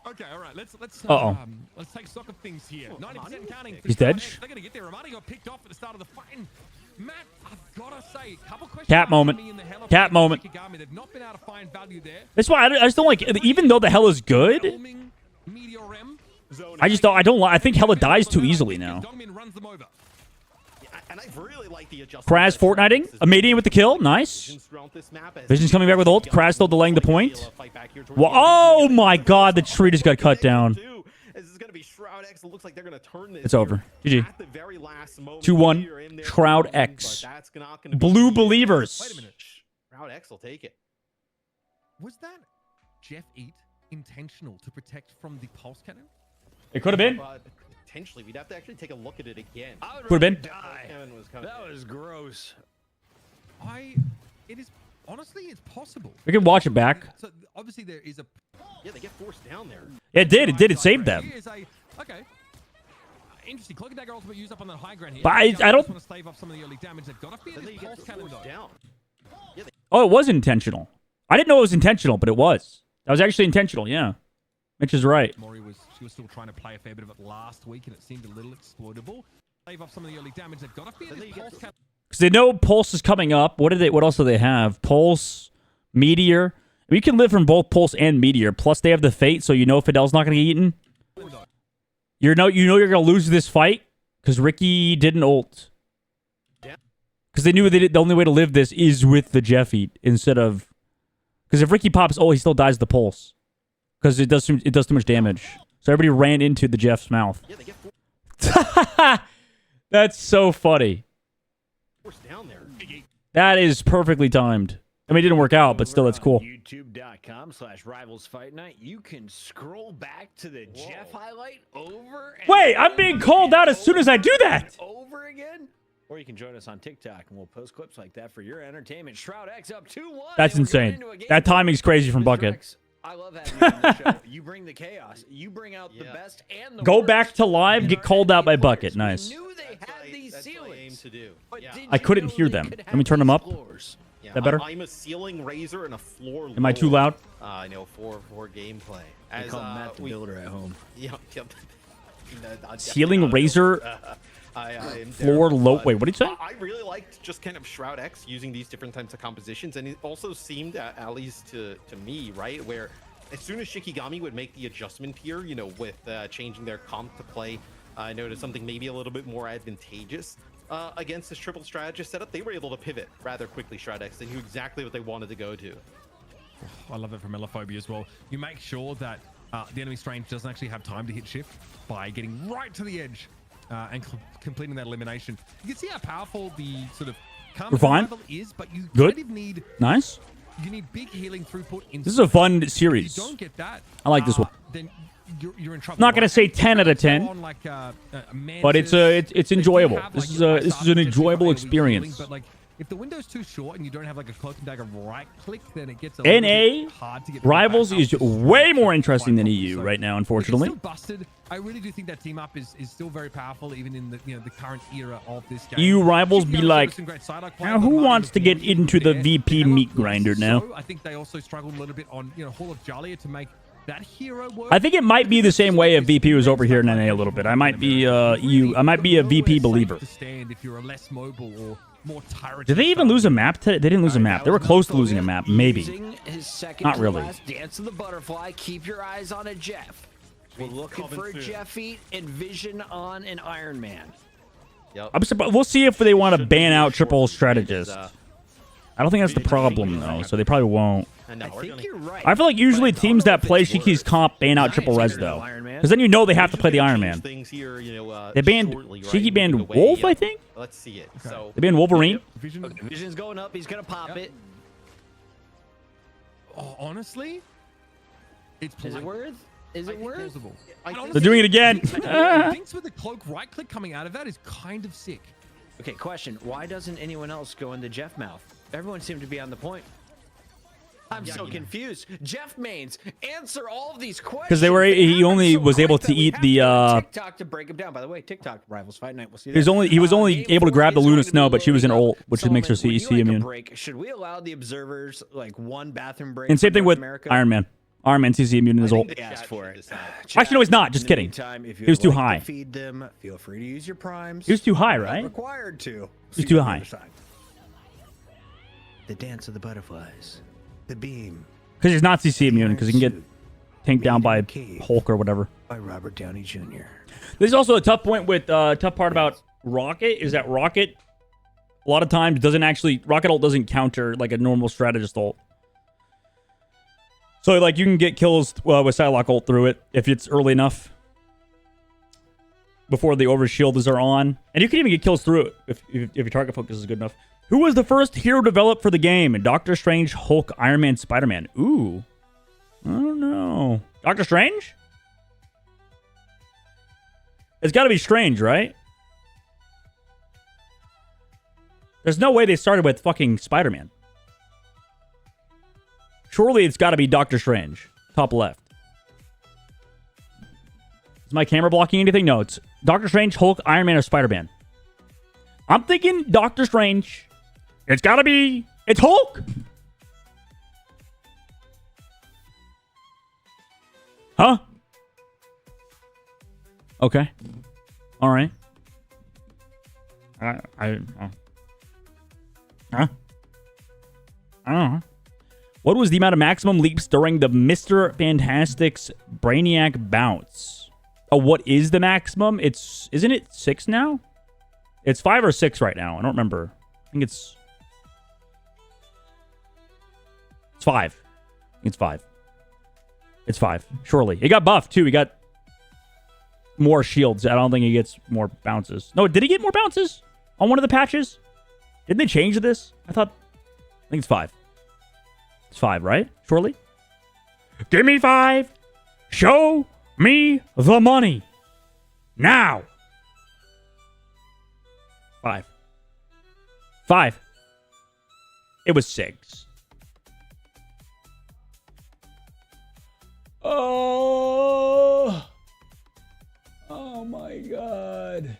Okay, all right. Let's take stock of things here. 90% counting. He's dead. They're gonna get there. Romani got picked off at the start of the fight. And Matt, I've gotta say, a couple questions. Cat moment. Cat moment. They've not been able to find value there. That's why I just don't like. Even though the Hela is good, I just don't. I think Hela dies too easily now. And I really like the adjustment. Kraz Fortniting. Amadian with the kill. Nice. Vision's coming back with ult. Kraz still delaying the point. Oh my god, the tree just got cut down. It's over. GG. 2-1. Shroud X. Blue Believers. Wait a minute. Shroud X will take it. Was that Jeff Eat intentional to protect from the pulse cannon? It could have been. But potentially, we'd have to actually take a look at it again. Could have been. That was gross. It is honestly, it's possible. We can watch it back. So obviously there is a. Yeah, they get forced down there. It did. It did. It saved them. Okay. Interesting. Cloak and Dagger ultimate used up on the high ground here. But I don't. Want to stave off some of the early damage. They've got to fear this pulse cannon though. Oh, it was intentional. I didn't know it was intentional, but it was. That was actually intentional. Yeah. Mitch is right. She was still trying to play a fair bit of it last week, and it seemed a little exploitable. Save off some of the early damage. They've got to fear this pulse cannon. Because they know Pulse is coming up. What else do they have? Pulse, Meteor. We can live from both Pulse and Meteor. Plus, they have the Fate, so you know Fidel's not going to get eaten. You know you're going to lose this fight because Ricky didn't ult. Because they knew the only way to live this is with the Jeff Eat instead of. Because if Ricky pops ult, he still dies the Pulse. Because it does too much damage. So everybody ran into the Jeff's mouth. That's so funny. That is perfectly timed. I mean, it didn't work out, but still, that's cool. YouTube.com/Rivals Fight Night. You can scroll back to the Jeff highlight over and Wait, I'm being called out as soon as I do that. over again. Or you can join us on TikTok, and we'll post clips like that for your entertainment. Shroud X up 2-1. That's insane. That timing's crazy from Bucket. I love having you on the show. You bring the chaos. You bring out the best and the Go worst. back to live, get called out by Bucket. Nice. Knew they had these ceilings. I couldn't hear them. Let me turn them up. Is that better? I'm a ceiling raiser and a floor. Am I too loud? I know for gameplay. I call Matt the builder at home. Yeah. Ceiling razor. Floor low. Wait, what did you say? I really liked just kind of Shroud X using these different types of compositions, and it also seemed, at least to me, right, where as soon as Shikigami would make the adjustment here, you know, with changing their comp to play, I noticed something maybe a little bit more advantageous against this triple strategist setup. They were able to pivot rather quickly. Shroud X, they knew exactly what they wanted to go to. I love it from Melophobia as well. You make sure that the enemy Strange doesn't actually have time to hit shift by getting right to the edge. And completing that elimination. You can see how powerful the sort of Refine level is, but you good. kind of need Nice. You need big healing throughput. This is a fun series. If you don't get that, I like this one. Then you're in trouble. Not gonna say 10 out of 10, but it's enjoyable. This is an enjoyable experience. But like, if the window's too short and you don't have like a Cloak and Dagger right click, then it gets a little bit hard to get. Rivals is way more interesting than EU right now, unfortunately. It's still busted. I really do think that team up is still very powerful, even in the the current era of this game. EU Rivals be like, now who wants to get into the VP meat grinder now? I think they also struggled a little bit on Hall of Jalia to make that hero work. I think it might be the same way if VP was over here in NA a little bit. I might be I might be a VP believer. If you're a less mobile or more tyrant. Did they even lose a map today? They didn't lose a map. They were close to losing a map, maybe. Not really. Dance of the Butterfly. Keep your eyes on a Jeff. We're looking for a Jeff Eat and Vision on an Iron Man. We'll see if they want to ban out triple strategist. I don't think that's the problem though, so they probably won't. I think you're right. I feel like usually teams that play Shiki's comp ban out triple res though, because then you know they have to play the Iron Man. They banned Shiki banned Wolf, I think. Let's see it. So they banned Wolverine. Vision's going up. He's gonna pop it. Oh, honestly, is it worth? Is it worth? They're doing it again. Thinks with the cloak right click coming out of that is kind of sick. Okay, question. Why doesn't anyone else go into Jeff mouth? Everyone seemed to be on the point. I'm so confused. Jeff Mains, answer all of these questions. Because he only was able to eat the TikTok to break him down. By the way, TikTok Rivals Fight Night. We'll see. He was only able to grab the Luna Snow, but she was in ult, which makes her CC immune. Should we allow the observers like one bathroom break? And same thing with Iron Man. Iron Man CC immune in his ult. They asked for it. Actually, no, he's not. Just kidding. He was too high. Feed them. Feel free to use your primes. He was too high, right? Required to. He's too high. The dance of the butterflies. The beam. Because he's not CC immune, because he can get tanked down by Hulk or whatever. By Robert Downey Jr. This is also a tough point with tough part about Rocket is that Rocket a lot of times doesn't actually... Rocket ult doesn't counter like a normal strategist ult. So, like, you can get kills with Psylocke ult through it if it's early enough. Before the overshielders are on. And you can even get kills through it if your target focus is good enough. Who was the first hero developed for the game? Doctor Strange, Hulk, Iron Man, Spider-Man. Ooh. I don't know. Doctor Strange? It's got to be Strange, right? There's no way they started with fucking Spider-Man. Surely it's got to be Doctor Strange. Top left. Is my camera blocking anything? No, it's Doctor Strange, Hulk, Iron Man, or Spider-Man. I'm thinking Doctor Strange. It's got to be... It's Hulk! Huh? Okay. All right. Huh? I don't know. What was the amount of maximum leaps during the Mr. Fantastic's Brainiac bounce? Oh, what is the maximum? Isn't it 6 now? It's 5 or 6 right now. I don't remember. I think it's 5. I think it's 5. It's 5. Surely. He got buffed too. He got more shields. I don't think he gets more bounces. No, did he get more bounces on one of the patches? Didn't they change this? I think it's 5. It's 5, right? Surely? Give me 5. Show me the money. Now. 5. 5. It was 6. Oh. Oh my God.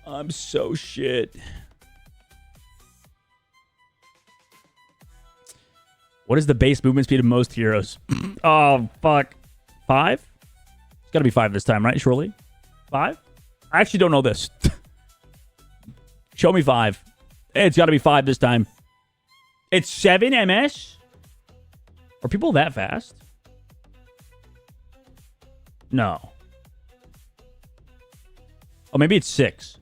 I'm so shit. What is the base movement speed of most heroes? Oh, fuck. 5? It's got to be 5 this time, right? Surely? 5? I actually don't know this. Show me 5. It's got to be 5 this time. It's 7 MS? Are people that fast? No. Oh, maybe it's 6.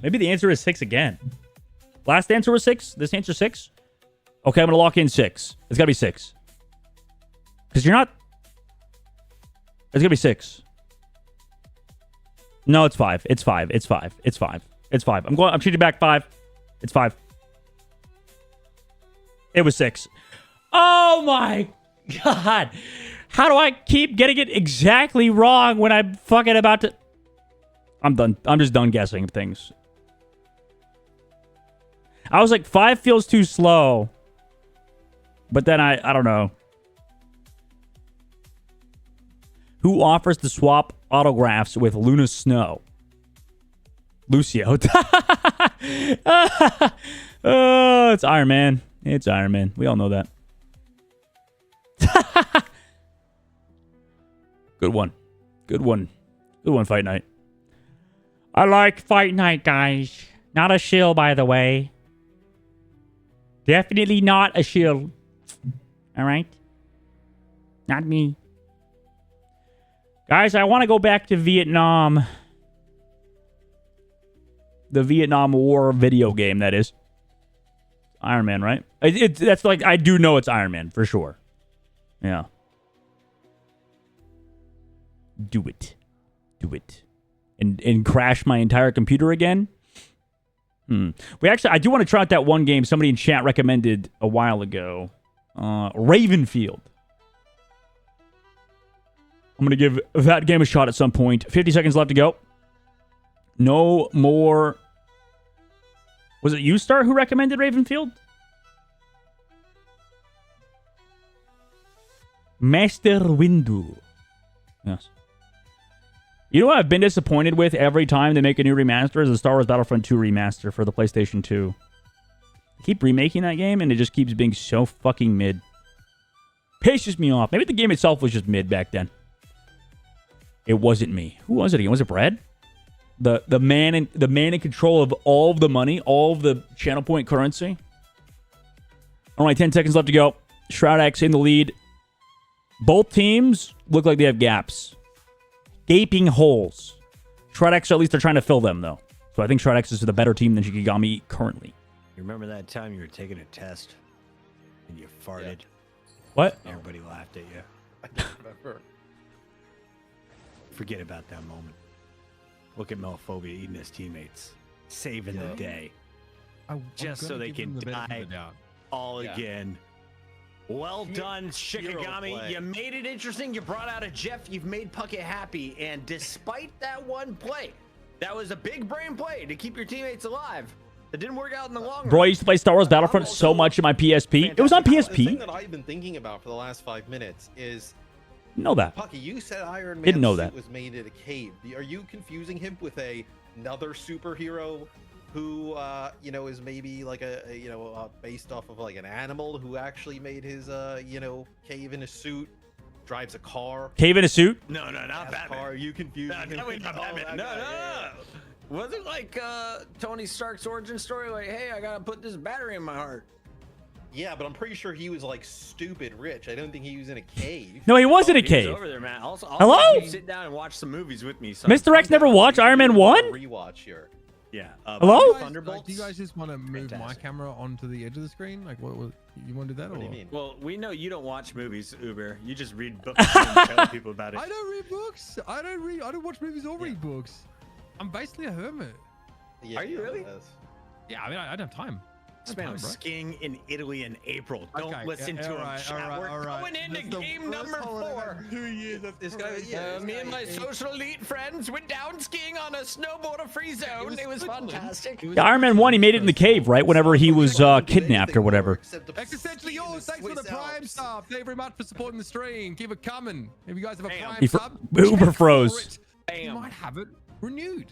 Maybe the answer is 6 again. Last answer was 6? This answer 6? Okay, I'm going to lock in 6. It's got to be 6. Because you're not... It's going to be 6. No, it's 5. It's 5. It's 5. It's 5. It's 5. I'm shooting back 5. It's 5. It was 6. Oh my God. How do I keep getting it exactly wrong when I'm fucking about to... I'm done. I'm just done guessing things. I was like, 5 feels too slow. But then I don't know. Who offers to swap autographs with Luna Snow? Lucio. Oh, it's Iron Man. It's Iron Man. We all know that. Good one. Good one. Good one, Fight Night. I like Fight Night, guys. Not a shill, by the way. Definitely not a shill. All right? Not me. Guys, I want to go back to Vietnam. The Vietnam War video game, that is. Iron Man, right? That's like, I do know it's Iron Man, for sure. Yeah. Do it. Do it. And crash my entire computer again? We actually, I do want to try out that one game somebody in chat recommended a while ago. Ravenfield. I'm going to give that game a shot at some point. 50 seconds left to go. No more... Was it you, Star, who recommended Ravenfield? Master Windu. Yes. You know what I've been disappointed with every time they make a new remaster is the Star Wars Battlefront 2 remaster for the PlayStation 2. They keep remaking that game and it just keeps being so fucking mid. Pisses me off. Maybe the game itself was just mid back then. It wasn't me. Who was it again? Was it Brad? The man in control of all of the money, all of the channel point currency. All right, 10 seconds left to go. Shroud X in the lead. Both teams look like they have gaps. Gaping holes. Shredx, at least they're trying to fill them, though. So I think Shredx is the better team than Shikigami currently. You remember that time you were taking a test and you farted? What? Everybody laughed at you. I don't remember. Forget about that moment. Look at Meliphobia eating his teammates, saving the day, just so they can die all again. Well done, Shikigami. You made it interesting. You brought out a Jeff. You've made Puckett happy. And despite that one play, that was a big brain play to keep your teammates alive. It didn't work out in the long run. Bro, I used to play Star Wars Battlefront so much in my PSP. It was on The thing PSP. that I've been thinking about for the last 5 minutes is, Know that. Pucky, you said Iron Man Didn't know suit that. was made in a cave. Are you confusing him with another superhero who, you know, is maybe like based off of like an animal who actually made his, cave in a suit, drives a car? Cave in a suit? No, not Batman. Are you confusing him? No, not Batman. No. Was it like Tony Stark's origin story? Like, hey, I gotta put this battery in my heart. Yeah, but I'm pretty sure he was like stupid rich. I don't think he was in a cave. No, he was in a He was cave. over there, man. Also, Hello? sit down and watch some movies with me. Mr. X never watched Iron Man 1? Rewatch here. Yeah. Hello? Thunderbolts. Do you guys just want to move my Fantastic. camera onto the edge of the screen? Like, what you want to do that? What or? do you mean? Well, we know you don't watch movies, Uber. You just read books and tell people about it. I don't read books. I don't watch movies or read books. I'm basically a hermit. Yeah, Are you really? Yeah, I mean, I don't have time. This man was skiing in Italy in April. Don't Okay, listen yeah, to him. alright, Chat. alright, We're alright. going into This is the game worst number holiday 4. 2 years. This guy, Me and my social elite friends went down skiing on a snowboarder-free zone. It was fantastic. Yeah, Iron Man 1, he made it in the cave, right? Whenever he was kidnapped or whatever. X essentially yours. Thanks for the Prime sub. Thank you very much for supporting the stream. Keep it coming. If you guys have a Prime He sub, Uber check froze. for it. You might have it renewed.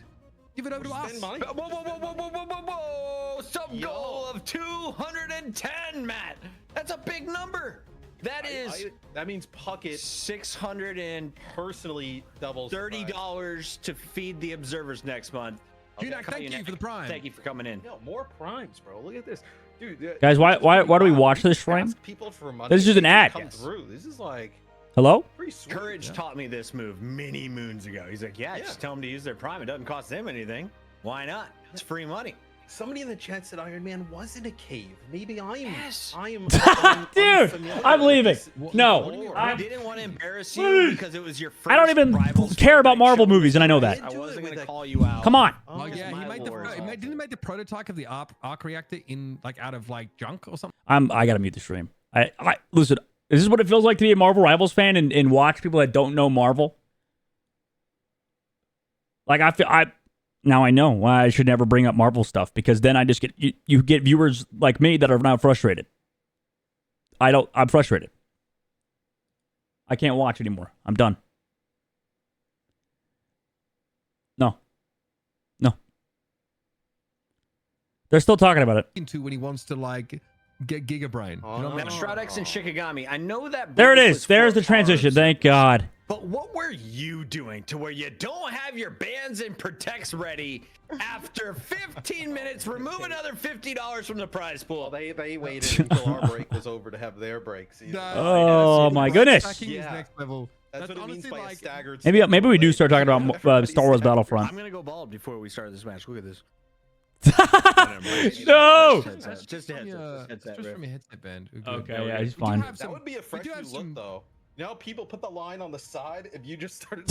Give it over to us. Whoa. Sub goal of 210, Matt. That's a big number. That is that means Puckett $630 and personally doubles $30 to feed the observers next month. Junak, thank you for the Prime. Thank you for coming in. No, more primes, bro. Look at this. Dude, Guys, why do we watch this stream? ask people for money. This is just an they ad. Come through. This is like Hello? pretty sweet. Courage taught me this move many moons ago. He's like, yeah, just tell them to use their Prime. It doesn't cost them anything. Why not? It's free money. Somebody in the chat said Iron Man was in a cave. Maybe I am. Dude, I'm leaving. No. I didn't want to embarrass you because it was your first I don't even care about Marvel movies, and I know that. I wasn't going to call you out. Come on. Oh yeah, didn't he make the prototype of the arc reactor in like out of like junk or something? I gotta mute the stream. I listen. Is this what it feels like to be a Marvel Rivals fan and watch people that don't know Marvel? Like now I know why I should never bring up Marvel stuff, because then I just get you get viewers like me that are now frustrated. I'm frustrated. I can't watch anymore. I'm done. No. They're still talking about it. Into when he wants to like get Giga Brain. You know what I mean? Shrodex and Shikigami. I know that. There it break is. was There's for the transition. ours. Thank God. But what were you doing to where you don't have your bans and protects ready after 15 minutes? Remove another $50 from the prize pool. They waited until our break was over to have their breaks. Oh my goodness. Stacking is next level. That's what it means honestly by a like staggered. Maybe we do start talking about Star Wars Battlefront. I'm gonna go bald before we start this match. Look at this. No. Just a heads up. just from your headset band. Okay, yeah, he's fine. That would be a fresh new look, though. You know, people put the line on the side, and you just started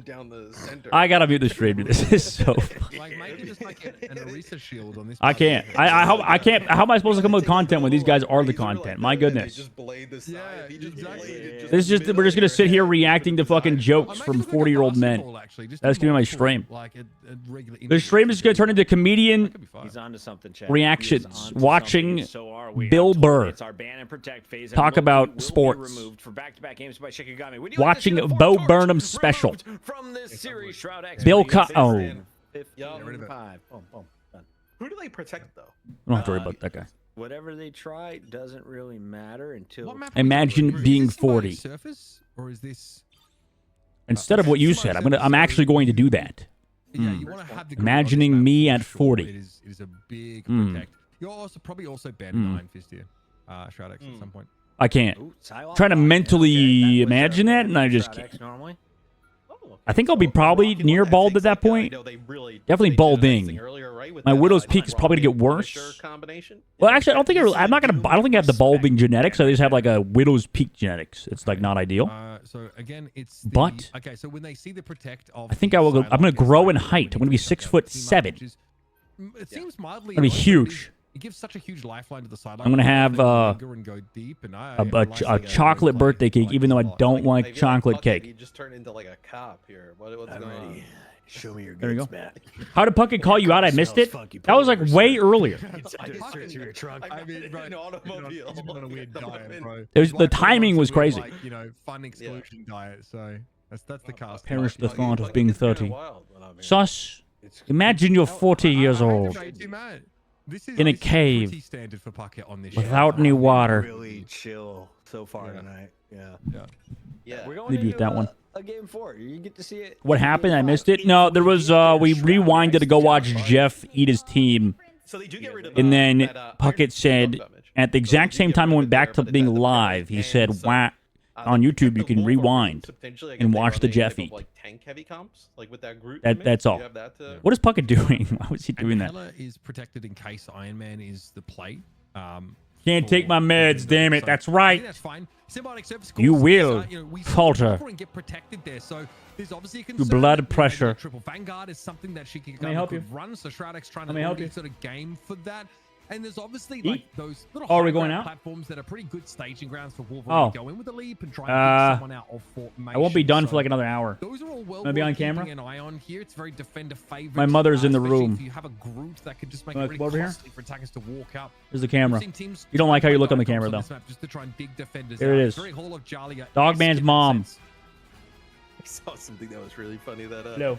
down the center. I gotta mute the stream. This is so. Like maybe just like an Orisa shield on this. I can't. I can't. How am I supposed to come up with content when these guys are the content? My goodness. Just blade the side. He just bladed. This is just we're just gonna sit here reacting to fucking jokes from 40-year-old men. That's gonna be my stream. Like a regular. The stream is gonna turn into comedian He's onto something, Chad. reactions, He is onto watching something. So are we. Bill I'm told Burr It's our ban and protect phase. and talk Loki about will be sports. removed for back-to-back games by Shikigami. Would you Watching like to see the Bo fourth torch Burnham special. removed from this series, Shroud X? Bill Oh. 15. Boom, boom, done. Who do they protect, though? I don't have to worry about that guy. Whatever they try doesn't really matter until. Imagine being 40. Surface or is this? Instead of what you said, I'm actually going to do that. Yeah, you want to have the. Imagining me at 40. It is a big Mm. protect. You're also probably also ban Iron Fist here, Shroud X at some point. I can't. Trying to mentally imagine that, and I just can't. Normally. I think I'll be probably near bald at that point. Definitely balding. My Widow's Peak is probably gonna get worse. Well, actually, I don't think I don't think I have the balding genetics. I just have like a Widow's Peak genetics. It's like not ideal. So again, it's But okay. So when they see the protect of, I think I will go. I'm gonna grow in height. I'm gonna be 6'7". It seems mildly. I'm gonna be huge. It gives such a huge lifeline to the sideline. I'm gonna have a chocolate birthday cake, even though I don't like chocolate You cake. just turned into like a cop here. What's going on? Show me your There you goods, go. Matt. How did Puckett call you out? I missed it. That was like way earlier. I mean, bro, an automobile. he's on a weird diet, bro. The timing was crazy. Like, you know, fun exclusion diet. So that's the cast. Perish the thought of being 30. Sus. Imagine you're 40 years old in a cave standard for Puckett on this without any water. Really chill so far tonight. Yeah. We're going Leave you with that one. A game 4. You get to see it. What happened? I missed it. No, there was we rewinded to go watch Jeff eat his team, and then Puckett said at the exact same time I went back to being live. He said, "Wow, on YouTube you can rewind and watch the Jeff eat." That's all. What is Puckett doing? Why was he doing that? Hela is protected in case Iron Man is the play. Can't take my meds, damn it. That's right. That's fine. Symbiotic surface You cores, will we falter. and get protected there. So there's obviously a Your concern. blood pressure. Triple Vanguard is something that she can Let me help you. run. So Shroudx trying Let to me help really you. sort of game for that. And there's obviously Eat? like those little Oh, are we high going ground out? platforms that are pretty good staging grounds for Wolverine Oh. to go in with a leap and try and pick someone out of formation. I won't be done for like another hour. Those are all well Am I be on worth keeping camera? an eye on here. It's very defender favorite. My mother's in the especially room. If you have a Groot that could just make Wanna it really come over here? costly for attackers to walk up. Here's the camera. We've seen teams You don't like how you look on the try and camera, play though. this map just to try and dig defenders There out. it It's is. very Hall of Jalia. Dogman's mom. I saw something that was really funny that No.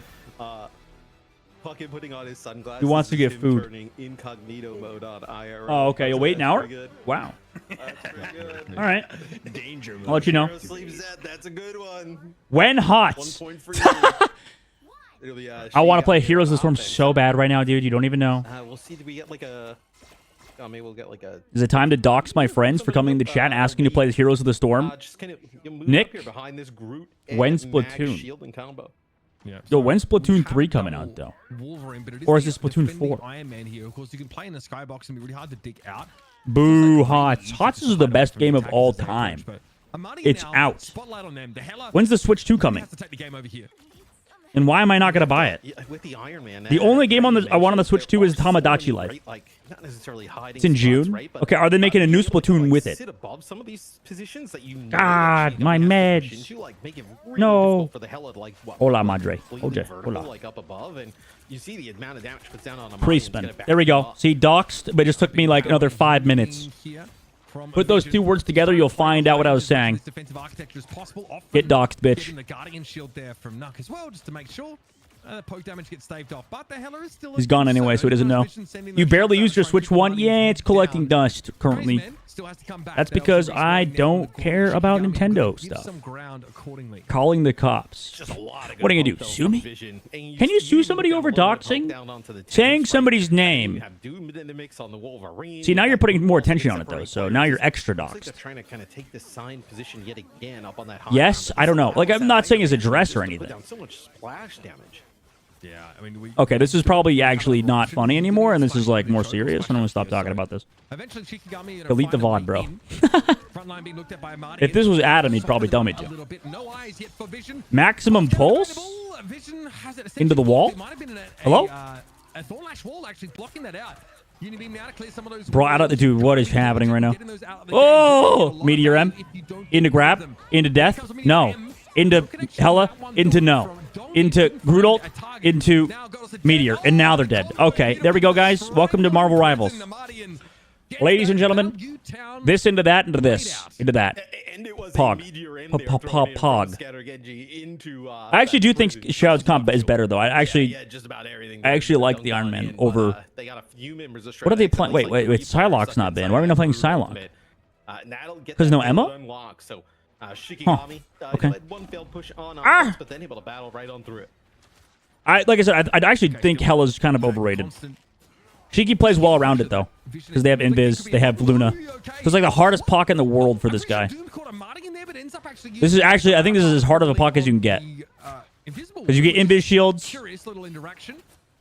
Puckett putting on his sunglasses. He wants to is get him food. Turning incognito mode on IRL. Oh, okay. You'll wait an That's hour? pretty good. Wow. That's pretty good. All right. Danger I'll let you know. Hero sleep set, that's a good one. When hot. 1 point for you. It'll be, I want to Shiga play here Heroes of on the Storm offense. so bad right now, dude. You don't even know. We'll see. Do we get like a? Oh, maybe we'll get like a. Is it time to dox my friends for coming in the chat asking to play the Heroes of the Storm? Just kind of move Nick, up here behind this Groot and when's Mag Splatoon? Shield and combo. Yeah. Yo, when's Splatoon 3 coming out, though? Wolverine, but it Or is the this Splatoon defending 4? Iron Man here. Of course, you can play in the skybox and be really hard to dig out. Boo, HOTS. HOTS is the best game of all time. It's out. Spotlight on them. The Hela When's the Switch 2 coming? has to take the game over here. And why am I not going to buy it? Yeah, with the Iron Man. The only game on I want on the Switch 2 is Tamagotchi Life. Like, not necessarily hiding It's in spots, June. right? But Okay, are they making a new Splatoon with it? sit above some of these positions that you know God, actually my don't have to push meds. into, like, make it really No. difficult for the Hela to, like, what, Hola, madre. completely Oye, vertical, hola. like up above, and you see the amount of damage puts down on a Pre-spin. There we go. See, doxed, but it just took me like another 5 minutes. Put those two words together, you'll find out what I was saying. Defensive architecture is possible. Often Get doxed, bitch. Getting the Guardian Shield there from Nuck as well, just to make sure poke damage gets staved off. But the Hela is still. He's gone anyway, so he doesn't know. You barely used your Switch 1? Yeah, it's collecting dust currently. That's because I don't care about Nintendo stuff. Some ground accordingly. Calling the cops. What are you going to do, sue me? Can you sue somebody over doxing? Saying somebody's name. See, now you're putting more attention on it, though, so now you're extra doxed. Trying to kind of take the sign position yet again up on that high Yes, I don't know. Like, I'm not saying it's a dress or anything. so much splash damage. Yeah, I mean, Okay, this is probably actually not funny anymore, and this is, like, more serious. I'm going to stop talking about this. Eventually, Shikigami Delete the VOD, bro. Frontline being looked at by Amadi. If this was Adam, he'd probably tell me A to. little bit. No eyes yet for Vision. Maximum pulse? Vision has it Into the wall? It might have been Hello? A Thornlash wall actually blocking that out. Unibeam now to clear some of those. Bro, I don't, dude, what is happening right now? Oh! Meteor M. Into grab. Into death. No. Into Hela. Into no. Into Groot. Into Meteor. And now they're dead. Okay, there we go, guys. Welcome to Marvel Rivals. Ladies and gentlemen, this into that, into this, into that. Pog. Pog. I actually do think Shroud's comp is better, though. I actually like the Iron Man over. What are they playing? Wait. Psylocke's not banned. Why are we not playing Psylocke? Because no Emma? Shikigami, Okay. led one failed push on offense, but then able to battle right on through it. Like I said, I actually think Hela's kind of overrated. Shiki plays well around it, though, because they have Invis, they have Luna. So it's like the hardest pocket in the world for this guy. This is actually, I think this is as hard of a pocket as you can get. Invisible Because you get invis shields curious little interaction.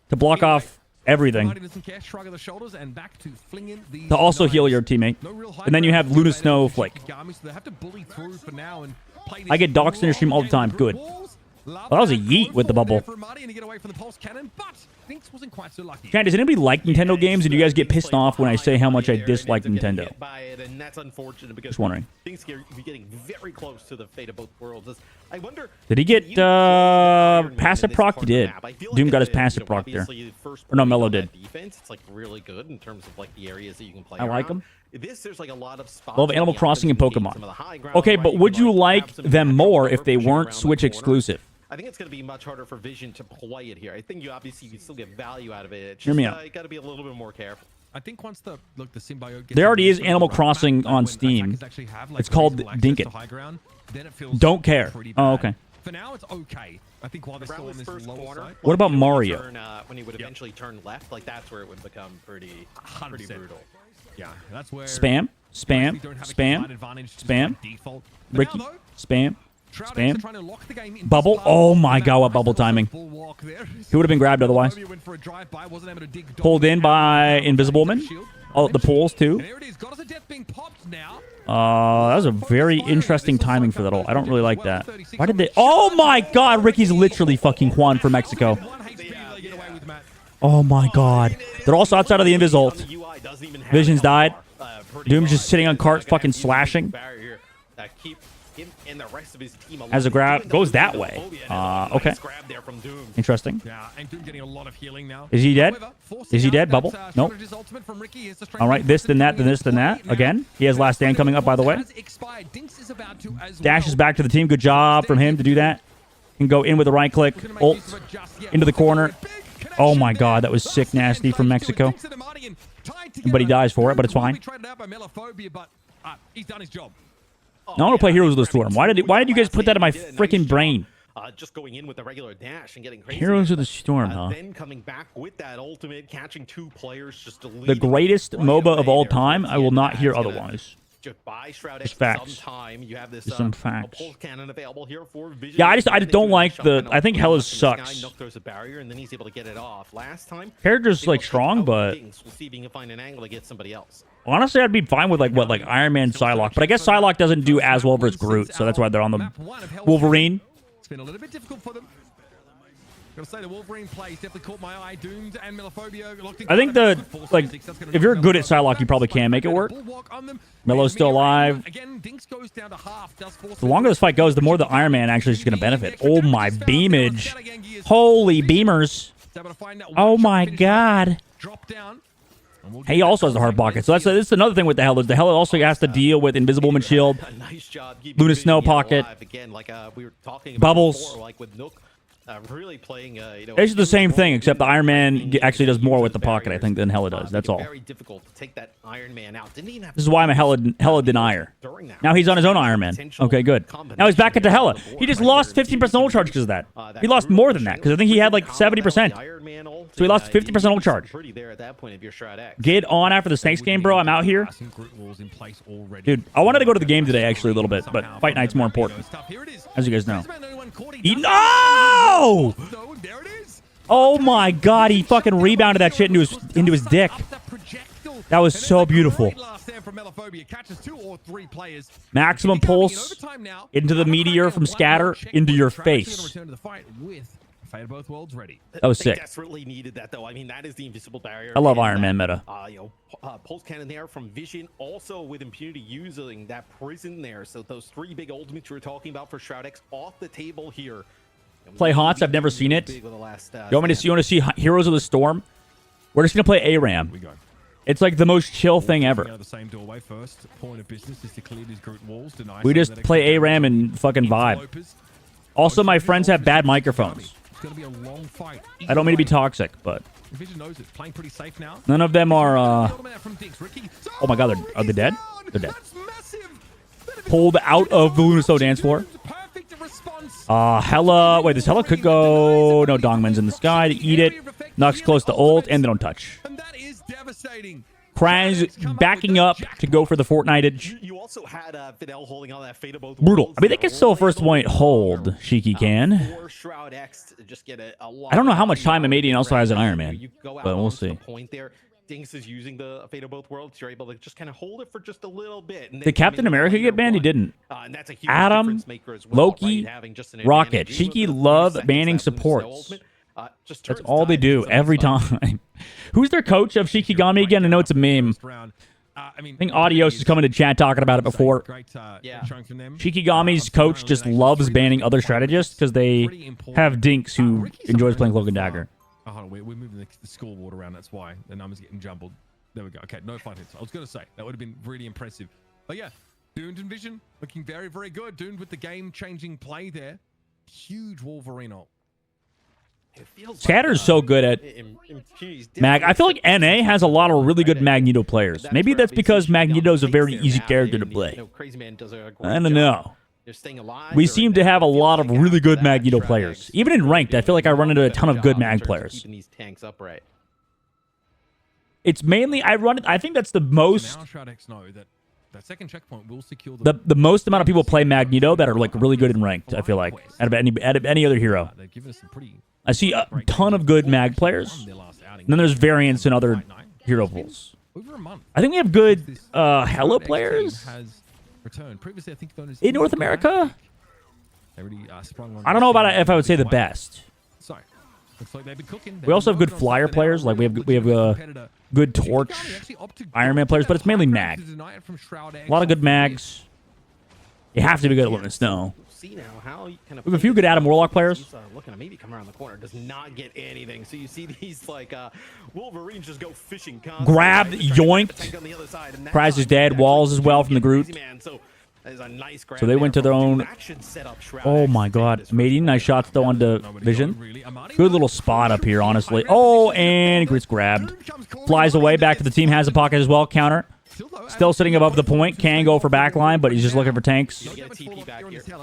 to block off everything. Marty doesn't care, shrug of the shoulders, and back to flinging these To also knives. heal your teammate. No real high And then you ground have Luna available to Snowflake. Shikigami, so they have to bully through for now and play I this get doxed in your stream all the time. Good. Well, that was a yeet with the bubble. for Marty and to get away from the pulse cannon, but Dinks wasn't quite so lucky. Chan, does anybody like Nintendo games? And do you guys get pissed off when I say how much I dislike Nintendo? By it, and that's unfortunate because Just wondering. things are getting very close to the fate of both worlds. I wonder. Did he get passive proc? He did. Doom got his passive proc there. Or no, Mello did. Defense, it's like really good in terms of like the areas that you can play. I like around. them. This there's like a lot of spots. Love Animal Crossing and Pokemon. Okay, but would you like them more if they weren't Switch exclusive? I think it's going to be much harder for Vision to play it here. I think you obviously can still get value out of it. It's Hear just, me out. You got to be a little bit more careful. I think once the symbiote gets There already is into the Animal right Crossing back, on when Steam. attackers actually have, like, It's called reasonable Dink access It. to high ground, then it feels Don't care. pretty Oh, bad. okay. For now, it's okay. I think while they're still on this lower side. What about Mario? When he would eventually turn left, like that's where it would become pretty brutal. Yeah, that's where Spam, spam, Actually don't have a spam, slight advantage just spam. by default. But Ricky, now, though, spam, Shroud X are spam. trying to lock the game into Bubble. Spark. Oh my That god, what rest bubble of the timing. bulwark there. He would have been grabbed otherwise. Fobia went for a drive-by, wasn't able to dig Pulled in by Invisible Man. Oh, the pulls too. There it is. Got us a death being popped now. That was a very interesting timing for that ult. I don't really like that. Why did they? Oh my god, Ricky's literally fucking Juan for Mexico. Oh my god. They're also outside of the invis ult. Vision's died. Doom's just sitting on cart fucking slashing. As a grab goes that way. Okay. Interesting. Yeah, and Doom getting a lot of healing now. Is he dead? Is he dead? Bubble? Nope. Strategist ultimate from Ricky. Here's the strength All right, this, then that, then this, then that. Again, he has Last Stand coming up, by the way. has expired. Dinks is about to as Dashes back to the team. Good job from him to do that. Can go in with a right click. Ult. Into the corner. Oh my god, that was sick nasty from Mexico. But he dies for it, but it's fine. Traded out by Melophobia, but he's done his job. Now I want to play Heroes of the Storm. Why did you guys put that in my freaking brain? Just going in with a regular dash and getting crazy. Heroes of the Storm, huh? Then coming back with that ultimate, catching two players, just The greatest MOBA of all time. I will not hear otherwise. Just buy Shroud Just X facts. sometime. You have this Just some facts. pulse cannon available here for Vision. Yeah, I just don't like the. I think Hella sucks. Nook throws a barrier and then he's able to get it off. Last time, Character's like strong, but we'll see if he can find an angle to get somebody else. honestly, I'd be fine with like Iron Man Psylocke. But I guess Psylocke doesn't do as well versus Groot, so that's why they're on the Wolverine. It's been a little bit difficult for them. Gotta say the Wolverine plays definitely caught my eye. Doomed and Melophobia locked in. I think if you're good at Psylocke, you probably can make it work. Melo's still alive. Again, Dinks goes down to half. The longer this fight goes, the more the Iron Man actually is going to benefit. Oh my beamage! Holy beamers! Oh my god! Drop down. He also has a hard pocket, so that's another thing with the Hella. The Hella also has to deal with Invisible Man Shield, Nice job. Luna Snow pocket, Again, like we were talking about Bubbles. before, like with Nook, really playing. It's the same thing, except the Iron Man actually does more with the pocket, I think, than Hella does. That's all. Very difficult to take that Iron Man out. Didn't even have This is why I'm a Hella denier. Now he's on his own Iron Man. Okay, good. Now he's back into Hella. He just lost 15% ult charge because of that. He lost more than that because I think he had like 70%. So he lost 50% ult charge. Pretty there at that point if you're Shroud X. Get on after the Snakes game, bro. I'm out here. Dude, I wanted to go to the game today actually a little bit, but Fight Night's more important, as you guys know. No! Oh my god, he fucking rebounded that shit into his dick. That was so beautiful. Maximum pulse into the meteor from Scatter into your face. Fate of both worlds ready. That was They sick. desperately needed that though. I mean, that is the invisible barrier. I love and Iron Man meta. Pulse cannon there from Vision, also with impunity using that prison there. So those three big ultimates you were talking about for Shroud X off the table here. Play Haunts. I've never seen it. Big with the last, You want to see Heroes of the Storm? We're just gonna play ARAM. It's like the most chill thing ever. The same doorway first. Point of business is to clear these Groot walls. Deny We just play ARAM and fucking vibe. Also, my friends have bad microphones. It's gonna be a long fight. I don't mean to be toxic, but Vision knows it's playing pretty safe now. none of them are. Oh my god, are they dead? They're dead. Pulled out of the Luna Snow dance floor. Hella. Wait, this Hella could go. No, Dongman's in the sky to eat it. Knocks close to ult, and they don't touch. And that is devastating. Kraz backing up to go for the Fortnite. You also had Fidel holding on that Fate of Both Brutal. Worlds. I mean, they can still first point hold. Shiki can. For Shroud X to just get a lot I don't know of how much time value Amadian also has an Iron Man, You go out but we'll onto see. the point there. Dinks is using the Fate of Both Worlds. You're able to just kind of hold it for just a little bit. And then Did Captain America get banned? He didn't. and that's a huge Adam, difference maker as well, Loki, right? Having just an Rocket. advantage. Even Shiki with the love 30 seconds banning left in the supports. ultimate, just That's turns all they tides do and every stuff. time. Who's their coach of Shikigami again? I know it's a meme. I think Audios is coming to chat talking about it before. Shikigami's coach just loves banning other strategists because they have dinks who enjoys playing Cloak and Dagger. Oh, hold on, we're moving the scoreboard around. That's why the numbers getting jumbled. There we go. Okay, no fight hits. I was going to say, that would have been really impressive. But yeah, Doomed and Vision looking very, very good. Doomed with the game-changing play there. Huge Wolverine ult. Scatter's so good at Mag. I feel like NA has a lot of really good Magneto players. Maybe that's because Magneto's a very easy character to play. I don't know. We seem to have a lot of really good Magneto players. Even in ranked, I feel like I run into a ton of good Mag players. It's mainly I think that's the most. Now Shroud X know that second checkpoint will secure The most amount of people play Magneto that are like really good in ranked. I feel like out of any other hero. They've given us some pretty. I see a ton of good Mag players. And then there's variants in other hero pools. I think we have good Hella players Previously, I think in North America. They really sprung on I don't know about if I would say the best. Sorry. Looks like they've been cooking. We also have good flyer players. Like we have good Torch, Iron Man players, but it's mainly Mag. A lot of good Mags. You have to be good at Limited Snow. See now how you kind of We have a few good Adam Warlock players. He's looking to maybe come around the corner, does not get anything. So you see these like Wolverines just go fishing constantly. Grabbed, yoinked. Kraz is dead. Walls as well from the Groot. So they went to their own. Oh my God, Maiden, nice shots though onto Vision. Good little spot up here, honestly. Oh, and Groot's grabbed. Flies away back to the team. Has a pocket as well. Counter. Still sitting above the point. Can go for backline, but he's just looking for tanks.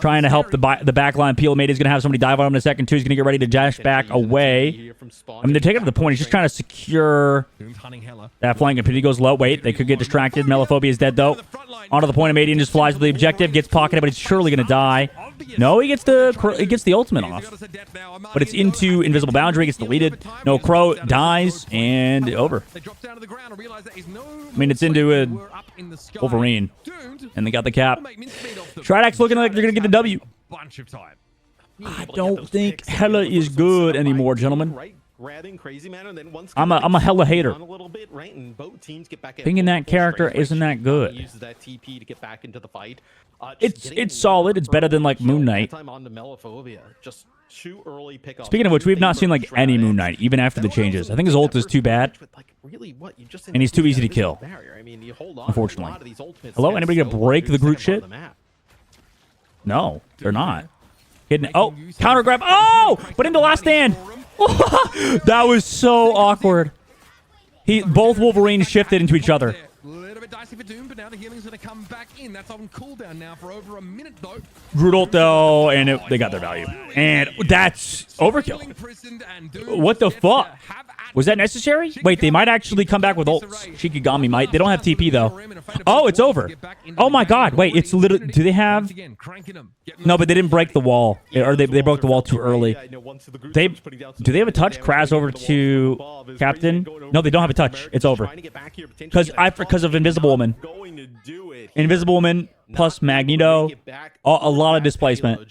Trying to help the backline peel. Mate is going to have somebody dive on him in a second, too. He's going to get ready to dash back away. I mean, they're taking up the point. He's just trying to secure that flank. If he goes low, wait, they could get distracted. Melophobia is dead, though. Onto the point. Amadian just flies with the objective. Gets pocketed, but he's surely going to die. No, he gets the ultimate off. But it's into Invisible Boundary. Gets deleted. No, Crow dies, and over. I mean, it's into a Wolverine. And they got the cap. Tridax looking like they're going to get the W. I don't think Hella is good anymore, gentlemen. I'm a Hella hater. Thinking that character isn't that good. It's solid. It's better than like Moon Knight. Speaking of which, we've not seen like any Moon Knight, even after the changes. I think his ult is too bad. And he's too easy to kill. Unfortunately. Hello? Anybody gonna break the Groot shit? No, they're not. Oh, counter grab. Oh! But in the last stand. That was so awkward. Both Wolverines shifted into each other. Dicey for Doom, but now the healing's going to come back in. That's on cooldown now for over a minute, though. Groot ult, though, and they got their value. And that's overkill. What the fuck? Was that necessary? Wait, they might actually come back with ults. Shikigami might. They don't have TP, though. Oh, it's over. Oh, my God. Wait, it's literally... Do they have... No, but they didn't break the wall. Or they broke the wall too early. Do they have a touch? Kraz over to Captain? No, they don't have a touch. It's over. Because of Invisible Woman. Invisible Woman plus Magneto. A lot of displacement.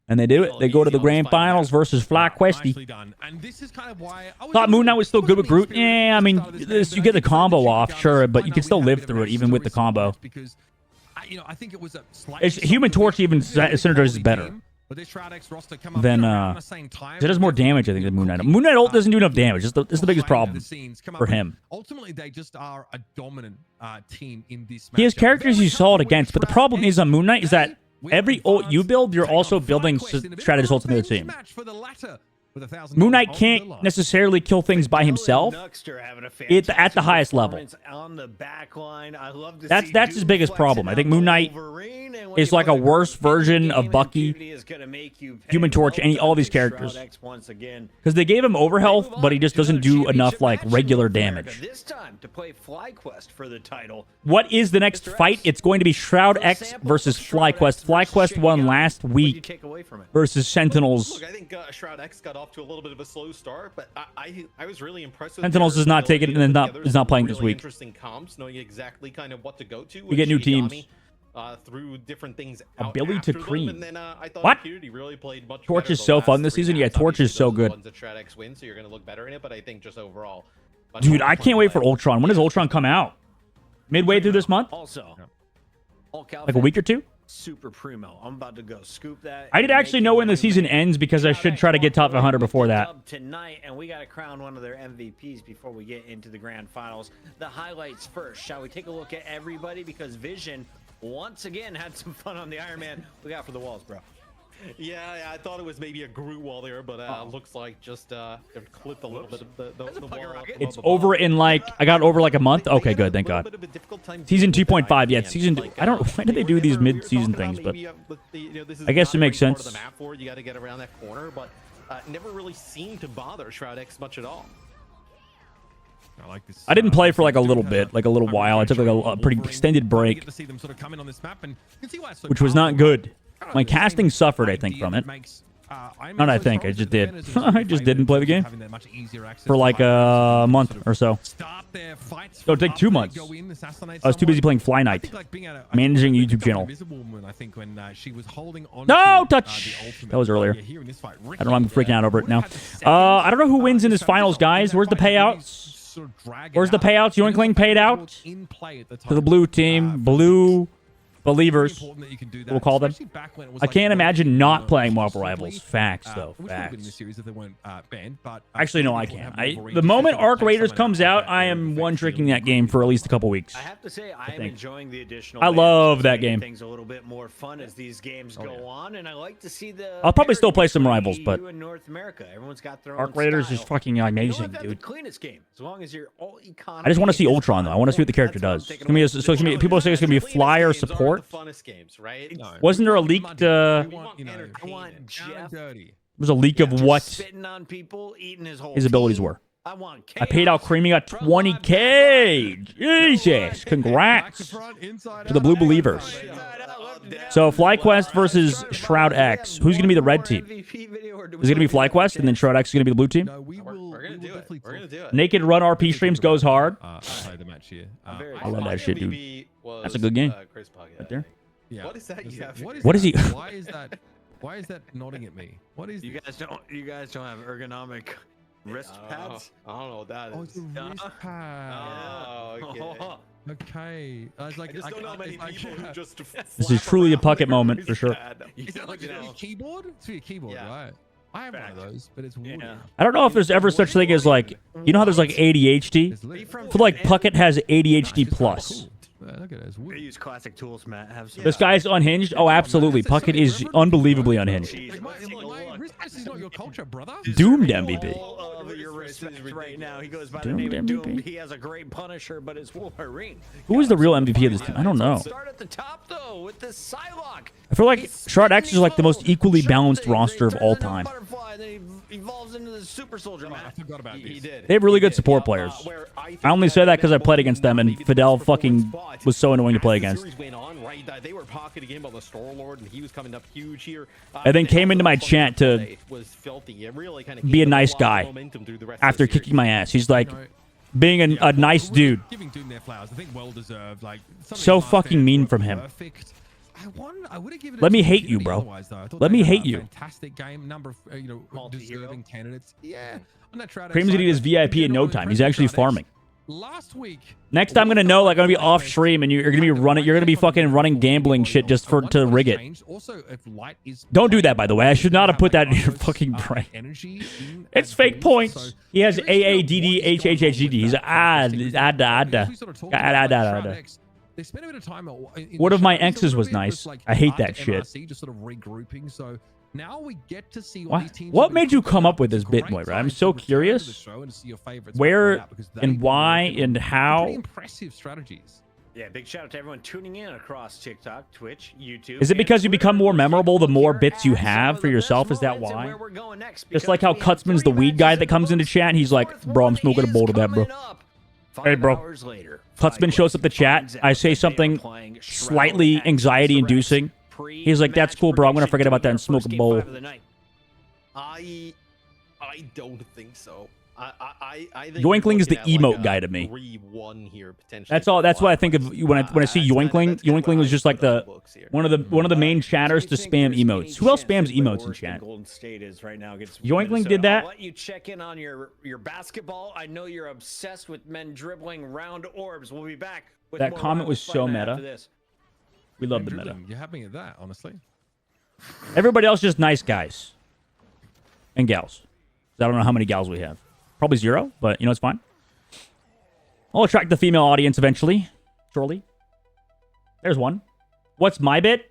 And they do it. They go to the grand finals versus FlyQuesty. Thought Moon Knight was still good with Groot. Yeah, I mean, you get the combo off, sure, but you can still live through it even with the combo. Human Torch even synergizes better than it does more damage, I think, than Moon Knight. Moon Knight ult doesn't do enough damage. It's the biggest problem for him. Ultimately, they just are a dominant team in this match. He has characters he's solid against, but the problem is on Moon Knight is that every ult you build, you're also building strategist ults into the team. with 1,000 Moon Knight on the can't line. necessarily kill things by himself. Nuxter having a At the highest level. performance on the back line. I love to That's see his Doom biggest flexing problem. I think out Moon the Knight Wolverine, and when is you like put a worse Groot in the version of game, Bucky, Impunity is gonna make you pay. Human Torch, Well all done these to Shroud characters. X once again. Because they gave him overhealth, but he just doesn't do enough like regular damage. This time to play FlyQuest for the title. What is the next fight? It's going to be Shroud X versus FlyQuest. FlyQuest won last week Take away from it. versus Sentinels. Look, I think Shroud X got off to a little bit of a slow start, but I was really impressed with Sentinels their is not ability taking to put is together not playing this really week. Interesting comps, knowing exactly kind of what to go to. We get new with teams. Shinigami, through different things. out Ability to after them, cream. And then, I thought What? Impunity really played much Torch better is the so last fun this three season. Yeah, maps. Torch is Obviously, so those are the good. ones that Shroud X wins, so you're going to look better in it. But I think just overall, Dude, I can't wait for Ultron. When does Ultron come out? Midway through this month? Also, Hulk Like a week or two? Super primo. I'm about to go scoop that. I did actually know when the season ends because I should try to get top 100 before that. Tonight, and we got to crown one of their MVPs before we get into the grand finals. The highlights first. Shall we take a look at everybody? Because Vision once again had some fun on the Iron Man. We got for the walls, bro. Yeah, I thought it was maybe a Groot wall there, but looks like just it clipped a little bit of the wall. It's over in like, I got over like a month? Okay, good, thank God. Season 2.5, yeah, season, I don't, why do they do these mid-season things, but I guess it makes sense. You got to get around that corner, but never really seemed to bother Shroud X much at all. I like this. I didn't play for like a little bit, like a little while. I took like a pretty extended break, To see them sort of come in on this map, and you can see why it's so which was powerful. not good. My casting suffered, I think, from it. Makes, Iron Not Man I so think, I strong just that did. defenders are I just didn't play the game having that much easier access for to like fighters a to month sort of or so. Start their fights It'll from take 2 after they months. go in, assassinate I was too busy someone. playing Fly I Night, think, like, being able to- managing a I think YouTube the channel. Invisible Woman, I think when she was holding on No, to, touch! the ultimate. That was earlier. Yeah, here in this fight, I don't know, I'm freaking out over it now. I don't know who wins in this finals, guys. Where's the payouts? Where's the payouts? Yoinkling paid out to the blue team. Blue believers, we'll call them. I can't imagine not playing Marvel Rivals. Facts, though. Facts. Actually, no, I can't. The moment Arc Raiders comes out, I am one-tricking that game for at least a couple weeks. I have to say, I am enjoying the additional. I love that making game. Things a little bit more fun as these games go on, and I like to see the. I'll probably still play some Rivals, but EU and North America, everyone's got their own Arc Raiders is style. fucking You don't amazing, have to have dude. the cleanest game, as long as you're all economy. I just want to see Ultron, though. I want to see what the character does. It's gonna be so it's gonna be, people say it's gonna be a flyer support. Funnest games, right? Wasn't there a leaked? I want Jeff There was a leak of what spitting on people, eating his whole his abilities team. were. I want I paid out Creamy, got 20K. Jesus, congrats to the Blue Believers. So FlyQuest versus Shroud X. Who's gonna be the red team? Is it gonna be FlyQuest and then Shroud X is gonna be the blue team? We're gonna do it. We're gonna do it. Naked Run RP streams goes hard. I played the match here. I love that shit, dude. That's a good game. Right there. Yeah. What is that you have? What is he? Why is that? Why is that nodding at me? What is You guys don't have ergonomic wrist pads? I don't know what that Oh, is. it's a wrist pad. Oh, okay. Okay. I was like, I just don't know how many people who just. This is truly a Puckett moment for sure. Is that like a keyboard? It's for your keyboard, right? I have one of those, but it's woody. I don't know if there's ever such thing as like, you know how there's like ADHD? I feel like Puckett has ADHD plus. Look at it. It's I woody. use classic tools, Matt. Have some. This guy's unhinged? Oh, absolutely. Puckett is unbelievably unhinged. Like, my wrist press is not your culture, brother. Doomed MVP. All of your respect right now. He goes by Doomed the name of Doom. MVP. He has a great Punisher, but it's Wolverine. Who is the real MVP of this team? I don't know. Start at the top though with the Psylocke. I feel like Shroud X is like the most equally balanced roster of all time. Butterfly, then he evolves into the Super Soldier. I forgot about this. They have really good support players. I only say that because I played against them, and Fidel fucking was so annoying to play against. Series went on, right? They were pocketing him on the Star-Lord, and he was coming up huge here. And then came into my chat to was filthy. It really kind be a nice guy after kicking my ass. He's like being a nice dude. Giving Doom their flowers. I think well deserved. Like So fucking mean from him. Perfect. I would have given it Let to me hate you, Impunity bro. otherwise, though. I thought Let they me had hate a you. Fantastic game. Number of deserving candidates. Yeah. On that Shroud X Cream's gonna side, get his but VIP in no generally time. He's impressive actually Shroud X. farming. Last week. Next I'm gonna know, like, I'm gonna be off stream, and you're gonna be running. You're gonna be fucking running gambling shit just to rig it. Also, if light is Don't do that, by the way. I should not have put that in your fucking brain. It's fake points. He has AADDHHHDD. He's They spent a bit of time. One of my exes was nice. I hate that shit. Just sort of regrouping. So Now we get to see What? these teams. What made you come up with this bit, Moira? I'm so curious. Where and why and how? Pretty impressive strategies. Yeah, big shout out to everyone tuning in across TikTok, Twitch, YouTube. Is it because you become more memorable the more bits you have for yourself? Is that why? Just like how Cutsman's the weed guy that comes into chat and he's like, bro, I'm smoking a bowl of that, bro. Hey, bro. Cutsman shows up the chat. I say something slightly anxiety-inducing. He's like, that's cool, bro. I'm going to forget about that and smoke a bowl. I don't think so. I think Yoinkling is the we're looking emote at, guy to me. 3-1 here, potentially. That's all. That's what I think of when I see Yoinkling. Yoinkling was just like the one of the main chatters to spam emotes. Who else spams emotes in chat? Golden State is right now against Yoinkling did that. I'll let you check in on your basketball. I know you're obsessed with men dribbling round orbs. We'll be back with That more comment was so Rivals Fight Night after meta. this. We love the meta. You're having it that, honestly. Everybody else just nice guys and gals. I don't know how many gals we have. Probably 0, but you know it's fine. I'll attract the female audience eventually. Surely. There's one. What's my bit?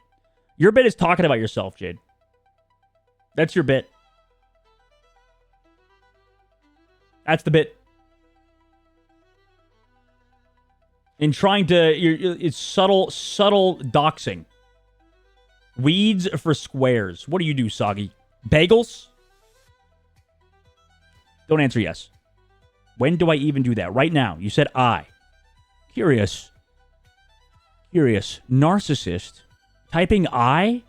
Your bit is talking about yourself, Jade. That's your bit. That's the bit. In trying to... it's subtle doxing. Weeds for squares. What do you do, Soggy? Bagels? Don't answer yes. When do I even do that? Right now. You said I. Curious. Narcissist. Typing I?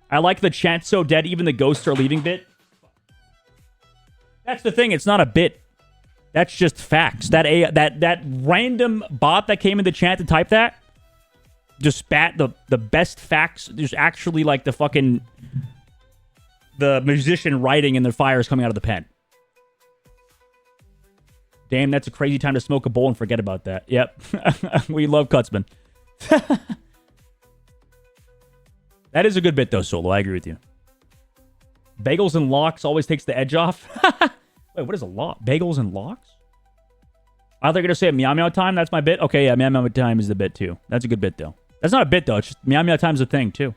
I like the chat so dead even the ghosts are leaving bit. That's the thing. It's not a bit. That's just facts. That random bot that came in the chat to type that just spat the best facts. There's actually like the fucking... the musician writing and the fires coming out of the pen. Damn, that's a crazy time to smoke a bowl and forget about that. Yep. We love Cutsman. That is a good bit, though, Solo. I agree with you. Bagels and locks always takes the edge off. Wait, what is a lock? Bagels and locks? I thought you were going to say Meow Meow Time. That's my bit. Okay, yeah, Meow Meow Time is the bit, too. That's a good bit, though. That's not a bit, though. It's just Meow Meow Time's a thing, too.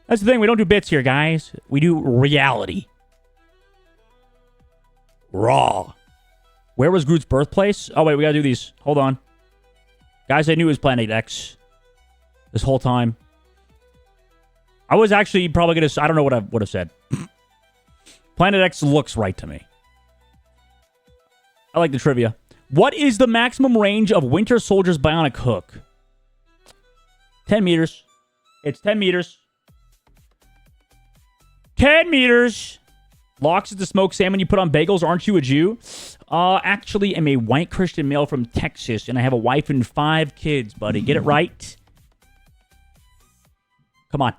That's the thing. We don't do bits here, guys. We do reality. Raw. Where was Groot's birthplace? Oh, wait. We got to do these. Hold on. Guys, I knew it was Planet X this whole time. I was actually probably going to... I don't know what I would have said. Planet X looks right to me. I like the trivia. What is the maximum range of Winter Soldier's bionic hook? 10 meters. It's 10 meters. 10 meters. Locks is the smoked salmon you put on bagels. Aren't you a Jew? Actually, I'm a white Christian male from Texas, and I have a wife and 5 kids, buddy. Get it right? Come on.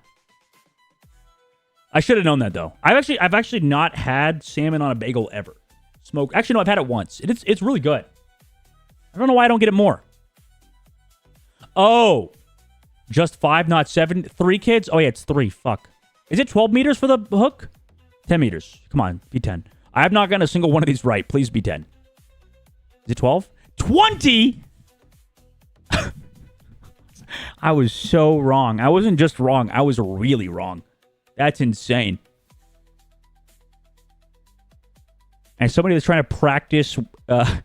I should have known that, though. I've actually not had salmon on a bagel ever. Smoked. Actually, no, I've had it once. It's really good. I don't know why I don't get it more. Oh. Just 5, not 7. 3 kids? Oh, yeah, it's 3. Fuck. Is it 12 meters for the hook? 10 meters. Come on, be 10. I have not gotten a single one of these right. Please be 10. Is it 12? 20? I was so wrong. I wasn't just wrong. I was really wrong. That's insane. And somebody that's trying to practice... I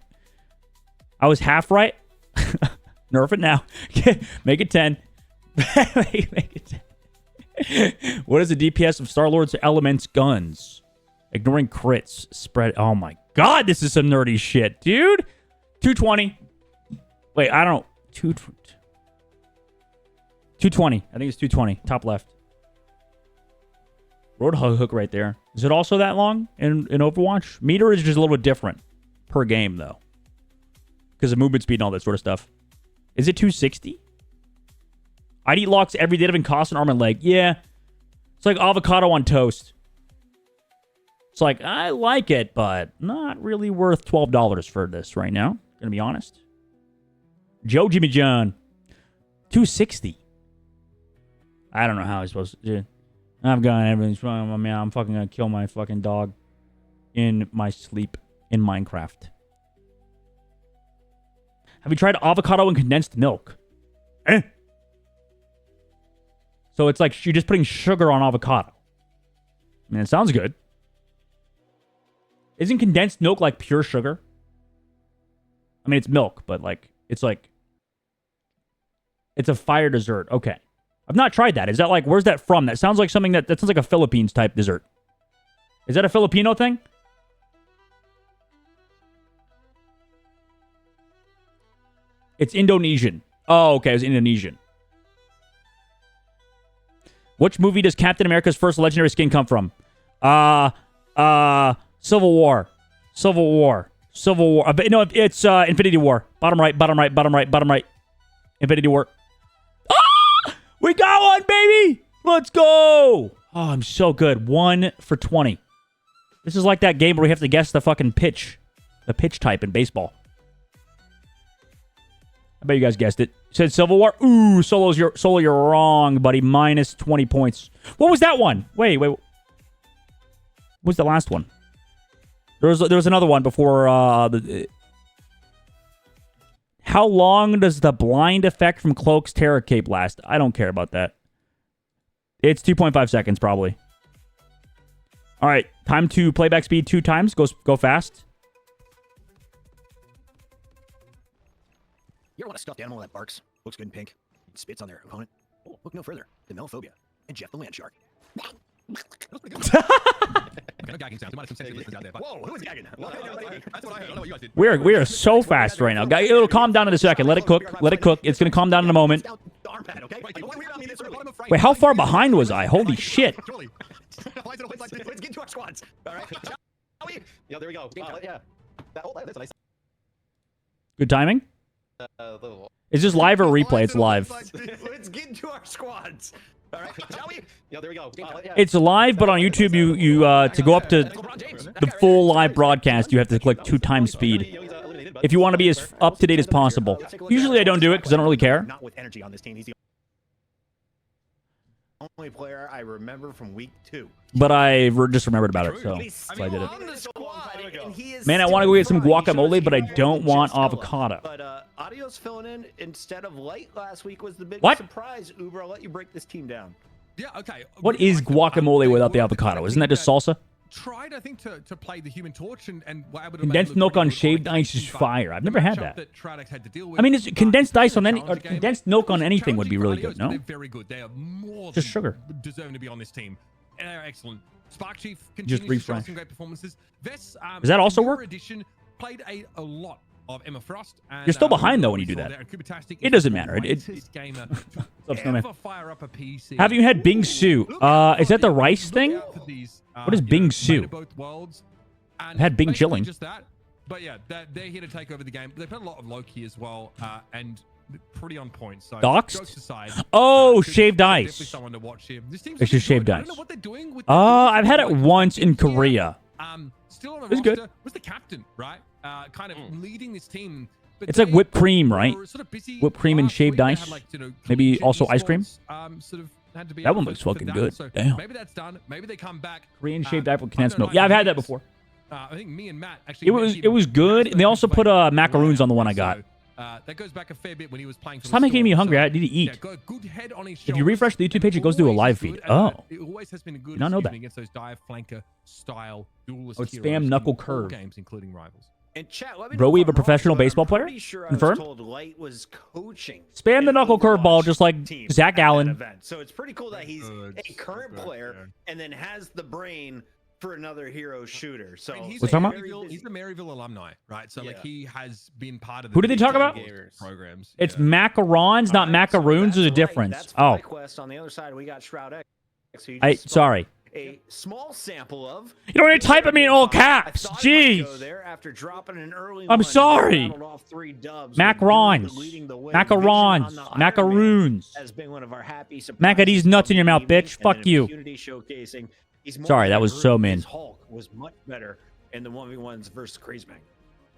was half right. Nerf it now. Make it 10. Make it 10. What is the DPS of Star-Lord's elements guns? Ignoring crits. Spread. Oh my god, this is some nerdy shit, dude. 220. Wait, I don't know. 220. I think it's 220. Top left. Roadhog hook right there. Is it also that long in Overwatch? Meter is just a little bit different per game, though. Because of movement speed and all that sort of stuff. Is it 260? I'd eat locks every day, having cost an arm and leg. Yeah. It's like avocado on toast. It's like, I like it, but not really worth $12 for this right now. Gonna be honest. Joe Jimmy John. 260. I don't know how I'm supposed to do it. I've got everything's wrong with me. I'm fucking gonna kill my fucking dog in my sleep in Minecraft. Have you tried avocado and condensed milk? So it's like you're just putting sugar on avocado. mean, it sounds good. Isn't condensed milk like pure sugar? I mean, it's milk, but like it's a fire dessert. Okay. I've not tried that. Is that like, where's that from? That sounds like something that sounds like a Philippines type dessert. Is that a Filipino thing? It's Indonesian. Oh, okay. It's Indonesian. Which movie does Captain America's first legendary skin come from? Civil War. Civil War. Civil War. No, it's Infinity War. Bottom right, bottom right, bottom right, bottom right. Infinity War. Ah! We got one, baby! Let's go! Oh, I'm so good. 1 for 20. This is like that game where we have to guess the fucking pitch. The pitch type in baseball. I bet you guys guessed it. Said Civil War. Ooh, Solo, you're wrong, buddy. Minus 20 points. What was that one? Wait. What was the last one? There was another one before how long does the blind effect from Cloak's Terror Cape last? I don't care about that. It's 2.5 seconds, probably. All right, time to playback speed 2 times. Go fast. You ever want a stuffed animal that barks, looks good in pink, and spits on their opponent? Oh, look no further than Melophobia and Jeff the Land Shark. No gagging sounds. There might have some sensitive listeners out there, but... Whoa, who's gagging? That's what I heard. I don't know what you guys did. We are so fast right now. It'll calm down in a second. Let it cook. Let it cook. It's going to calm down in a moment. Wait, how far behind was I? Holy shit. Let's get to our squads. All right. Yeah, there we go. Yeah. That's a nice. Good timing? Is this live or replay? It's live. Let's get into our squads. All right, shall we? Yeah, there we go. It's live, but on YouTube, you to go up to the full live broadcast, you have to click 2 times speed. If you want to be as up to date as possible. Usually, I don't do it because I don't really care. Not with energy on this team. He's the only player I remember from week 2. But I just remembered about it, so I did it. Man, I want to go get some guacamole, but I don't want avocado. But Audio's filling in instead of Light last week was the big surprise. Uber, I'll let you break this team down. Yeah, okay. What is guacamole without the avocado? Isn't that just salsa? Tried, I think, to play the Human Torch and were able to condensed milk on shaved ice is fire. I've never had that. I mean, is condensed ice on any or condensed milk on anything would be really good. No, they're very good. They are more just sugar. Deserving to be on this team. And they're excellent. Spark Chief just continues to show refresh. some great performances. Vess, does that also work? Edition played a lot of Emma Frost. And, you're still behind though when you do that. It doesn't matter. Have you had Bing Su? Is that the rice thing? What is Bing Su? I've had Bing Chilling. Just that. But yeah, they're here to take over the game. They played a lot of Loki as well, and pretty on point. So Doxed? Oh, shaved ice. Someone to watch here. This team's it's just shaved ice. I don't know what they're doing with I've had it once in Korea. Still on the roster, good. Was the captain, right? Kind of leading this team. But it's like whipped cream, right? Sort of Whipped cream and shaved ice. Had, like, maybe also ice cream. Sort of had to be that one looks fucking good. So damn. Maybe that's done. Maybe they come back. Korean shaved ice with condensed milk. Yeah, I've had that before. I think me and Matt actually. It was good. And they also put macaroons on the one I got. That goes back a fair bit when he was playing for Stop making me hungry. I need to eat. Yeah, good head on his if you refresh the YouTube page, it goes to a live feed. Oh. It always has been a good did not know that. Against those dive flanker style duelist it's spam knuckle curve. Games, including Rivals. And chat, let me Bro, know we if have a I'm professional wrong, but baseball I'm player? pretty sure Confirmed? I was told Light was coaching. Spam the knuckle curveball just like Zach Allen. So it's pretty cool that he's a current player and then has the brain for another hero shooter. So he's a Maryville alumni, right? So like he has been part of the Who did they talk about? Programs. It's macarons, not macaroons. There's a difference. That's Quest. On the other side, we got Shroud X. Sorry. A small sample of. You don't need to type at me in all caps. Jeez. There after dropping an early I'm sorry. Macarons. Macarons. Macaroons. Has been one of our happy Maca these nuts in your mouth, bitch. Fuck you. Showcasing. Sorry, that was so mean. Hulk was much better in the 1v1s versus Crazebank.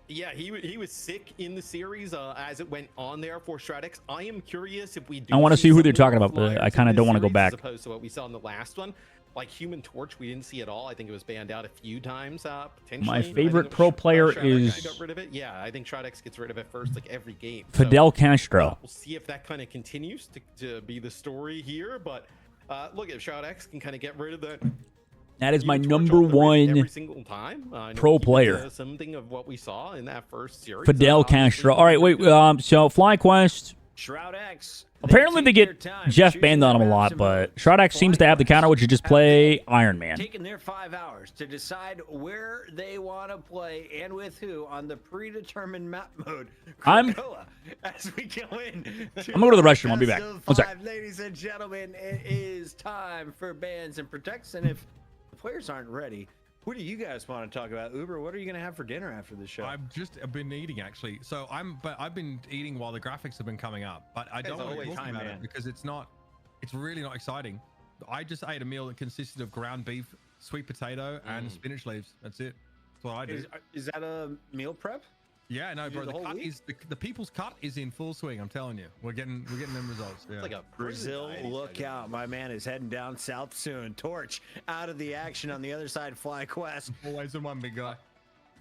Yeah, he was sick in the series as it went on there for Stratex. I am curious if we do. I want to see who they're talking about, but I kind of don't want to go back. As opposed to what we saw in the last one. Like Human Torch, we didn't see at all. I think it was banned out a few times. Potentially. My favorite pro player is. Got rid of it. Yeah, I think Stratex gets rid of it first, like every game. Fidel Castro. We'll see if that kind of continues to be the story here. But look, if Stratex can kind of get rid of that That is my Human Torch number ultimate every one single time. pro keep it, player. something of what we saw in that first series. Fidel Castro. All right, wait. So FlyQuest. Shroud X. Apparently they get Jeff banned on him a lot, but Shroud X seems to have the counter, which is just play Iron Man. Taking their 5 hours to decide where they want to play and with who on the predetermined map mode. I'm Krakoa, as we go in. gonna go to the restroom. I'll be back. One sec. Ladies and gentlemen, it is time for bans and protects. And if the players aren't ready, what do you guys want to talk about? Uber, what are you going to have for dinner after the show? I've just been eating actually. So I've been eating while the graphics have been coming up, but I don't want to talk about it because it's really not exciting. I just ate a meal that consisted of ground beef, sweet potato, and spinach leaves. That's it. That's what I do. Is that a meal prep? Yeah, no, bro. The people's cut is in full swing. I'm telling you, we're getting them results. Yeah. It's like a Brazil lookout. My man is heading down south soon. Torch out of the action on the other side. FlyQuest. Always in one, big guy.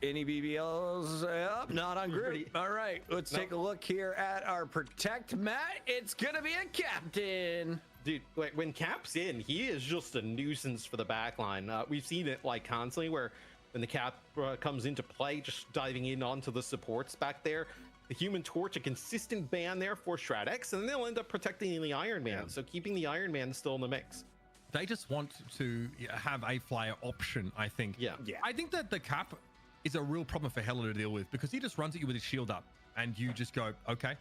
Any BBLs up? Not on group. All right, let's take a look here at our protect Matt. It's gonna be a captain. Dude, when Cap's in, he is just a nuisance for the backline. We've seen it like constantly where when the Cap comes into play, just diving in onto the supports back there. The Human Torch, a consistent ban there for Shroud X, and then they'll end up protecting the Iron Man. So keeping the Iron Man still in the mix. They just want to have a flyer option, I think. Yeah. I think that the Cap is a real problem for Heller to deal with because he just runs at you with his shield up and you just go, okay,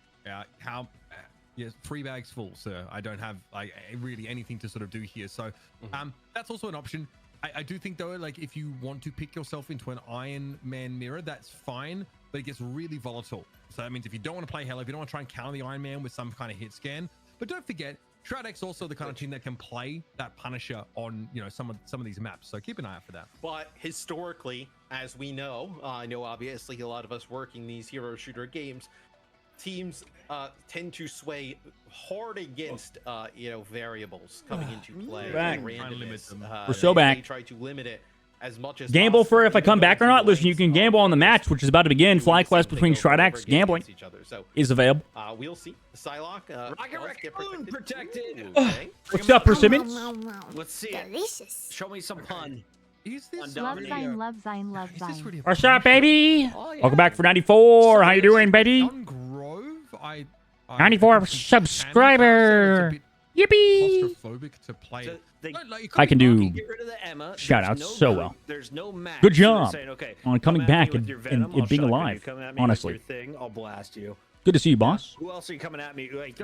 yes, 3 bags full, sir. I don't have really anything to sort of do here. So that's also an option. I do think though, like if you want to pick yourself into an Iron Man mirror, that's fine, but it gets really volatile. So that means if you don't want to play Hell, if you don't want to try and counter the Iron Man with some kind of hit scan, but don't forget, Shroud X also the kind of team that can play that Punisher on some of these maps. So keep an eye out for that. But historically, as we know, I know obviously a lot of us working these hero shooter games, teams tend to sway hard against variables coming into play. Back. Randomness. We're so back. They try to limit it as much as Gamble possible, for if I come back or not. Listen, you can gamble on the match, which is about to begin. FlyQuest between Shroud X. Gambling is available. We'll see. Psylocke. Rocket Raccoon protected. What's up, Persimmons? Let's see it. Delicious. Show me some pun. Is this Love Zine, love Zine, love Zine. What's up, baby? Welcome back for 94. How you doing, baby? Grove, 94 subscriber. Yippee! Claustrophobic to play. I can do Get rid of the Emma. shout outs There's no so group, well. There's no match. Good So they're job saying, okay, on coming come at me back with and, your venom, and I'll being shotgun you. alive. Come at me with Honestly. your thing, I'll blast you. Good to see you, boss. Who else are you coming at me? Like,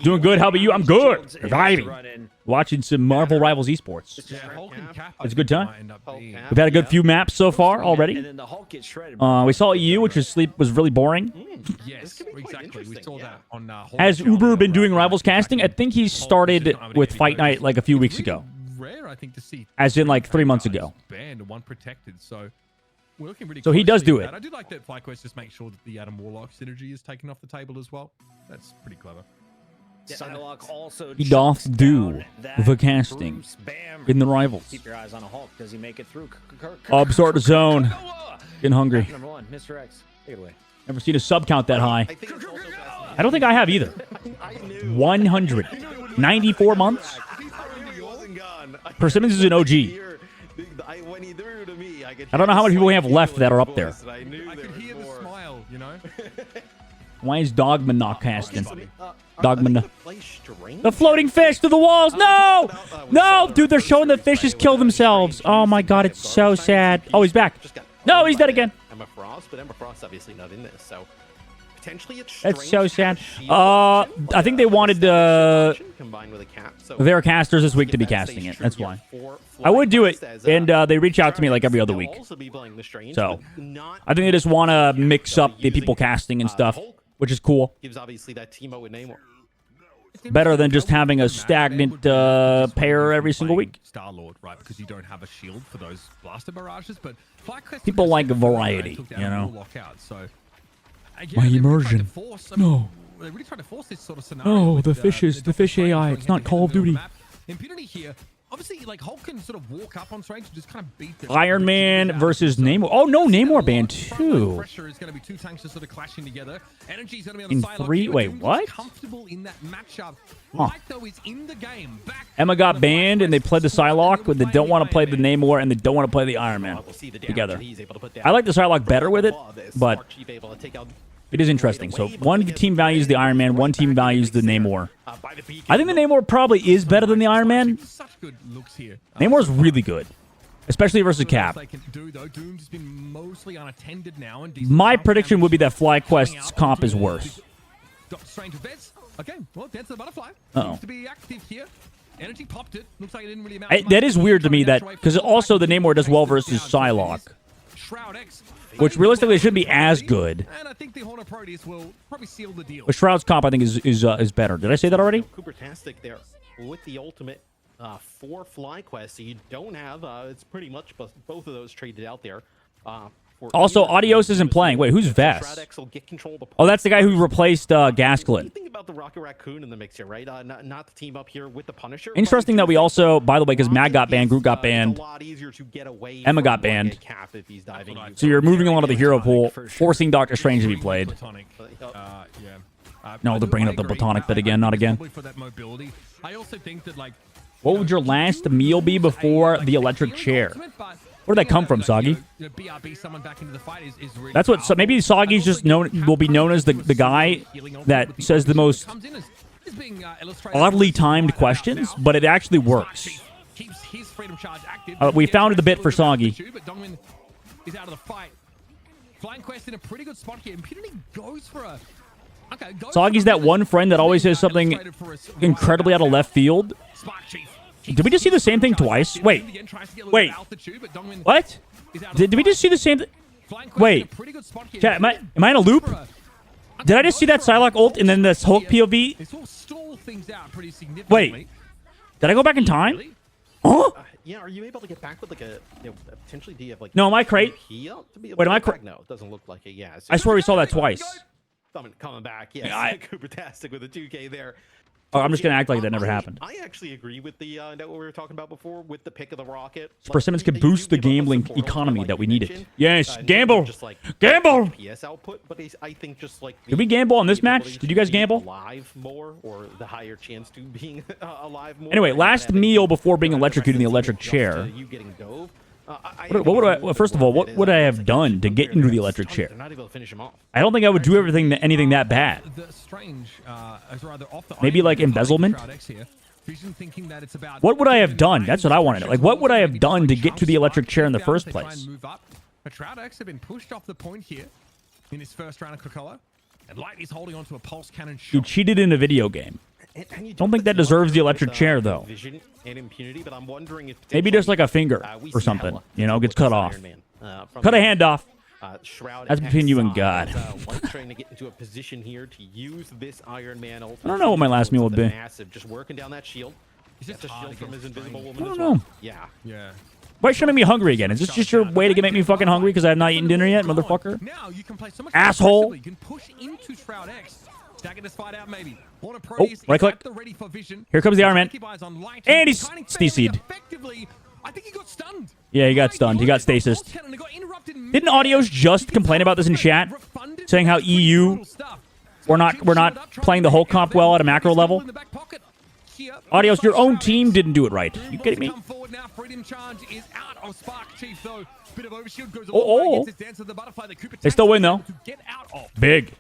Doing good. How about you? I'm good. Shields Surviving. run in. Watching some Marvel Rivals esports. Hulk and Cap, It's a good time. might end up being- We've had a good few maps so far already. And then the Hulk gets shredded. We saw EU, which was really boring. Yes, exactly. We saw that on Has Uber been doing Rivals casting? I think he started with Fight Night like a few weeks ago. Rare, I think, to see. As in like 3 months ago. Banned and one protected, so we're looking really. So he does closely do at it. that. I do like that FlyQuest just makes sure that the Adam Warlock synergy is taken off the table as well. That's pretty clever. Psylocke also He doth chokes do down that the casting Bruce. Bam. in the Rivals. Keep your eyes on a Hulk. Does he make it through? Start the zone. Getting hungry. Number 1, Mr. X. Take it away. Never seen a sub count that high. I don't think I have either. 194 months. Persimmons is an OG. I don't know how many people we have left that are up there. I could hear the smile, you know. Why is Dogman not casting? Dogman. The floating fish to the walls. No! No! Dude, they're showing the fishes kill themselves. Oh my god, it's so sad. Oh, he's back. No, he's dead again. Emma Frost, but Emma Frost's obviously not in this, so potentially it's That's so sad. I think they wanted combined with a Cap. So their casters this week to be casting it. That's why. I would do it, and they reach out to me like every other week. So I think they just want to mix up the people casting and stuff, which is cool. Gives obviously that Teemo with Namor. Better than just having a stagnant pair every single week. Star-Lord, right? Because you don't have a shield for those blaster barrages, but FlyQuest People like variety, took you down know. Warlock out, so again, My they're really trying immersion. to force- No. They're really trying to force this sort of scenario. Oh, with, the fishes, the fish AI. It's not Call of Duty. Impunity here obviously, like, Hulk can sort of walk up on Strange and just kind of beat them. Iron Man versus Namor. Oh, no, Namor banned too. Pressure is going to be two tanks just sort of clashing together. Energy's going to be on In the Psylocke 3? here, but Wait, Doom what? was comfortable in that matchup. Huh. Light, though, is in the game. Back Emma got banned, and they played the Psylocke, but they don't want to play the Namor, and they don't want to play the Iron Man together. I like the Psylocke better with it, but it is interesting. So one team values the Iron Man, one team values the Namor. I think the Namor probably is better than the Iron Man. such good looks here. Namor's really good, especially versus Cap. They can do, though. Doom's been mostly unattended now. And My prediction would be that FlyQuest's comp is worse. Doctor Strange vets. Okay, well, Dance of the Butterfly Uh-oh. seems to be active here. Energy popped it. Looks like it didn't really matter. That is weird to me, that because also the Namor does well versus Psylocke, Shroud X. which realistically shouldn't be as good. And I think the Horner Proteus will probably seal the deal. But Shroud's comp, I think, is better. Did I say that already? Cooper-tastic there with the ultimate for FlyQuest. So you don't have, it's pretty much both of those traded out there. Also, Adios isn't playing. Wait, who's Vess? Will get control of the Oh, that's the guy who replaced Gaskelin. Think about the Rocket Raccoon in the mix here, right? Not the team up here with the Punisher. Interesting that we also, by the way, because Mag got banned, Groot got banned, Emma got banned. So you're moving a lot of the hero pool, forcing Doctor Strange to be played. No, they're bringing up the Platonic bit again, not again. For that mobility. I also think that, like, What would your last meal be before the electric chair? Where did that come from, Soggy? BRB someone back into the fight is really That's what. So maybe Soggy's just known, will be known as the guy that says the most oddly timed questions, but it actually works. keeps his freedom charge active. We found the bit for Soggy. But Dongmin is out of the fight. Flying Quest in a pretty good spot here. Impunity goes for a... Okay, Soggy's that one friend that always says something incredibly out of left field. Did we just see the same thing twice? Wait. What? Did we just see the same thing? Wait. Chat, am I in a loop? Did I just see that Psylocke ult and then this Hulk POV? Wait. Did I go back in time? Huh? Yeah, are you able to get back with like a potentially do you have like No, am I crazy? Wait, am I crazy? No, it doesn't look like it. Yeah. I swear we saw that twice. Coming back. Yes. Cooper-tastic with a 2K there. Oh, I'm just gonna act like that never happened. I actually agree with the what we were talking about before with the pick of the rocket. Persimmons can boost the gambling economy that we needed. Yes, gamble, gamble. PS output, but I think just like did we gamble on this match? Did you guys gamble? Alive more, or the higher chance to being alive more. Anyway, last meal before being electrocuted in the electric chair. You getting dove. What would I? Well, first of all, what would I have done to get into the electric chair? They're not able to finish him off. I don't think I would do anything that bad. Maybe like embezzlement. What would I have done? That's what I want to know. Like, what would I have done to get to the electric chair in the first place? But Shroud X have been pushed off the point here in his first round of Krakoa, and Light is holding onto a pulse cannon shot. You cheated in a video game. Don't think that deserves the electric chair though. Vision and impunity, but I'm wondering if maybe just like a finger or something, you know, gets cut off. Cut a hand off. That's between you and God. Trying to get into a position here to use this Iron Man ult. I don't know what my last meal would be. Massive, just working down that shield. Gets a shield from his invisible woman. I don't know. Yeah. Why should I make me hungry again? Is this just your way to make me fucking hungry because I have not eaten dinner yet, motherfucker? Now you can play so much asshole. You can push into Shroud X. Stacking this fight out, maybe. Oh, right click. Here comes the Iron Man. And he's CC'd. I think he got stunned. Yeah, he got stunned. He got stasis. Didn't Audios just complain about this in chat? Saying how EU we're not playing the whole comp well at a macro level? Audios, your own team didn't do it right. You kidding me? Oh. They still win though. Big.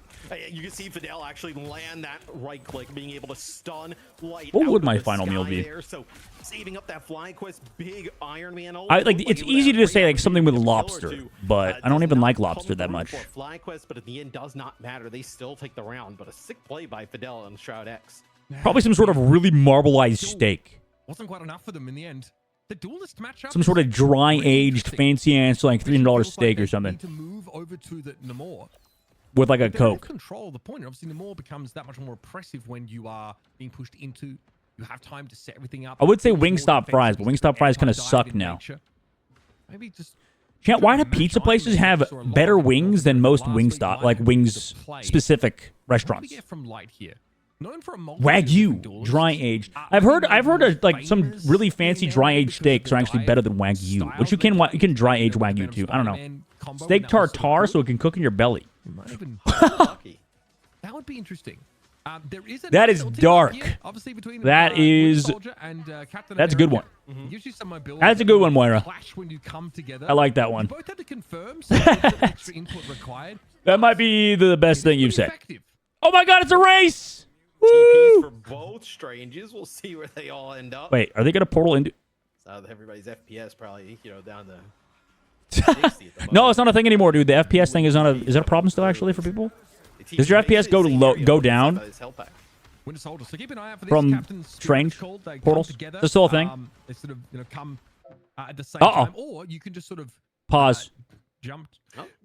You can see Fidel actually land that right click, being able to stun Light. What would my final meal be? There, so saving up that Flying Quest big Iron Man ult. It's easy to just say like something with lobster, but I don't even like lobster that much. Flying Quest, but at the end does not matter. They still take the round, but a sick play by Fidel on Shroud X. Probably some sort of really marbleized steak. Wasn't quite enough for them in the end. The duelist matchup. Some sort of dry aged fancy ass like $300 steak or something. To move over to the Namor. With like a Coke. Control the point. Obviously, Namor becomes that much more oppressive when you are being pushed into. You have time to set everything up. I would say Wingstop fries, but Wingstop fries kind of suck now. Maybe just. Chat, why do pizza places have better wings than most Wingstop, like wings specific restaurants? What do we get from Light here? known for a multitude of different Wagyu duels. dry aged. I've heard like some really fancy dry aged steaks are actually better than Wagyu, which you can dry age Wagyu too. I don't know. Steak tartare so it can cook in your belly. That would be interesting. There is That is dark. That is. That's a good one. That's a good one, Moira. I like that one. Both had to confirm, so extra input required. That might be the best thing you've said. Oh my God, it's a race! TPs for both Stranges. We'll see where they all end up. Wait, are they gonna portal into? So everybody's FPS probably, down to. No, it's not a thing anymore, dude. The FPS thing is not a. Is that a problem still actually for people? Does your FPS go down Winter Soldier. So keep an eye out for from strange portals? Is this still a thing? They sort of come at the same time, or you can just sort of pause. Jump.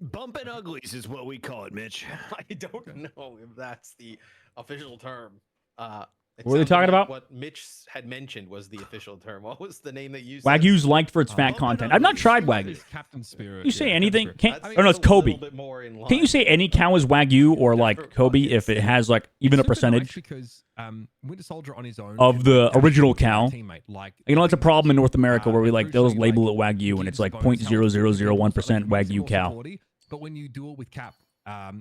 Bumping uglies is what we call it, Mitch. I don't know if that's the official term. What were they talking about? What Mitch had mentioned was the official term. What was the name that you said? Wagyu's liked for its fat content. I've not tried Wagyu. Captain Spirit. Can you say anything? Oh no, it's Kobe. Can you say any cow is Wagyu or like Kobe if it has like even a percentage because Winter Soldier on his own of the original cow? You know, it's a problem in North America where we like they'll label it Wagyu and it's like 0.0001% Wagyu cow. But when you do it with Cap.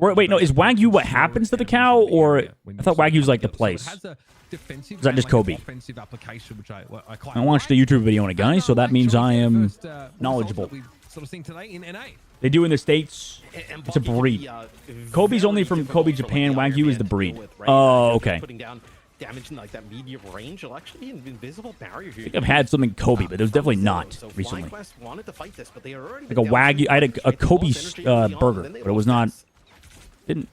Wait, no, is Wagyu what happens to the cow, or I thought Wagyu's like the place? Is that just Kobe? I watched a YouTube video on it, guys, so that means I am knowledgeable. They do in the States. It's a breed. Kobe's only from Kobe, Japan. Wagyu is the breed. Oh, okay. Damage in like that medium range will actually be an invisible barrier here. I think I've had something Kobe, but it was definitely not recently. Wanted to fight this, but they already like a Wagyu. I had a Kobe burger, but it was not. Didn't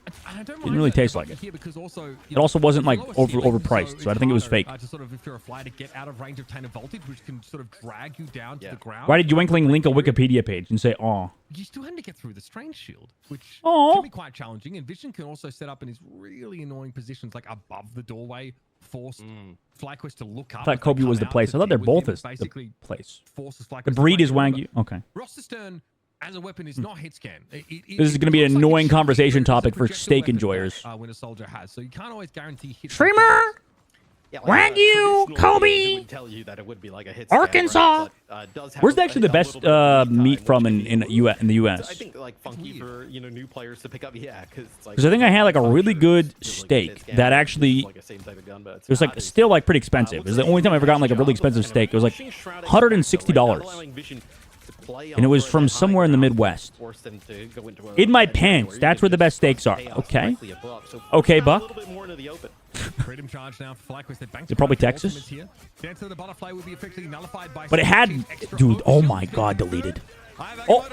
really taste like it. It also wasn't like overpriced, so I think it was fake. To sort of, if you're a flyer, to get out of range of Tainted Voltage, which can sort of drag you down to the ground. Why did Yoinkling link a Wikipedia page and say, "Aw"? You still had to get through the Strange Shield, which can be quite challenging. And Vision can also set up in these really annoying positions, like above the doorway, force FlyQuest to look up. I thought Kobe was the place. I thought they're both the place. The breed is Wagyu. Okay. Roster's turn. As a weapon, is not hit scan. This is going to be an annoying conversation topic for steak enjoyers. Winter Soldier has, so you can't always guarantee hit. Streamer, Wagyu, Kobe, Arkansas. Where's actually the best meat from in the U.S.? I think like funky for new players to pick up. Yeah, because I think I had like a really good steak that actually it was like still like pretty expensive. It was the only time I ever gotten like a really expensive steak. It was like $160. And it was from somewhere in the Midwest. In my pants. That's where the best steaks are. Okay. Okay, Buck. Freedom charge now for FlyQuest. Is it probably Texas? But it had... Dude, oh my God, deleted. Oh!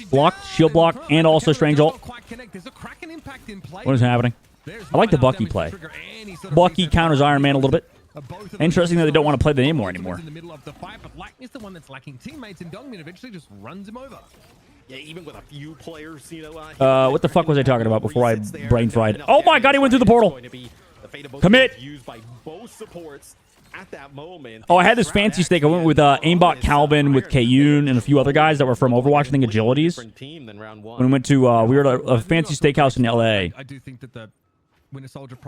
Blocked, shield block, and also Strange ult. What is happening? I like the Bucky play. Bucky counters Iron Man a little bit. Interesting that they don't want to play the Namor anymore. In the middle of the fight, but Light is the one that's lacking teammates, and Dongmin eventually just runs him over. Yeah, even with a few players, what the fuck was I talking about before I brain fried? Oh my God, he went through the portal. Commit. Oh, I had this fancy steak. I went with Aimbot Calvin with Kayun and a few other guys that were from Overwatch, I think Agilities. When we went to, we were at a fancy steakhouse in LA. I do think that the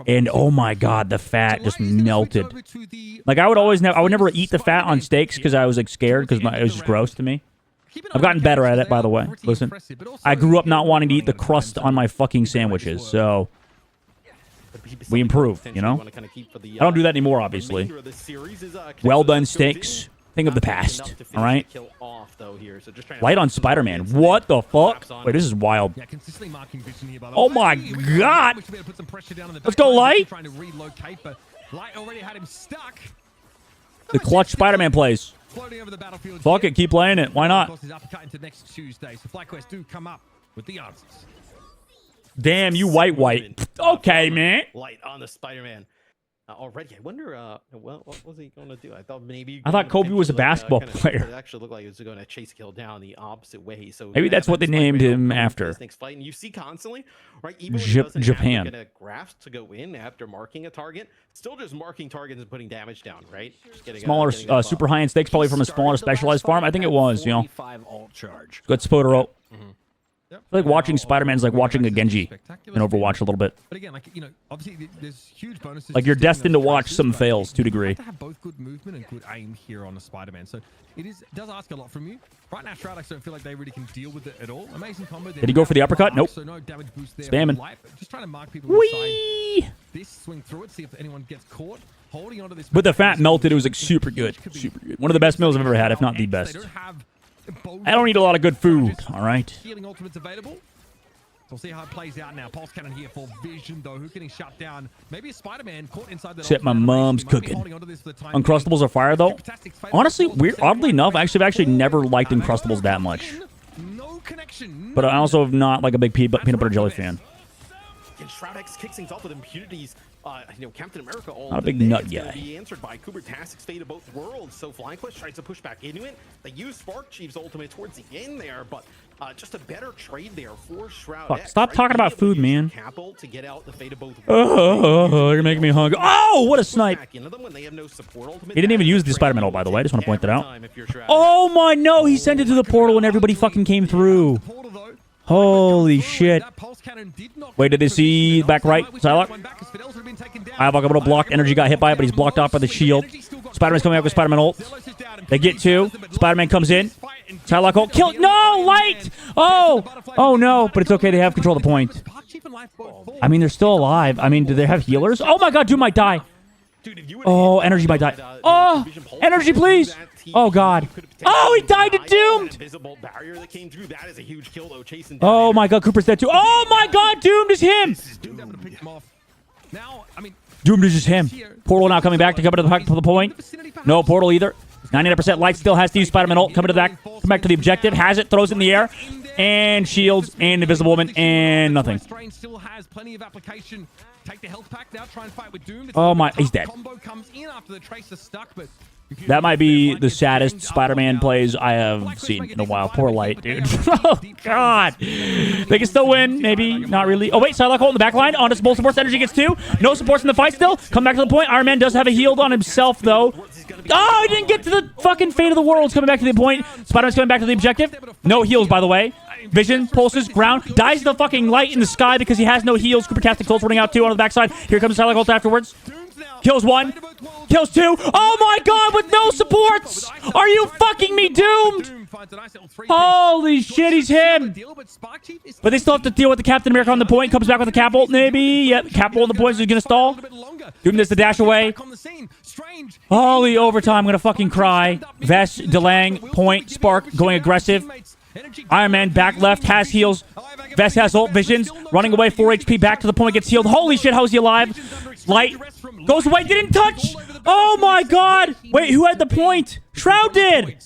And oh my God, the fat just melted. Like I would never eat the fat on steaks because I was like scared because it was just gross to me. I've gotten better at it, by the way. Listen, I grew up not wanting to eat the crust on my fucking sandwiches, so we improved, you know? I don't do that anymore, obviously. Well done steaks. Thing of the past, all right? Light on Spider-Man. What the fuck? Wait, this is wild. Oh my God! Let's go, Light! The clutch Spider-Man plays. Fuck it, keep playing it. Why not? Damn, you white. Okay, man. Light on the Spider-Man. Already, I wonder. What was he going to do? I thought Kobe was a basketball player. It actually looked like he was going to chase kill down the opposite way. So maybe that's what they named him after. Fight, and you see constantly, right? Even when he doesn't Japan. have to get a grasp to go in after marking a target, still just marking targets and putting damage down, right? Just getting smaller, super high-end stakes, probably from a smaller specialized farm. I think it was, you know. Good spotter ult. Yep. I feel like watching Spider-Man's like watching a Genji in Overwatch a little bit. But again, like, you know, obviously there's huge bonuses. Like you're to sticking destined to those watch traces, some but fails to a you degree. have to have both good movement and good aim here on a Spider-Man. So it does ask a lot from you. Right now, Shroud don't feel like they really can deal with it at all. Amazing combo. Did he go for the uppercut? Nope. So no damage boost there. Spamming. Just trying to mark people inside this, swing through it, see if anyone gets caught. Holding onto this. With the fat melted, it was like super good. Super good. One of the best meals I've ever had, if not the best. I don't eat a lot of good food, all right? Healing ultimates available. So we'll see how it plays out now. Pulse cannon here for Vision, though. Who can he shut down? Maybe a Spider-Man caught inside that. Shit, my mom's cooking. Uncrustables are fire, though. Honestly, oddly enough, I've actually never liked Uncrustables that much. But I also am not like a big peanut butter jelly fan. And Shroud X kicks things off with impunities. You know, Captain America all Not a big day. nut It's gonna guy. be answered by Cooper Tastic's Fate of Both Worlds. So Flying Fist tries to push back into it. They use Spark Chief's ultimate towards the end there, but just a better trade there for Shroud Fuck, X. stop talking about food, man. Capital to get out the Fate of Both Worlds. Oh, you're making me hungry. Oh, what a snipe. Back into them when they have no support ultimate. He didn't even use the Spider-Man ult, by the way. I just want to point that out. Oh my no, he sent it to the portal and everybody fucking came through. Holy shit. Wait, did they see back right? Psylocke? I have like a little block. Energy got hit by it, but he's blocked off by the shield. Spider-Man's coming out with Spider-Man ult. They get two. Spider-Man comes in. Psylocke ult. Kill. No, light! Oh! Oh no, but it's okay. They have control of the point. I mean, they're still alive. I mean, do they have healers? Oh my god, Doom might die. Oh, Energy might die. Oh, Energy, please. Oh god. Oh, he died to Doomed. Oh my god, Cooper's dead too. Oh my god, Doomed is him. Doomed is just him. Portal now coming back to cover to the point. No portal either. 99% light still has to use Spider-Man ult. Coming to the back. Come back to the objective. Has it. Throws it in the air. And shields. And Invisible Woman. And nothing. Still has plenty of application. Take the health pack now. Try and fight with Doom. Oh my. He's dead. Combo comes in after the Tracer stuck, but that might be the saddest Spider-Man plays I have seen in a while. Poor Light, dude. Oh, God. They can still win. Maybe. Not really. Oh, wait. Psylocke ult in the back line. On to both supports. Energy gets two. No supports in the fight still. Come back to the point. Iron Man does have a healed on himself, though. Oh, he didn't get to the fucking Fate of the Worlds. Coming back to the point. Spider-Man's coming back to the objective. No heals, by the way. Vision, pulses, ground, dies the fucking light in the sky because he has no heals. Cooper Tastic ult's running out two on the backside. Here comes Psylocke ult afterwards. Kills one. Kills two. Oh my god, with no supports! Are you fucking me, Doomed? Holy shit, he's him! But they still have to deal with the Captain America on the point. Comes back with the Cap ult, maybe. Yep, Cap ult on the point, so he's gonna stall. Doomed does the dash away. Holy overtime, I'm gonna fucking cry. Vest, Delang, point, Spark, going aggressive. Iron Man back left, has heals. Vest has ult, Visions, running away, 4 HP, back to the point, gets healed. Holy shit, how's he alive? Light goes away, didn't touch! Oh my god! Wait, who had the point? Shroud did!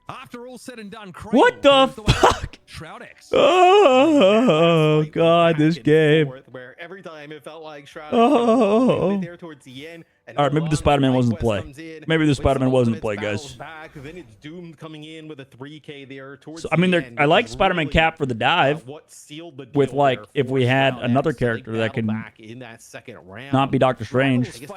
After all said and done, what the fuck? Shroud X. Oh god, this game. Where every time it felt like Shroud Oh. there towards the end. All right, maybe the Spider-Man wasn't play. Maybe the Spider-Man wasn't play, guys. Back, then it's Doom coming in with a 3K there towards So, I mean, the end. I like Spider-Man Cap for the dive. What sealed the With deal like, there if for we had Shroud another X. character that can Back in that second round. not be Doctor Strange.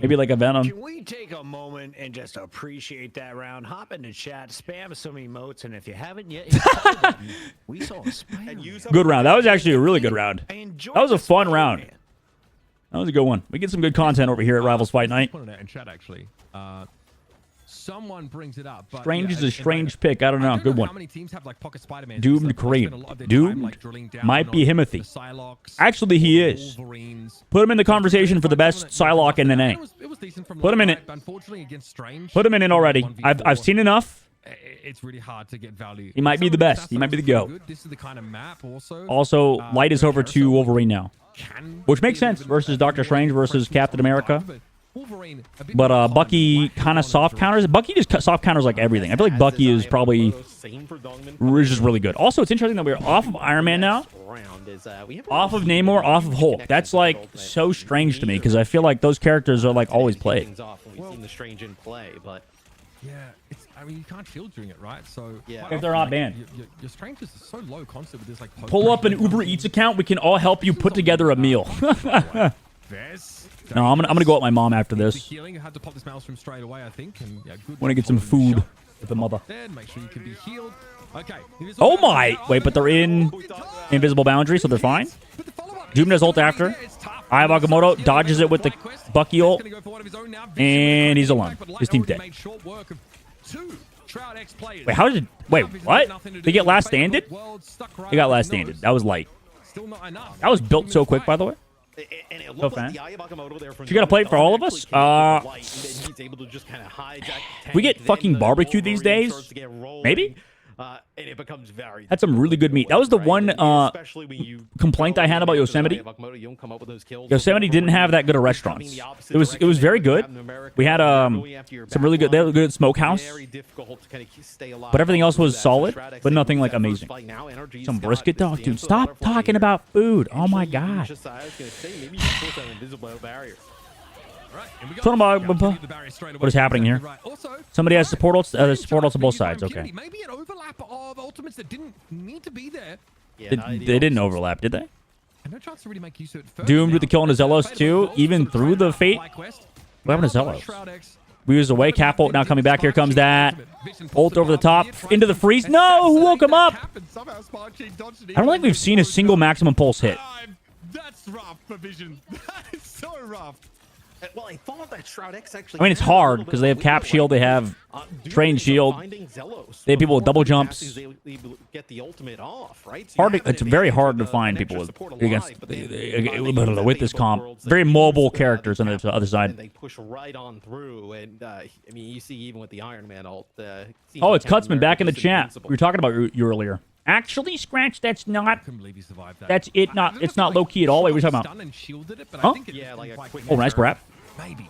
Maybe like a Venom. Can we take a moment and just appreciate that round? Hop into chat, spam some emotes, and if you haven't yet, hit the follow button. We saw a Spider-Man. Good round. That was actually a really good round. That was a fun round. That was a good one. We get some good content over here at Rivals Fight Night. Pointed out in chat actually. Someone brings it up. But Strange yeah, is a strange pick. I don't know. Good one. How many teams have like pocket Spider-Man? Doomed Kareem. Doomed might be Himothy. Actually, he is. Put him in the conversation for the best Psylocke in NA. Put him in it. Unfortunately, against Strange. Put him in it already. I've seen enough. It's really hard to get value. He might be the best. He might be the GOAT. This is the kind of map also. Also, Light is over to Wolverine now. Which makes sense versus Doctor Strange versus Captain America. But Bucky kind of soft counters. Bucky just soft counters like everything. I feel like Bucky is probably just really good. Also, it's interesting that we're off of Iron Man now. Off of Namor, off of Hulk. That's like so strange to me because I feel like those characters are like always played. We've seen the Strange in play, but yeah, I mean, you can't shield during it, right? So yeah, if they're not banned. Your strength is so low concept with this like. Pull up an Uber Eats account. We can all help you put together a meal. No, I'm gonna go with my mom after this. Healing, had to pop this Maelstrom straight away, I think. And yeah, good. Want to get some food with the mother. Then make sure you can be healed. Okay. Oh my! Wait, but they're in invisible boundary, so they're fine. Doom does ult after. Eye of Agamotto dodges it with the Bucky ult. And he's alone. His team's dead. Wait, how did... Wait, what? They get last standed? They got last standed. That was light. That was built so quick, by the way. So fast. You got to play it for all of us? We get fucking barbecue these days? Maybe? And it becomes very. That's some really good meat. That was the one complaint I had about Yosemite. Yosemite didn't have that good of restaurants. It was very good. We had some really good. They had a good smokehouse, but everything else was solid, but nothing like amazing. Some brisket though, dude. Stop talking about food. Oh my god. What is happening here? Somebody has support ults. There's support ults on both sides. Okay. Maybe an overlap of ultimates that didn't need to be there. They didn't overlap, did they? And no chance to really make use of it first. Doomed with the kill on the Zelos too, even through the Fate. What happened to Zelos? We was away. Cap ult now coming back. Here comes that ult over the top into the freeze. No, who woke him up? I don't think we've seen a single maximum pulse hit. That's rough for Vision. That is so rough. Well, I thought that Shroud X actually. I mean, it's hard because they have cap shield, they have train shield, they have people with double jumps. Get the ultimate off, right? Hard. It's very hard to find people with this comp. Very mobile characters on the other side. They push right on through, and I mean, you see even with the Iron Man ult. Oh, it's Cutsman back in the chat. We were talking about you earlier. Actually, Scratch, that's not. That's it. Not. It's not low key at all. Wait, what are we talking about? Huh? Yeah, like a quick. Oh, nice grab. Maybe.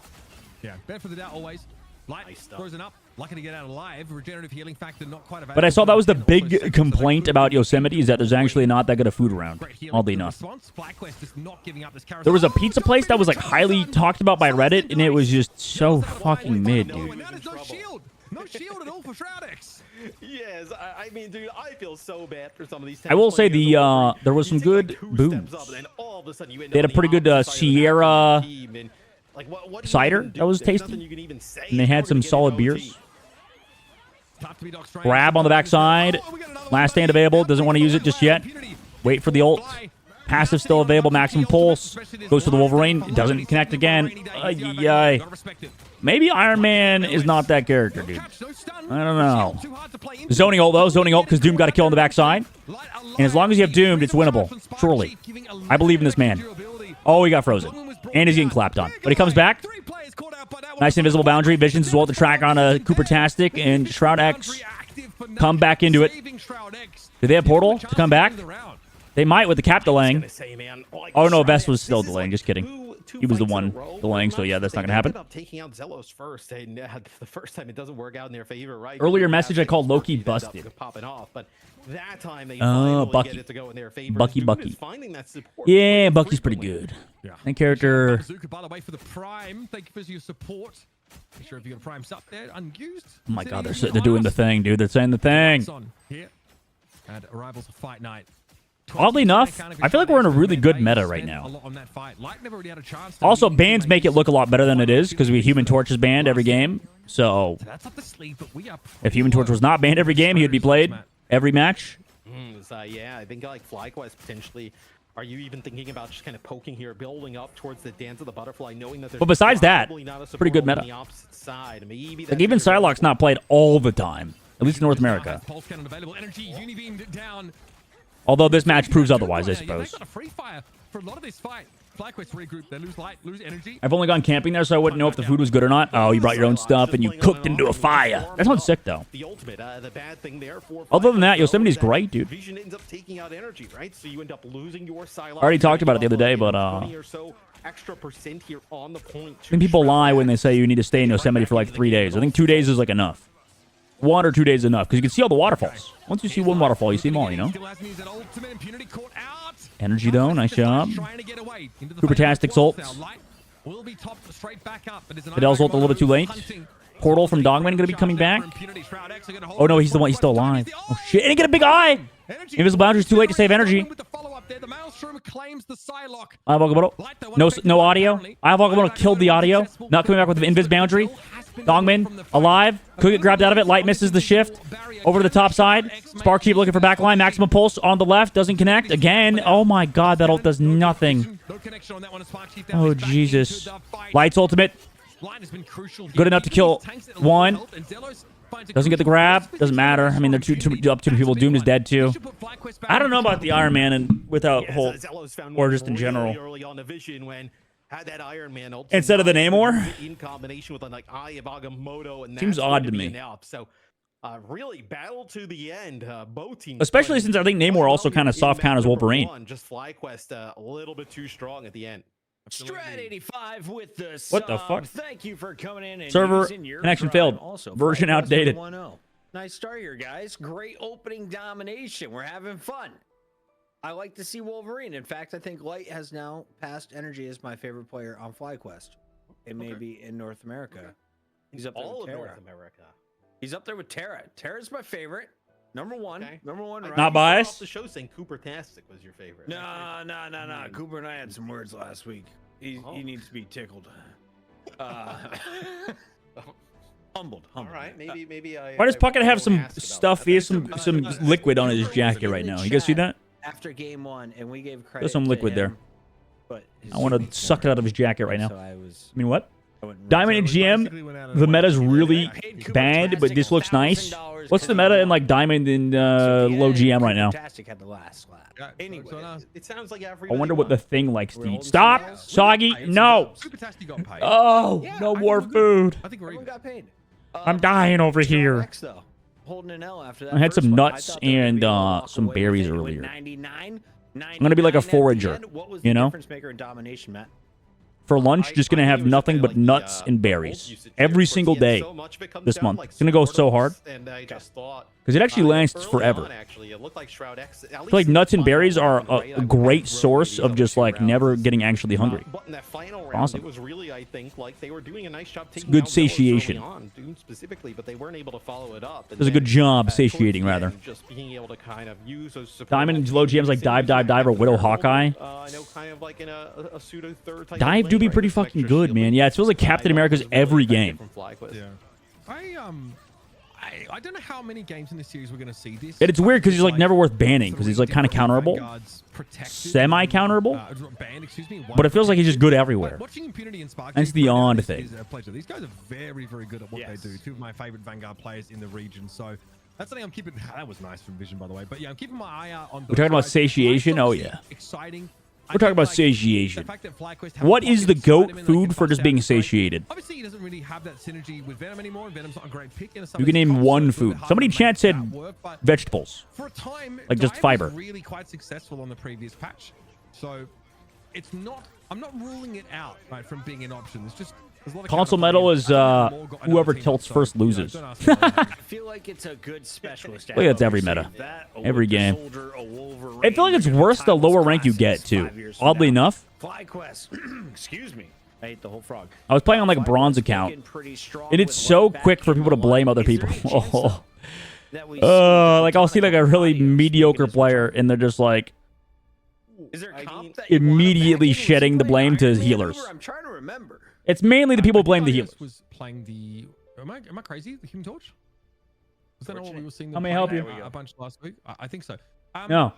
Yeah, better for the doubt always. Light frozen up. Lucky to get out alive. Regenerative healing factor not quite available. But I saw that was the big complaint about Yosemite is that there's actually not that good of food around. Oddly enough. There was a pizza place that was like highly talked about by Reddit, and it was just so fucking mid, dude. No shield at all for Shroud X. Yes, I mean, dude, I feel so bad for some of these. I will say there was some good booms. They had a pretty good Sierra cider that was tasty, and they had some solid beers. Grab on the backside. Last stand available. Doesn't want to use it just yet. Wait for the ult. Passive still available. Maximum pulse. Goes to the Wolverine. Doesn't connect again. Maybe Iron Man is not that character, dude. I don't know. Zoning ult, though. Zoning ult because Doom got a kill on the backside. And as long as you have Doomed, it's winnable. Surely. I believe in this man. Oh, he got frozen. And he's getting clapped on. But he comes back. Nice invisible boundary. Visions as well to track on a Cooper-tastic. And Shroud X come back into it. Do they have Portal to come back? They might with the cap delaying. Oh, no, Vest was still delaying. Just kidding. He was the one delaying, so yeah, that's not going to happen. Taking out Zelos first, and the first time it doesn't work out in their favor, right? Earlier message I called Loki busted. Popping off, but that time they finally Bucky. get it to go in their favor. Bucky. Yeah, Bucky's pretty good. Yeah. That character. Bazooka, by the way, for the Prime. Thank you for your support. Make sure if you got Primes up there, unused. Oh my God, they're doing the thing, dude. They're saying the thing. Here. And Arrivals of Fight Night. Oddly enough, I feel like we're in a really good meta right now. Also, bans make it look a lot better than it is because Human Torch is banned every game. So, if Human Torch was not banned every game, he would be played every match. Yeah, I think like FlyQuest potentially. Are you even thinking about just kind of poking here, building up towards the Dance of the Butterfly, knowing that there's but besides that, pretty good meta. Like even Psylocke's not played all the time, at least in North America. Although this match proves otherwise, I suppose. I've only gone camping there, so I wouldn't know if the food was good or not. Oh, you brought your own stuff and you cooked into a fire. That sounds sick, though. Other than that, Yosemite's great, dude. I already talked about it the other day, but I think people lie when they say you need to stay in Yosemite for like 3 days. I think 2 days is like enough. 1 or 2 days enough, because you can see all the waterfalls. Once you see one waterfall, you see them all, you know? Energy, though. Nice job. Cooper-tastic's ult. Fidel's ult a little bit too late. Portal from Dogman going to be coming back. Oh, no, he's the one. He's still alive. Oh, shit. And he get a big eye. Invisible Boundary's too late to save energy. No audio. Eye of Agamotto killed the audio. Not coming back with the Invis Boundary. Dongmin, alive. Could get grabbed out of it. Light misses the shift. Over to the top side. Sparkeep looking for backline. Maximum pulse on the left. Doesn't connect. Again. Oh my god, that ult does nothing. Oh, Jesus. Light's ultimate. Good enough to kill one. Doesn't get the grab. Doesn't matter. I mean, they're up two people. Doom is dead too. I don't know about the Iron Man and without whole, or just in general. Had that Iron Man Instead of the Namor? In combination with like Eye of Agamotto, and Seems odd to me. So, really battle to the end. Both teams, Especially since I think Namor also kind of soft counters Wolverine. Just FlyQuest a little bit too strong at the end. Strat85 with the What the fuck? Thank you for coming in and Server using your connection drive. failed. Also, Version FlyQuest outdated. 1.0. Nice start here, guys. Great opening domination. We're having fun. I like to see Wolverine. In fact, I think Light has now passed Energy as my favorite player on FlyQuest. It may be in North America. He's up there All with of Terra. North America. He's up there with Terra. Terra's my favorite. Number one. Number one. Right? Not biased. Off the show saying Cooper-tastic was your favorite. No. Cooper and I had some words last week. He needs to be tickled. Humbled. All right, maybe I. Why does Puckett have some stuff? He has some liquid on his jacket right now. You guys see that? After game one, and we gave credit. There's some to liquid there. him, but I want to suck it out of his jacket right now. So I mean, what? Diamond and GM, the meta's really bad, but this looks nice. What's the meta in like Diamond and low GM right now? Fantastic had the last lap. Anyway, it sounds like I wonder what the thing likes to eat. Stop! Soggy! No! Oh, no more food. I think everyone got paid. I'm dying over here. X, though, holding an L after that I had first some one. I nuts thought they were gonna and be able to walk some away with berries it. It went earlier. 99, I'm gonna be like a 99 at the forager, end. What was you the know? difference maker in domination, Matt? For lunch, just gonna have nothing but nuts and berries every single day this month. It's gonna go so hard And I just thought because it actually lasts forever. actually, it looked like Shroud X. I feel like nuts and berries are a great source of just like never getting actually hungry. But in that final round, Awesome. it was really, I think, like they were doing a nice job taking good out Zealous satiation. early on, Doom specifically, but they weren't able to follow it up. And Does a good then, job towards satiating, the rather. end, just being able to kind of use those Diamond and low GMs like Dive, or Widow Hawkeye. I know, kind of like in a pseudo third type Dive of do lane, be right, pretty with fucking extra good, shielding. man. Yeah, it feels like Captain America's every game. From FlyQuest. Yeah. I don't know how many games in this series we're going to see this. And it's weird because he's like never worth banning because he's like kind of counterable, semi-counterable. But it feels like he's just good everywhere. Watching Impunity and Spark That's the odd thing. is a pleasure. These guys are very, very good at what they do. Two of my favorite Vanguard players in the region. So that's something I'm keeping. That was nice from Vision, by the way. But yeah, I'm keeping my eye out on. We're talking about satiation. Oh yeah. Exciting. We're talking about satiation. What is the goat food for just being satiated? Obviously, he doesn't really have that synergy with Venom anymore. Venom's not a great pick. You can name one food. Somebody in chat said vegetables. For a time, like just Dive fiber. was really quite successful on the previous patch. So it's not. I'm not ruling it out right from being an option. It's just there's a lot of Console medal is whoever tilts first loses. I feel like it's a good specialist. Look, that's every meta, every game. I feel like it's worse the lower rank you get too. Oddly enough, FlyQuest. Excuse me. I ate the whole frog. I was playing on like a bronze account, and it's so quick for people to blame other people. Like I'll see like a really mediocre player, and they're just like immediately shedding the blame to healers. I'm trying to remember. It's mainly the people who blame the healers. Was playing the. Am I crazy? The Human Torch? Was that not what we were seeing? How may I help you? A bunch last week. I think so. No.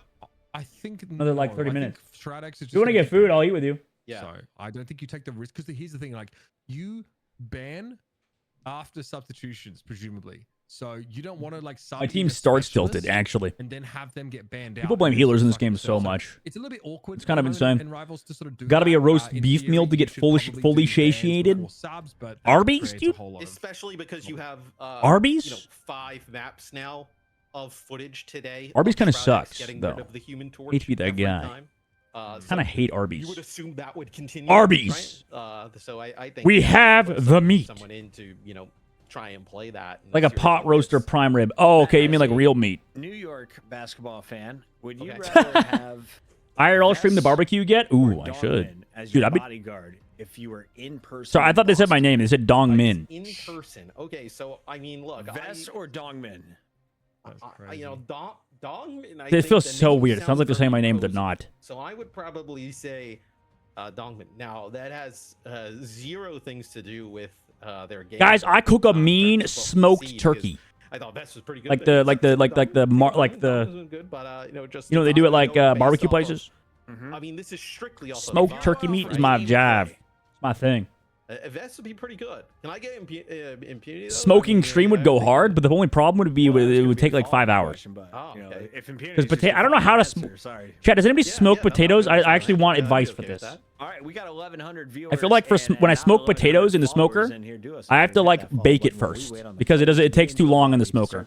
I think another like 30 I minutes. think Shroud X is just If you want to gonna get food, I'll eat with you. Yeah. So I don't think you take the risk because here's the thing: like you after substitutions, presumably. So you don't want to like sub My team a starts specialist tilted, actually. and then have them get banned out. People blame healers in this game so much. It's a little bit awkward. It's kind of at the moment insane. in Rivals to sort of do Got to be a that. roast In beef theory, meal to you get should fully probably fully do bans satiated. or subs, but that Arby's, creates a dude. whole lot of- Especially because you have Arby's? you know, 5 maps now of footage today. Arby's of kind of Shroud X sucks, getting though. rid of the Human Torch Hate to be that every guy. time. Kind of hate Arby's. You would assume that would continue. Arby's. Right? So I think We you know, have put the meat. Someone in to try and play that. in Like a series pot like roaster this. prime rib. Oh, okay. You mean like real meat? New York basketball fan, would you rather have IRL stream the barbecue yet? Ooh, I should. Dongmin as Dude, your I'd be. bodyguard if you were in person? Sorry, I thought they said my name. They said Dong Min. In person. Okay, so I mean, look, Vest or Dongmin? Dong. It feels so weird. It sounds like they're saying my name, but they're not. So I would probably say Dongmin. Now that has 0 things to do with their game. Guys, I cook a mean smoked turkey. I thought Vest was pretty good. Like the Good, but, just they do it like barbecue places. I mean, this is strictly off Smoked turkey meat is my jive. It's my thing. Vest would be pretty good. Can I get impunity? Though? Smoking stream would go hard, but the only problem would be it would take like 5 hours. Okay. Because I don't know how to. Chat, does anybody smoke potatoes? I actually want advice for this. All right, we got 1,100 viewers. I feel like when I smoke potatoes in the smoker, I have to like bake it first because it takes too long in the smoker.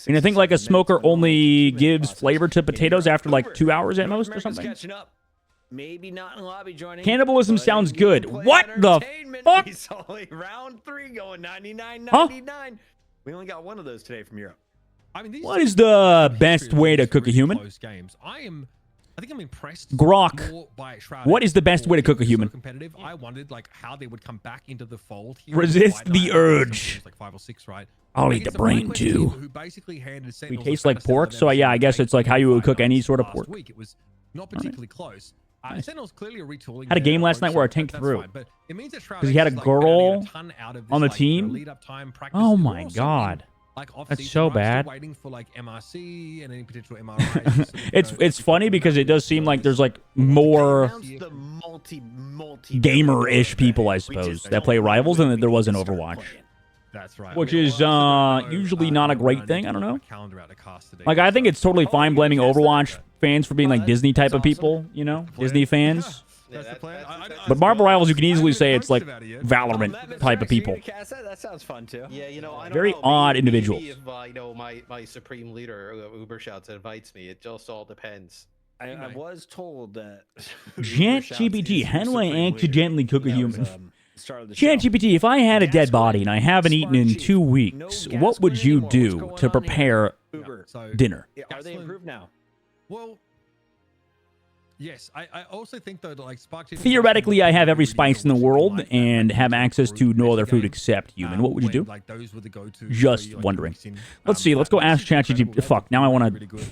And I think like a smoker only gives flavor to potatoes after like 2 hours at most or something. Maybe not in lobby joining. Cannibalism sounds good. What the fuck? He's only round 3 going 99.99. We only got one of those today from Europe. I mean, What is the best way to cook a human? Close games. I think I'm impressed. Grok. More by Shroud What is the best way to cook a human? Competitive. I wondered like how they would come back into the fold. Here Resist the urge. Like 5 or 6, right? I'll eat the brain too. Who basically handed We Sentinels taste a like better pork, set so than yeah, I them guess they it's like how you would cook any last sort of pork. week. It was not particularly close. Sentinels clearly are retooling. Had a game their last night approach, where I so tanked that's through. fine, but it means that Shroud Because he had a X is, like, gonna girl get a ton out of this, on the like, team. lead-up time, practice. Oh We're my also god. like off That's season, so right? Still bad. waiting for like MRC and any potential MRIs. It's funny because it does seem like there's like more gamer-ish people, I suppose, that play Rivals than there was in Overwatch. That's right. Which is usually not a great thing. I don't know. Like I think it's totally fine blaming Overwatch fans for being like Disney type of people, you know, Disney fans. That's the plan. But Marvel Rivals, you can easily say it's like Valorant type of people. That sounds fun too. Yeah, I don't Very know, odd individuals. Maybe if my supreme leader Uber Shouts invites me, it just all depends. I was told that. ChatGPT, how do I accidentally cook a human? ChatGPT, if I had a dead body and I haven't eaten in 2 weeks, what would you do to prepare dinner? Are they improved now? Well, yes. I also think though that like Spark. Theoretically, I have every spice in the world and have access to no other food except human. What would you do? Like those were the go-to. Just wondering. Let's see. Let's go ask ChatGPT. Fuck. Now I want to.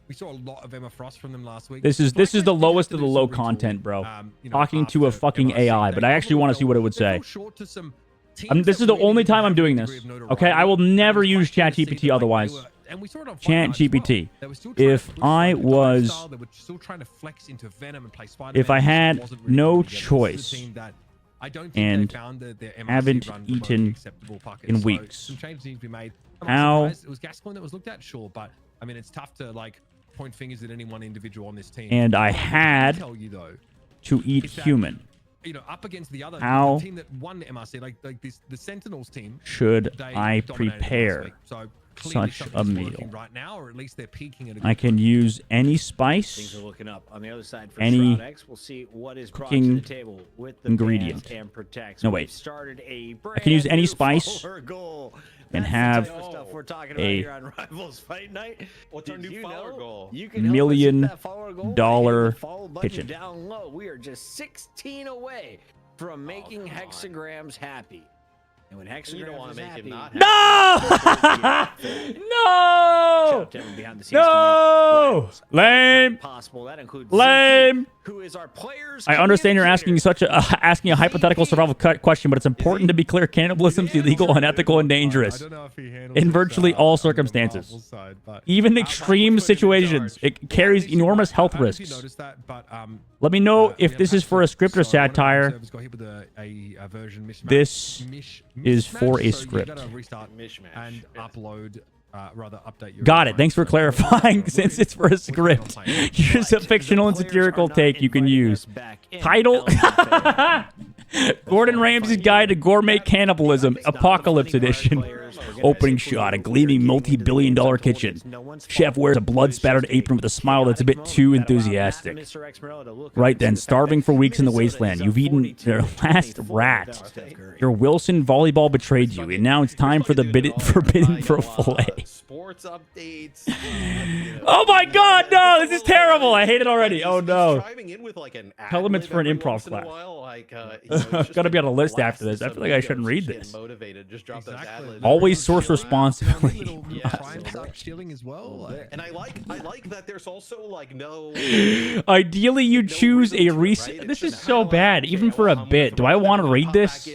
We saw a lot of Emma Frost from them last week. This is the lowest of the low content, bro. Talking to a fucking AI, but I actually want to see what it would say. This is the only time I'm doing this. Okay, I will never use ChatGPT otherwise. ChatGPT. If I was, if I had no choice and haven't eaten in weeks, how? It was Gascoigne that was looked at, sure, but I mean, it's tough to like point fingers at any one individual on this team. And I had tell you, though, to eat human. Up against the other How the team that won the MRC, like this, the Sentinels team. Should I prepare such a meal? Right now, or at least they're peaking at I can use any spice. Things are looking up on the other side for any Shroud X. We'll see what is brought to the table with the ingredient. and protects. No We've wait. started a I can use any spice and have stuff we're talking about a here on Rivals Fight Night. What's our new follower goal? You can $1 million kitchen. Down low. We are just 16 away from making hexagrams happy. And when hexagrams you don't want is to make happy, him not happy. No! No! Lame. Possible. That includes Lame. who is our players. I understand you're asking asking a hypothetical survival question, but it's important to be clear. Cannibalism is illegal, unethical, and dangerous in virtually all circumstances, even extreme situations. It carries enormous health risks. Let me know if this is for a script or satire. This is for a script. And upload. Rather update your Got it. Thanks for clarifying. Since it's for a script, here's a fictional and satirical take you can use. Title: Gordon Ramsay's Guide to Gourmet Cannibalism, Apocalypse Edition. Opening shot: a gleaming multi-billion-dollar kitchen. Chef wears a blood-spattered apron with a smile that's a bit too enthusiastic. Right then, starving for weeks in the wasteland, you've eaten your last rat. Your Wilson volleyball betrayed you, and now it's time for the forbidden for a fillet. Sports updates. Oh my God! No, this is terrible. I hate it already. Oh no. Tell them it's for an improv class. Like, Gotta be on a list after this. I feel like I shouldn't read this. Motivated. Just drop those ad libs. Always always source responsibly. Chilling as well. And I like that there's also like no. Ideally, you choose a recent. This is so bad, even for a bit. Do I want to read this?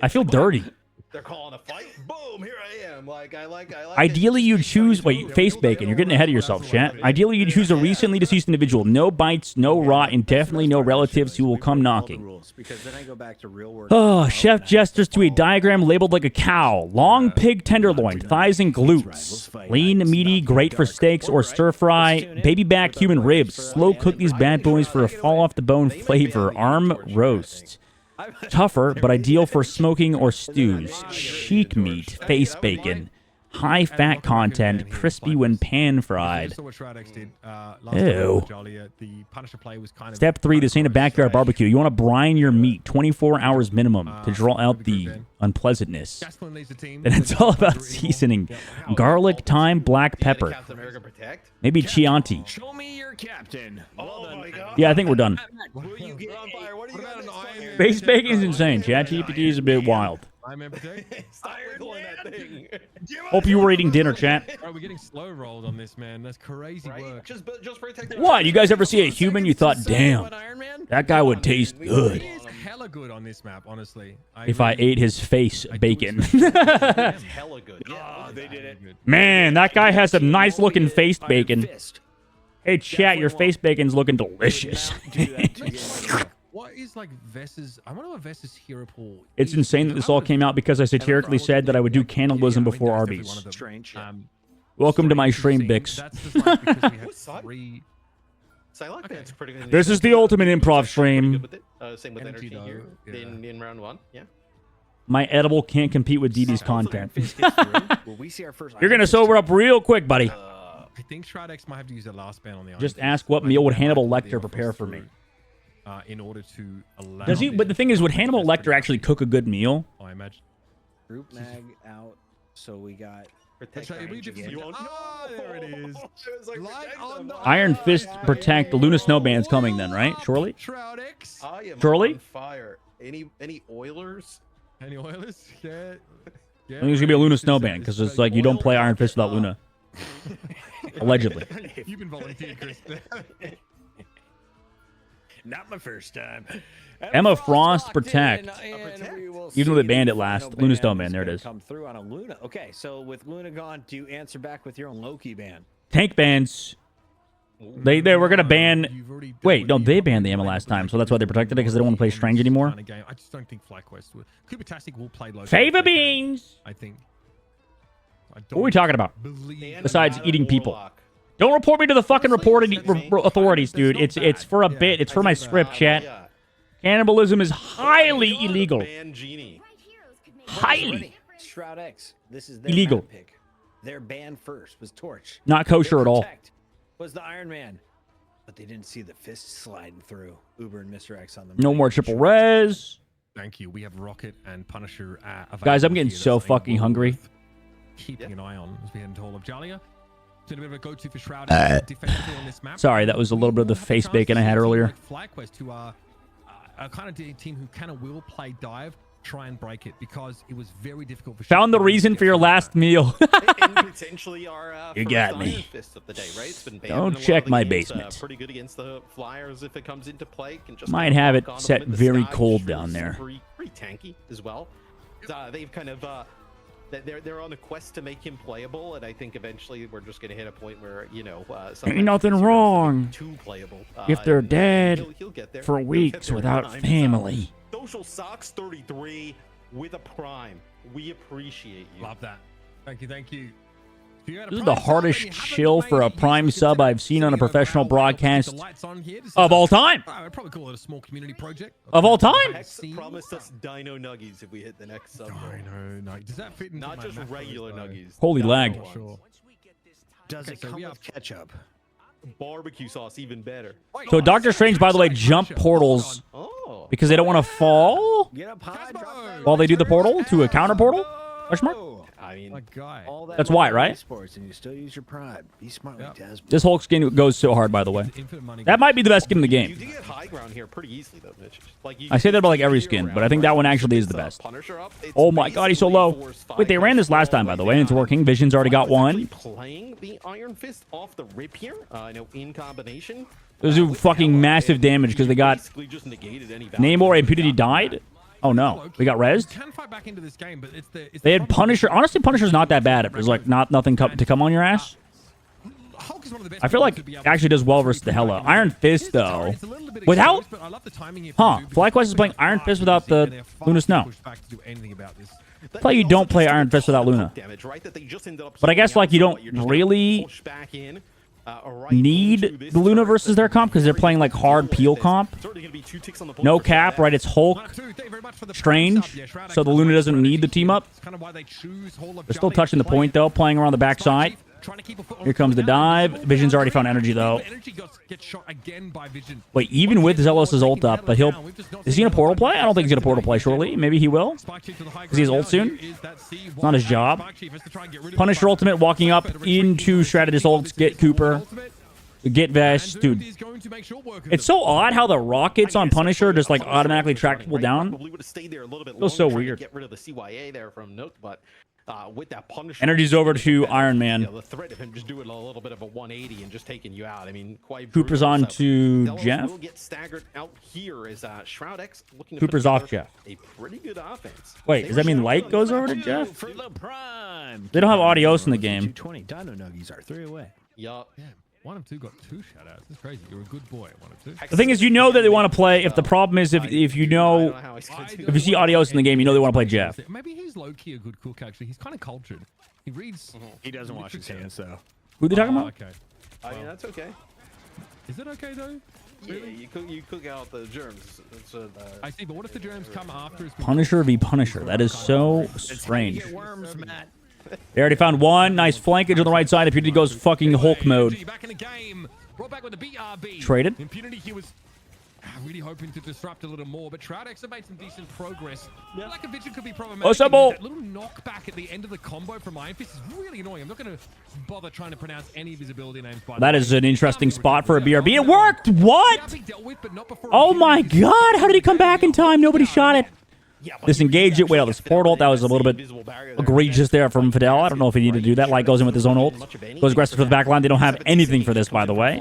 I feel dirty. They're calling a fight. Boom! Here I am. Like I like. Ideally, you choose. Wait, face bacon. You're getting ahead of yourself, chat. Ideally, you choose a recently deceased individual. No bites, no rot, and definitely no relatives who will come knocking. Because then I go back to real work. Oh, chef gestures to a diagram labeled like a cow. Long pig tenderloin, thighs and glutes. Lean, meaty, great for steaks or stir fry. Baby back human ribs. Slow cook these bad boys for a fall off the bone flavor. Arm roast. Tougher, but ideal for smoking or stews. Cheek meat, face bacon. High fat content, crispy when pan fried. Ew. Step 3, this ain't a backyard barbecue. You want to brine your meat 24 hours minimum to draw out the unpleasantness. Then it's all about seasoning. Garlic, thyme, black pepper. Maybe Chianti. Show me your captain. Oh my God. Yeah, I think we're done. Face bacon is insane. ChatGPT is a bit wild. Hope you were eating dinner, chat. Right, we're getting slow rolled on this, man. That's crazy work. Just protect What? You guys ever see a human? You thought, damn, that guy would taste good. He is hella good on this map, honestly. If I ate his face bacon. hella good. Yeah, they did it. Man, that guy has some nice looking face bacon. Hey, chat, your face bacon's looking delicious. What is like Vess's? I wonder what Vess's hero pool. It's insane that this all came out because I satirically said that I would do cannibalism before Arby's. Strange. Welcome to my stream, Bix. This is the ultimate improv stream. Same with energy here in round 1. Yeah. My edible can't compete with DD's content. We see our first. You're gonna sober up real quick, buddy. I think Shroud might have to use their last ban on the. Just ask what meal would Hannibal Lecter prepare for me. In order to allow. Does he? But the thing is, would Hannibal Lecter actually cook a good meal? I imagine. Group mag out. So we got. There it is. Iron Fist protect. The Luna Snowband's coming then, right? Surely. I am Surely. on fire. Any Oilers? Any Oilers? Yeah. I think it's gonna be a Luna Snowband because it's like you don't play Iron Fist without Luna. Allegedly. You've been volunteering, Chris. Not my first time. Emma Frost protect. Even though they banned it last. Luna Snowman, there it is. Come through on a Luna. Okay, so with Luna gone, do you answer back with your own Loki ban? Tank bans. They were gonna ban. Wait, no, they banned the Emma last time, so that's why they protected it because they don't want to play Strange anymore. I just don't think FlyQuest will. Kubatastic will play Loki. Favor beans. I think. What are we talking about? Besides eating people. Don't report me to the fucking authorities, dude. It's for a bit. It's for my script, chat. Cannibalism is highly illegal. Highly. Shroud X. This is their illegal. map pick. Their ban first was Torch. Not kosher at all. Was the Iron Man, but they didn't see the fist sliding through. Uber and Mr. X on them. No more triple res. Thank you. We have Rocket and Punisher. Guys, I'm getting so fucking hungry. Keeping an eye on as we head into all of Jalia. It's a bit of a go-to for Shroud defensively on this map. Sorry, that was a little bit of the face bacon I had earlier. FlyQuest, who are a kind of team who kind of will play dive, try and break it because it was very difficult for. Found the reason for your last meal. And potentially our you got me. Fist of the day, right? It's been Don't check my basement. Pretty good against the Flyers if it comes into play. Can just might have it set very cold down there. Pretty tanky as well. They've kind of they're on a quest to make him playable, and I think eventually we're just going to hit a point where ain't nothing wrong too playable. If they're dead he'll get there. for weeks without family. Social Socks 33 with a prime. We appreciate you. Love that. Thank you. Thank you. This is the hardest chill for a prime sub I've seen on a professional broadcast of all time. I'd probably call it a small community project. Of all time. Hex promised us Dino Nuggies if we hit the next sub. Dino Nuggies. Does that fit into not just regular Nuggies? Holy lag. Sure. Does it come with ketchup? Barbecue sauce, even better. So Doctor Strange, by the way, jump portals because they don't want to fall Get up high, drop while they do the portal to a counter portal? Question mark? I mean, My guy. All that That's why, right? Sports, and you still use your pride. Be smart like Tasman. This Hulk skin goes so hard, by the way. Infinite money. That might be the best skin in the You game. do get high ground here pretty easily, though, Mitch. Like, you I say that about like every can skin, around, but I think that right? one actually is the It's, best. Punisher up. It's Oh my god, he's so basically low. force Wait, they ran this last time, by the way, and it's working. Vision's already got one. Playing the Iron Fist off the rip here, in combination. Those do fucking massive damage because they got Basically just negated any value. Namor and Impunity died. Oh no, we got rezzed. Can fight back into this game, but it's the They had Punisher. Honestly, Punisher's not that bad if there's like nothing to come on your ass. Hulk is one of the best I feel like actually does well versus the Hela. Iron Fist though, without, FlyQuest is playing Iron Fist without the Luna Snow. I thought you don't play Iron Fist without Luna. But I guess like you don't really need the Luna versus their comp because they're playing like hard peel comp. No cap, right? It's Hulk, Strange, so the Luna doesn't need the team up. They're still touching the point though, playing around the backside. Here comes the dive. Vision's already found energy though. Wait, even with Zelos' ult up, but is he in a portal play? I don't think he's gonna portal play shortly. Maybe he will. Because he's ult soon. It's not his job. Punisher ultimate walking up into Strategist ults, get Cooper. Get Vesh, dude. It's so odd how the rockets on Punisher just like automatically track people down. Feels so weird. Get rid of the CYA there from Nook, but with that Punisher, Energy's over to Iron Man. the threat of him just doing a little bit of a 180 and just taking you out. I mean, quite Cooper's brutal. on to Delos Jeff. will get staggered out here as Shroud X looking to Cooper's put off together Jeff. A pretty good offense. Wait, does that mean Light goes over to Jeff? They don't have Audios in the game. 220 Dino Nuggies are 3 away. Yup. Yeah, 1 of 2 got 2 shoutouts. That's crazy. You're a good boy. 1 of 2. The thing is, you know that they want to play. If the problem is, if you know, if you see Audios in the game, you know they want to play Jeff. Maybe he's low key a good cook. Actually, he's kind of cultured. He reads. He doesn't wash his hands though. Who are they talking about? Okay. I mean, that's okay. Is it okay though? Yeah, you cook out the germs. It's, I see, but what if the germs come after? Punisher v Punisher. That is so strange. They already found one. Nice flankage on the right side. Impunity goes fucking Hulk mode. Back in the game. Brought back with the BRB. Traded. Impunity, he was really hoping to disrupt a little more, but Shroud-X have made some decent progress. Like a Vision could be problematic. That little knockback at the end of the combo from Iron Fist is really annoying. I'm not going to bother trying to pronounce any visibility names. By That is an interesting spot for a BRB. It worked. What? Oh my god! How did he come back in time? Nobody shot it. Disengage it. Wait, out this portal. That was a little bit egregious there from Fidel. I don't know if he needed to do that. Light goes in with his own ult. Goes aggressive for the back line. They don't have anything for this, by the way.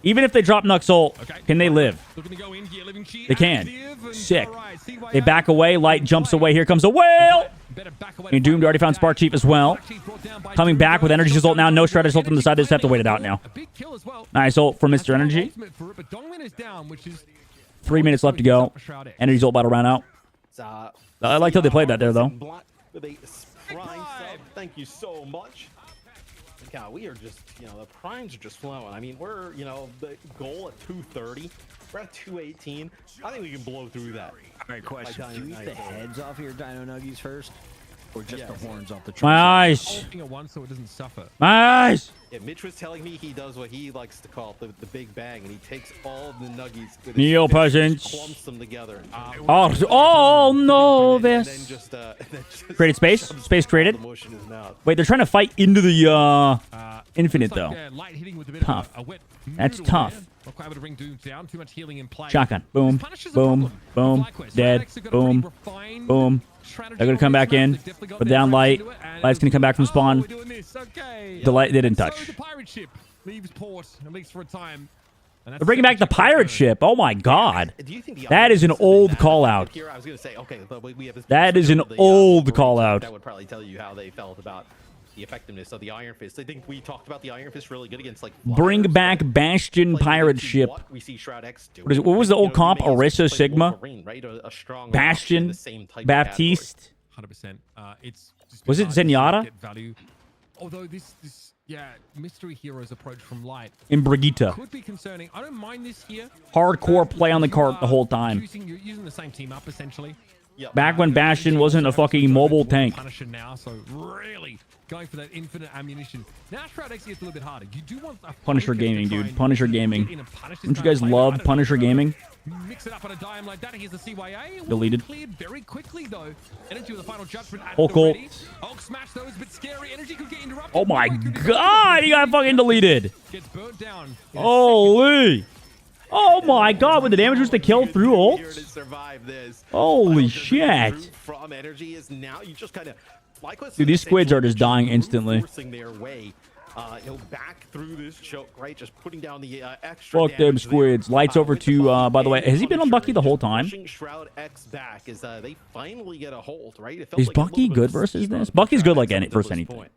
Even if they drop Nux ult, can they live? They can. Sick. They back away. Light jumps away. Here comes a whale. And Doomed already found Spark Chief as well. Coming back with Energy's ult now. No Shredder's ult on the side. They just have to wait it out now. Nice ult from Mr. Energy. 3 minutes left to go. Energy's ult about to run out. I like how they played that there, though. Thank you so much. God, we are just, the primes are just flowing. I mean, we're, the goal at 230. We're at 218. I think we can blow through that. All right, question. Do you eat the heads off your Dino Nuggies first? Or just the horns off the trunk? My eyes. At once so it doesn't suffer. My eyes. Yeah, Mitch was telling me he does what he likes to call the Big Bang, and he takes all the nuggies, with his Neo fingers, peasants. clumps them together. Oh no, this. Created space. Space created. Motion is now. Wait, they're trying to fight into the infinite though. Tough. That's tough. Not quite able to bring Doom down. Too much healing in play. Shotgun. Boom. Boom. Boom. Dead. Boom. Boom. They're gonna come back in. Put down Light. Light's gonna come back from spawn. The Light they didn't touch. The pirate ship leaves port, at least for a time. They're bringing back the pirate ship. Oh my god. That is an old call out. I was gonna say, okay, we have this. That is an old call out. That would probably tell you how they felt about the effectiveness of the Iron Fist. I think we talked about the Iron Fist really good against Bring back Bastion pirate ship. We see Shroud X do. What was the old comp? Orisa Sigma? Right? A strong Bastion? Baptiste? 100%. It's just Was it Zenyatta? Value. Although this mystery hero's approach from Light In Brigitte. could be concerning. I don't mind this here. Hardcore play on the cart the whole time. You're using the same team up essentially. Back when Bastion wasn't a fucking mobile tank. Punisher now, so really going for that infinite ammunition. Now Shroud X gets a little bit harder. You do want a Punisher focus to Gaming, try dude. and Punisher get Gaming. in and punish this Don't you kind of guys play. love I don't Punisher know. Gaming? Mix it up on a dime like that. Here's the CYA. It Deleted. Cleared very quickly though. Energy with the final judgment at Hulk the ult. ready. Hulk smash those, but scary energy could get interrupted. Oh my god, he got fucking deleted. Gets burnt down. Holy. Oh my god, with the damage was to kill through ult? Here to survive this. Holy shit. From energy is now you just kind of Dude, these squids are just dying instantly. forcing their way. He'll back through this choke, right? Just putting down the extra Fuck them squids. Lights over to, by the way, has he been on Bucky the whole time? Pushing Shroud X back as they finally get a hold, right? It felt Is like a Bucky little bit good of a versus speed this? bump Bucky's good for like Shroud any X versus up to this anything. point.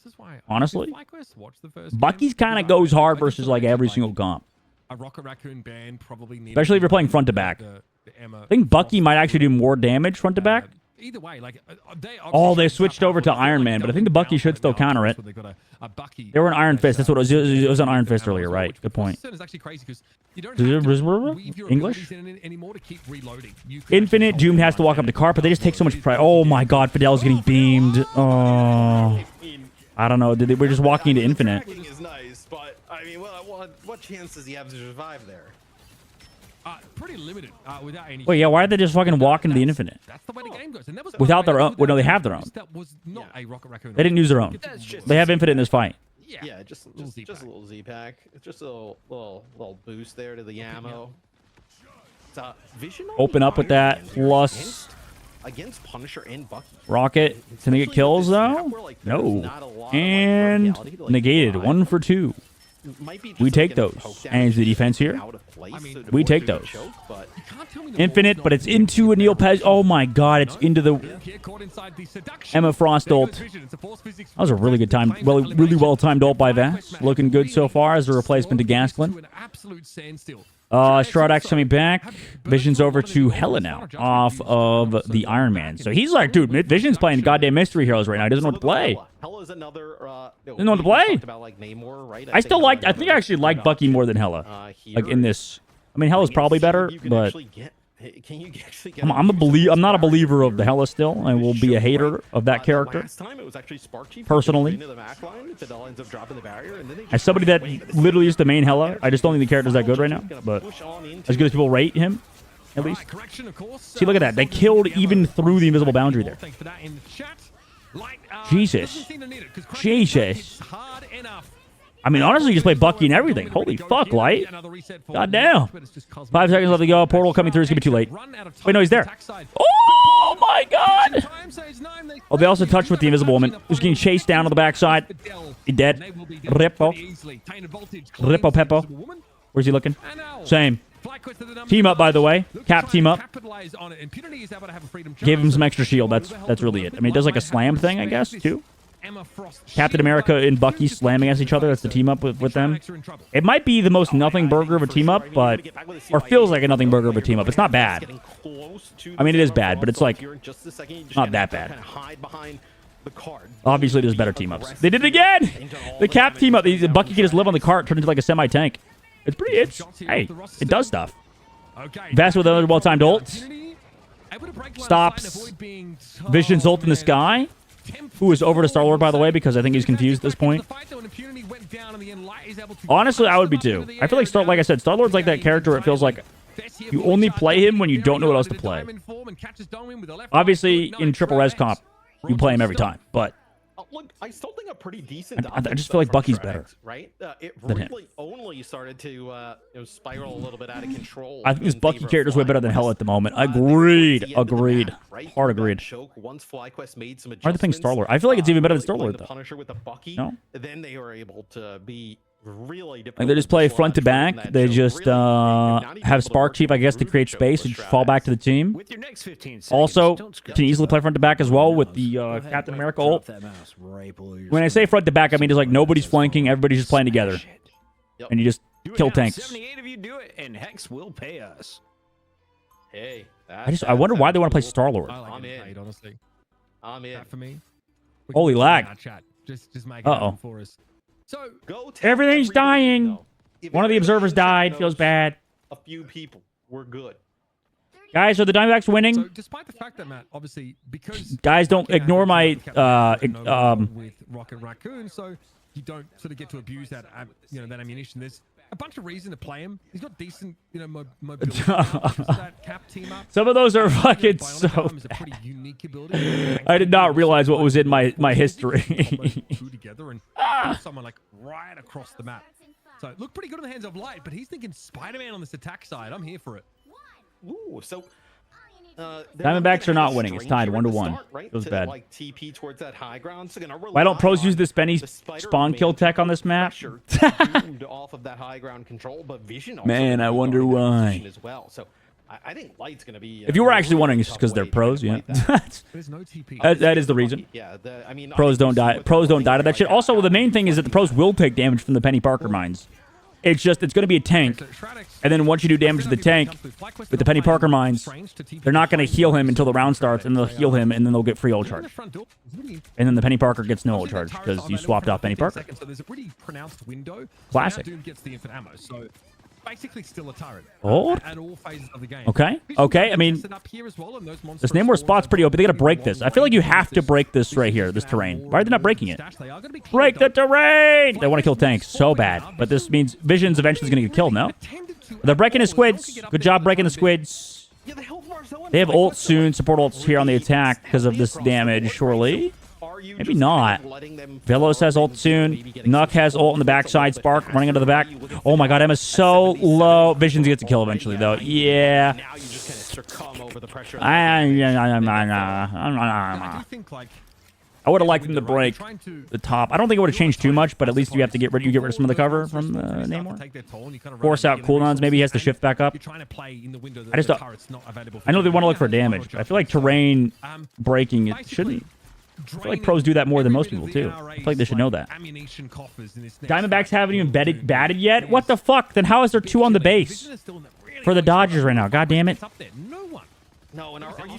This is why Honestly, watch the first Bucky's game. kind of goes hard versus like every single comp. A Rocket Raccoon band probably needed Especially if you're playing front to back. the Emma I think Bucky might actually do more damage front to back. Either way, like Oh, they switched over to Iron Man, but I think the Bucky should still counter it. They were an Iron Fist. That's what it was. It was an Iron Fist earlier, right? Good point. It's actually crazy because you don't Is have it to weave your English? abilities in anymore to keep reloading. You can Infinite Doom has to walk up to cart, but they just take so much pride. Oh my god, Fidel's getting beamed. Oh. I don't know. We're just walking into Infinite. Is nice, but I mean, what chance does he have to survive there? pretty limited without any. Wait, yeah, why are they just fucking walking to the Infinite? That's the way the game goes. And that was Without their own? Well, no, they have their own. That was not a Rocket Raccoon. They didn't use their own. They have Infinite in this fight. Yeah, just a little Z pack. It's just a little boost there to the ammo. Vision Open up with that. Plus against Punisher and Bucky. Rocket. Can they get kills though? No. And negated. 1 for 2. We take those. And is the defense here? We take those. Infinite, but it's into a Neopez. Oh my god, it's into the Emma Frost ult. That was a really good time. Well, really well timed ult by Vass. Looking good so far as a replacement to Gasklin. Shroud X coming back. Vision's over to Hela now, off of the Iron Man. So he's like, dude, Vision's playing goddamn Mystery Heroes right now. He doesn't know what to play. Hela's another. Doesn't know what to play. About, like, Namor, right? I think I actually like Bucky more than Hela. Like in this. I mean, Hela's probably better, but I'm not a believer of the Hela still. I will be a hater of that character. Last time it was actually Sparky personally. into the back line. Fidel ends up dropping the barrier, and then they As somebody that literally is the main Hela, I just don't think the character's that good right now. But as good as people rate him, at least. See, look at that. They killed even through the invisible boundary there. Jesus. Jesus. I mean, honestly, you just play Bucky and everything. Holy fuck, Light. God damn. 5 seconds left to go. Portal coming through. It's going to be too late. Wait, no, he's there. Oh, my God. Oh, they also touched with the invisible woman, who's getting chased down on the backside. He's dead. Rippo. Rippo Peppo. Where's he looking? Same. Team up, by the way. Cap team up. Gave him some extra shield. That's really it. I mean, it does like a slam thing, I guess, too. Captain America and Bucky slamming against each other. That's the team up with them. It might be the most nothing burger of a team up, but or feels like a nothing burger of a team up. It's not bad. I mean, it is bad, but it's like not that bad. Obviously, there's better team ups. They did it again. The Cap team up. Bucky can just live on the cart, turn into like a semi tank. It's pretty. Hey, it does stuff. Vass with another well-timed ult. Stops Vision's ult in the sky. Who is over to Star-Lord, by the way, because I think he's confused at this point. Honestly, I would be too. I feel like, like I said, Star-Lord's like that character. It feels like you only play him when you don't know what else to play. Obviously, in Triple Res comp, you play him every time, but look, I still think a pretty decent. I just feel like Bucky's better, right? It really only started to spiral a little bit out of control. I think this Bucky character's way better than Hela at the moment. Agreed. Hard agreed. Once FlyQuest made some adjustments, why are they playing Star-Lord? I feel like it's even better than Star-Lord though. Punisher with the Bucky. No. Then they were able to be really difficult. Like they just play front to back. They just have Spark Chief, I guess, to create space and just fall back to the team. Also, can easily play front to back as well with the Captain America ult. When I say front to back, I mean just like nobody's flanking, everybody's just playing together, and you just kill tanks. 78 of you do it, and Hex will pay us. Hey, I wonder why they want to play Star-Lord. I'm in. Honestly, I'm in. For me. Holy lag. Just make it happen for us. So everything's dying. One of the observers died. Feels bad. A few people. We're good. Guys, are the Diamondbacks winning? So despite the fact that, Matt, obviously, because Guys, don't ignore my with Rocket Raccoon, so you don't sort of get to abuse that that ammunition. There's a bunch of reason to play him. He's got decent mobility. That cap team up. Some of those are fucking so is a pretty unique ability. I did not realize what was in my history. Two together and someone like right across the map. So it looked pretty good in the hands of Light, but he's thinking Spider-Man on this attack side. I'm here for it. Ooh, so Diamondbacks are not winning. It's tied 1-1. Right? Feels bad. Like TP towards that high ground. So Why don't pros use this Benny spawn kill tech on this map? Off of that high ground control, but Vision Man, I wonder why. as well. So I think Light's going to be. If you were actually wondering, it's just because they're pros. Yeah, There's no TP. that is the reason. Yeah, I mean, Pros don't die. Pros don't die to that shit. Also, the main thing is that the pros will take damage from the Penny Parker mines. It's just, it's going to be a tank. And then once you do damage to the tank with the Penny Parker mines, they're not going to heal him until the round starts, and they'll heal him, and then they'll get free ult charge. And then the Penny Parker gets no ult charge because you swapped out Penny Parker. So there's a pretty pronounced window. Classic. Doom gets the infinite ammo, so basically still a turret. Oh. At all phases of the game. Okay. Okay. I mean, this Namor spot's pretty open. They got to break this. I feel like you have to break this right here, this terrain. Why are they not breaking it? Break the terrain! They want to kill tanks so bad. But this means Vision's eventually going to get killed, no? They're breaking the squids. Good job breaking the squids. They have ult soon. Support ults here on the attack because of this damage, surely. Maybe not. Velos has ult soon. Nuck has ult on the backside. Spark running into the back. Oh my god, Emma's so low. Visions gets a kill eventually, though. Yeah. Now you just kind of succumb over the pressure. I would have liked them to break the top. I don't think it would have changed too much, but at least you have to get rid of some of the cover from Namor. Force out cooldowns. Maybe he has to shift back up. I just don't. I know they want to look for damage, but I feel like terrain breaking it shouldn't. I feel like pros do that more than most people, too. I feel like they should know that. Diamondbacks haven't even batted yet? What the fuck? Then how is there 2 on the base? For the Dodgers right now. God damn it.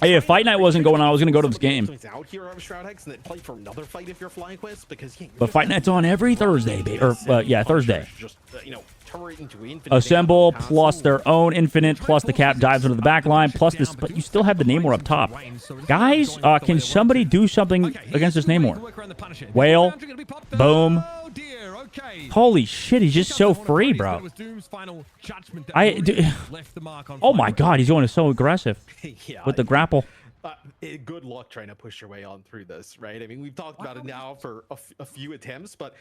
Hey, if Fight Night wasn't going on, I was going to go to this game. But Fight Night's on every Thursday, baby. Or, yeah, Thursday. Assemble, plus their own infinite, plus the cap dives into the back line, plus this, but you still have the Namor up top. Guys, can somebody do something against this Namor? Whale. Boom. Holy shit, he's just so free, bro. Oh my god, he's going so aggressive with the grapple. Good luck trying to push your way on through this, right? I mean, we've talked about it now for a few attempts, but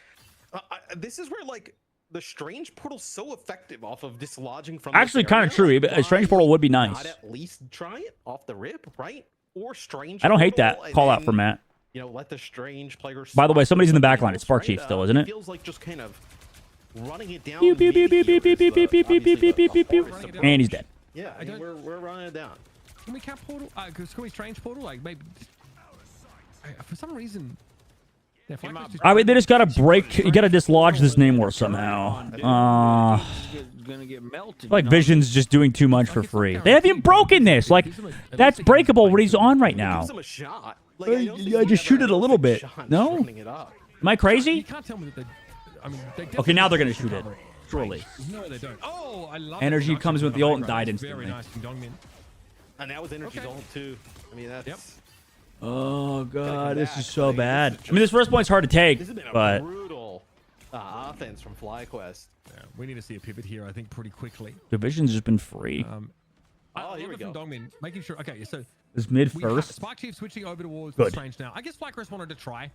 this is where, like, the Strange Portal's so effective off of dislodging from. Actually, kind of true. A Strange Portal would be nice. Not at least try it off the rip, right? Or Strange. I don't hate that call out from Matt. You know, let the Strange player. By the way, somebody's in the back line. It's Spark Chief still, isn't it? Feels like just kind of running it down. And he's dead. Yeah, I mean, we're running it down. Can we cap portal? Can we Strange Portal? Like maybe for some reason. Yeah, I mean, they just gotta break. You gotta dislodge this Namor somehow. Like Vision's just doing too much for free. They haven't even broken this. Like, that's breakable. What he's on right now. I just shoot it a little bit. No, am I crazy? Okay, now they're gonna shoot it. Surely. No, they don't. Oh, I love Energy comes with the ult and died Very instantly. nice from Dongmin. And that was Energy's ult too. I mean, that's. Oh god, this is so bad. I mean, this first point's hard to take, This has been a but brutal offense from FlyQuest. Yeah, we need to see a pivot here, I think, pretty quickly. Division's just been free. Oh, here we go. Dongmin, making sure. Okay, so This mid first. Spark Chief switching over towards Good. Strange now. I guess FlyQuest wanted to try,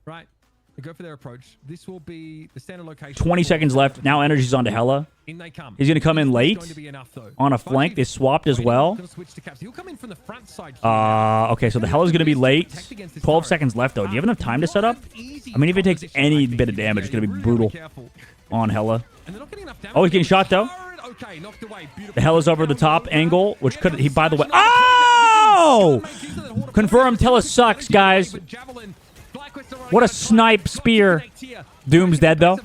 right? They go for their approach. This will be the standard location. 20 seconds left. Now Energy's onto Hella. In they come. He's gonna come in late Going to be enough, though. on a flank. They swapped as well. Gonna switch to caps. He'll come in from the front side. Okay, so the Hella's gonna be late. 12 seconds left though. Do you have enough time to set up? I mean, if it takes any bit of damage, it's gonna be brutal on Hella. Oh, he's getting shot though. Okay, knocked away. The Hella's over the top angle, which could he by the way. Oh! Confirmed Hella sucks, guys. What a snipe spear. Doom's dead though.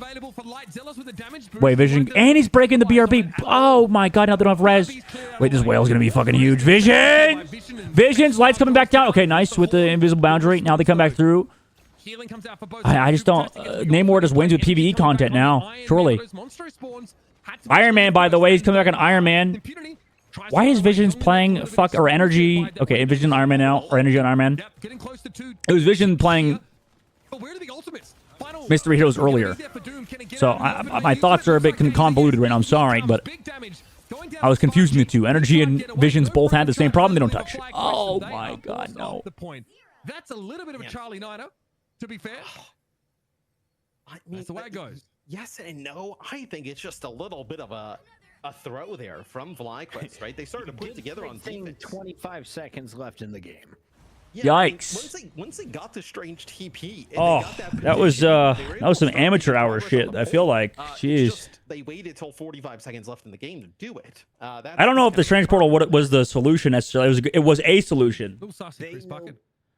Wait, Vision, and he's breaking the BRB. Oh my god, now they don't have res. Wait, this whale's gonna be fucking huge. Vision! Vision's light's coming back down. Okay, nice with the invisible boundary. Now they come back through. I just don't. Namor just wins with PvE content now. Surely. Iron Man, by the way, he's coming back on Iron Man. Why is Vision's playing fuck or Energy? Okay, Vision Iron Man now, or Energy on Iron Man. It was Vision playing Mystery Heroes earlier. So my thoughts are a bit convoluted right now. I'm sorry, but I was confusing the two. Energy and Visions both had the same problem. They don't touch it. Oh my god, no. That's a little bit of a Charlie Niner, to be fair. I mean, that's the way it goes. Yes and no. I think it's just a little bit of a throw there from FlyQuest, right? They started to put together on defense. 25 seconds left in the game. Yeah, I mean, Yikes. once they got to Strange TP, and Oh, they got that was some amateur hour shit. I feel like, jeez. They waited till 45 seconds left in the game to do it. I don't know if the Strange Portal was the solution necessarily. It was a solution.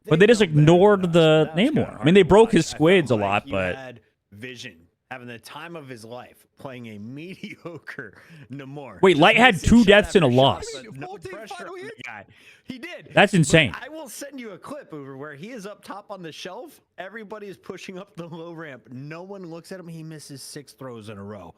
But they just ignored the Namor. I mean, they broke his squids a lot, but Had Vision having the time of his life playing a mediocre Namor. wait, Light had 2 deaths and a loss. No pressure on the guy. He did. That's insane. But I will send you a clip over where he is up top on the shelf. Everybody is pushing up the low ramp. No one looks at him. He misses 6 throws in a row.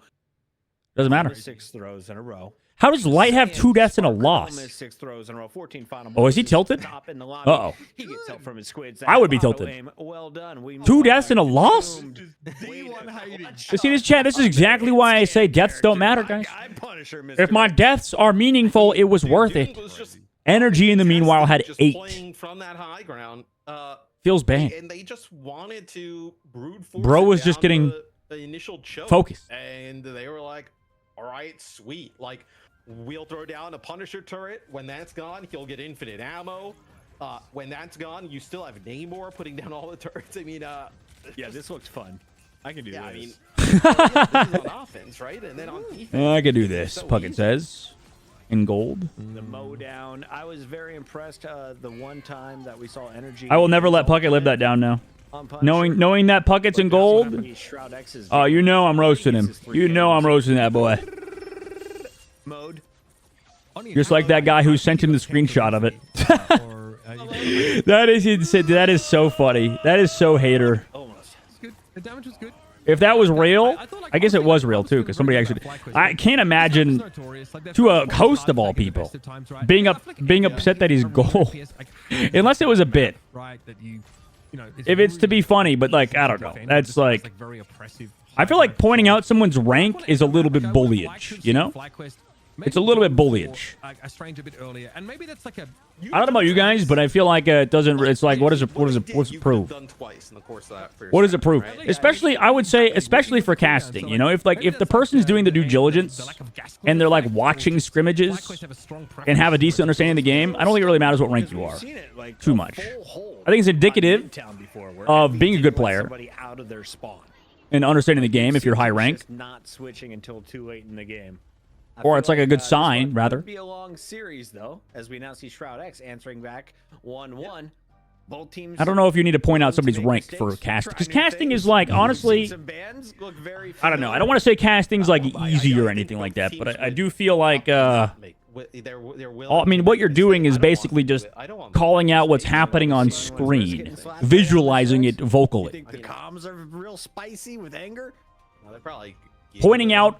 Doesn't matter. 6 throws in a row. How does Light have 2 deaths and a loss? Missed 6 throws in a row. 14 final. Oh, is he tilted? Top in the lobby. Uh-oh. He gets help from his squids. I would be Auto tilted. aim. Well done. We 2 deaths and a loss? You see this, chat? This is exactly why I say deaths don't matter, guys. If my deaths are meaningful, it was worth it. Energy, in the meanwhile, had 8. Playing from that high ground. Feels bad. And they just wanted to brute force Bro it was just down getting the initial choke. focused. And they were like, all right, sweet. Like, we'll throw down a Punisher turret. When that's gone, he'll get infinite ammo. When that's gone, you still have Namor putting down all the turrets. I mean, yeah, this looks fun. I can do this. I mean, this is on offense, right? And then on defense. I could do this, Puckett says. In gold. The mow down. I was very impressed the one time that we saw Energy. I will never let Puckett live that down now. Knowing that Puckett's in gold, oh, you know I'm roasting him. You know I'm roasting that boy. Mode. Just like that guy who sent him the screenshot of it. That is insane. That is so funny. That is so hater. The damage was good. If that was real, I guess it was real too, because somebody actually. I can't imagine to a host of all people being upset that he's gold, unless it was a bit. If it's to be funny, but like I don't know, that's like. I feel like pointing out someone's rank is a little bit bullyage, you know? It's a little bit bullyage. A strange a bit earlier, and maybe that's like a. I don't know about you guys, but I feel like it doesn't. It's like what's it prove? What does it prove? Especially, I would say, especially for casting. You know, if the person's doing the due diligence and they're like watching scrimmages and have a decent understanding of the game, I don't think it really matters what rank you are. Too much. I think it's indicative of being a good player and understanding the game if you're high ranked. Not switching until too late in the game. Or it's like a good sign, rather. Be a long series though, as we now see Shroud X answering back 1-1. Both teams. I don't know if you need to point out somebody's rank for casting, because casting is like honestly. I don't know. I don't want to say casting's like easy or anything like that, but I do feel like. I mean, what you're doing is basically just calling out what's happening on screen, visualizing it vocally. The comms are real spicy with anger. Well, they're probably. Pointing out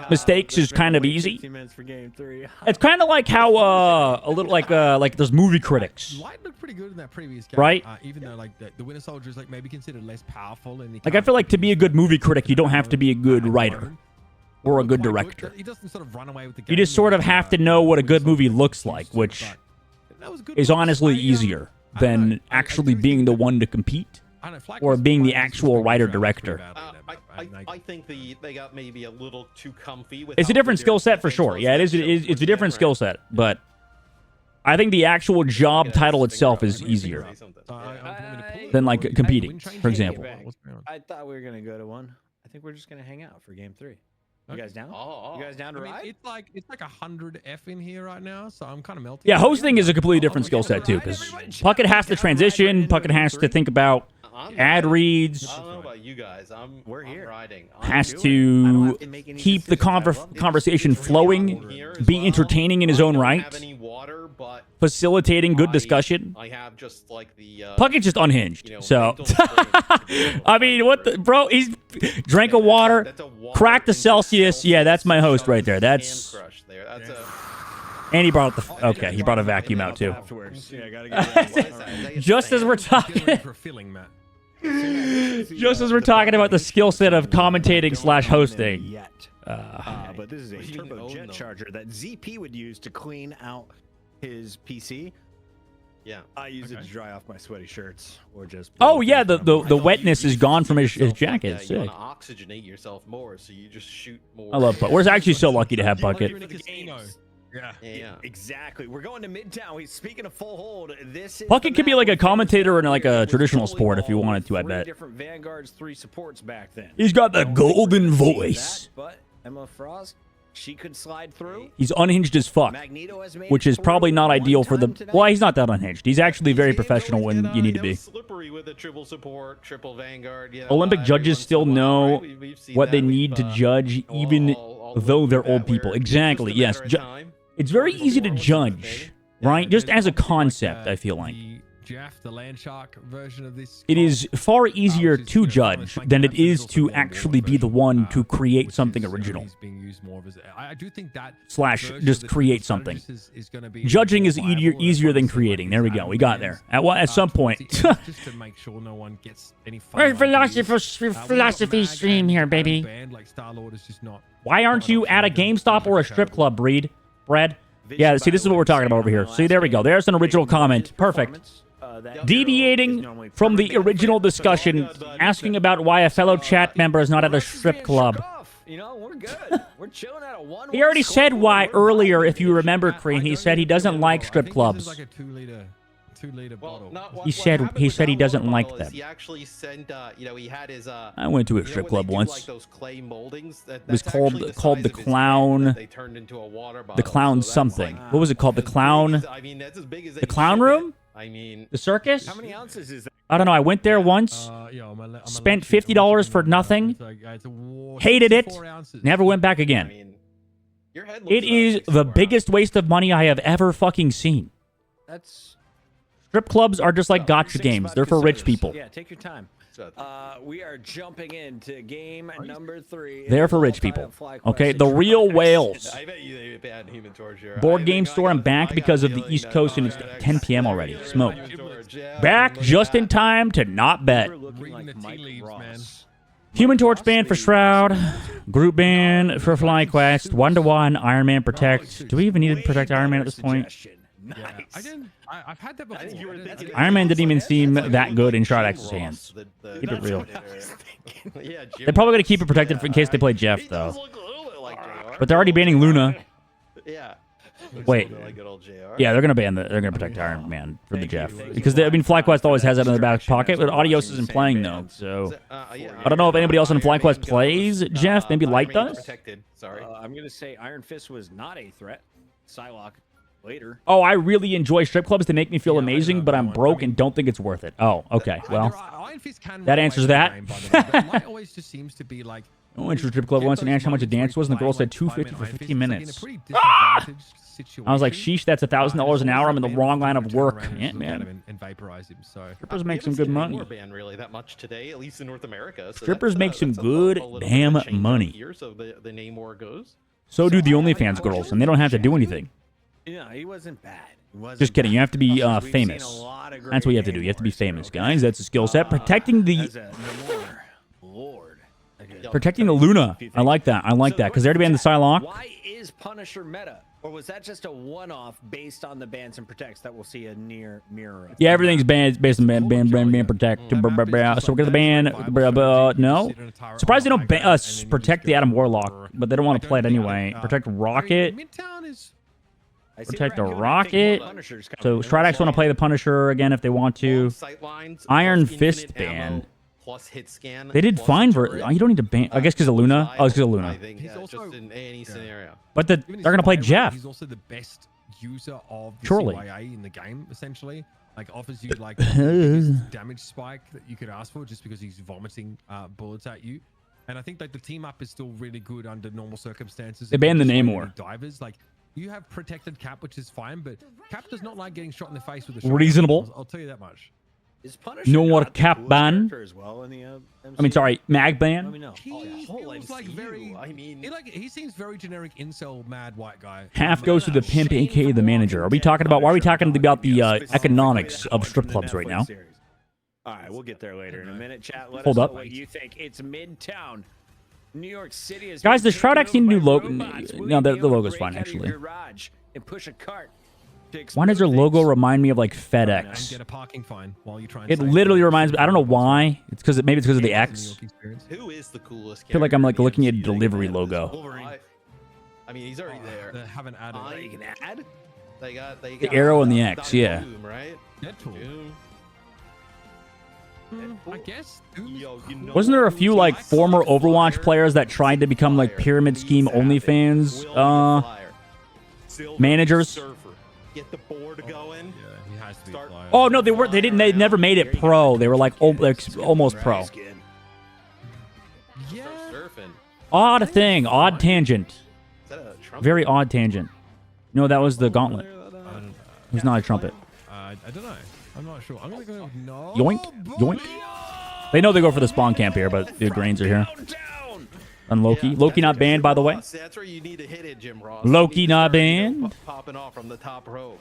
mistakes is kind of easy. It's kind of like how a little like those movie critics. Light looked pretty good in that previous game, right? Even though like the Winter Soldier is like maybe considered less powerful. And like I feel like to be a good movie critic, you don't have to be a good writer or a good director. He doesn't sort of run away with the game. You just sort of have to know what a good movie looks like, which is honestly easier than actually being the one to compete or being the actual writer-director. I think they got maybe a little too comfy with. It's a different skill set for sure. Yeah, it's a different skill set, but I think the actual job title itself is easier than like competing, for example. I thought we were gonna go to one. I think we're just gonna hang out for game 3. You guys down? You guys down to ride? It's like 100 F in here right now, so I'm kind of melting. Yeah, hosting is a completely different skill set too, because Puckett has to transition. Puckett has to think about ad reads. I don't know about you guys. We're here. Riding. Has to keep the conversation flowing, be entertaining in his own right, facilitating good discussion. I have just like the Puckett's just unhinged. So I mean, what the bro? He's drank a water, cracked a Celsius. Yeah, that's my host right there. That's And he brought the okay. He brought a vacuum out too. Afterwards. Yeah, I gotta get Just as we're talking, For filling, Matt. just as we're talking about the skill set of commentating / hosting. Yet. But this is a turbojet charger that ZP would use to clean out his PC. Yeah. I use it to dry off my sweaty shirts or just. Oh yeah, the wetness is gone from his jacket. Yeah, It's you sick. want to oxygenate yourself more, so you just shoot more. I love Bucket. We're actually so lucky to have Bucket. Yeah. Exactly. We're going to Midtown. He's speaking of full hold. This is Bucket could be like a commentator in like a traditional sport if you wanted to. I 3 bet. different Vanguards, 3 supports back then. He's got the golden voice. But Emma Frost, she could slide through. He's unhinged as fuck, Magneto has made which it is through probably not one ideal for the. time tonight. Well, he's not that unhinged. He's actually very professional when you need to be. Slippery with a triple support, triple Vanguard. You know, Olympic every judges once in still a while, know right? We've seen what they that. need to judge, even though they're old people. Exactly. Yes. It's very easy to judge, right? Just as a concept, I feel like. Jeff, the Landshark version of this. It is far easier to judge than it is to actually be the one to create something original. Being used more as I do think that / just create something. Gonna be Judging is easier than creating. There we go. We got there. At some point. just to make sure no one gets any We're philosophy stream here, baby. Like Star-Lord is just not. Why aren't you at a GameStop or a strip club, Breed? Brad? Yeah, see, this is what we're talking about over here. See, there we go. There's an original comment. Perfect. Deviating from the original discussion, asking about why a fellow chat member is not at a strip club. You know, we're good. We're chilling at a 1-1. He already said why earlier, if you remember, Crean. He said he doesn't like strip clubs. Like a 2-liter bottle. He said he doesn't like them. He actually sent, you know, he had his. I went to a strip club like once. those clay moldings. It was called the Clown. They turned into a water bottle. The Clown something. What was it called? The Clown. I mean, that's as big as The Clown Room. I mean, the circus. How many ounces is that? I don't know. I went there once. Spent $50 for nothing. Hated it. Never went back again. It is the biggest waste of money I have ever fucking seen. That's. Strip clubs are just like gotcha games. They're for rich people. Yeah, take your time. We are jumping into game number 3. They're for rich people. Okay, the real whales. I bet you they banned Human Torch here. Board game store. I'm back because of the East Coast and it's 10 p.m. already. Smoke. Back just in time to not bet. Human Torch ban for Shroud. Group ban for FlyQuest. 1-to-1. Iron Man Protect. Do we even need to protect Iron Man at this point? Nice. I've had that before. Iron Man didn't even seem that good in Shroud X's hands. Keep it real. They're probably going to keep it protected in case they play Jeff, though. But they're already banning Luna. Yeah. Wait. Yeah, they're gonna protect Iron Man for the Jeff because FlyQuest always has that in the back pocket, but Audios isn't playing though, so I don't know if anybody else in FlyQuest plays Jeff. Maybe Light does. I'm gonna say Iron Fist was not a threat. Psylocke later. Oh, I really enjoy strip clubs. They make me feel amazing, but I'm broke and don't think it's worth it. Oh, okay. Well, that answers that. Light always just seems to be like. I went to a strip club once and asked how much a dance was, and the girl said $250 for 15 minutes. I was like, sheesh, that's $1,000 an hour. I'm in the wrong line of work. Yeah, man. And vaporize him. So strippers make some good money. Ban really that much today, at least in North America. So strippers make some good damn money. Here, so the name war goes. So do the OnlyFans girls, and they don't have to do anything. Yeah, he wasn't bad. Just kidding. You have to be famous. That's what you have to do. You have to be famous, guys. That's a skill set. Protecting the Protecting the Luna. I like that. I like that because they're to ban the Psylocke. Why is Punisher meta? Or was that just a one-off based on the bans and protects that we'll see a near mirror of? Yeah, everything's banned based on ban protect. So we're gonna ban. No, surprised they don't protect the Adam Warlock, but they don't want to play it anyway. Protect Rocket. Protect the Rocket. So Stridax want to play the Punisher again if they want to. Iron Fist ban. Plus hit scan. They did fine for. You don't need to ban. I guess because of Luna. Oh, it's because of Luna. I think just in any scenario. But they're gonna play Jeff. He's also the best user of the Surely. CYA in the game, essentially. Like offers you like the biggest damage spike that you could ask for just because he's vomiting bullets at you. And I think like the team up is still really good under normal circumstances. They banned the Namor. Divers like. You have protected Cap, which is fine, but Cap does not like getting shot in the face with a shotgun. Reasonable. I'll tell you that much. Is Punisher No more not the cap coolest ban. character as well in the I mean, MCU? sorry, mag ban. Let me know. He whole feels like MCU, very. I mean, he seems very generic incel mad white guy. Half goes to the pimp, aka the manager. Are we talking about? Why are we talking about the economics of strip clubs right now? All right, we'll get there later in a minute. Chat, let Hold us up. know what you think. It's Midtown. New York City is Guys, does Shroud X need a new logo? No, the logo's fine actually. And push a cart. Why does their logo remind me of like And FedEx? get a parking fine while you try and It save literally money. reminds me. I don't know why. It's because maybe it's because of the X. Who is the coolest? I feel like I'm like character looking at in a the MCU delivery that they logo. have? Wolverine. I mean, he's already there. They haven't added. You can add. They got The arrow and the X, Dr. yeah. Doom, right? Deadpool. Doom. I guess. Doom is Yo, you know Wasn't there a few like former Overwatch players that tried to become like Pyramid Scheme OnlyFans managers? Surfer. Get the board going. Yeah, he has to be flying. Oh no, they weren't. They didn't. They never made it pro. They were like almost pro. Yeah. Surfing. Odd thing. Odd tangent. Is that a trumpet? Very odd tangent. No, that was the gauntlet. It was not a trumpet. I don't know. I'm not sure. I'm gonna go with no. Yoink, yoink. They know they go for the spawn camp here, but the grains are here. And Loki. Yeah, Loki not banned, by the way. That's where you need to hit it, Jim Ross. Loki You need to not start, you know, banned. Popping off from the top rope.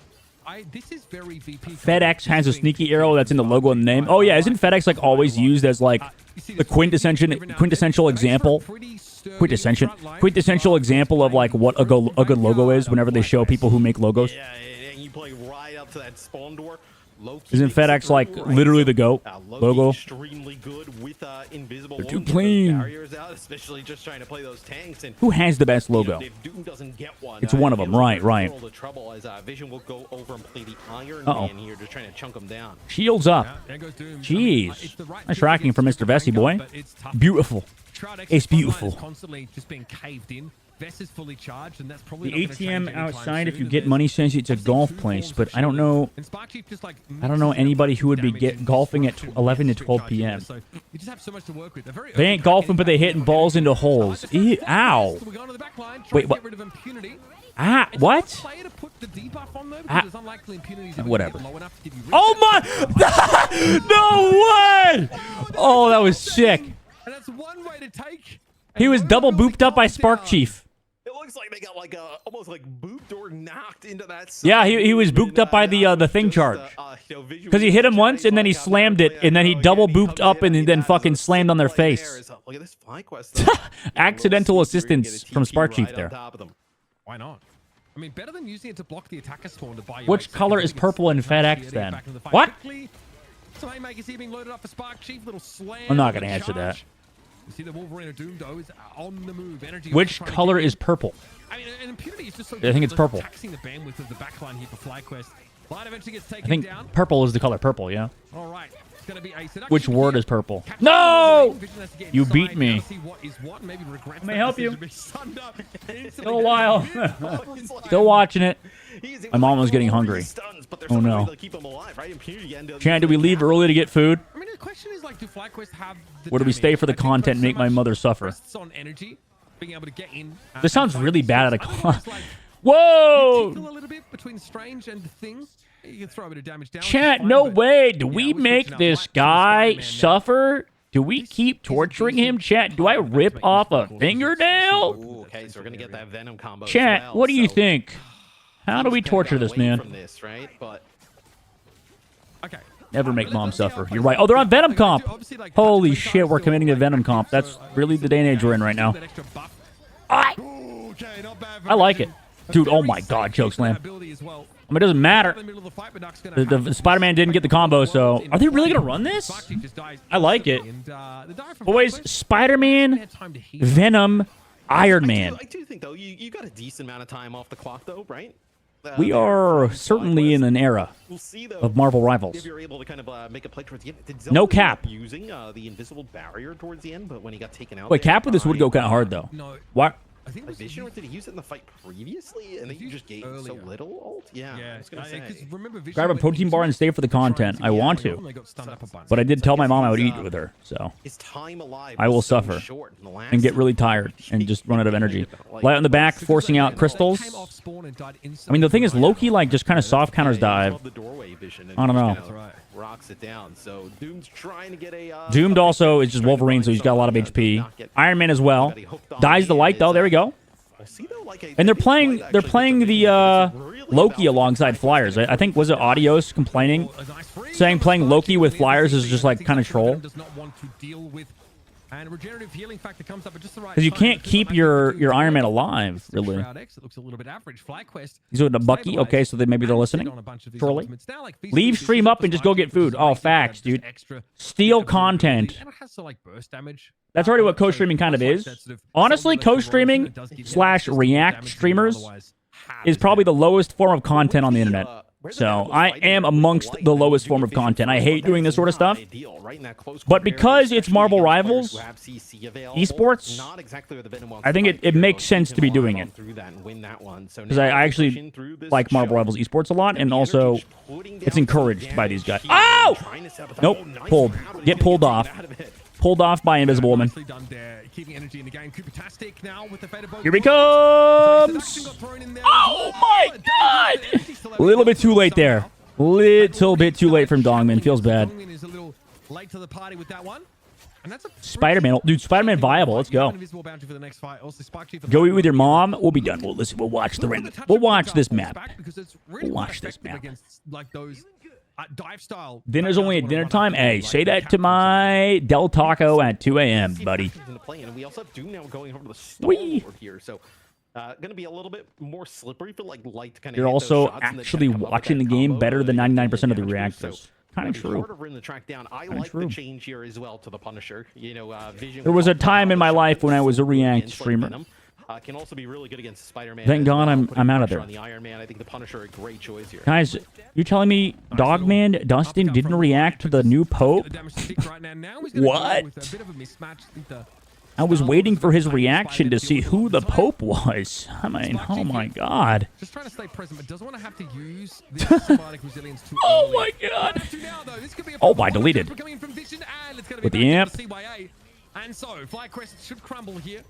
This is very VP. FedEx has a sneaky arrow that's in the logo and the name. Oh yeah, isn't FedEx like always used as like the quintessential example? Quintessential example of like what a good logo is whenever they show people who make logos. Yeah, and you play right up to that spawn door. Loki Isn't FedEx like literally the GOAT logo? Extremely good with invisible. They're too won't get those clean. Barriers out, especially just trying to play those tanks. And Who has the best you know, logo? if Doom doesn't get one, It's one of them, right? The trouble is Vision will go over and play the Iron Uh-oh. Man here, just trying to chunk him down. Shields up. There goes Doom. Jeez. Nice tracking from Mr. Vesey boy. Beautiful. It's beautiful. Constantly just being caved in. Vest is fully charged, and that's probably The not gonna change ATM anytime outside, if soon, you and get there's money, says it's a golf place, but I don't know. And Sparkchief just, like, I don't know mixes anybody who would be damage golfing at destruction 11 to with 12 switch p.m. charges, so you just have so much to work with. They're very They ain't open golfing, back but they hitting balls into holes. Ow. So we're going to the back line, trying Wait, to what? get rid of impunity. Ah, It's what? a player to put the debuff on, though, because Ah. it's unlikely impunity's ever Whatever. gonna get low enough to give you Oh my! No way! Oh, that was sick. And that's one way to take. He was double booped up by Sparkchief. It looks like they got like almost like booped or knocked into that. Yeah, he was booped up by the thing charge. Because he hit him once and then he slammed it and then he double booped up and then fucking slammed on their face. Look at this fly quest. Accidental assistance from Sparkchief there. Why not? I mean, better than using it to block the attacker spawn to buy you Which 8 color seconds. is purple in FedEx then? Back into the fight What? quickly. Some haymakers here being loaded up for Sparkchief. Little slam. I'm not gonna and answer that. charge. You see the Wolverine of Doom, though, is on the move. Energy Which trying to color get is in. purple? I mean, and impunity is just so I think it's purple. Taxing the bandwidth of the backline here for FlyQuest. Light eventually gets taken I think down. purple is the color purple, yeah. All right. It's going to be a seduction Which word here. is purple? Captain No! Wolverine, Vision has to get You inside, beat me. now see what is what, and maybe regrets Let me that help you. decision, but sunned up instantly. Still a while. Still watching it. My mom was getting hungry. Oh no. Chan, do we leave early to get food? I mean, the question is, like, do FlyQuest have the Or do we stay for the damage? I think content and so make my much mother suffer? rests on energy, being able to get in. This sounds and really fight. bad at a I think con. it's like, Whoa! you tickle a little bit between Strange and Thing. You can throw a bit of damage down. Chat, which is no fine, but way. Do yeah, we we're make switching up this light to guy Spider-Man now. suffer? Do we keep torturing him? Chat, do I rip off a fingernail? Ooh, okay, so we're gonna get that Venom combo. Chat, as well, what do you so think? How do we Teams kinda torture got this away man? From this, right? But Okay. Never make mom suffer. You're right. Oh, they're on Venom Comp. Holy shit, we're committing to Venom Comp. That's really the day and age we're in right now. I like it. Dude, oh my god, chokeslam. I mean, it doesn't matter. The Spider-Man didn't get the combo, so... Are they really going to run this? I like it. Boys, Spider-Man, Venom, Iron Man. I do think though you got a decent amount of time off the clock though, right? We are certainly in an era We'll see, though, of Marvel Rivals. if you're able to kind of make a play towards the end. Did No Zelda cap. end up using the invisible barrier towards the end, but when he got taken out. Wait, there cap with this would by, go kind of hard, though. No. Why? I think it was Vision, or did he use it in the fight previously? And then you just gave so little ult? Yeah, I was gonna say. Remember, Vision Grab a went protein into bar it and stay for the content. I want and to. they got stunned up a bunch. But I did tell my mom I would eat with her, so His time alive I will was so suffer short in the last and get really tired and just run out of energy. Light on the back, forcing out crystals. I mean, the thing is, Loki like just kind of soft counters dive. I don't know. rocks it down. So Doom's trying to get a Doomed also is just Wolverine, so he's got a lot of HP. Iron Man as well. Dies the light though. There we go. And they're playing the Loki alongside Flyers. I think was it Audios complaining, saying playing Loki with Flyers is just like kind of troll. And regenerative healing factor comes up at just the right Because you time. can't keep your Iron Man alive, really. It looks a little bit average. FlyQuest He's with a Bucky. Okay, so maybe they're listening. Surely. Leave stream up and just go get food. Oh, facts, dude. Steal content. And it has to like burst damage. That's already what co-streaming kind of is. Honestly, co-streaming / React streamers is probably the lowest form of content on the internet. So I am amongst the lowest form of content. I hate doing this sort of stuff. But because it's Marvel Rivals esports, I think it makes sense to be doing it. Because I actually like Marvel Rivals esports a lot, and also it's encouraged by these guys. Oh! Nope. Pulled. Get pulled off. Pulled off by Invisible Woman. Here he comes! Oh my god! A little bit too late there. Little bit too late from Dongmin. Feels bad. Spider-Man. Dude, Spider-Man viable. Let's go. Go eat with your mom. We'll be done. We'll listen. We'll watch the render. We'll watch this map. We'll watch this map. Dinner's only at dinner time. Hey, say that to my Del Taco at 2 a.m., buddy. And we also have Doom now going over to the Star-Lord here, so going to be a little bit more slippery for like light to kind of. You're also actually watching the game better than 99% of the reactors. Kind of true. I like the change here as well to the Punisher. You know, Vision. There was a time in my life when I was a React streamer. Can also be really good against Spider-Man. Thank God I'm out of there. On the Iron Man, I think the Punisher a great choice here. Guys, you telling me Dogman Dustin didn't react to the new Pope? What? I was waiting for his reaction to see who the Pope was. I mean, oh my God. Just trying to stay present, but doesn't want to have to use the symbiotic resilience too Oh my God. Oh, I deleted. With the amp. And so, FlyQuest should crumble here.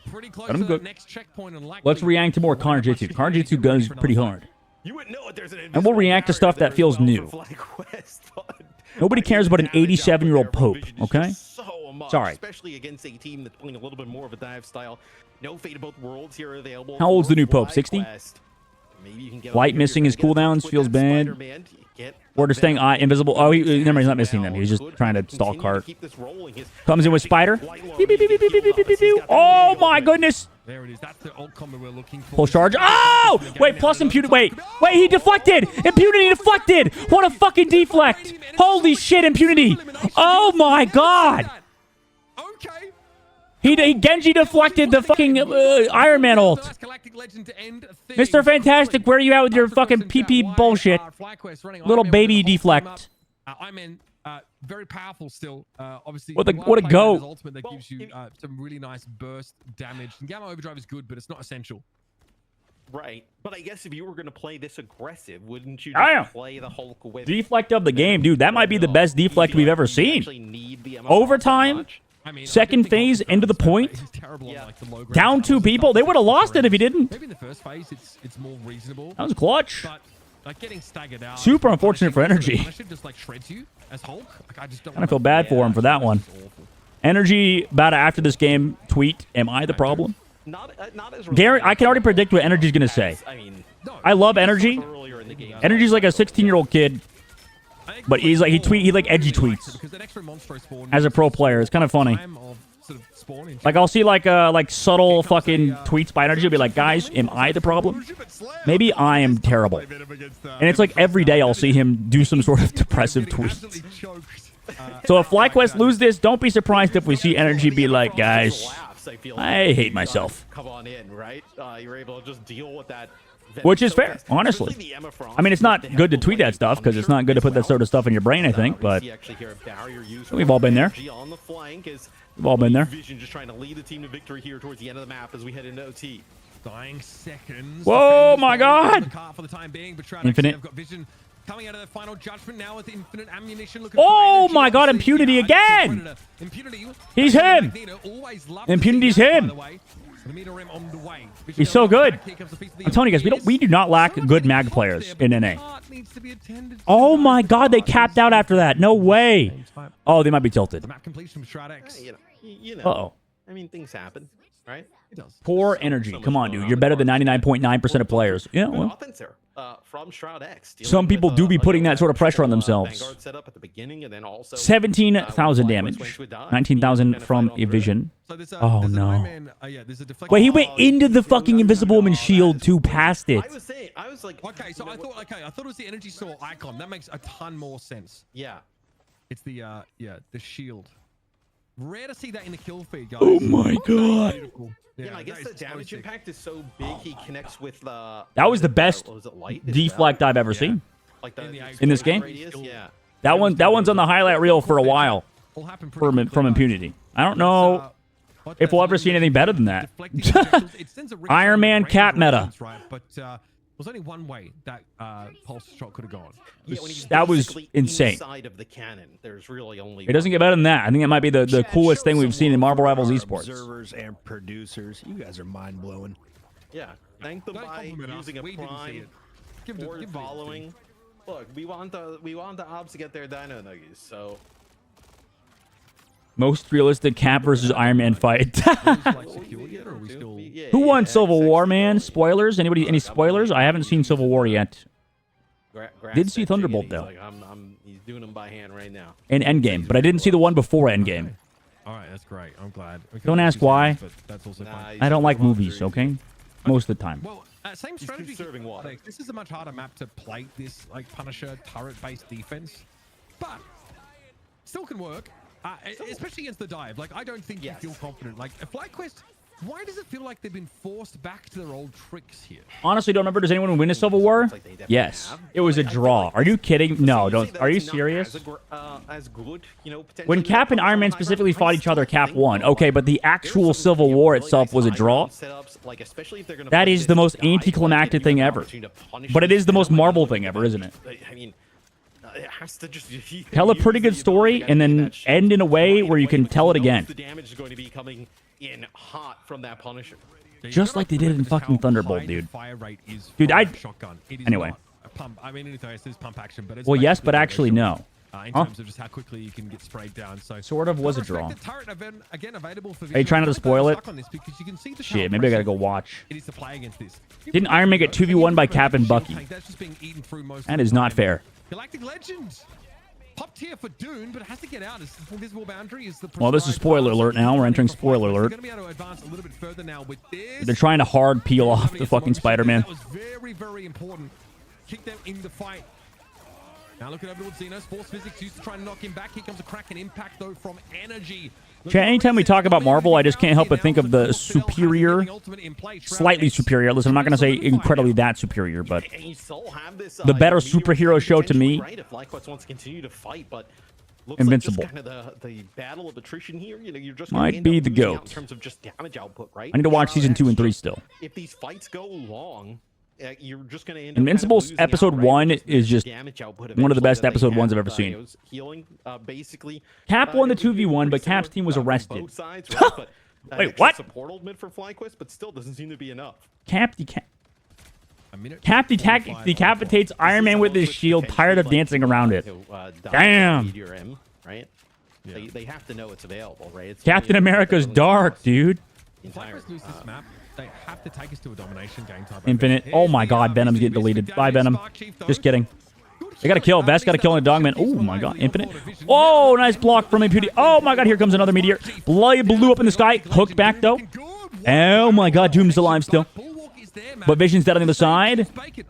Pretty close Let him to go. the next checkpoint and likely. Let's react to more Connor Jitsu. Connor Jitsu goes pretty hard. And we'll react to stuff that feels new. Nobody cares about an 87-year-old Pope, okay? Sorry. Especially against a team that's playing a little bit more of a dive style. No Fate of Both Worlds here available. How old's the new Pope? 60? Light missing his cooldowns feels bad. Or just staying invisible. Oh, never mind, he's not missing them. He's just trying to stall cart. Comes in with Spider. Beep, beep, beep, beep, beep, beep, beep, beep. Oh my goodness. There it is. That's the ult combo we're looking for. Full charge. Oh! Wait, plus impunity. Wait, he deflected. Impunity deflected. What a fucking deflect. Holy shit, impunity. Oh my God. Okay. He Genji deflected the fucking Iron Man ult. Mr. Fantastic, where are you at with your fucking PP bullshit? Little baby deflect. Iron Man, very powerful still. Obviously, What a goat. Ultimate that gives you some really nice burst damage. And Gamma Overdrive is good, but it's not essential. Right, but I guess if you were going to play this aggressive, wouldn't you I am. just play the Hulk with Deflect of the game, dude. That might be the best deflect we've ever seen. Overtime, second phase, end of the point. Down 2 people. They would have lost it if he didn't. Maybe in the first phase, it's more reasonable. That was clutch. But like getting staggered out. Super unfortunate for Energy. I should just like shreds you as Hulk. Like, I just don't. Kind of feel bad for him for that one. Energy about after this game tweet. Am I the problem? Gary, I can already predict what Energy's gonna say. I love Energy. Energy's like a 16-year-old kid, but he like edgy tweets as a pro player. It's kind of funny. Like I'll see like subtle fucking tweets by Energy. I'll be like, guys, am I the problem? Maybe I am terrible. And it's like every day I'll see him do some sort of depressive tweet. So if FlyQuest lose this, don't be surprised if we see Energy be like, guys, I hate myself. Come on in, right? You're able to just deal with that. Which is fair, honestly. I mean, it's not good to tweet that stuff because it's not good to put that sort of stuff in your brain, I think, but we've all been there. We've all been there. Vision just trying to lead the team to victory here towards the end of the map as we head into OT. Dying seconds. Whoa, my God! Infinite. Coming out of the final judgment now with infinite ammunition. Oh my God, Impunity again! He's him! Impunity's him! The meter rim on the way. He's so good. I'm telling you guys, we do not lack good mag players in NA. Oh my god, they capped out after that. No way. Oh, they might be tilted. The map completion from Shroud-X. You know. Uh-oh. I mean, things happen, right? It does. Poor energy. Come on, dude. You're better than 99.9% of players. Yeah, Good well, offense there from Shroud-X. some people do be putting that sort of pressure on themselves. Vanguard setup at the beginning, and then also 17,000 damage. 19,000 from Evasion. Oh, no. Wait, he went into the fucking Invisible Woman shield too, past it. I was like, okay, so I thought it was the energy sword icon. That makes a ton more sense. Yeah. It's the the shield. Rare to see that in the kill feed, guys. Oh my god. Beautiful. Yeah, I guess the damage impact is so big. He connects with the. That was the best light? deflect I've ever seen Like the, in this game. radius, yeah. That one's on the highlight reel for a while from Impunity. I don't know if we'll ever see anything better than that. Iron Man cap meta. But there's only one way that pulse shot could have gone. Yeah, when he's That was basically insane. Inside of the cannon, there's really only. It doesn't get better than that. I think it might be the coolest thing we've seen in Marvel Rivals esports. Observers and producers, you guys are mind blowing. Yeah, thank them by using a prime or following. Look, we want the ops to get their dino nuggies, so. Most realistic Cap versus Iron Man fight. Who won Civil War, man? Spoilers? Anybody? Any spoilers? I haven't seen Civil War yet. Did see Thunderbolt though. Like, he's doing them by hand right now. In Endgame, but I didn't see the one before Endgame. All right, that's great. I'm glad. Don't ask why. But that's also fine. I don't like movies, okay? Most of the time. Well, same strategy. Like, this is a much harder map to play this like Punisher turret-based defense, but still can work. Especially against the dive. Like, I don't think you feel confident. Like, FlyQuest, why does it feel like they've been forced back to their old tricks here? Honestly, don't remember. Does anyone win a Civil War? Yes. It was a draw. Are you kidding? No, don't. Are you serious? When Cap and Iron Man specifically fought each other, Cap won. Okay, but the actual Civil War itself was a draw. That is the most anticlimactic thing ever. But it is the most Marvel thing ever, isn't it? I mean, it has to just Tell a pretty good story and then end in a way where you can tell it again. The damage is going to be coming in hot from that Punisher. Just like they did in fucking Thunderbolt, dude. Dude, anyway. I mean, it is pump action, but it's well, yes, but actually, no. In terms of just how quickly you can get sprayed down. So sort of was a draw. Again, available for Are you trying to spoil it? Shit, maybe I gotta go watch. Didn't Iron Man get 2v1 by Cap and Bucky? That is not fair. Galactic Legends. Top tier for Dune, but it has to get out. Its invisible boundary is the. Well, this is spoiler alert now. We're entering spoiler alert. Going to be able to advance a little bit further now with this. They're trying to hard peel off the fucking Spider-Man. That was very, very important. Keep them in the fight. Now looking over towards Xenos. Force physics used to try and knock him back. Here comes a Kraken impact though from energy. Chat, anytime we talk about Marvel, I just can't help but think of the superior, slightly superior. Listen, I'm not going to say incredibly that superior, but the better superhero show to me, Invincible. The battle of attrition here, you know, you're just might be the GOAT. in terms of just damage output, right? I need to watch season 2 and 3 still. If these fights go long, you're just going to end Invincible up kind of episode losing out, 1 right? is just Damage output one of the best eventually episode that 1s they I've ever have. seen. It was healing, basically. Cap won the it was 2v1, but pretty Cap's team was similar, arrested. both sides, right? But, Wait, what? Support ultimate for FlyQuest, but still doesn't seem to be enough. Cap decapitates Iron Man with his shield, tired of dancing around it. Damn. Right? They have to know it's available, right? It's Captain America's dark, dude. FlyQuest lose this map. They have to take us to a domination game type. Infinite. Oh my god, Venom's getting deleted. Bye, Venom. Just kidding. They got to kill. Vest got to kill a Dogman. Oh my god, Infinite. Oh, nice block from Impunity. Oh my god, here comes another meteor. Blew up in the sky. Hooked back though. Oh my god, Doom's alive still. But Vision's dead on the other side.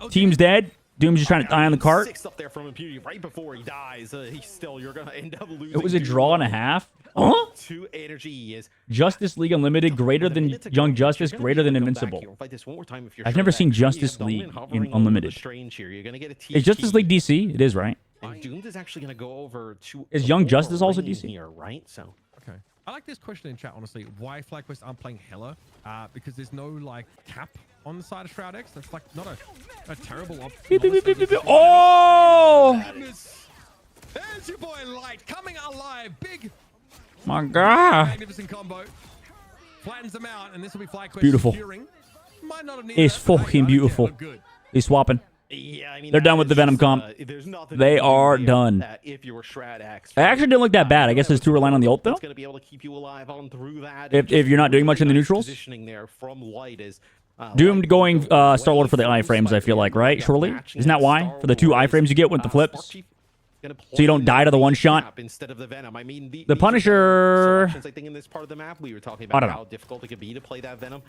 Team's dead. Doom's just trying to die on the cart. Up there from Impunity right before he dies. You're gonna end up losing. It was a draw and a half. Huh? 2 energy is Justice League Unlimited greater than Young Justice, greater than Invincible. I've never seen Justice League in Unlimited. Is Justice League DC? It is, right? And Doomed is actually going to go over to. Is Young Justice also DC? Here, right? So. Okay. I like this question in chat, honestly. Why FlyQuest aren't playing Hela? Because there's no, like, cap on the side of Shroud-X. That's, like, not a terrible option. Oh! There's your boy Light coming alive. Big. My god. Magnificent combo. flattens them out, and this will be FlyQuest Beautiful. securing. Might not have needed It's that, but fucking hey, beautiful. look good. He's swapping. Yeah, I mean, They're done with the Venom comp. There's nothing They you can do are there done. that if you're Shroud X, It actually didn't look that bad. I guess it's too reliant on the ult, though. It's going to be able to keep you alive on through that. If you're not doing much in the neutrals. Positioning there from Light is Doomed going Star-Lord for the iframes, I feel like, right? Surely? Isn't that why? For the 2 iframes you get with the flips? So you don't die to the one shot? instead of the Venom. I mean, The Punisher... I think in this part of the map we were talking I about don't how know. difficult it could be to play that Venom.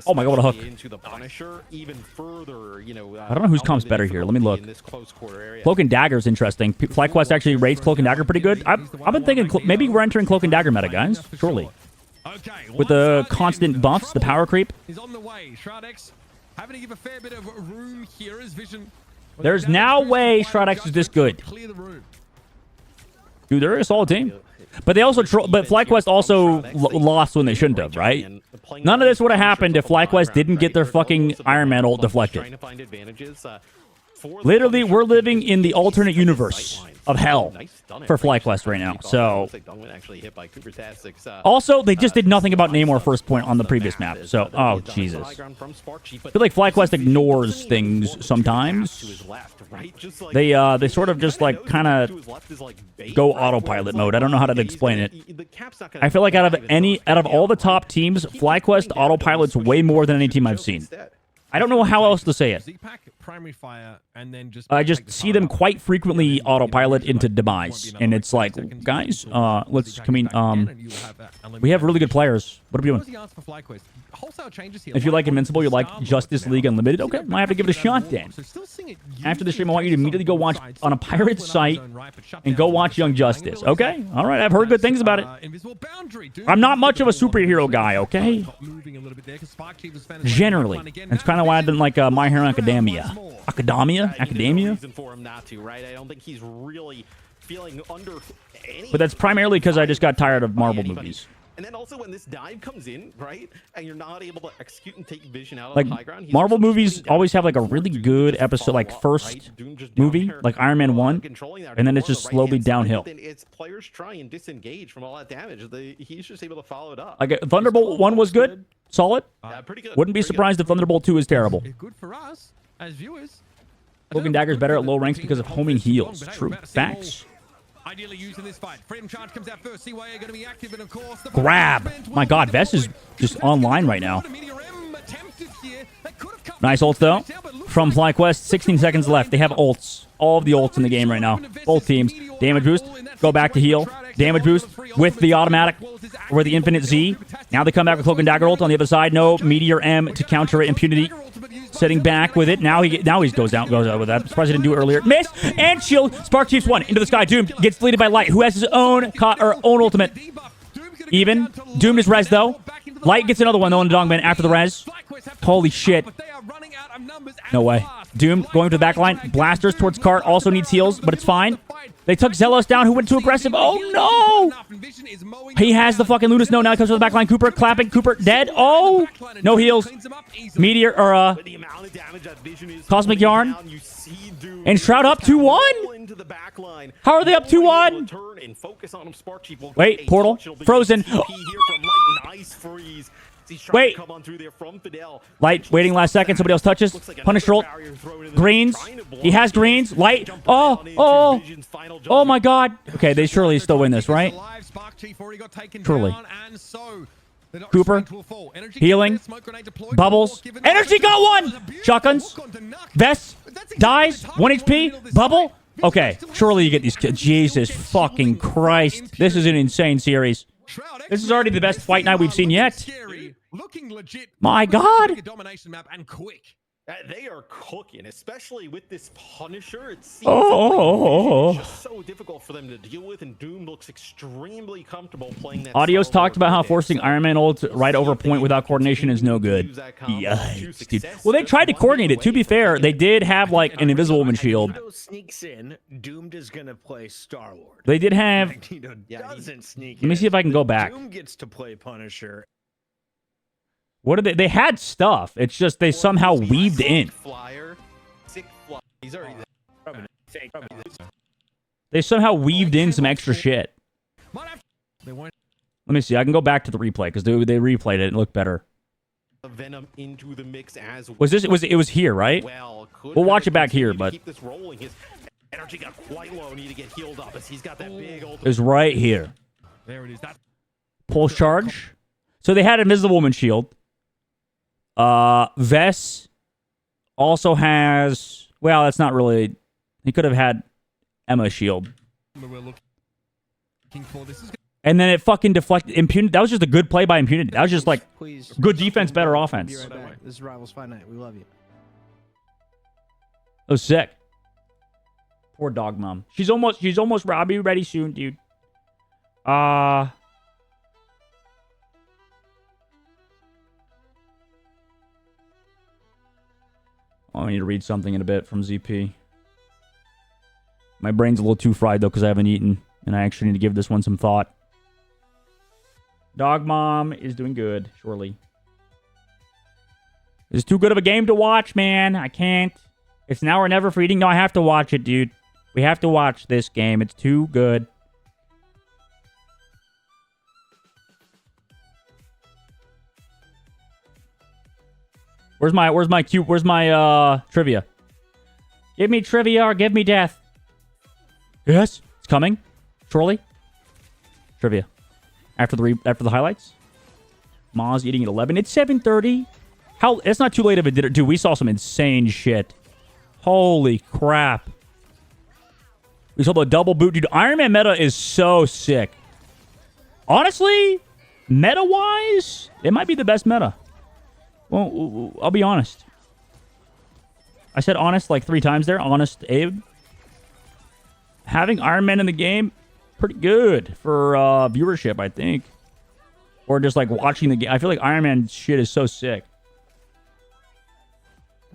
Oh my god, what a hook. especially into the Punisher even further, you know. I don't know whose comp's better here. Let me look. Cloak and Dagger's interesting. FlyQuest actually rates Cloak and Dagger pretty good. I've been thinking maybe we're entering Cloak and Dagger meta, guys. Surely. With the constant buffs, the power creep. He's on the way. Shroud X having to give a fair bit of room here as Vision. There's no way Shroud X is this good. Clear the room. Dude, they're a solid team. But they also, but FlyQuest also lost when they shouldn't have, right? None of this would have happened if FlyQuest didn't get their fucking Iron Man ult deflected. Literally, we're living in the alternate universe of hell for FlyQuest right now. So, also, they just did nothing about Namor first point on the previous map. So, oh, Jesus. I feel like FlyQuest ignores things sometimes. They sort of just, like, kind of go autopilot mode. I don't know how to explain it. I feel like out of all the top teams, FlyQuest autopilots way more than any team I've seen. I don't know how else to say it. Primary fire, and then I just see them quite frequently autopilot into demise, and it's like, guys, we have really good players. What are we doing? If you like Invincible, you like Justice League Unlimited, okay, might have to give it a shot then. After the stream, I want you to immediately go watch on a pirate site and go watch Young Justice, okay? All right, I've heard good things about it. I'm not much of a superhero guy, okay? Generally. That's kind of why I didn't like My Hero Academia. Academia? Reason for him not to, right? I don't think he's really feeling under any. But that's primarily because I just got tired of Marvel movies. And then also when this dive comes in, right, and you're not able to execute and take Vision out of Like, the high ground. Marvel movies always have like a really good episode, like first movie, like Iron Man 1, and then it's just slowly downhill. It's players try and disengage from all that damage. He's just able to follow it up. Like Thunderbolt 1 was good, solid. Pretty good. Wouldn't be surprised if Thunderbolt 2 is terrible. Good for us as viewers. Cloak and Dagger's better at low ranks because of homing heals. True. Facts. Ideally used in this fight. Freedom Charge comes out first. CYA going to be active, and of course the Grab. My god, Vess is just online right now. Nice ults though. From FlyQuest, 16 seconds left. They have ults. All of the ults in the game right now. Both teams. Damage boost. Go back to heal. Damage boost with the automatic or the infinite Z. Now they come back with Cloak and Dagger ult on the other side. No Meteor M to counter it. Impunity. Sitting back with it. Now he goes out with that. Surprised he didn't do it earlier. Miss and shield. Spark Chiefs 1 into the sky. Doom gets deleted by Light, who has his own ultimate. Even. Doom is res though. Light gets another one though in the Dogman after the res. Holy shit. No way. Doom going to the back line. Blasters towards Cart. Also needs heals, but it's fine. They took Zelos down, who went too aggressive. Oh, no! He has the fucking Lunas. No, now he comes to the back line. Cooper clapping. Cooper dead. Oh! No heals. Meteor, or, Cosmic Yarn. And Shroud up 2-1? How are they up 2-1? Wait, Portal. Frozen. Wait. Light waiting last second. Somebody else touches. Punisher ult. Greens. He has greens. Light. Oh my god. Okay, they surely still win this, right? Surely. Cooper. Healing. Bubbles. Energy got one! Shotguns. Vest. Dies. 1 HP. Bubble. Okay, surely you get these kills. Jesus fucking Christ. This is an insane series. This is already the best fight night we've seen yet. Looking legit. My god. Domination map and quick. They are cooking, especially with this Punisher. It seems it's just so difficult for them to deal with, and Doom looks extremely comfortable playing that. Audio's talked about how forcing Iron Man ult right over point without coordination is no good. Yikes, dude. Well, they tried to coordinate it. To be fair, they did have like an Invisible Woman shield. Sneaks in, Doomed is gonna play Star-Lord. They did have. Doesn't sneak. Let me see if I can go back. Doom gets to play Punisher. What did they? They had stuff. It's just they somehow weaved in. They somehow weaved in some extra shit. Let me see. I can go back to the replay because they replayed it. It looked better. Venom into the mix as Was this? It was here, right? well. We'll watch it back here, but keep this rolling. His energy got quite low. Need to get healed up as he's got that big ultimate. it was right here. There it is. That Pulse charge. So they had Invisible Woman shield. Vess also has. Well, that's not really. He could have had Emma shield. we're looking for. This is And then it fucking deflected. Impunity. That was just a good play by Impunity. That was just like Please. good defense, better offense. Be right back. This is Rivals Fight Night. We love you. That was sick. Poor dog mom. She's almost I'll be ready soon, dude. I need to read something in a bit from ZP. My brain's a little too fried though because I haven't eaten, and I actually need to give this one some thought. Dog mom is doing good, surely. It's too good of a game to watch, man. I can't. It's now or never for eating. No, I have to watch it, dude. We have to watch this game. It's too good. Where's my trivia? Give me trivia or give me death. Yes, it's coming. Shortly. Trivia. After the highlights. Maz eating at 11. It's 7:30. It's not too late of a dinner. Dude, we saw some insane shit. Holy crap. We saw the double boot. Dude, Iron Man meta is so sick. Honestly, meta-wise, it might be the best meta. Well, I'll be honest. I said honest like 3 times there. Honest Abe. Having Iron Man in the game, pretty good for viewership, I think. Or just like watching the game. I feel like Iron Man shit is so sick.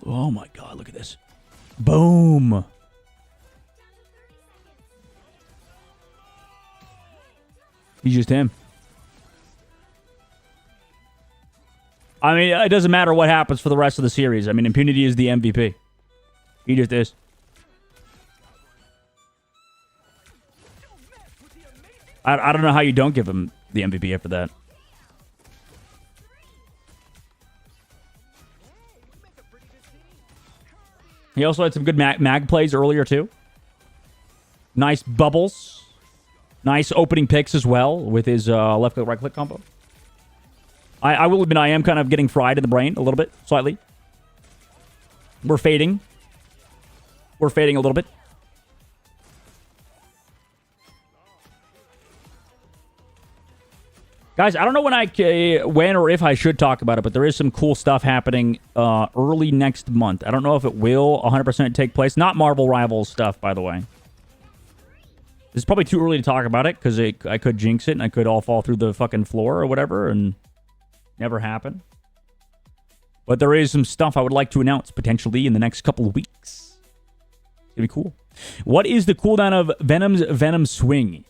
Oh my god, look at this. Boom. He's just him. I mean, it doesn't matter what happens for the rest of the series. I mean, Impunity is the MVP. He just is. I don't know how you don't give him the MVP after that. He also had some good mag plays earlier, too. Nice bubbles. Nice opening picks as well with his left click, right click combo. I will admit I am kind of getting fried in the brain a little bit, slightly. We're fading. We're fading a little bit. Guys, I don't know when or if I should talk about it, but there is some cool stuff happening early next month. I don't know if it will 100% take place. Not Marvel Rivals stuff, by the way. This is probably too early to talk about it because I could jinx it and I could all fall through the fucking floor or whatever and never happen. But there is some stuff I would like to announce potentially in the next couple of weeks. It's going to be cool. What is the cooldown of Venom's Venom Swing?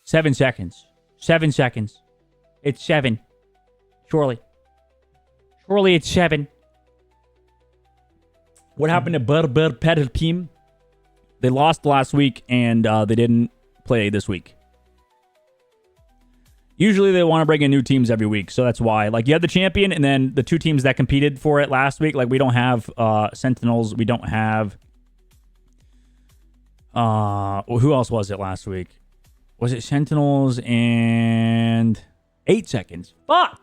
7 seconds. 7 seconds. It's 7. Surely. Surely it's 7. What happened to Berber Pedal Team? They lost last week and they didn't play this week. Usually they want to bring in new teams every week, so that's why. Like, you have the champion and then the 2 teams that competed for it last week. Like, we don't have Sentinels. We don't have... who else was it last week? Was it Sentinels and 8 seconds? Fuck!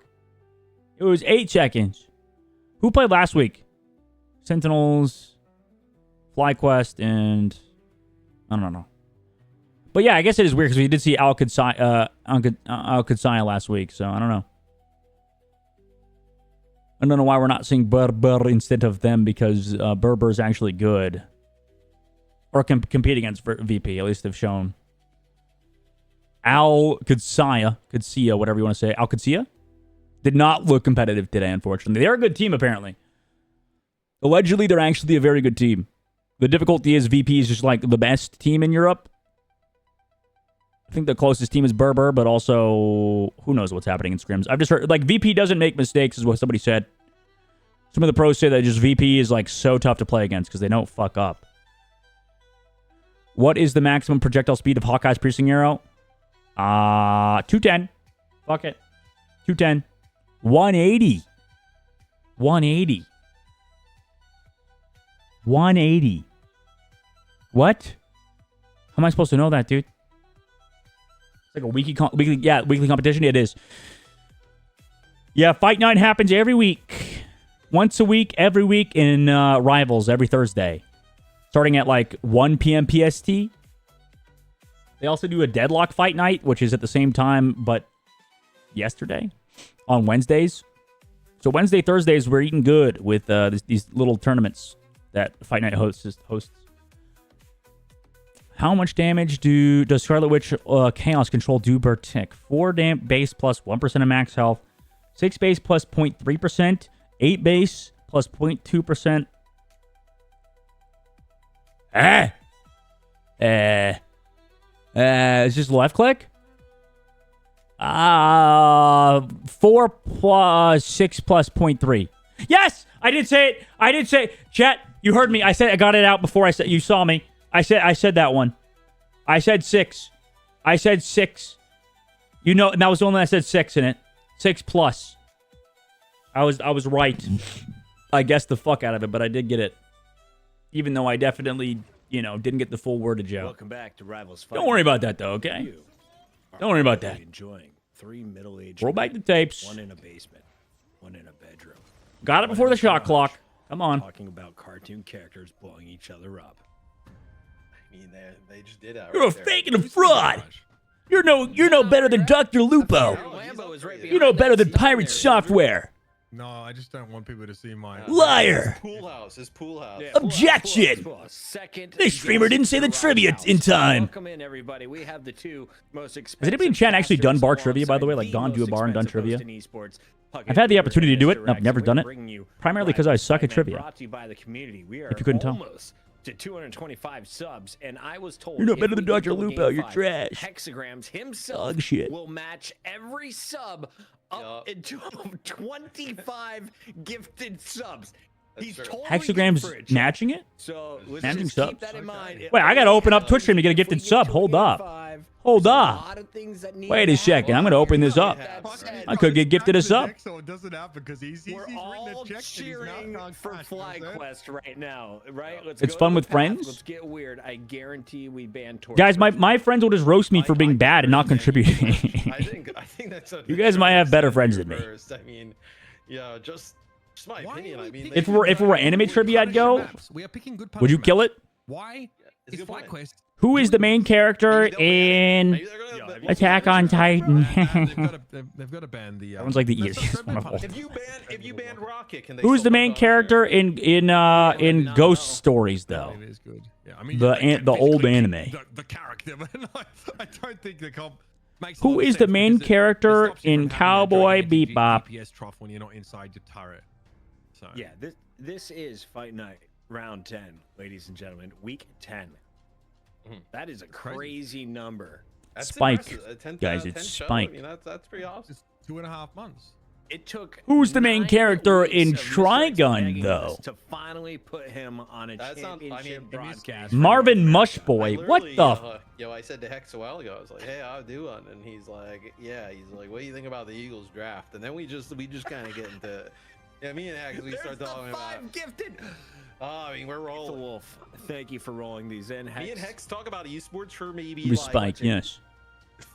It was 8 seconds. Who played last week? Sentinels, FlyQuest, and I don't know. But yeah, I guess it is weird because we did see Al Qadsiyah last week, so I don't know. I don't know why we're not seeing Berber instead of them because Berber's actually good. Or compete against VP, at least they've shown. Al Qadsiyah, whatever you want to say. Al Qadsiyah did not look competitive today, unfortunately. They're a good team, apparently. Allegedly, they're actually a very good team. The difficulty is VP is just like the best team in Europe. I think the closest team is Berber, but also who knows what's happening in scrims. I've just heard, like, VP doesn't make mistakes, is what somebody said. Some of the pros say that just VP is, like, so tough to play against because they don't fuck up. What is the maximum projectile speed of Hawkeye's piercing arrow? 210. Fuck it. 210. 180. 180. 180. What? How am I supposed to know that, dude? It's like a weekly competition. It is. Yeah, Fight Night happens every week. Once a week, every week in Rivals every Thursday. Starting at like 1 p.m. PST. They also do a Deadlock Fight Night, which is at the same time, but yesterday on Wednesdays. So Wednesday, Thursdays, we're eating good with these little tournaments that Fight Night hosts. How much damage does Scarlet Witch Chaos Control do per tick? 4 base plus 1% of max health. 6 base plus 0.3%. 8 base plus 0.2%. It's just left click? 4 plus 6 plus 0.3. Yes! I did say it. I did say it. Chat, you heard me. I said I got it out before I said you saw me. I said that one. I said 6. I said 6. You know, and that was the one that I said 6 in it. 6 plus. I was right. I guessed the fuck out of it, but I did get it. Even though I definitely, didn't get the full wordage out. Welcome back to Rivals Fight. Don't worry about that though, okay? Don't worry about that. Enjoying 3 middle-aged. Roll back the tapes. 1 in a basement, 1 in a bedroom. Got it before the shot clock. Come on. Talking about cartoon characters blowing each other up. I mean, they just did that. You're a fake and a fraud. You're no better than Dr. Lupo. You're no better than Pirate Software. No, I just don't want people to see my liar. His pool house. Objection. This streamer didn't say the trivia in time. Welcome in, everybody. We have the 2 most expensive. Has anybody in chat actually done bar trivia, by the way? Like gone to a bar and done trivia? I've had the opportunity to do it. I've never done it. Primarily because I suck at trivia. Brought to you by the community. We are if you couldn't tell. Almost to 225 subs, and I was told you're no better than Dr. Lupo. You're trash. Hexagrams himself will match every sub up into 25 gifted subs. He's totally Hexagrams matching it? So let's matching just subs? keep that in mind. Wait, I gotta open up Twitch stream to get a gifted sub. Hold up. Hold up. Wait a second. I'm gonna open this up. I could get gifted a sub. So it doesn't happen because we're all cheering for FlyQuest right now, right? It's fun with friends. Let's get weird. I guarantee we ban Torch. Guys, my friends will just roast me for being bad and not contributing. I think that's you guys might have better friends than me. I mean, yeah, just my opinion. I mean, if we're anime trivia, I'd go. We are picking good. Would you kill it? Why is FlyQuest? Who is the main character in Attack on Titan? They've got to ban the. That one's like the easiest one of all. If you ban Rocket, can they? Who's the main character in Ghost Stories though? It is good. Yeah, I mean the old anime. The character, but I don't think the comp. Who is the main character in Cowboy Bebop? DPS trough when you're not inside your turret. So yeah, this is Fight Night round 10, ladies and gentlemen, week 10. That is a crazy number. That's Spike, impressive. guys, it's Spike. I mean, that's pretty awesome. It's 2.5 months. It took. Who's the main character in Trigun though? To finally put him on a championship broadcast. Marvin Mushboy. What the? Yo, I said to Hex a while ago. I was like, "Hey, I'll do one," and he's like, "Yeah." He's like, "What do you think about the Eagles draft?" And then we just kind of get into, yeah, me and Hex, we start talking about gifted. Oh, I mean, we're rolling. The Wolf. Thank you for rolling these in. Hex. Me and Hex talk about esports for maybe like Spike, yes.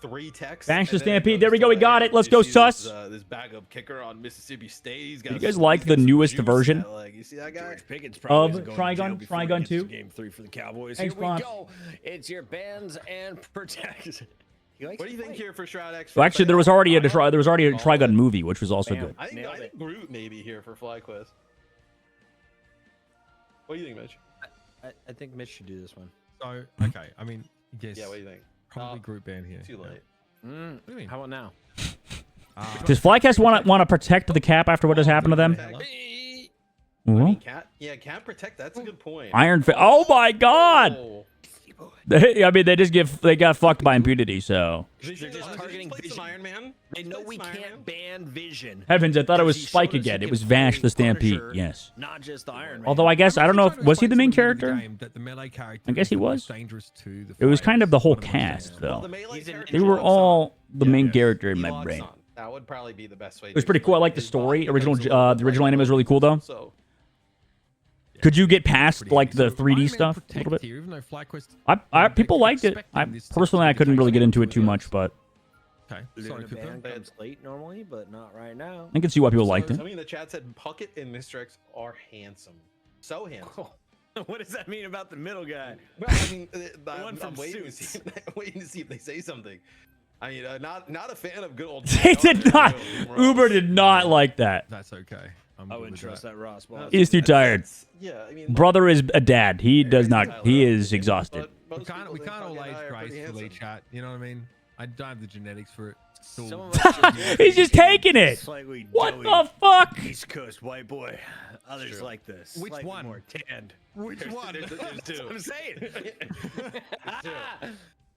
3 texts. Thanks to Stampede. There we go. We got it. Let's go, Sus. This backup kicker on Mississippi State. He's got you guys like the newest version you see that guy? of Trigun? Trigun 2? Game 3 for the Cowboys. Thanks, Here we go. It's your bans and protects. What do you think here for Shroud X? Well, actually, there was already a Trigun movie, which was also good. I think Groot maybe here for FlyQuest. What do you think, Mitch? I think Mitch should do this one. So okay, I mean, yes. Yeah, what do you think? Probably group ban here. Too late. What do you mean? How about now? Does FlyQuest want to protect the cap after what has happened to them? I mean, Cat protect. That's a good point. Iron Fist. Oh my God! Oh. I mean, they got fucked by impunity, so. They're just targeting Vision. Iron Man. They know we can't ban Vision. Heavens, I thought it was because he Spike showed us again. he It can was Vash play the Stampede. Punisher, Yes. Not just the Iron Man. Although I guess I don't know if was he the main character. That the melee character I guess he was. dangerous to the It was fighters. kind of the whole One of them was cast, dangerous. though. They were all the main character in my Elox brain. on. That would probably be the best way. It was pretty cool. I like the story. The original anime was really cool, though. So Could you get past like the 3D stuff a little bit? Here, even though FlyQuest People liked it. Personally, I couldn't really get into it too much, but Okay. Luna Sorry, Cooper. Ban comes late normally, but not right now. I can see why people liked it. Somebody in the chat said Puckett and Mr. X are handsome. So handsome. What does that mean about the middle guy? Well, I mean, from waiting Suits. waiting to see if they say something. I mean, not a fan of good old. They did not. Uber did not like that. That's okay. I wouldn't trust that Ross boss. He's too tired. Yeah, I mean, Brother is a dad. He does not. He is exhausted. We can't all age gracefully, chat. You know what I mean? I don't have the genetics for it. So He's just taking it. Slightly What doughy the fuck? East Coast white boy. Others like this. Which Slightly one? More tanned. Which one? There's That's what I'm saying.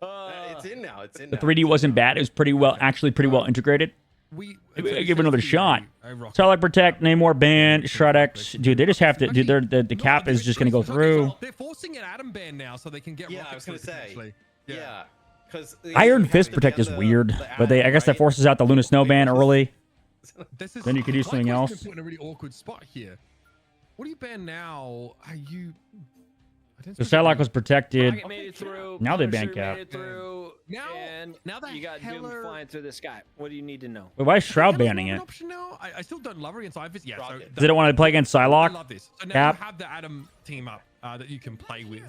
It's in now. It's in The now. 3D wasn't bad. It was pretty well, actually pretty well integrated. Maybe give it another shot. Starlight Protect, Namor ban, Shred-X. Dude, they just have to. Dude, the cap is just gonna go through. They're forcing an Atom ban now, so they can get. Yeah, Rocket I was gonna League say. potentially. Yeah, because Iron Fist Protect is weird, but I guess that forces out the Luna Snow ban early. Then you could do something else. Put in a really awkward spot here. What do you ban now? Are you? The Psylocke was protected. Rocket made it through. Now they ban Punisher Cap. made it through. Now that you got Doom flying through the sky. What do you need to know? Wait, why is Shroud banning it? Option now? I still don't love her against Iron Fist. Yeah, so Because they don't want to play against I Psylocke. love this. So now Cap. you have the Atom team up that you can play with.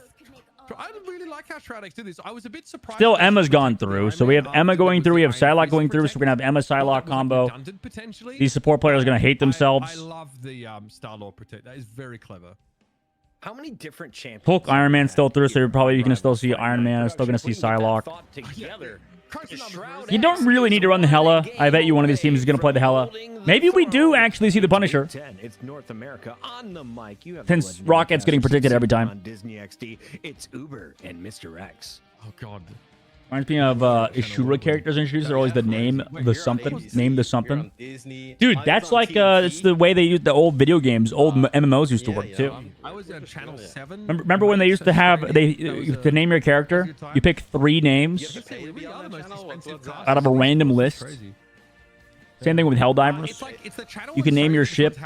I really like how Shroud-X did this. I was a bit surprised. Still, Emma's gone through. So we have Emma going through. We have Psylocke going through. So we're going to have Emma Psylocke combo. These support players are going to hate I themselves. love the Star-Lord Protect. That is very clever. How many different champions? Hulk, Iron Man still through. So you're probably going to still see Iron Man. Still going to see Psylocke. Thought together. You don't really need to run the Hela. I bet you one of these teams is going to play the Hela. Maybe we do actually see the Punisher. It's North America on the mic. You have Since the legendary Rocket's getting cast protected every on time. Disney XD. It's Uber and Mr. X. Oh God. Reminds me of Ishura characters introduced. They're always the name, the something, name the something. Dude, that's like it's the way they used the old video games, old MMOs used to work too. I was on Channel 7. Remember when they used to have to name your character, you pick 3 names out of a random list. Same thing with Helldivers. You can name your ship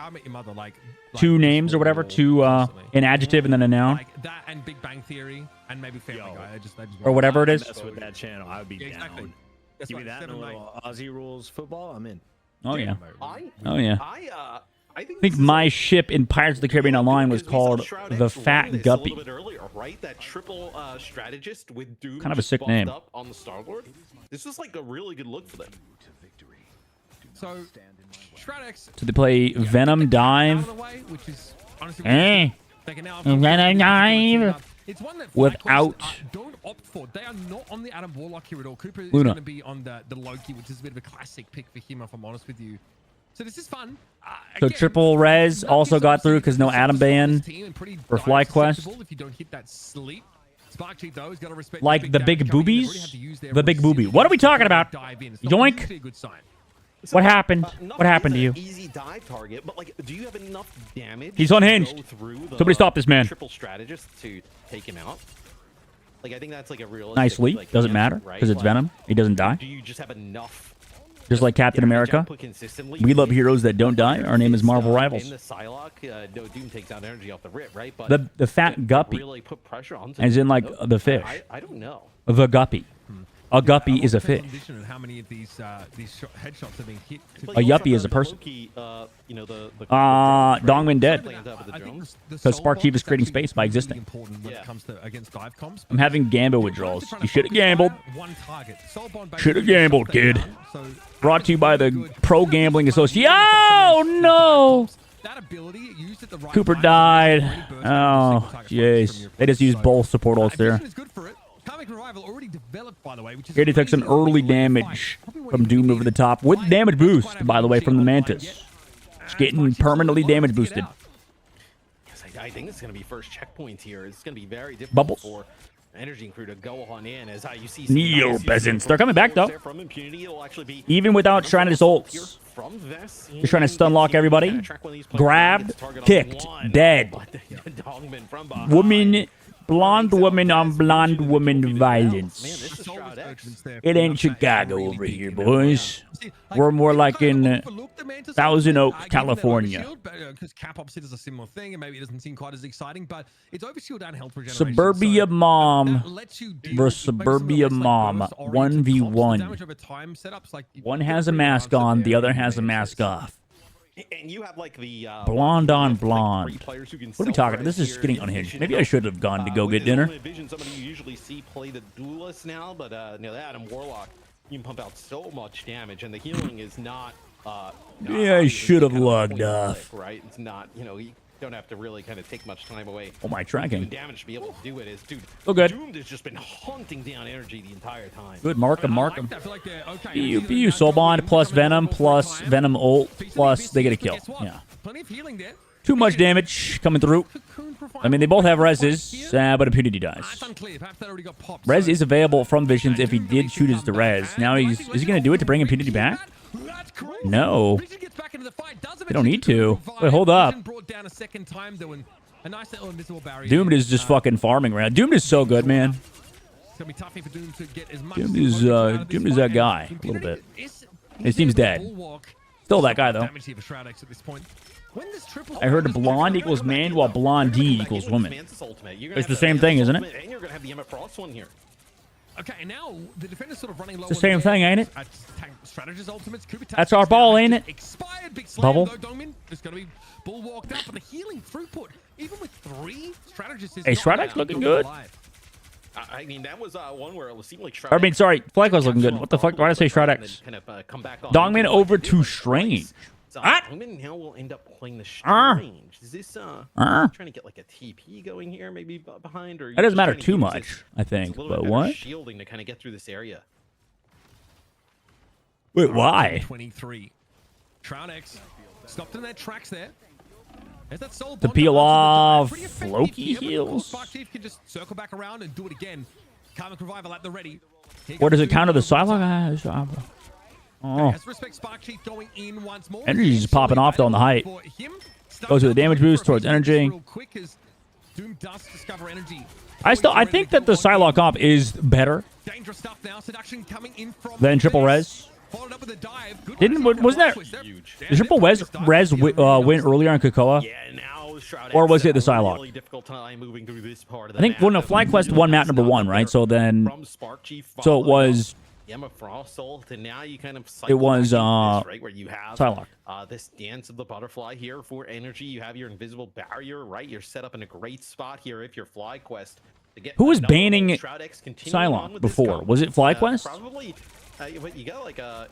2 names or whatever, 2 an adjective and then a noun. Like that and Big Bang Theory and maybe Family Guy. I just Or whatever it is. Mess with that channel. I would be exactly. down. That's Give me right, that and a 7 little Aussie rules football. I'm in. Oh yeah. I I think my ship in Pirates of the Caribbean Online was called the Fat Guppy. A little bit earlier, right? That triple strategist with Doom Kind of a just sick buffed name. up on the Star-Lord. This is like a really good look for them. So, Shred-X. So they play Venom Dive. Which is honestly Venom Dive. It's one that without don't opt for. They are not on the Adam Warlock here at all. Cooper is Luna. going to be on the Loki, which is a bit of a classic pick for him, if I'm honest with you. So this is fun. So Triple Res also got through because no Atom ban for FlyQuest. If you don't hit that sleep. Sparkcheat, though, has got to respect Like the big boobies? The big boobie. What are we talking about? Yoink. What happened? What happened to you? Easy dive target, but like, do you have enough damage? He's unhinged. To go through the Somebody stop this man. Triple strategist to take him out. Like, I think that's like a realistic. Nice leap. Like, Doesn't answer, matter right? because it's Like, Venom. He doesn't die. Do you just have enough? Just like Captain America. We love heroes that don't die. Our name is Marvel In Rivals. the Psylocke, no, Doom takes out energy off the rip, right? But The fat guppy. really put pressure on. As in like the fish. I don't know. The guppy. A guppy is a fish. And how many of these headshots have been hit? A yuppie is a person. Dongman dead. Because Spark Chief is creating space by existing. Important when it comes to against dive comps. I'm having gamble withdrawals. You should have gambled. One target. Should have gambled, kid. Brought to you by the Pro Gambling Association. Oh, no! Cooper died. Oh, jeez. They just used both support ults there. Here he took some early damage from Doom over the top with damage boost, by the way, from the Mantis. It's getting permanently damage boosted. I think it's going to be first checkpoint here. It's going to be very difficult Bubbles. for Energy and crew to go on in as you see Neo peasants. They're coming back though. from Impunity. It'll actually be Even without Shriners ults. from Vess. They're trying to stun lock everybody. Grabbed, kicked, dead. Dogman from behind. Woman, blonde woman on blonde woman violence. It ain't Chicago over here, boys. We're more like in Thousand Oaks, California. Because Cap obviously does a similar thing, and maybe it doesn't seem quite as exciting, but it's overshield and health regeneration. Suburbia so Mom that lets you deal versus with basically Suburbia almost like Mom. bonus-oriented 1v1. damage over time setups, like One has a mask on, the other has a mask off. And you have like the Blonde on blonde. three players who can What are we talking? This is getting unhinged. Maybe I should have gone to go get with dinner. Ultimate Vision, somebody you usually see play the duelist now, but you know, the Adam Warlock, you can pump out so much damage, and the healing is not. Yeah, I should have logged off. Right, it's not. You know, you don't have to really kind of take much time away. Oh, my tracking. Doing damage to be able to do it is, dude. Oh, good. Doomed has just been hunting down energy the entire time. Good, mark him, mark him. I feel like they're okay. PU, Soul Bond plus Venom plus Venom ult plus they get a kill. Yeah. Plenty of healing there. Too much damage coming through. I mean, they both have reses, but Impunity dies. Res is available from Visions if he did shoot his to res. Now is he going to do it to bring Impunity back? No. They don't need to. Wait, hold up. Doomed is just fucking farming around. Doomed is so good, man. Doomed is that guy a little bit. It seems dead. Still that guy though. I heard blonde equals man, while blondie equals woman. It's the same thing, isn't it? And you're gonna have the Emma Frost one here. Okay, and now the defender's sort of running low. It's the same thing, ain't it? Strategist ultimates. That's our ball, ain't it? Expired big Bubble. It's gonna be bull walked up, but the healing throughput, even with 3 strategists, is Hey, Stratex looking good. I mean, that was one where it seemed like I mean, sorry, Flag was looking good. What the fuck? Why did I say Stratex? Dongman over to Strange. Dongman now will end up playing the Strange. Is this trying to get like a TP going here, maybe behind, or That doesn't matter too much, I think. But what? Shielding to kind of get through this area. Wait, why? 23. Shroudex stopped in their tracks there. To peel off Loki heals? Spark Chief can just circle back around and do it again. Karmic Revival at the ready. What does it counter the Psylocke? Oh. Has respect Spark Chief going in once more. Energy's just popping off though on the height. Goes with the damage boost towards energy. Quick as Doom does discover energy. I think that the Psylocke comp is better Dangerous stuff now. Seduction coming in from than triple res. Followed up with a dive. Wasn't that the triple res win earlier on Krakoa? Or was it the Psylocke? Really difficult time moving through this part of the I think when Flag Quest won map number 1, right? So then, so it was. Emma Frost ult, and now you kind of It was this, right, where you have Psylocke. This dance of the butterfly here for energy. You have your invisible barrier, right? You're set up in a great spot here if you're FlyQuest. To get Who was banning Shroudex continuing on Psylocke with this before? comp. Was it FlyQuest? Probably. But you got like a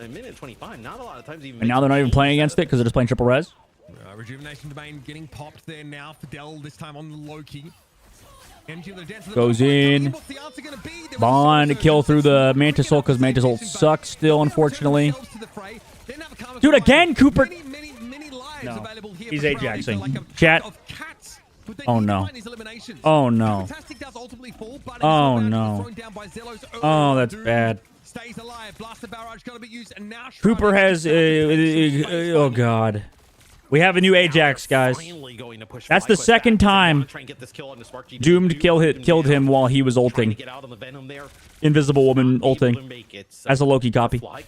minute 25. Not a lot of times even. And now they're not even playing against it because they're just playing triple res. Rejuvenation domain getting popped there now. Fidel this time on Loki. Goes in. Bond kill through the Mantis ult because Mantis ult sucks still, unfortunately. Dude, again, Cooper. No, he's Ajaxing. Chat. Oh no. Oh no. Oh no. Oh, that's bad. Cooper has. Oh god. We have a new Ajax, guys. That's the second time Doomed killed him while he was ulting. Invisible Woman ulting as a Loki copy. I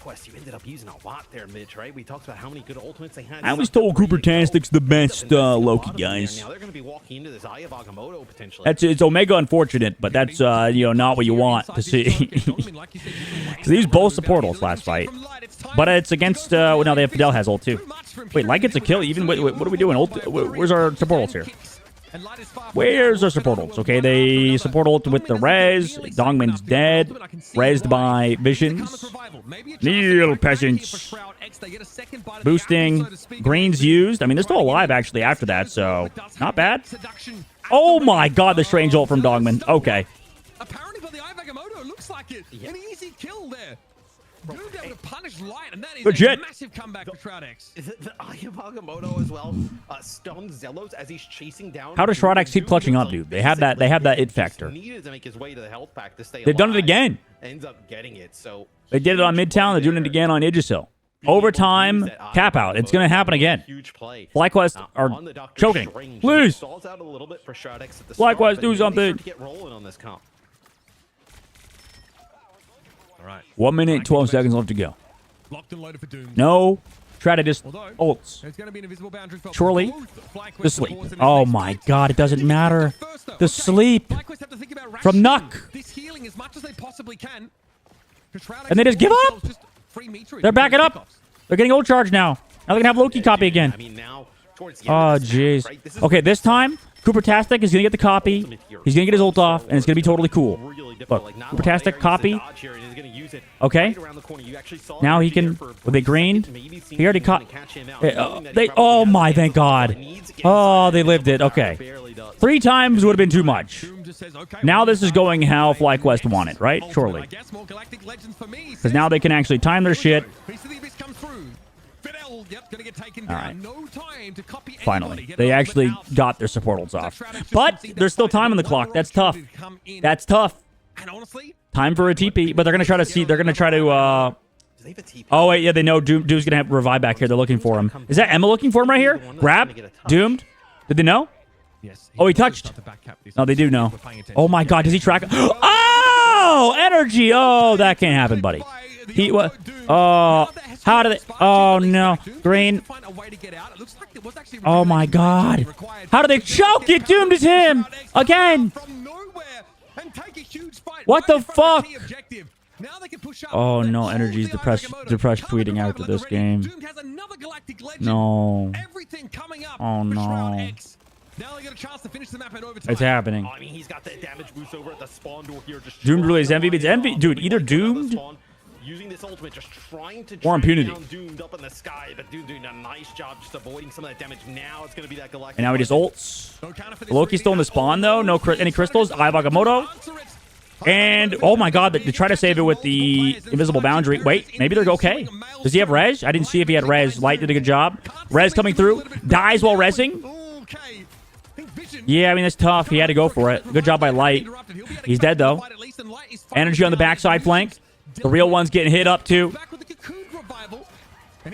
always told Cooper Tastic's the best Loki, guys. It's Omega unfortunate, but that's not what you want to see. Because these both support ults last fight. But it's against, well, now they have Fidel has ult too. Wait, Light gets a kill even, wait, what are we doing? Where's our support ults here? Where's our support ults? Okay, they support ult with the res. Dongman's dead. Resed by Visions. Kneel, peasants. Boosting. Green's used. I mean, they're still alive actually after that, so not bad. Oh my god, the strange ult from Dongman. Okay. Apparently, by the Eye of Agamotto, it looks like it. An easy kill there. Doom able to punish Light, and that is Legit. a massive comeback for Shroud-X. The Eye of Agamotto as well stuns Zelos as he's chasing down. How does Shroud-X keep clutching up, dude? They have that it factor. Needed to make his way to the health pack to stay They've done it alive. again. Ends up getting it. So They did it on Midtown. They're doing it again on Yggdrasil. Overtime, cap out. It's going to happen again. FlyQuest are choking. Please. Stalls out a little bit for Shroud-X at the FlyQuest, start, but do then they start something. to get rolling on this comp. All right. 1 minute, 12 seconds left to go. Locked and loaded for Doom. No. Try to just ults. There's going to be an invisible boundary for Surely. both FlyQuest The sleep. supports in Oh this my next god, it doesn't matter. The sleep. FlyQuest have to think about From rationing Nuck. this healing as much as they possibly can. And they just give up. They're backing up. They're getting ult charge now. Now they can have Loki copy again. I mean, now towards the Oh, end of this map, jeez. right, this is Okay, this time, Cooper-tastic is going to get the copy. He's going to get his ult off, and it's going to be totally cool. Look, Cooper-tastic copy. Okay. Now he can... Will they green? He already caught... Oh, my, thank God. Oh, they lived it. Okay. 3 times would have been too much. Now this is going how FlyQuest wanted, right? Surely. Because now they can actually time their shit. All right. Finally. They actually got their support ults off. But there's still time on the clock. That's tough. That's tough. Time for a TP, but they're going to try to see... They're going to try to... Oh, wait, yeah, they know Doom's going to have revive back here. They're looking for him. Is that Emma looking for him right here? Grab? Doomed? Did they know? Oh, he touched. No, they do know. Oh, my God. Does he track? Oh, energy. Oh, that can't happen, buddy. He what? Oh, how did they? Oh, no. Green. Oh, my God. How do they choke it? Doomed is him. Again. What the fuck? Oh, no. Energy's depressed tweeting after this game. No. Oh, no. Now they get a chance to finish the map in overtime. It's happening. I mean, he's got that damage boost over at the spawn door here. Just Doomed really is MVP. It's MVP. Dude, either Doomed using this ultimate, just trying to or Impunity. down Doomed up in the sky, but Doomed doing a nice job just avoiding some of that damage. Now it's going to be that Galactic. And now he just ults. Loki's still in the spawn, though. No any crystals. Eye of Agamotto. And, oh my God, they try to save it with the invisible boundary. Wait, maybe they're okay. Does he have res? I didn't see if he had res. Light did a good job. Res coming through. Dies while resing. Yeah, I mean, it's tough. He had to go for it. Good job by Light. He's dead, though. Energy on the backside flank. The real one's getting hit up, too.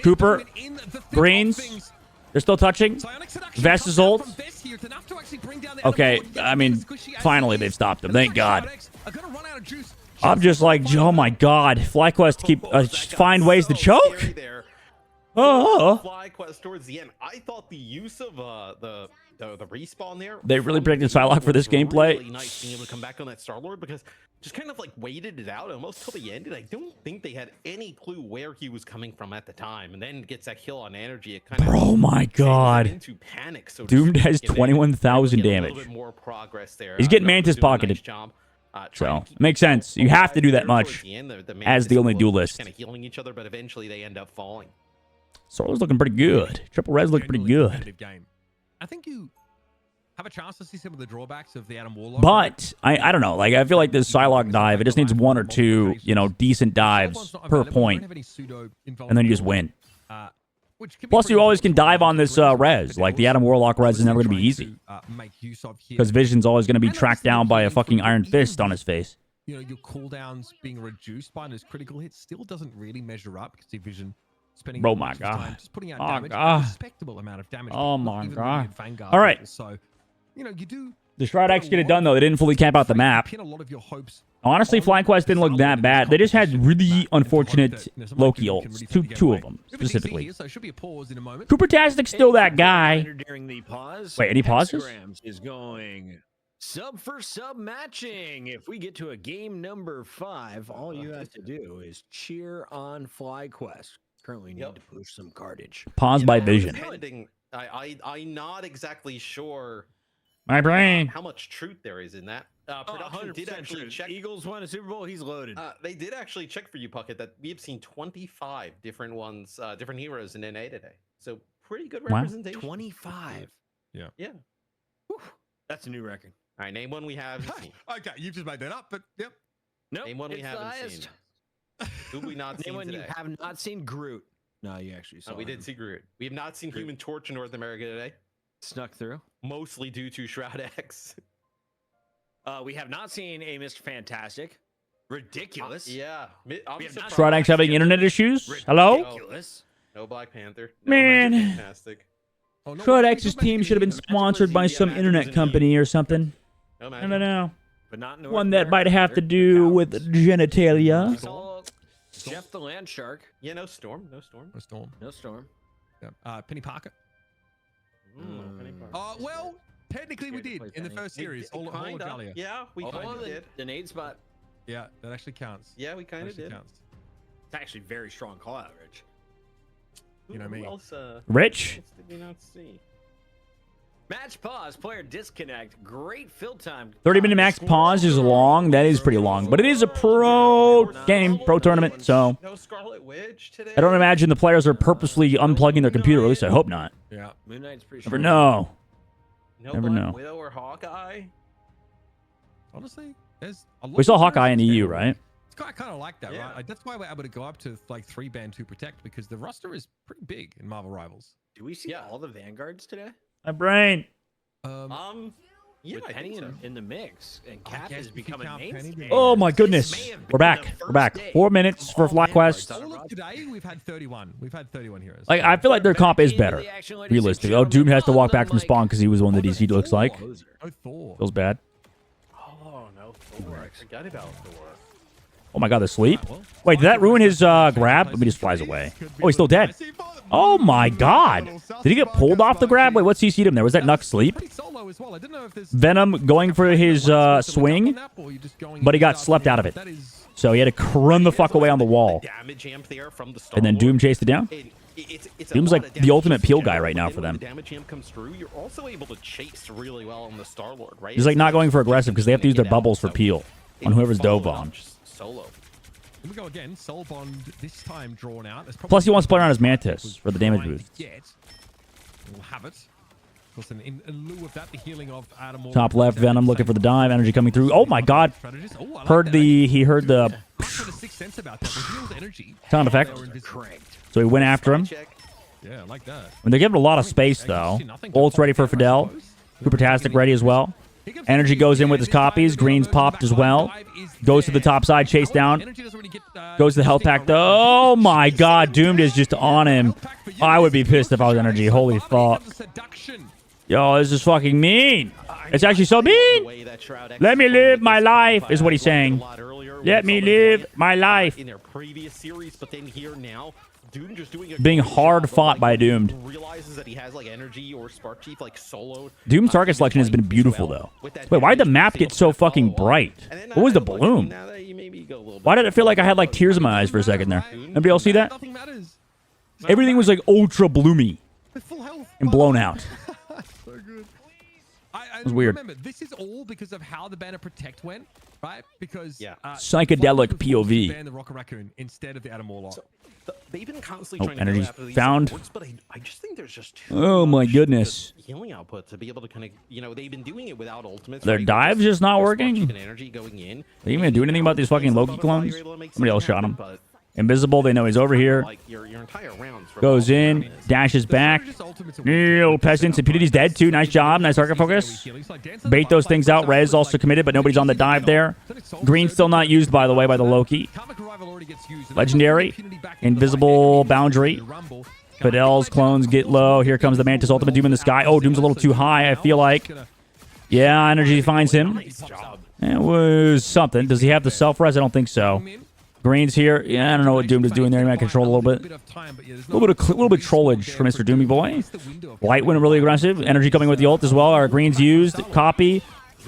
Cooper. Greens. They're still touching. Vest's ult. Okay, I mean, finally they've stopped him. Thank God. I'm just like, oh my God. FlyQuest keep find ways to choke. Oh. FlyQuest towards the end. I thought the use of the respawn there. They really predicted Psylocke for this gameplay. Really nice being able to come back on that Star-Lord because just kind of like waited it out almost till the end. And I don't think they had any clue where he was coming from at the time. And then gets that kill on energy. It kind of oh my God. Into panic. So Doomed has 21,000 damage. A little bit more progress there. He's getting Mantis pocketed. So it makes sense. You have to do that much as the only duelist. Kind of healing each other, but eventually they end up falling. Solo's looking pretty good. Triple Res looks pretty good. I think you have a chance to see some of the drawbacks of the Adam Warlock. But I don't know. Like I feel like this Psylocke dive, it just needs 1 or 2, decent dives per point, and then you just win. Plus, you always can dive on this res. Like the Adam Warlock res is never going to be easy because Vision's always going to be tracked down by a fucking Iron Fist on his face. Your cooldowns being reduced by those critical hits still doesn't really measure up because Vision. Oh my God! Just putting out oh damage, God! a respectable amount of damage. Oh my God! Vanguard All right. levels. So, you do. The Shroud-X get it done though. They didn't fully camp out the map. Honestly, FlyQuest didn't look that bad. They just had really unfortunate Loki ults. Two of them specifically. Cooper-tastic's still that guy. Wait, any pauses? Is going sub for sub matching. If we get to a game number 5, all you have to do is cheer on FlyQuest. Currently need to push some cartage. Pause by Vision. I'm not exactly sure. My brain. How much truth there is in that? Production did actually check. Eagles won a Super Bowl. He's loaded. They did actually check for you, Puckett, that we have seen 25 different ones, different heroes in NA today. So pretty good representation. 25. Yeah. Yeah. Whew. That's a new record. All right, name one we have seen. Okay, you've just made that up, but yep. Nope, name one we haven't seen. Who have we not seen Anyone today? you have not seen? Groot. No, you actually saw. We did him. see Groot. We have not seen Human Torch in North America today. Snuck through. Mostly due to Shroud X. We have not seen a Mr. Fantastic. Ridiculous. Yeah. I'm surprised. Shroud X having internet issues? Hello? Ridiculous. No Black Panther. No Man. Mr. Fantastic. Shroud X's team should have been sponsored by some internet company or something. No I Magic. don't know. But not in One North that might America. have to do with genitalia. We saw Jeff the Land Shark. Yeah, no Storm. No Storm. No Storm. No Storm. Yeah. Penny Parker. Penny Parker. Well, technically we did in the first series. All of Kinda. Galia. Yeah, we kind of did. The nade spot. Yeah, that actually counts. Yeah, we kind of Actually did. counts. It's actually very strong call out, Rich. You know Who me. else, Rich? What else did we not see? Match pause, player disconnect. Great fill time. 30-minute max pause is long. That is pretty long. But it is a pro game, pro tournament, so No Scarlet Witch today. I don't imagine the players are purposely unplugging their computer. At least I hope not. Yeah. Moon Knight's pretty Never strong. know. No Never Black know. Widow or Hawkeye. Honestly, there's a lot We saw of Hawkeye in differences EU, there. right? I kind of like that, Yeah. right? That's why we're able to go up to like 3-ban 2 protect because the roster is pretty big in Marvel Rivals. Do we see all the Vanguards today? My brain. Yeah, With I Penny think so. in the mix, and I Cap guess is if you becoming count Penny, mainstay. then- Oh my goodness. We're back. We're back. 4 minutes for FlyQuest. All of today, we've had 31. We've had 31 heroes. Like, I feel like their comp is better. Realistic. Oh, Doom has to walk back from spawn because he was the one that DC looks like. Oh, Thor. Feels bad. Oh no, Thor. I forgot about Thor. Oh my god, the sleep. Wait, did that ruin his grab? Let me just flies away. Oh, he's still dead. Oh my god. Did he get pulled off the grab? Wait, what CC'd him there? Was that Nux sleep? Venom going for his swing, but he got slept out of it. So he had to run the fuck away on the wall. Damage amp there from the And then Doom chased it down. It's Doom's like the ultimate peel guy right now for them. The damage amp comes through. You're also able to chase really well on the Star-Lord, right? He's like not going for aggressive because they have to use their bubbles for peel on whoever's dove on. Solo. Here we go again. Soul Bond this time drawn out. Plus he wants to play around his Mantis for the damage boost. We'll have it. Of course, in lieu of that, the healing of Adam Warlock. Top left, Venom looking for the dive. Energy coming through. Oh my god. He heard the sound effect. So he went after him. Yeah, like that. When they're giving a lot of space though. Ult's ready for Fidel. Coopertastic ready as well. Energy goes in with his copies. Green's popped as well. Goes to the top side, chase down. Goes to the health pack though. Oh my god, Doomed is just on him. I would be pissed if I was Energy. Holy fuck. Yo, this is fucking mean. It's actually so mean. Let me live my life, is what he's saying. Let me live my life. In their previous series, but then here now, Doom just doing a Being hard fought by Doomed. realizes that he has like energy or Spark Chief like soloed. Doom's target selection has been beautiful though. Wait, why did the map get so fucking bright? What was the bloom? Why did it feel like I had like tears in my eyes for a second there? Anybody else see that? Everything was like ultra bloomy and blown out. It was weird. Remember, this is all because of how the Banner Protect went, right? Because Psychedelic POV. ban the Rocket Raccoon instead of the Adam Warlock. They've been constantly Oh, trying to energy's go after these found. supports, but I just think there's just too Oh my much goodness. healing output to be able to kind of, you know, they've been doing it without ultimates. Their right? dive's just not Spark working? Chief and energy going in. They even do anything about these fucking Loki clones? Somebody else shot him. Invisible, they know he's over here. Like your entire rounds Goes in, dashes back. Little peasants. Immunity's dead too. Nice job. Nice target focus. Bait those things out. Rez also committed, but nobody's on the dive there. Green's still not used, by the way, by the Loki. Legendary. Invisible boundary. Fidel's clones get low. Here comes the Mantis ultimate. Doom in the sky. Oh, Doom's a little too high, I feel like. Yeah, energy finds him. It was something. Does he have the self-res? I don't think so. Green's here. Yeah, I don't know what Doom is doing there. He might control a little bit. A little bit trollage from Mr. Doomy Boy. White went really aggressive. Energy coming with the ult as well. Our Green's used. Copy.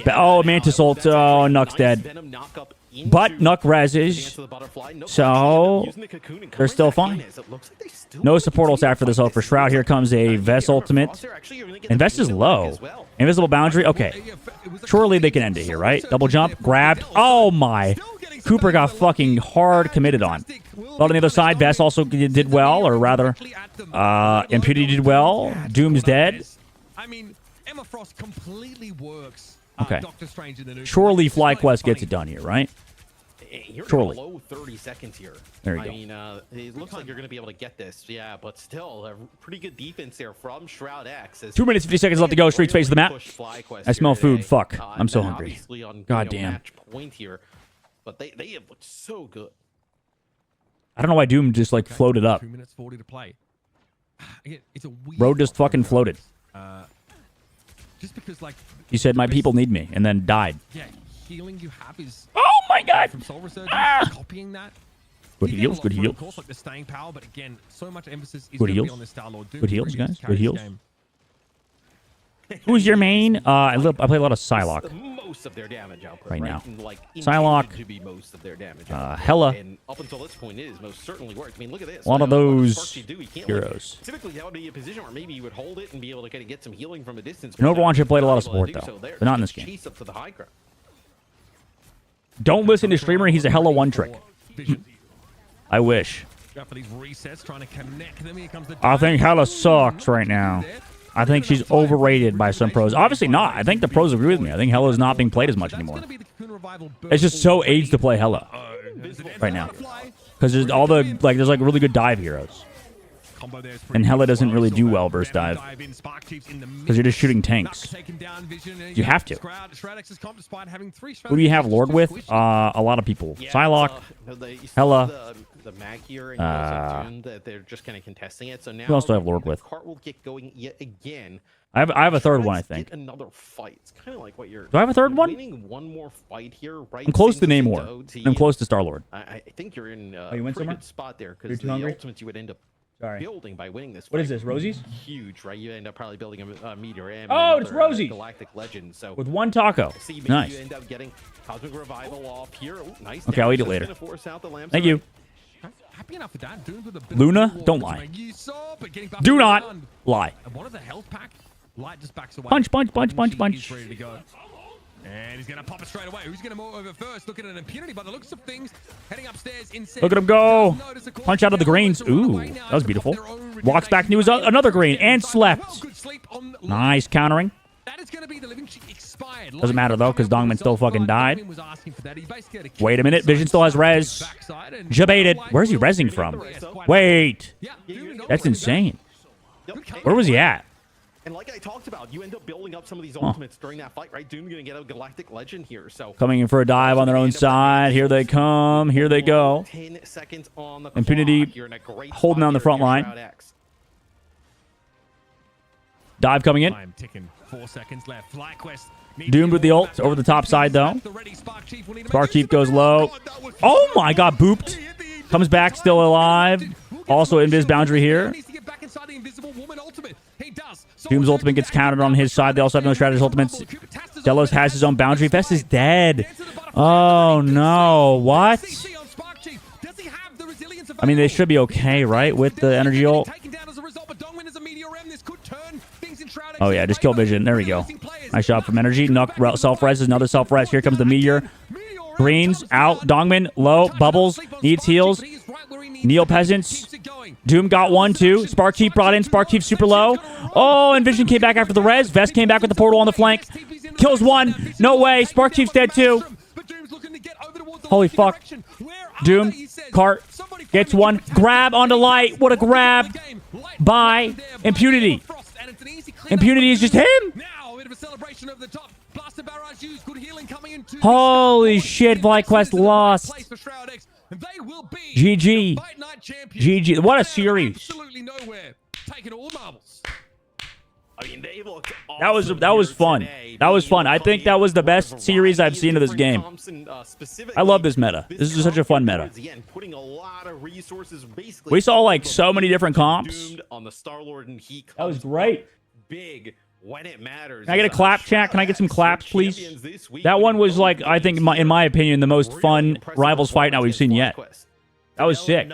Oh, Mantis ult. Oh, Nuck's dead. But Nuck reses. So, they're still fine. No support ults after this ult for Shroud. Here comes a Vest ultimate. And Vest is low. Invisible boundary. Okay. Surely they can end it here, right? Double jump. Grabbed. Oh, my. Cooper got fucking hard committed on. But on the other side, Vest also did well, or rather, Impunity did well. Doom's dead. I mean, Emma Frost completely works. Okay. Doctor Strange in the new Surely FlyQuest gets it done here, right? You're Surely. below 30 seconds here. There you I go. mean, it looks like you're going to be able to get this. Yeah, but still, a pretty good defense there from Shroud X. 2 minutes, 50 seconds left to go. Streets face of the map. I smell food. Fuck. I'm so hungry. God damn. Match point here, but they have looked so good. I don't know why Doom just like floated up. 2 minutes 40 to play. Again, it's a weird Bro just fucking floated. Just because, like, He said, "My people need me," and then died. yeah, healing you have is. Oh my god! From Soul Resurgence, copying that. Good You get heals. a lot Good from it, heals. Of course, like the staying power, but again, so much emphasis is Good going to be heals. on this Star-Lord. Doom Good to heals, really guys. just Good carry this heals. game. Who's your main? I play a lot of Psylocke. Most of their damage output Right now. And, like, Psylocke, intended to be most of their damage output. Hela. And up until this point, it has most certainly worked. I mean, look at this. A lot of What does those Sparky do? He can't, heroes. Like, typically, that would be a position where maybe you would hold it and be able to kind of get some healing from a distance. In Overwatch, I played a lot of Not able support, to do though, so there. but not in this Just game. chase up to the high ground. Don't listen to Streamer. He's a hella one trick. I wish. Go for these resets, trying to connect them. Here comes the I think Hella sucks right now. I think she's overrated by some pros. Obviously not. I think the pros agree with me. I think Hella is not being played as much anymore. It's just so AIDS to play Hella right now. Because there's all the there's like really good dive heroes. And Hella doesn't really do well versus dive. Because you're just shooting tanks. You have to. Who do you have Lord with? A lot of people. Psylocke, Hella. The mag here, and also Doom, that they're just kind of contesting it. So now Who else do I have Lord with? Cart will get going yet again. I have a third one, I think. Get another fight. It's kind of like what you're. Do I have a third one? Winning one more fight here, right? I'm close to Sends us Namor. into OT, I'm close to Star-Lord. I think you're in you a went pretty somewhere? good spot there You're because too the hungry? ultimates you would end up Sorry. building by winning this. What fight is this, Rosie's? Huge, right? You end up probably building a Meteor M. Oh, and it's another, Rosie's. Galactic Legend. So With one taco. see, maybe Nice. you end up getting Cosmic Revival off here. Ooh, nice. Okay, I'll eat it damage. later. That's gonna force out the Lamps Thank you. Happy enough with that. Doom with a bit Luna, of don't wall, lie. which you saw, but getting back Do on the not ground. lie. And one of the health pack, Light just backs away. Punch, punch, punch, punch, She punch. is ready to go. And he's going to pop it straight away. Who's going to move over first? Looking at an impunity by the looks of things. Heading upstairs inside. Look at him go. Punch out of the greens. Ooh, that was beautiful. Walks back into his another green and slept. Nice countering. That is going to be the living expired. Doesn't matter though, because Dongman still fucking died. Wait a minute, Vision still has res. Jebaited. Where's he resing from? Wait. That's insane. Where was he at? And like I talked about, you end up building up some of these ultimates during that fight, right? Doom gonna get a Galactic Legend here, so Coming in for a dive on their own side. Here they come. Here they go. 10 seconds on the Impunity clock. You're in a great holding spot on the here front if you're line. Shroud X. Dive coming in. Time ticking. 4 seconds left. Flight Quest. Doomed with the ult over the top side though. Spark Chief goes low. Oh my god, booped. Comes back still alive. Also invis boundary here. Doom's ultimate gets countered on his side. They also have no strategist ultimates. Delos has his own boundary. Vest is dead. Oh no. What? I mean, they should be okay, right? With the energy ult. Oh yeah, just kill Vision. There we go. Nice shot from energy. Nuck self-res is another self-res. Here comes the meteor. Greens out. Dongman low. Bubbles needs heals. Neo Peasants. Doom got one, too. Spark Chief brought in. Spark Chief super low. Oh, and Vision came back after the res. Vest came back with the portal on the flank. Kills one. No way. Spark Chief's dead, too. Holy fuck. Doom. Cart. Gets one. Grab onto Light. What a grab by Impunity. Impunity is just him. Holy shit. FlyQuest lost. GG. GG. What a series. I mean, they looked That was fun. That was fun. I think that was the best series I've seen of this game. I love this meta. This is such a fun meta. We saw like so many different comps. On the Star-Lord, and he That was great. big when it matters. Can I get a clap, chat? Can I get some claps, please? That one was like, I think, in my opinion, the most fun Rivals fight now we've seen yet. That was sick.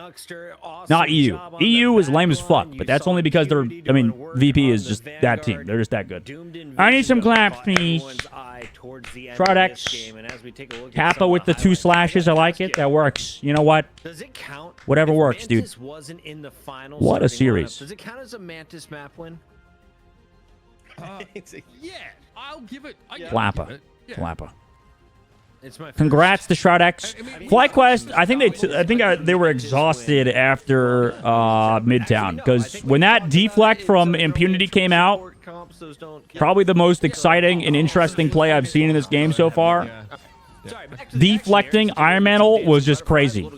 Not EU. EU was lame as fuck, but that's only because they're, I mean, VP is just that team. They're just that good. I need some claps, please. Shroud X. Kappa with the 2 slashes. I like it. That works. You know what? Does it count? Whatever if works, dude. Mantis wasn't in the final What a starting lineup, series. Does it count as a Mantis map win? Yeah, I'll give it. Flappa. Flappa. It's my Congrats to Shroud X. FlyQuest, I think they were exhausted after Midtown, because when that deflect from Impunity came out, probably the most exciting and interesting play I've seen in this game so far. Deflecting Iron Mantle was just crazy.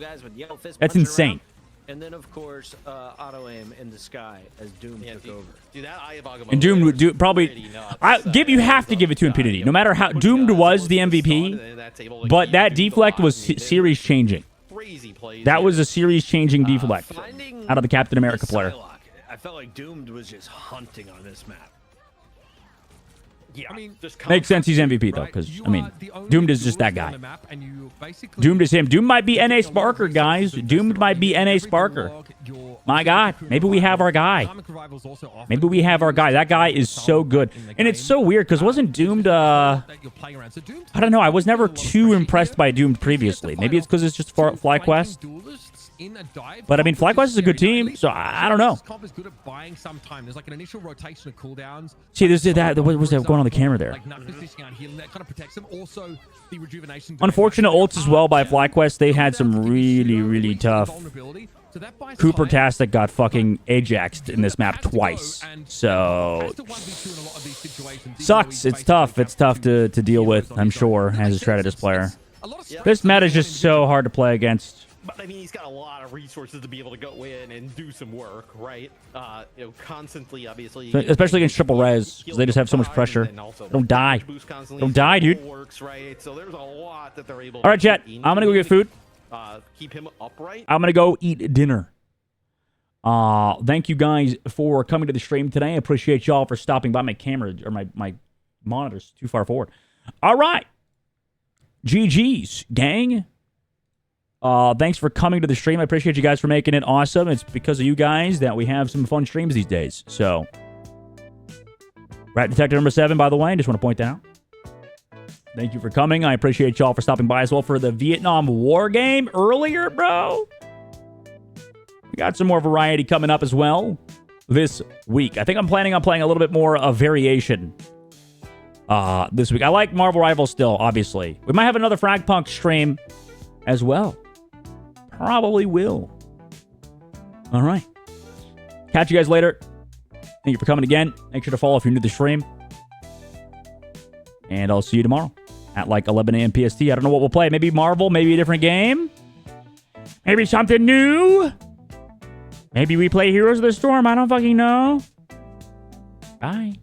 That's insane. And then, of course, auto aim in the sky as Doom took over. Dude, that Eye of Agamotto And Doom would do probably. You have to give it to Impunity, no matter how Doomed was the MVP, but that deflect was series changing. That was a series changing deflect out of the Captain America player. I felt like Doomed was just hunting on this map. Yeah, I mean, Makes sense he's MVP, though, because, I mean, Doomed is just that guy. Doomed is him. Doomed might be N.A. Sparker, guys. Doomed might be N.A. Sparker. My God. Maybe we have our guy. Maybe we have our guy. That guy is so good. And it's so weird, because wasn't Doomed, I don't know. I was never too impressed by Doomed previously. Maybe it's because it's just FlyQuest. But I mean, FlyQuest is a good team, so I don't know. See, there's that. What was that going on the camera there? Unfortunate ults as well by FlyQuest. They had some really, really tough. Cooper-tastic got fucking Ajaxed in this map twice. So sucks. It's tough. It's tough to deal with, I'm sure, as a Strategist player. This meta is just so hard to play against. But I mean, he's got a lot of resources to be able to go in and do some work, right? You know, constantly, obviously. Especially against triple res, because they just have so much pressure. Don't die. Don't die, dude. So there's a lot that they're able. All right, chat. I'm gonna go get food. Keep him upright. I'm gonna go eat dinner. Thank you guys for coming to the stream today. I appreciate y'all for stopping by. My camera or my monitor's too far forward. All right. GG's, gang. Thanks for coming to the stream. I appreciate you guys for making it awesome. It's because of you guys that we have some fun streams these days. So, Rat Detector number 7, by the way, I just want to point that out. Thank you for coming. I appreciate y'all for stopping by as well for the Vietnam War game earlier, bro. We got some more variety coming up as well this week. I think I'm planning on playing a little bit more of variation this week. I like Marvel Rivals still, obviously. We might have another Fragpunk stream as well. Probably will. All right. Catch you guys later. Thank you for coming again. Make sure to follow if you're new to the stream. And I'll see you tomorrow at like 11 a.m. PST. I don't know what we'll play. Maybe Marvel, maybe a different game. Maybe something new. Maybe we play Heroes of the Storm. I don't fucking know. Bye.